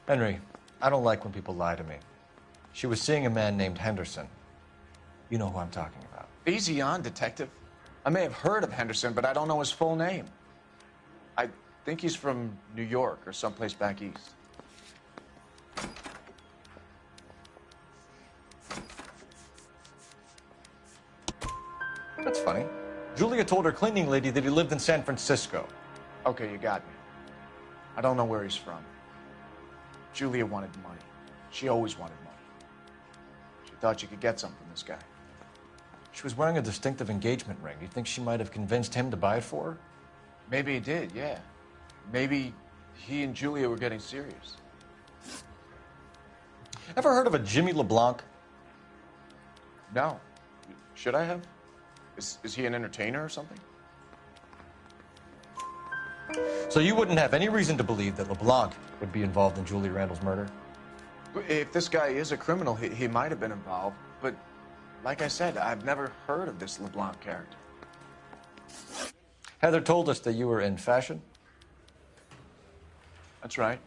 Henry, I don't like when people lie to me. She was seeing a man named Henderson. You know who I'm talking about. Easy on, Detective. I may have heard of Henderson, but I don't know his full name. I think he's from New York or someplace back east. That's funny. Julia told her cleaning lady that he lived in San Francisco. Okay, you got me. I don't know where he's from. Julia wanted money. She always wanted money. She thought she could get some from this guy. She was wearing a distinctive engagement ring. You think she might have convinced him to buy it for her? Maybe he did, yeah. Maybe he and Julia were getting serious. Ever heard of a Jimmy LeBlanc? No. Should I have? Is he an entertainer or something? So you wouldn't have any reason to believe that LeBlanc would be involved in Julie Randall's murder? If this guy is a criminal, he might have been involved. But like I said, I've never heard of this LeBlanc character. Heather told us that you were in fashion. That's right.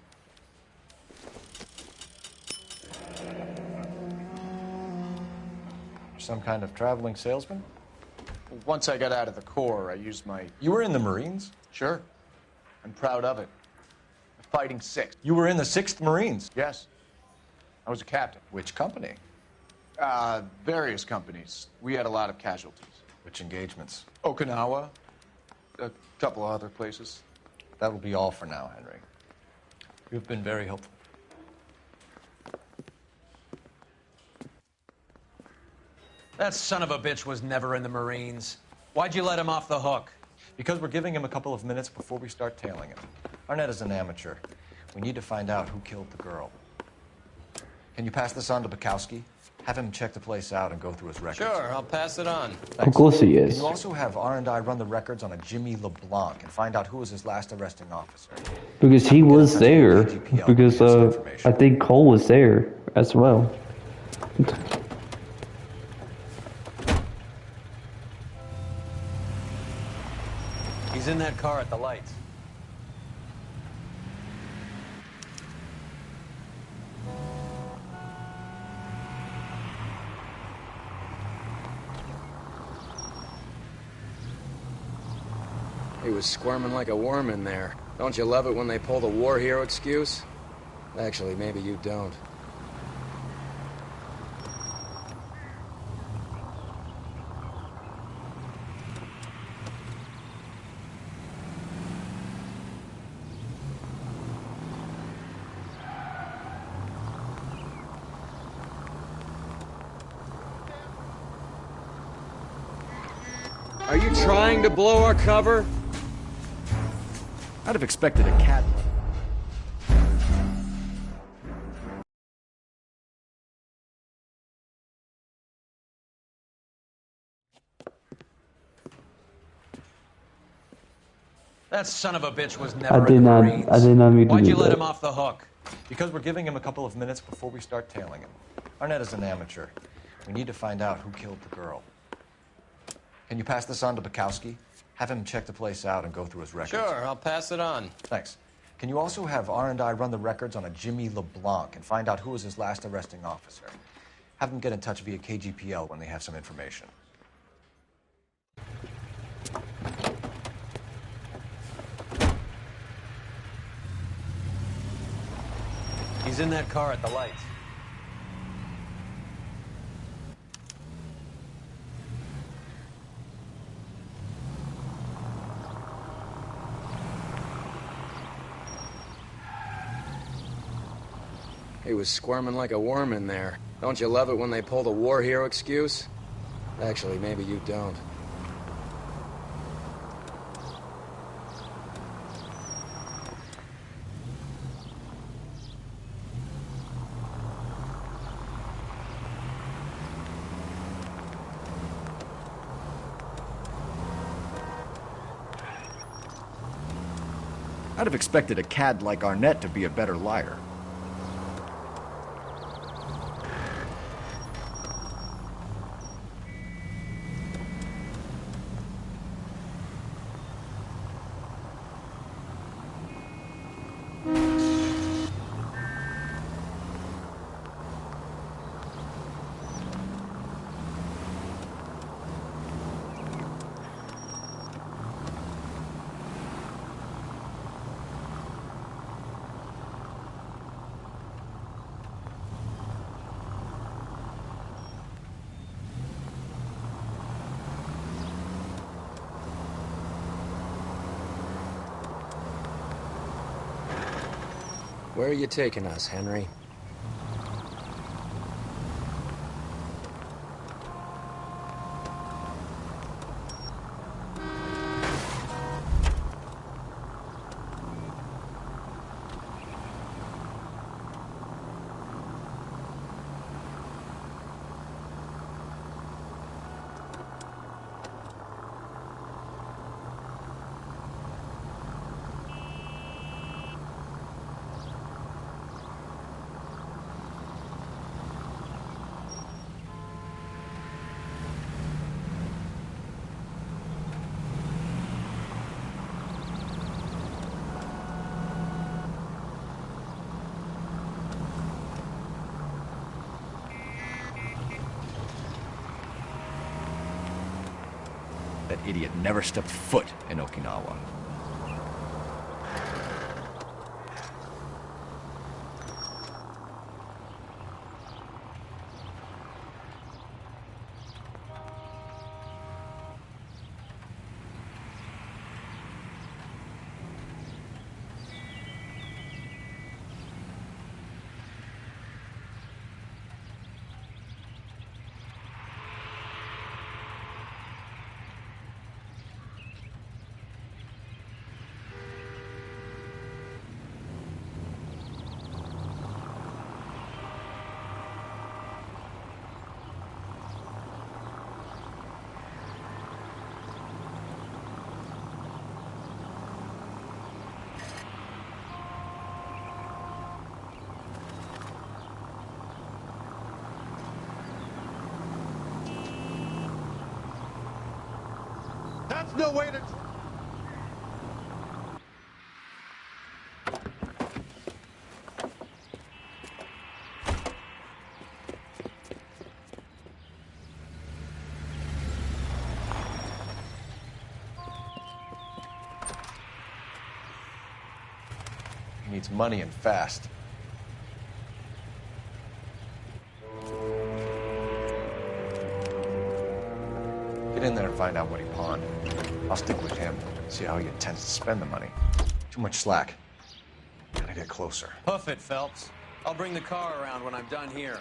Some kind of traveling salesman? Once I got out of the Corps, I used my... You were in the Marines? Sure. I'm proud of it. The Fighting Sixth. You were in the 6th Marines? Yes. I was a captain. Which company? Various companies. We had a lot of casualties. Which engagements? Okinawa. A couple of other places. That will be all for now, Henry. You've been very helpful. That son of a bitch was never in the Marines. Why'd you let him off the hook? Because we're giving him a couple of minutes before we start tailing him. Arnett is an amateur. We need to find out who killed the girl. Can you pass this on to Bukowski? Have him check the place out and go through his records. Sure, I'll pass it on. Of course he is. Can you also have R&I run the records on a Jimmy LeBlanc and find out who was his last arresting officer? Because he was there. Because I think Cole was there as well. He's in that car at the lights. He was squirming like a worm in there. Don't you love it when they pull the war hero excuse? Actually, maybe you don't. Are you trying to blow our cover? I'd have expected a cat. That son of a bitch was never I did in the not. Marines. I did not mean to Why'd do you let that. him off the hook? Because we're giving him a couple of minutes before we start tailing him. Arnett is an amateur. We need to find out who killed the girl. Can you pass this on to Bukowski? Have him check the place out and go through his records. Sure, I'll pass it on. Thanks. Can you also have R&I run the records on a Jimmy LeBlanc and find out who was his last arresting officer? Have them get in touch via KGPL when they have some information. He's in that car at the lights. He was squirming like a worm in there. Don't you love it when they pull the war hero excuse? Actually, maybe you don't. I'd have expected a cad like Arnett to be a better liar. Where are you taking us, Henry? That idiot never stepped foot in Okinawa. That's no way to... He needs money and fast. Get in there and find out what he pawned. I'll stick with him, see how he intends to spend the money. Too much slack. Gotta get closer. Hoof it, Phelps. I'll bring the car around when I'm done here.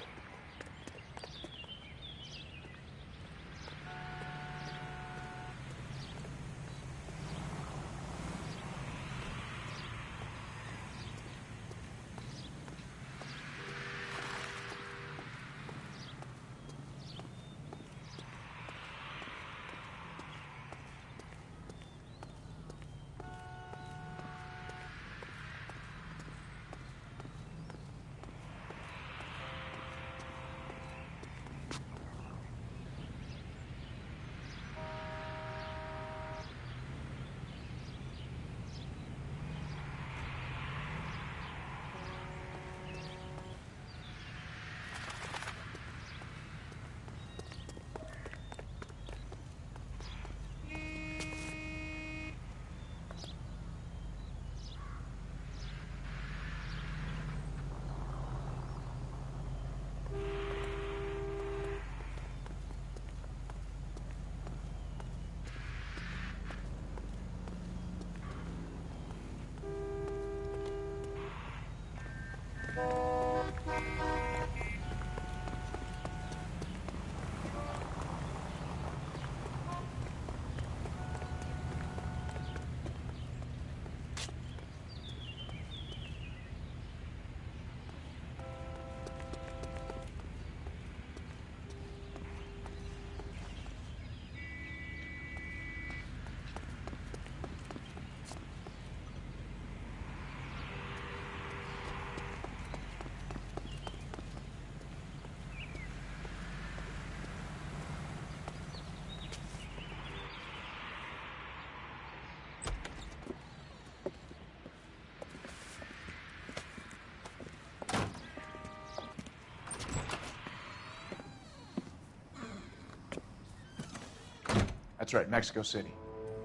That's right, Mexico City.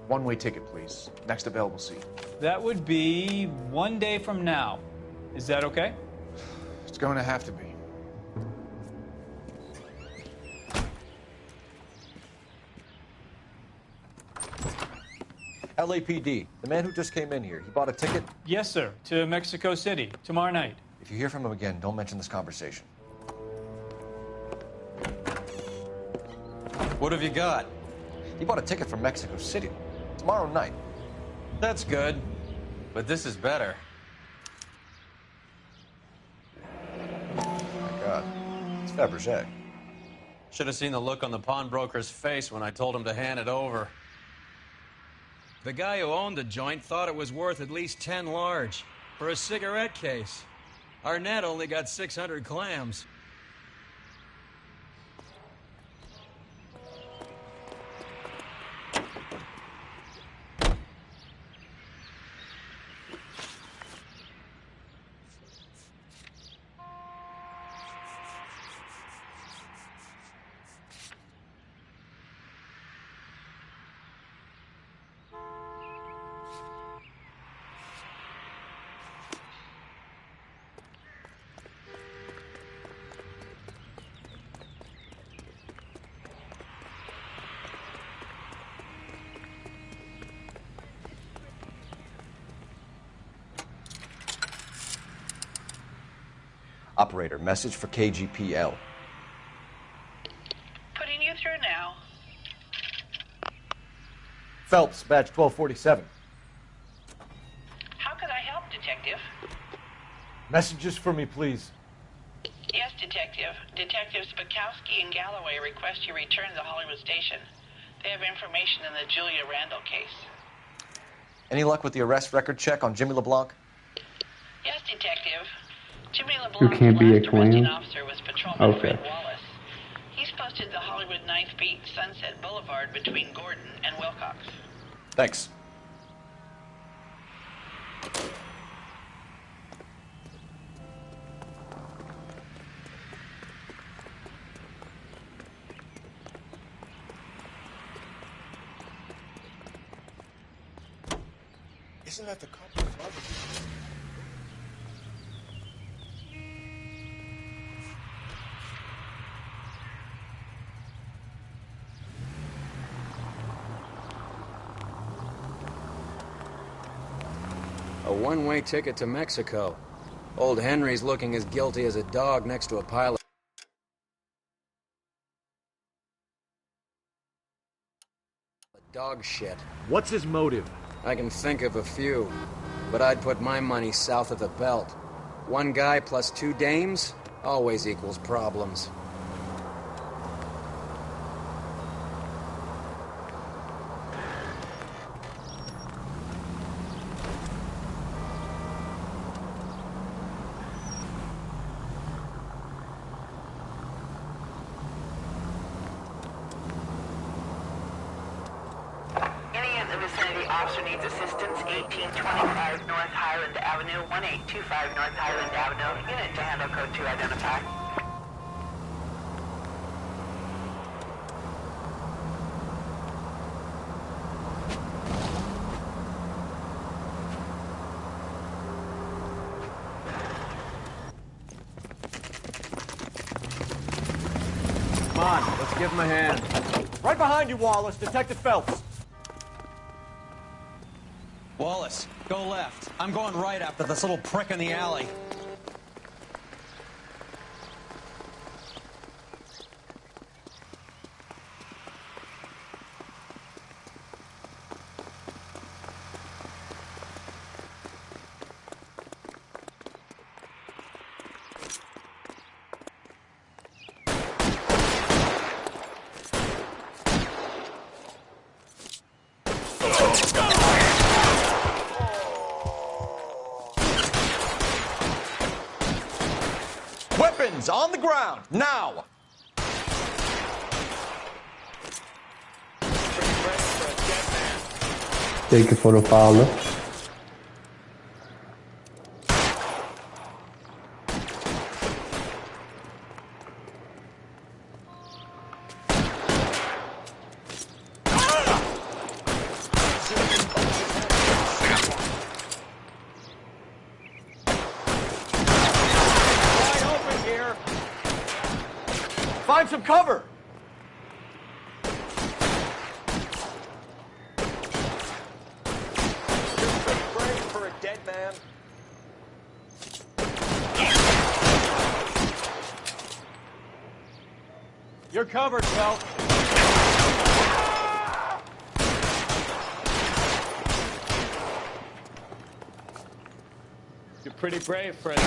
One-way ticket, please. Next available seat. That would be 1 day from now. Is that okay? It's going to have to be. LAPD, the man who just came in here, he bought a ticket? Yes, sir. To Mexico City, tomorrow night. If you hear from him again, don't mention this conversation. What have you got? He bought a ticket from Mexico City. Tomorrow night. That's good. But this is better. Oh my God. It's Fabergé. Should have seen the look on the pawnbroker's face when I told him to hand it over. The guy who owned the joint thought it was worth at least 10 large for a cigarette case. Arnett only got 600 clams. Operator, message for KGPL. Putting you through now. Phelps, badge 1247. How could I help, Detective? Messages for me, please. Yes, Detective. Detectives Bukowski and Galloway request you return to the Hollywood station. They have information in the Julia Randall case. Any luck with the arrest record check on Jimmy LeBlanc? Yes, Detective. Jimmy Who LeBlanc's can't be a last arresting clown? officer was Patrolman Okay. Fred Wallace. He's posted the Hollywood 9th Beat Sunset Boulevard between Gordon and Wilcox. Thanks. Isn't that the couple's mother? A one-way ticket to Mexico. Old Henry's looking as guilty as a dog next to a pile of dog shit. What's his motive? I can think of a few, but I'd put my money south of the belt. One guy plus 2 dames always equals problems. Any in the vicinity officer needs assistance, 1825 North Highland Avenue, 1825 North Highland Avenue. Unit to handle code 2 identify. Come on, let's give him a hand. Right behind you, Wallace. Detective Phelps. Wallace, go left. I'm going right after this little prick in the alley. Weapons on the ground, now! Thank you for the follow. Find some cover! man. You're covered, Phelps. You're pretty brave, friend.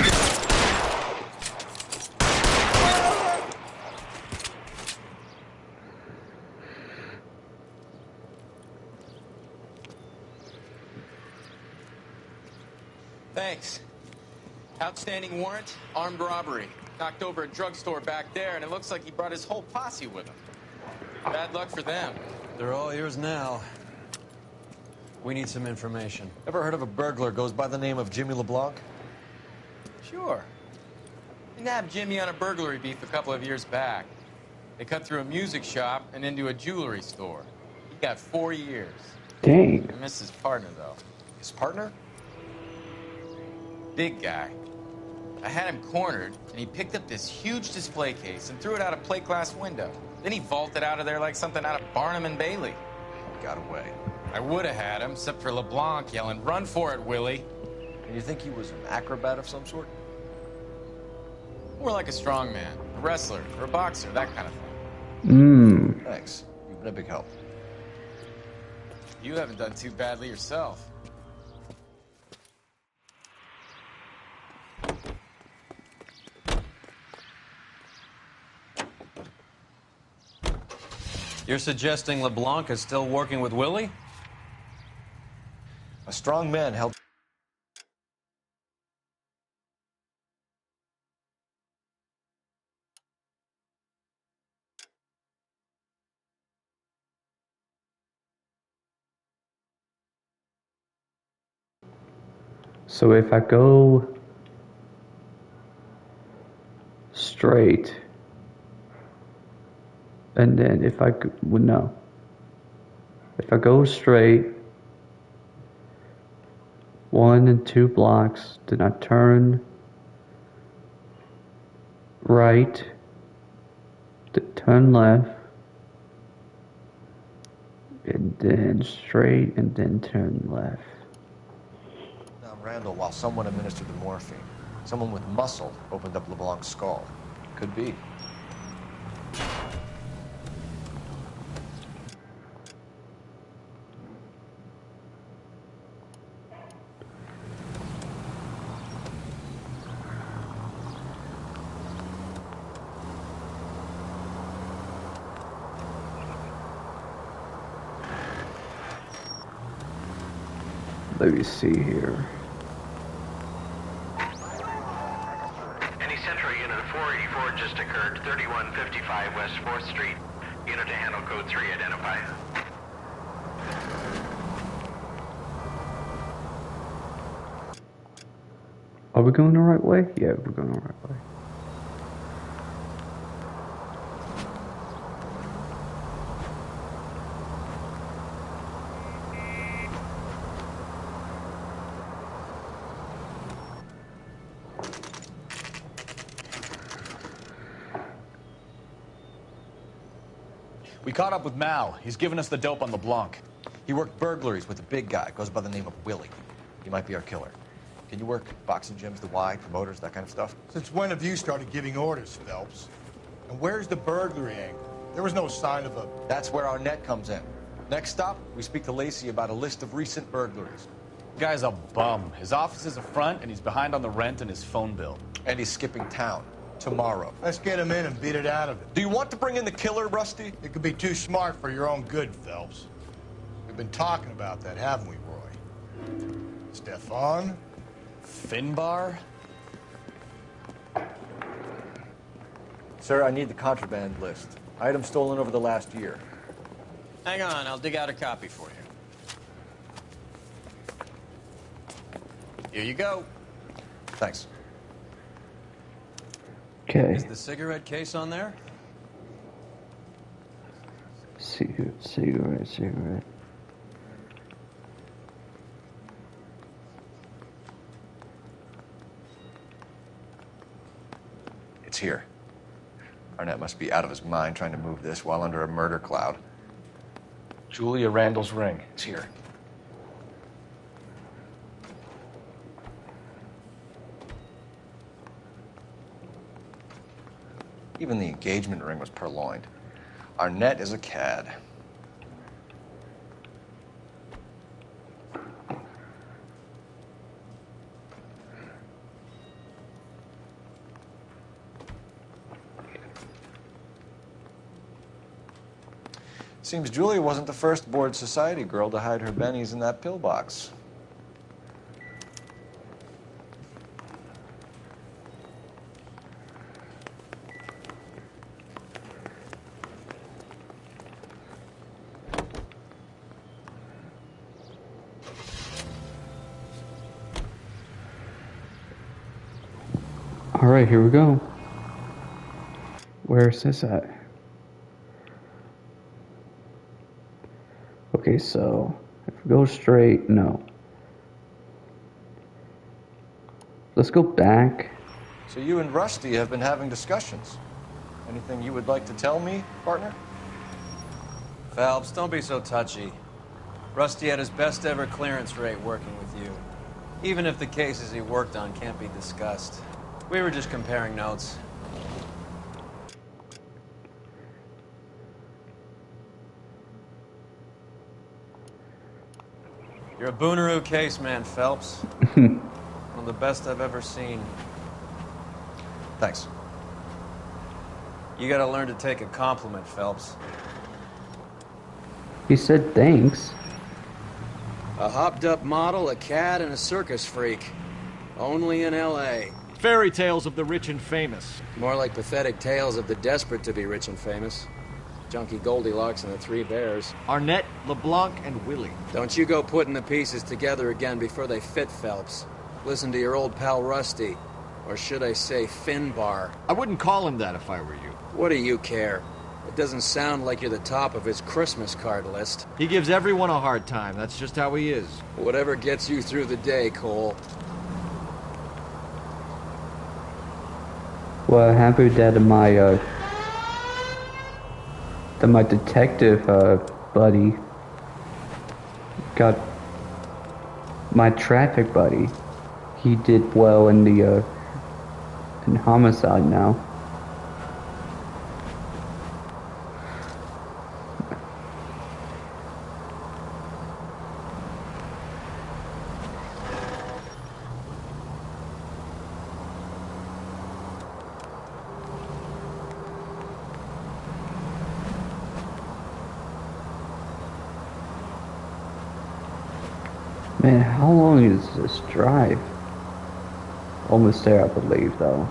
Thanks. Outstanding warrant, armed robbery. Knocked over a drugstore back there, and it looks like he brought his whole posse with him. Bad luck for them. They're all yours now. We need some information. Ever heard of a burglar goes by the name of Jimmy LeBlanc? Sure. We nabbed Jimmy on a burglary beef a couple of years back. They cut through a music shop and into a jewelry store. He got 4 years. Dang. I missed his partner, though. His partner? Big guy. I had him cornered, and he picked up this huge display case and threw it out a plate glass window. Then he vaulted out of there like something out of Barnum and Bailey. Got away. I would have had him, except for LeBlanc yelling, "Run for it, Willie!" And you think he was an acrobat of some sort? More like a strongman, a wrestler, or a boxer, that kind of thing. Thanks. You've been a big help. You haven't done too badly yourself. You're suggesting LeBlanc is still working with Willie? A strong man held... So if I go straight, and then if I well, no, if I go straight 1 and 2 blocks, then I turn right, turn left, and then straight, and then turn left. Randall while someone administered the morphine. Someone with muscle opened up LeBlanc's skull. Could be. Let me see here. Any Central unit of 484 just occurred, 3155 West 4th Street. Unit to handle code 3, identify. Are we going the right way? Yeah, we're going the right way. We caught up with Mal. He's given us the dope on LeBlanc. He worked burglaries with a big guy. Goes by the name of Willie. He might be our killer. Can you work boxing gyms, the Y, promoters, that kind of stuff? Since when have you started giving orders, Phelps? And where's the burglary angle? There was no sign of a... That's where our net comes in. Next stop, we speak to Lacey about a list of recent burglaries. Guy's a bum. His office is a front, and he's behind on the rent and his phone bill. And he's skipping town. Tomorrow. Let's get him in and beat it out of it. Do you want to bring in the killer, Rusty? It could be too smart for your own good, Phelps. We've been talking about that, haven't we, Roy? Stefan? Finbar? Sir, I need the contraband list. Items stolen over the last year. Hang on, I'll dig out a copy for you. Here you go. Thanks. Okay. Is the cigarette case on there? Cigarette. It's here. Arnett must be out of his mind trying to move this while under a murder cloud. Julia Randall's ring. It's here. Even the engagement ring was purloined. Arnett is a cad. Seems Julia wasn't the first bored society girl to hide her bennies in that pillbox. Alright, here we go. Where's this at? Okay, so if we go straight, no. Let's go back. So you and Rusty have been having discussions. Anything you would like to tell me, partner? Phelps, don't be so touchy. Rusty had his best ever clearance rate working with you. Even if the cases he worked on can't be discussed. We were just comparing notes. You're a Booneroo case man, Phelps. One of the best I've ever seen. Thanks. You gotta learn to take a compliment, Phelps. He said thanks. A hopped-up model, a cad, and a circus freak. Only in L.A. Fairy tales of the rich and famous. More like pathetic tales of the desperate to be rich and famous. Junkie Goldilocks and the Three Bears. Arnett, LeBlanc, and Willie. Don't you go putting the pieces together again before they fit, Phelps. Listen to your old pal Rusty. Or should I say Finbar? I wouldn't call him that if I were you. What do you care? It doesn't sound like you're the top of his Christmas card list. He gives everyone a hard time. That's just how he is. Whatever gets you through the day, Cole. Well, happy that my detective buddy got my traffic buddy. He did well in the in homicide now. Man, how long is this drive? Almost there, I believe, though.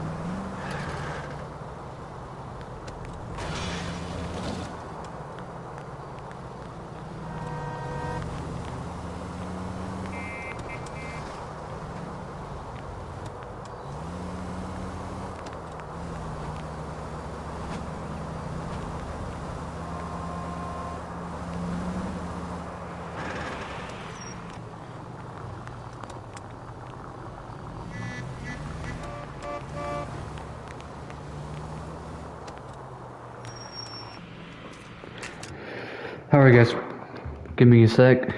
Alright guys, give me a sec.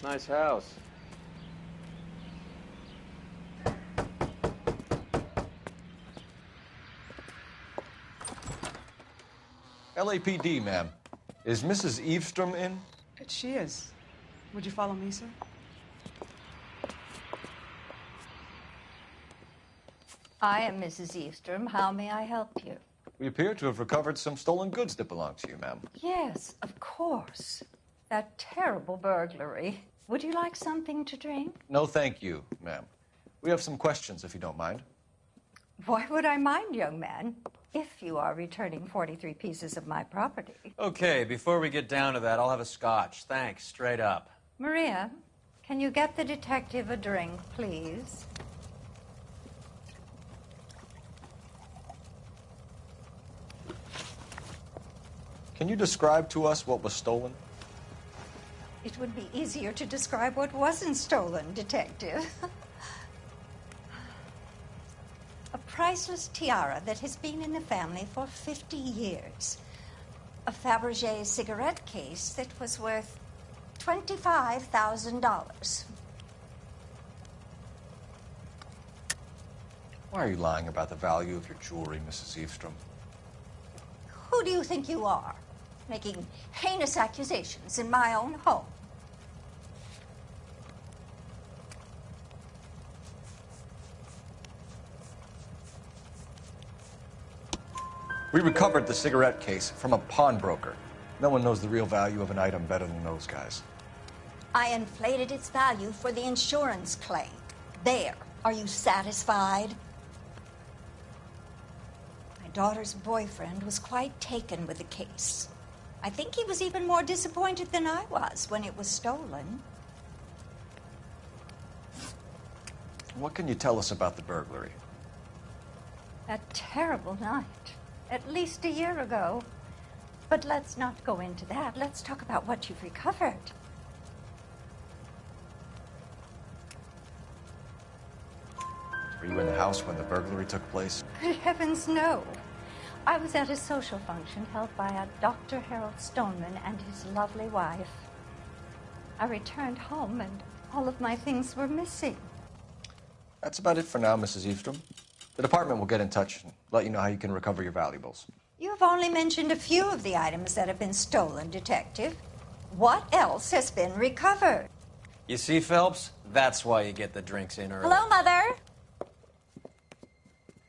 Nice house. LAPD, ma'am. Is Mrs. Eavestrom in? She is. Would you follow me, sir? I am Mrs. Eavestrom. How may I help you? We appear to have recovered some stolen goods that belong to you, ma'am. Yes, of course. That terrible burglary. Would you like something to drink? No, thank you, ma'am. We have some questions, if you don't mind. Why would I mind, young man, if you are returning 43 pieces of my property? Okay, before we get down to that, I'll have a scotch. Thanks, straight up. Maria, can you get the detective a drink, please? Can you describe to us what was stolen? It would be easier to describe what wasn't stolen, Detective. A priceless tiara that has been in the family for 50 years. A Fabergé cigarette case that was worth $25,000. Why are you lying about the value of your jewelry, Mrs. Eavestrom? Who do you think you are, making heinous accusations in my own home? We recovered the cigarette case from a pawnbroker. No one knows the real value of an item better than those guys. I inflated its value for the insurance claim. There. Are you satisfied? My daughter's boyfriend was quite taken with the case. I think he was even more disappointed than I was when it was stolen. What can you tell us about the burglary? A terrible night. At least a year ago. But let's not go into that. Let's talk about what you've recovered. Were you in the house when the burglary took place? Good heavens, no. I was at a social function held by a Dr. Harold Stoneman and his lovely wife. I returned home and all of my things were missing. That's about it for now, Mrs. Eavestrom. The department will get in touch and let you know how you can recover your valuables. You have only mentioned a few of the items that have been stolen, Detective. What else has been recovered? You see, Phelps? That's why you get the drinks in early. Hello, Mother.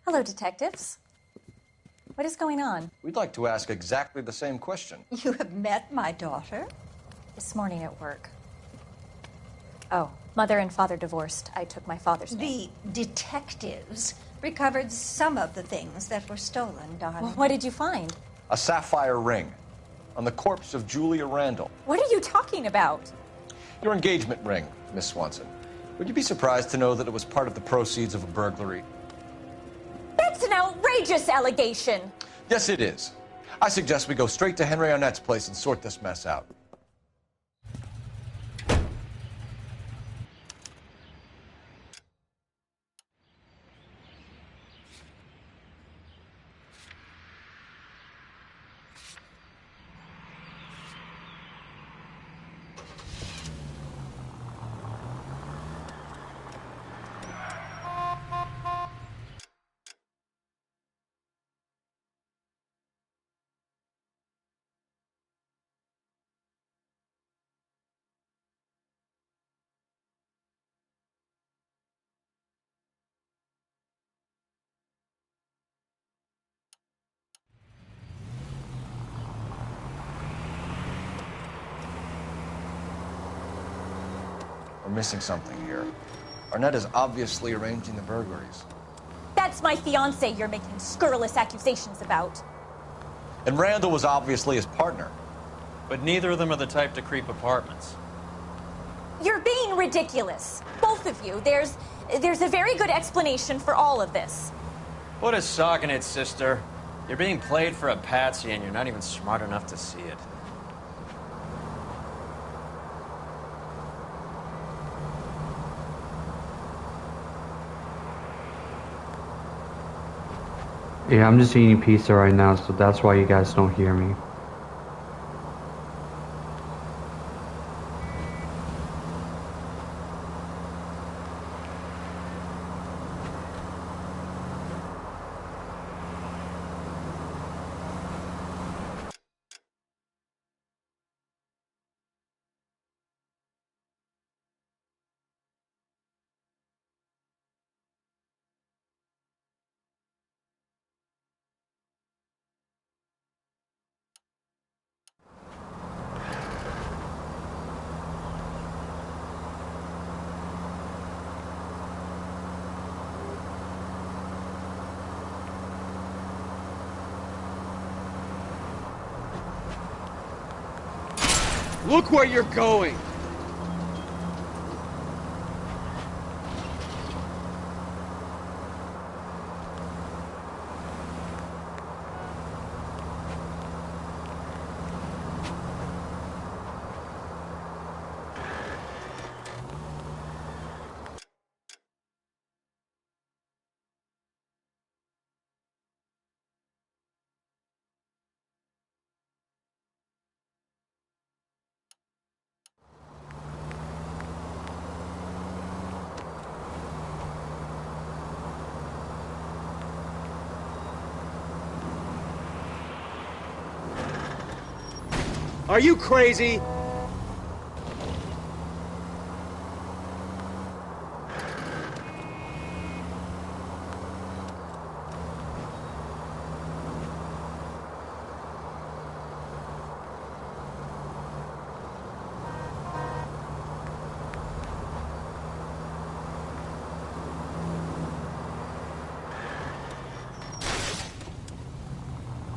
Hello, detectives. What is going on? We'd like to ask exactly the same question. You have met my daughter? This morning at work. Oh, mother and father divorced. I took my father's name. The detectives recovered some of the things that were stolen, darling. Well, what did you find? A sapphire ring on the corpse of Julia Randall. What are you talking about? Your engagement ring, Miss Swanson. Would you be surprised to know that it was part of the proceeds of a burglary? That's an outrageous allegation. Yes, it is. I suggest we go straight to Henry Arnett's place and sort this mess out. We're missing something here. Arnett is obviously arranging the burglaries. That's my fiance you're making scurrilous accusations about. And Randall was obviously his partner. But neither of them are the type to creep apartments. You're being ridiculous. Both of you. There's a very good explanation for all of this. What is socking it, sister? You're being played for a patsy and you're not even smart enough to see it. Yeah, I'm just eating pizza right now, so that's why you guys don't hear me. Look where you're going! Are you crazy?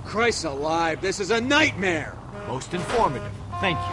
Christ alive, this is a nightmare! Most informative. Thank you.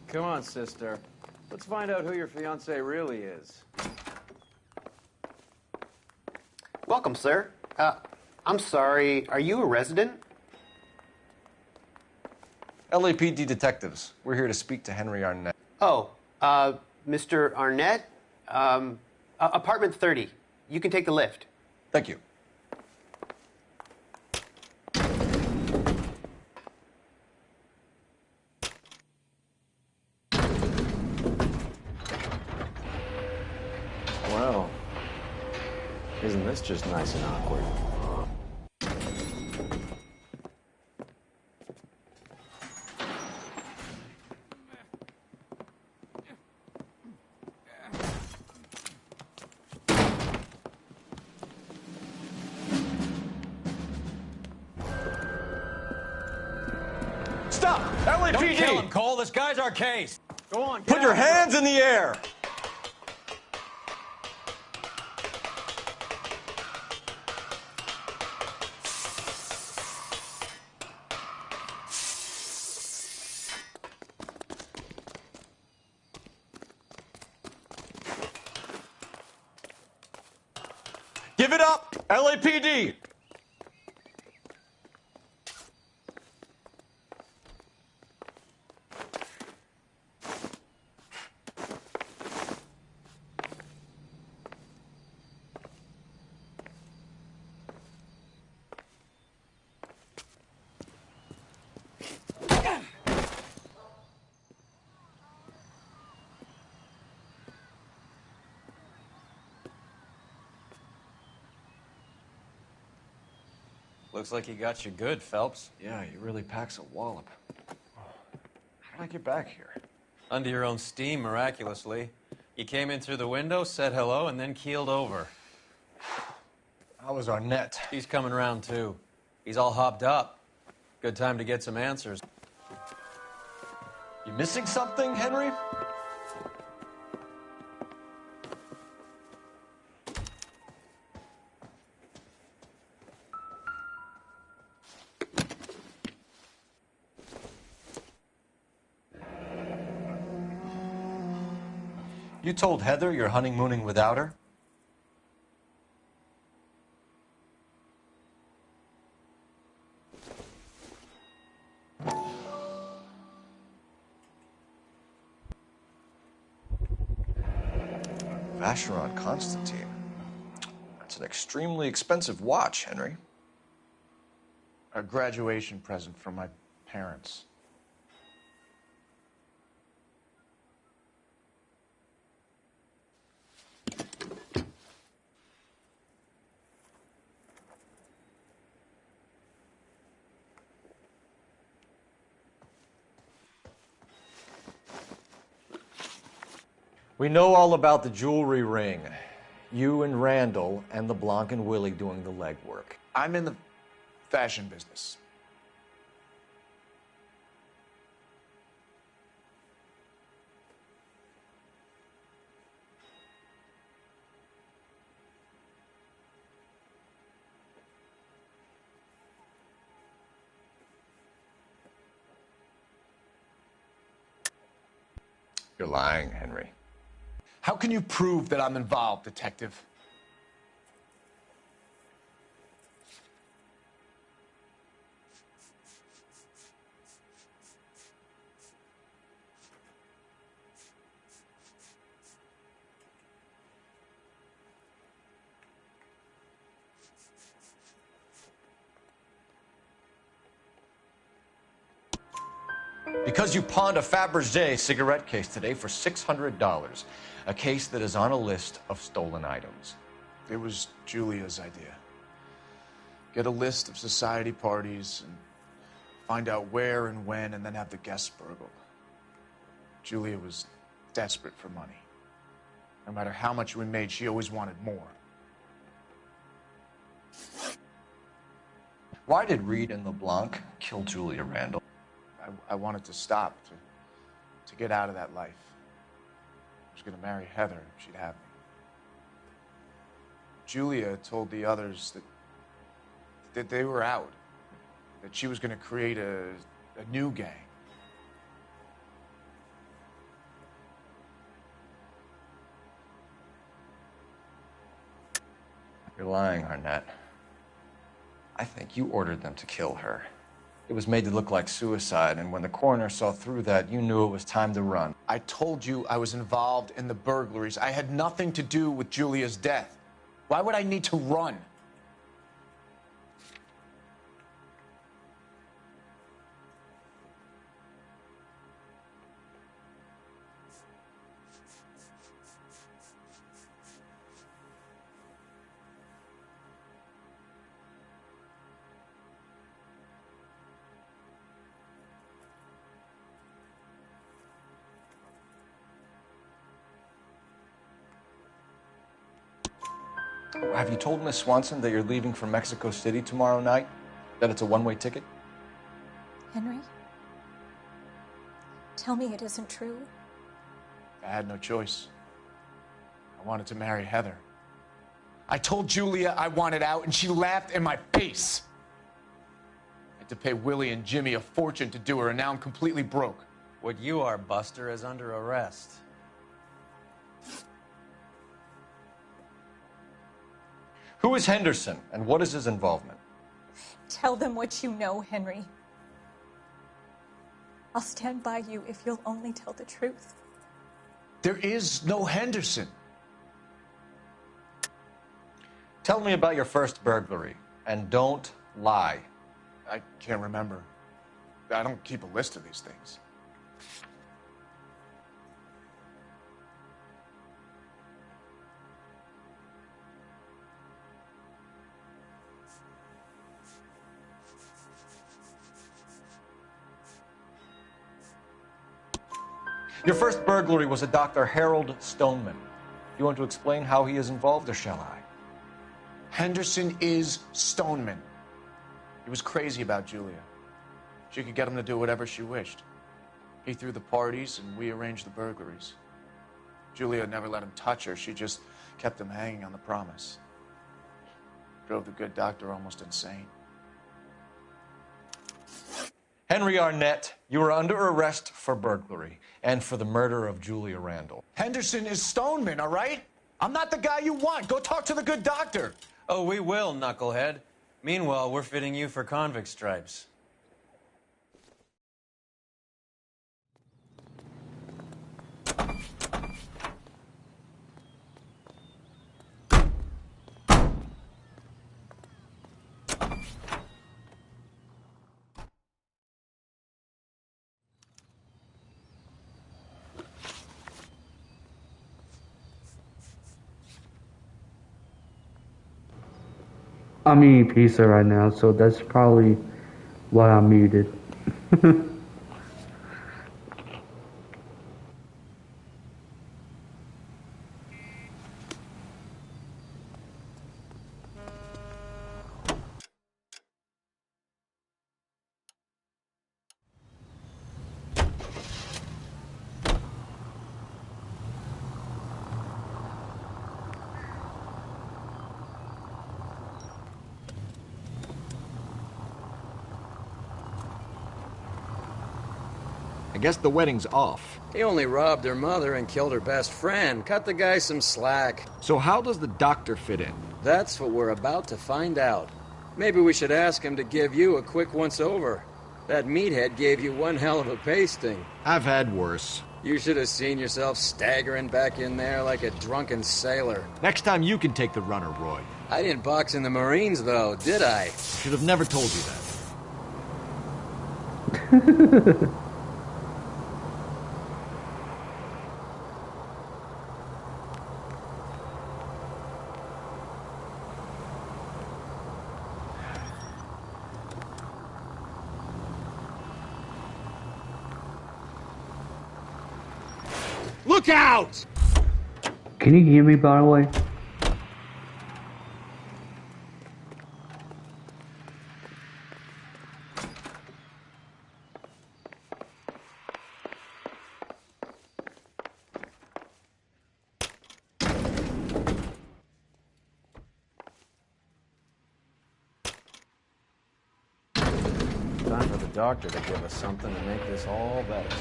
Come on, sister. Let's find out who your fiancé really is. Welcome, sir. I'm sorry, are you a resident? LAPD detectives. We're here to speak to Henry Arnett. Oh, Mr. Arnett? Apartment 30. You can take the lift. Thank you. Well, isn't this just nice and awkward? Stop! LAPD! Don't kill him, Cole. This guy's our case. Go on, Put your hands in the air! Give it up, LAPD! Looks like he got you good, Phelps. Yeah, he really packs a wallop. How did I get back here? Under your own steam, miraculously. You came in through the window, said hello, and then keeled over. How was Arnett? He's coming round, too. He's all hopped up. Good time to get some answers. You missing something, Henry? You told Heather you're honeymooning without her? Vacheron Constantine. an extremely expensive watch, Henry. A graduation present from my parents. We know all about the jewelry ring. You and Randall and LeBlanc and Willie doing the legwork. I'm in the fashion business. You're lying, Henry. How can you prove that I'm involved, Detective? Because you pawned a Fabergé cigarette case today for $600. A case that is on a list of stolen items. It was Julia's idea. Get a list of society parties and find out where and when, and then have the guests burgled. Julia was desperate for money. No matter how much we made, she always wanted more. Why did Reed and LeBlanc kill Julia Randall? I wanted to stop, to get out of that life. I was going to marry Heather if she'd have me. Julia told the others that they were out, that she was going to create a new gang. You're lying, Arnett. I think you ordered them to kill her. It was made to look like suicide, and when the coroner saw through that, you knew it was time to run. I told you I was involved in the burglaries. I had nothing to do with Julia's death. Why would I need to run? Have you told Miss Swanson that you're leaving for Mexico City tomorrow night? That it's a one-way ticket? Henry? Tell me it isn't true. I had no choice. I wanted to marry Heather. I told Julia I wanted out, and she laughed in my face. I had to pay Willie and Jimmy a fortune to do her, and now I'm completely broke. What you are, Buster, is under arrest. Who is Henderson, and what is his involvement? Tell them what you know, Henry. I'll stand by you if you'll only tell the truth. There is no Henderson. Tell me about your first burglary, and don't lie. I can't remember. I don't keep a list of these things. Your first burglary was a Dr. Harold Stoneman. You want to explain how he is involved, or shall I? Henderson is Stoneman. He was crazy about Julia. She could get him to do whatever she wished. He threw the parties, and we arranged the burglaries. Julia never let him touch her. She just kept him hanging on the promise. Drove the good doctor almost insane. Henry Arnett, you are under arrest for burglary and for the murder of Julia Randall. Henderson is Stoneman, all right? I'm not the guy you want. Go talk to the good doctor. Oh, we will, knucklehead. Meanwhile, we're fitting you for convict stripes. I'm eating pizza right now, so that's probably why I'm muted. I guess the wedding's off. He only robbed her mother and killed her best friend. Cut the guy some slack. So how does the doctor fit in? That's what we're about to find out. Maybe we should ask him to give you a quick once-over. That meathead gave you one hell of a pasting. I've had worse. You should have seen yourself staggering back in there like a drunken sailor. Next time you can take the runner, Roy. I didn't box in the Marines, though, did I? Should have never told you that. Look out! Can you hear me, by the way? Time for the doctor to give us something to make this all better.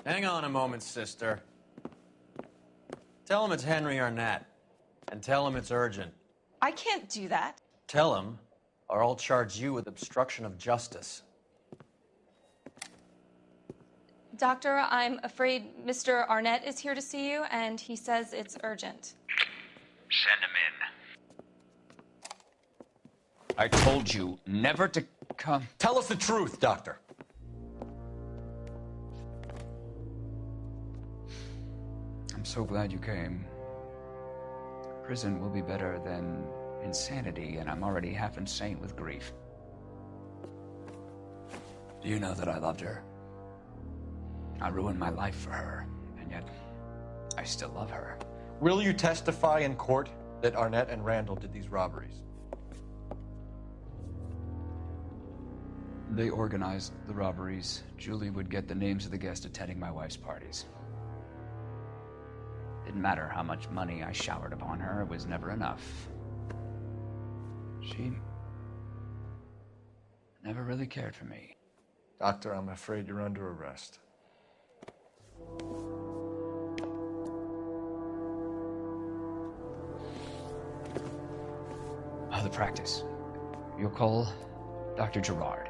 Hang on a moment, sister. Tell him it's Henry Arnett. And tell him it's urgent. I can't do that. Tell him, or I'll charge you with obstruction of justice. Doctor, I'm afraid Mr. Arnett is here to see you, and he says it's urgent. Send him in. I told you never to come. Tell us the truth, Doctor. I'm so glad you came. Prison will be better than insanity, and I'm already half insane with grief. Do you know that I loved her? I ruined my life for her, and yet I still love her. Will you testify in court that Arnett and Randall did these robberies? They organized the robberies. Julie would get the names of the guests attending my wife's parties. Didn't matter how much money I showered upon her, it was never enough. She never really cared for me. Doctor, I'm afraid you're under arrest. The practice. You'll call Dr. Gerard.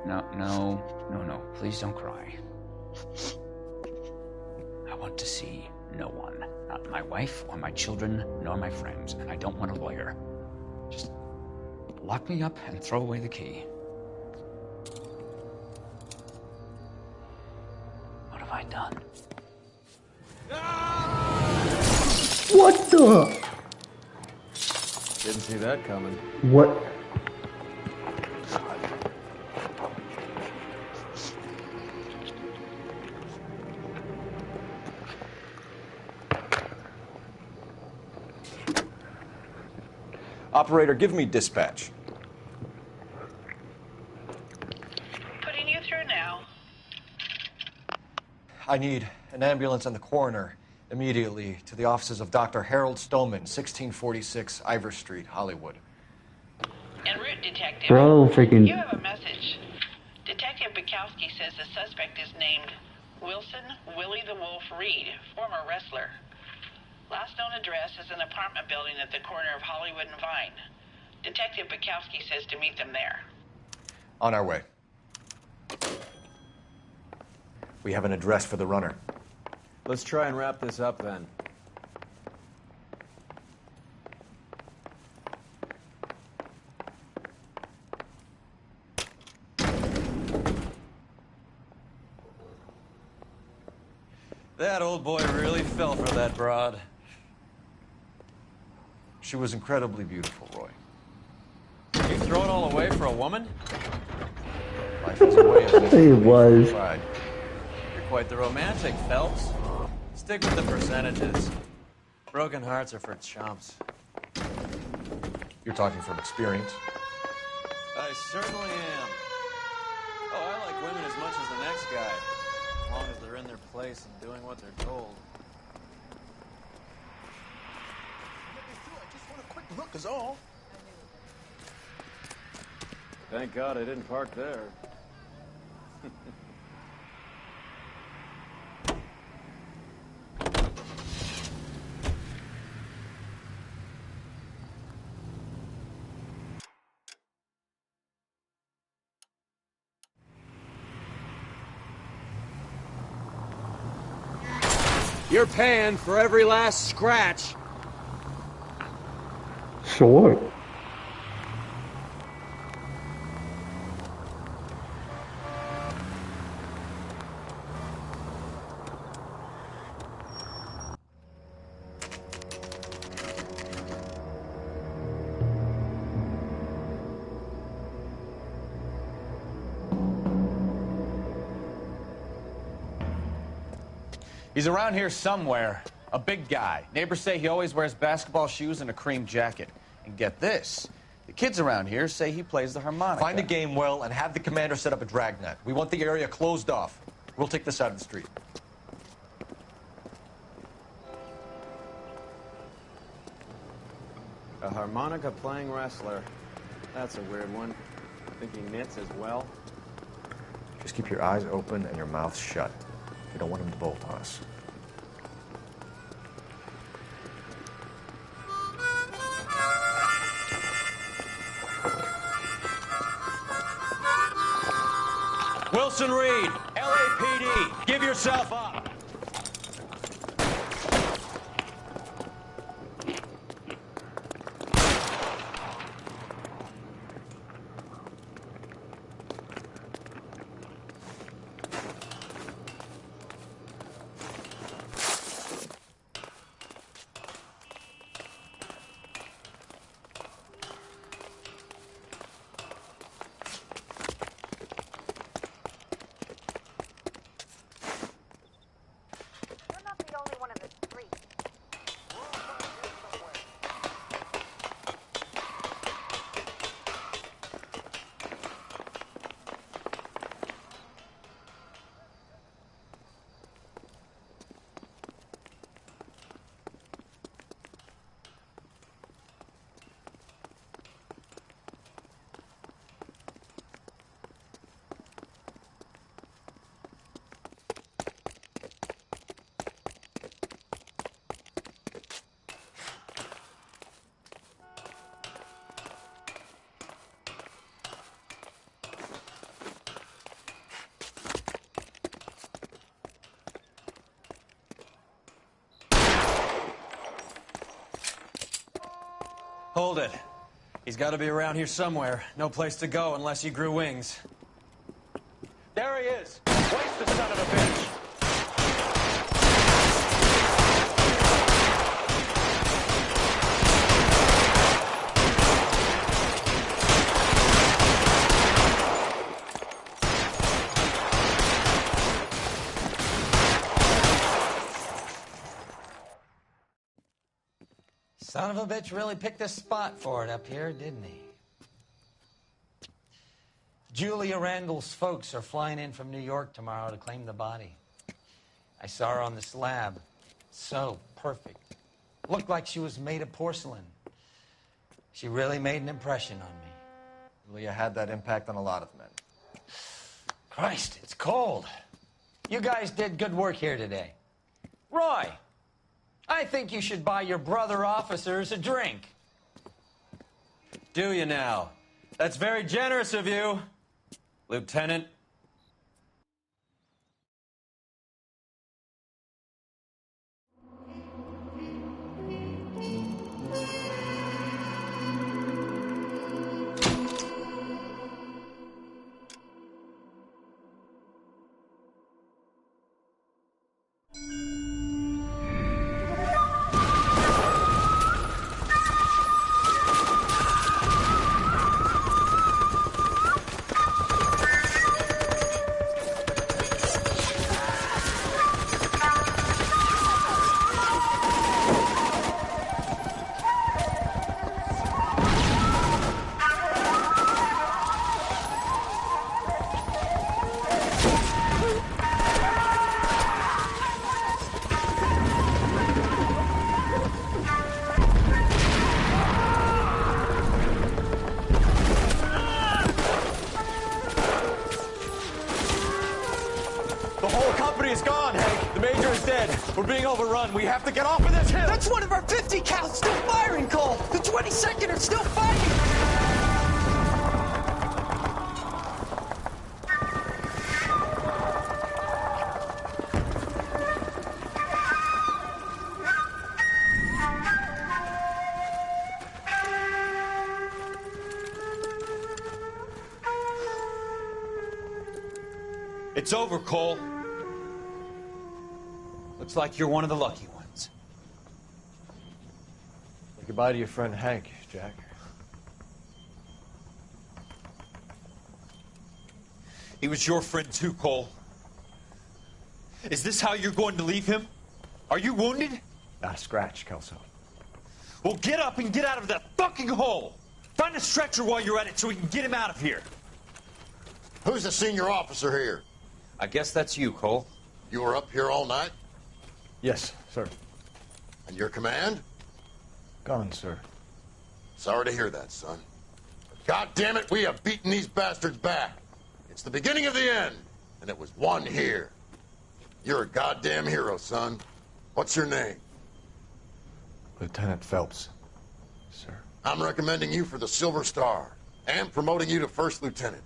No. Please don't cry. I want to see no one. Not my wife or my children, nor my friends. And I don't want a lawyer. Just lock me up and throw away the key. What have I done? What the? Didn't see that coming. What? Operator, give me dispatch. Putting you through now. I need an ambulance and the coroner immediately to the offices of Dr. Harold Stoneman, 1646 Ivor Street, Hollywood. En route, Detective. Bro, freaking. You have a message. Detective Bukowski says the suspect is named Wilson Willie the Wolf Reed, former wrestler. Last known address is an apartment building at the corner of Hollywood and Vine. Detective Bukowski says to meet them there. On our way. We have an address for the runner. Let's try and wrap this up then. That old boy really fell for that broad. She was incredibly beautiful, Roy. You throw it all away for a woman? Life has a way of making It you was. pride. You're quite the romantic, Phelps. Stick with the percentages. Broken hearts are for chumps. You're talking from experience. I certainly am. Oh, I like women as much as the next guy. As long as they're in their place and doing what they're told. I just want a quick look is all. Thank God I didn't park there. You're paying for every last scratch. Sure. He's around here somewhere. A big guy. Neighbors say he always wears basketball shoes and a cream jacket. And get this, the kids around here say he plays the harmonica. Find the game well and have the commander set up a dragnet. We want the area closed off. We'll take this side of the street. A harmonica-playing wrestler. That's a weird one. Think he knits as well? Just keep your eyes open and your mouth shut. We don't want him to bolt on us. Wilson Reed, LAPD, give yourself up. Hold it. He's got to be around here somewhere. No place to go unless he grew wings. There he is. Waste the son of a bitch. Son of a bitch really picked a spot for it up here, didn't he? Julia Randall's folks are flying in from New York tomorrow to claim the body. I saw her on the slab. So perfect. Looked like she was made of porcelain. She really made an impression on me. Julia had that impact on a lot of men. Christ, it's cold. You guys did good work here today. Roy, I think you should buy your brother officers a drink. Do you now? That's very generous of you, Lieutenant. We're being overrun. We have to get off of this hill. That's one of our 50 cals still firing, Cole. The 22nd are still fighting. It's over, Cole. Looks like you're one of the lucky ones. Say goodbye to your friend Hank, Jack. He was your friend too, Cole. Is this how you're going to leave him? Are you wounded? Not a scratch, Kelso. Well, get up and get out of that fucking hole! Find a stretcher while you're at it so we can get him out of here. Who's the senior officer here? I guess that's you, Cole. You were up here all night? Yes, sir. And your command? Gone, sir. Sorry to hear that, son. But God damn it, we have beaten these bastards back. It's the beginning of the end, and it was one here. You're a goddamn hero, son. What's your name? Lieutenant Phelps, sir. I'm recommending you for the Silver Star and promoting you to first lieutenant.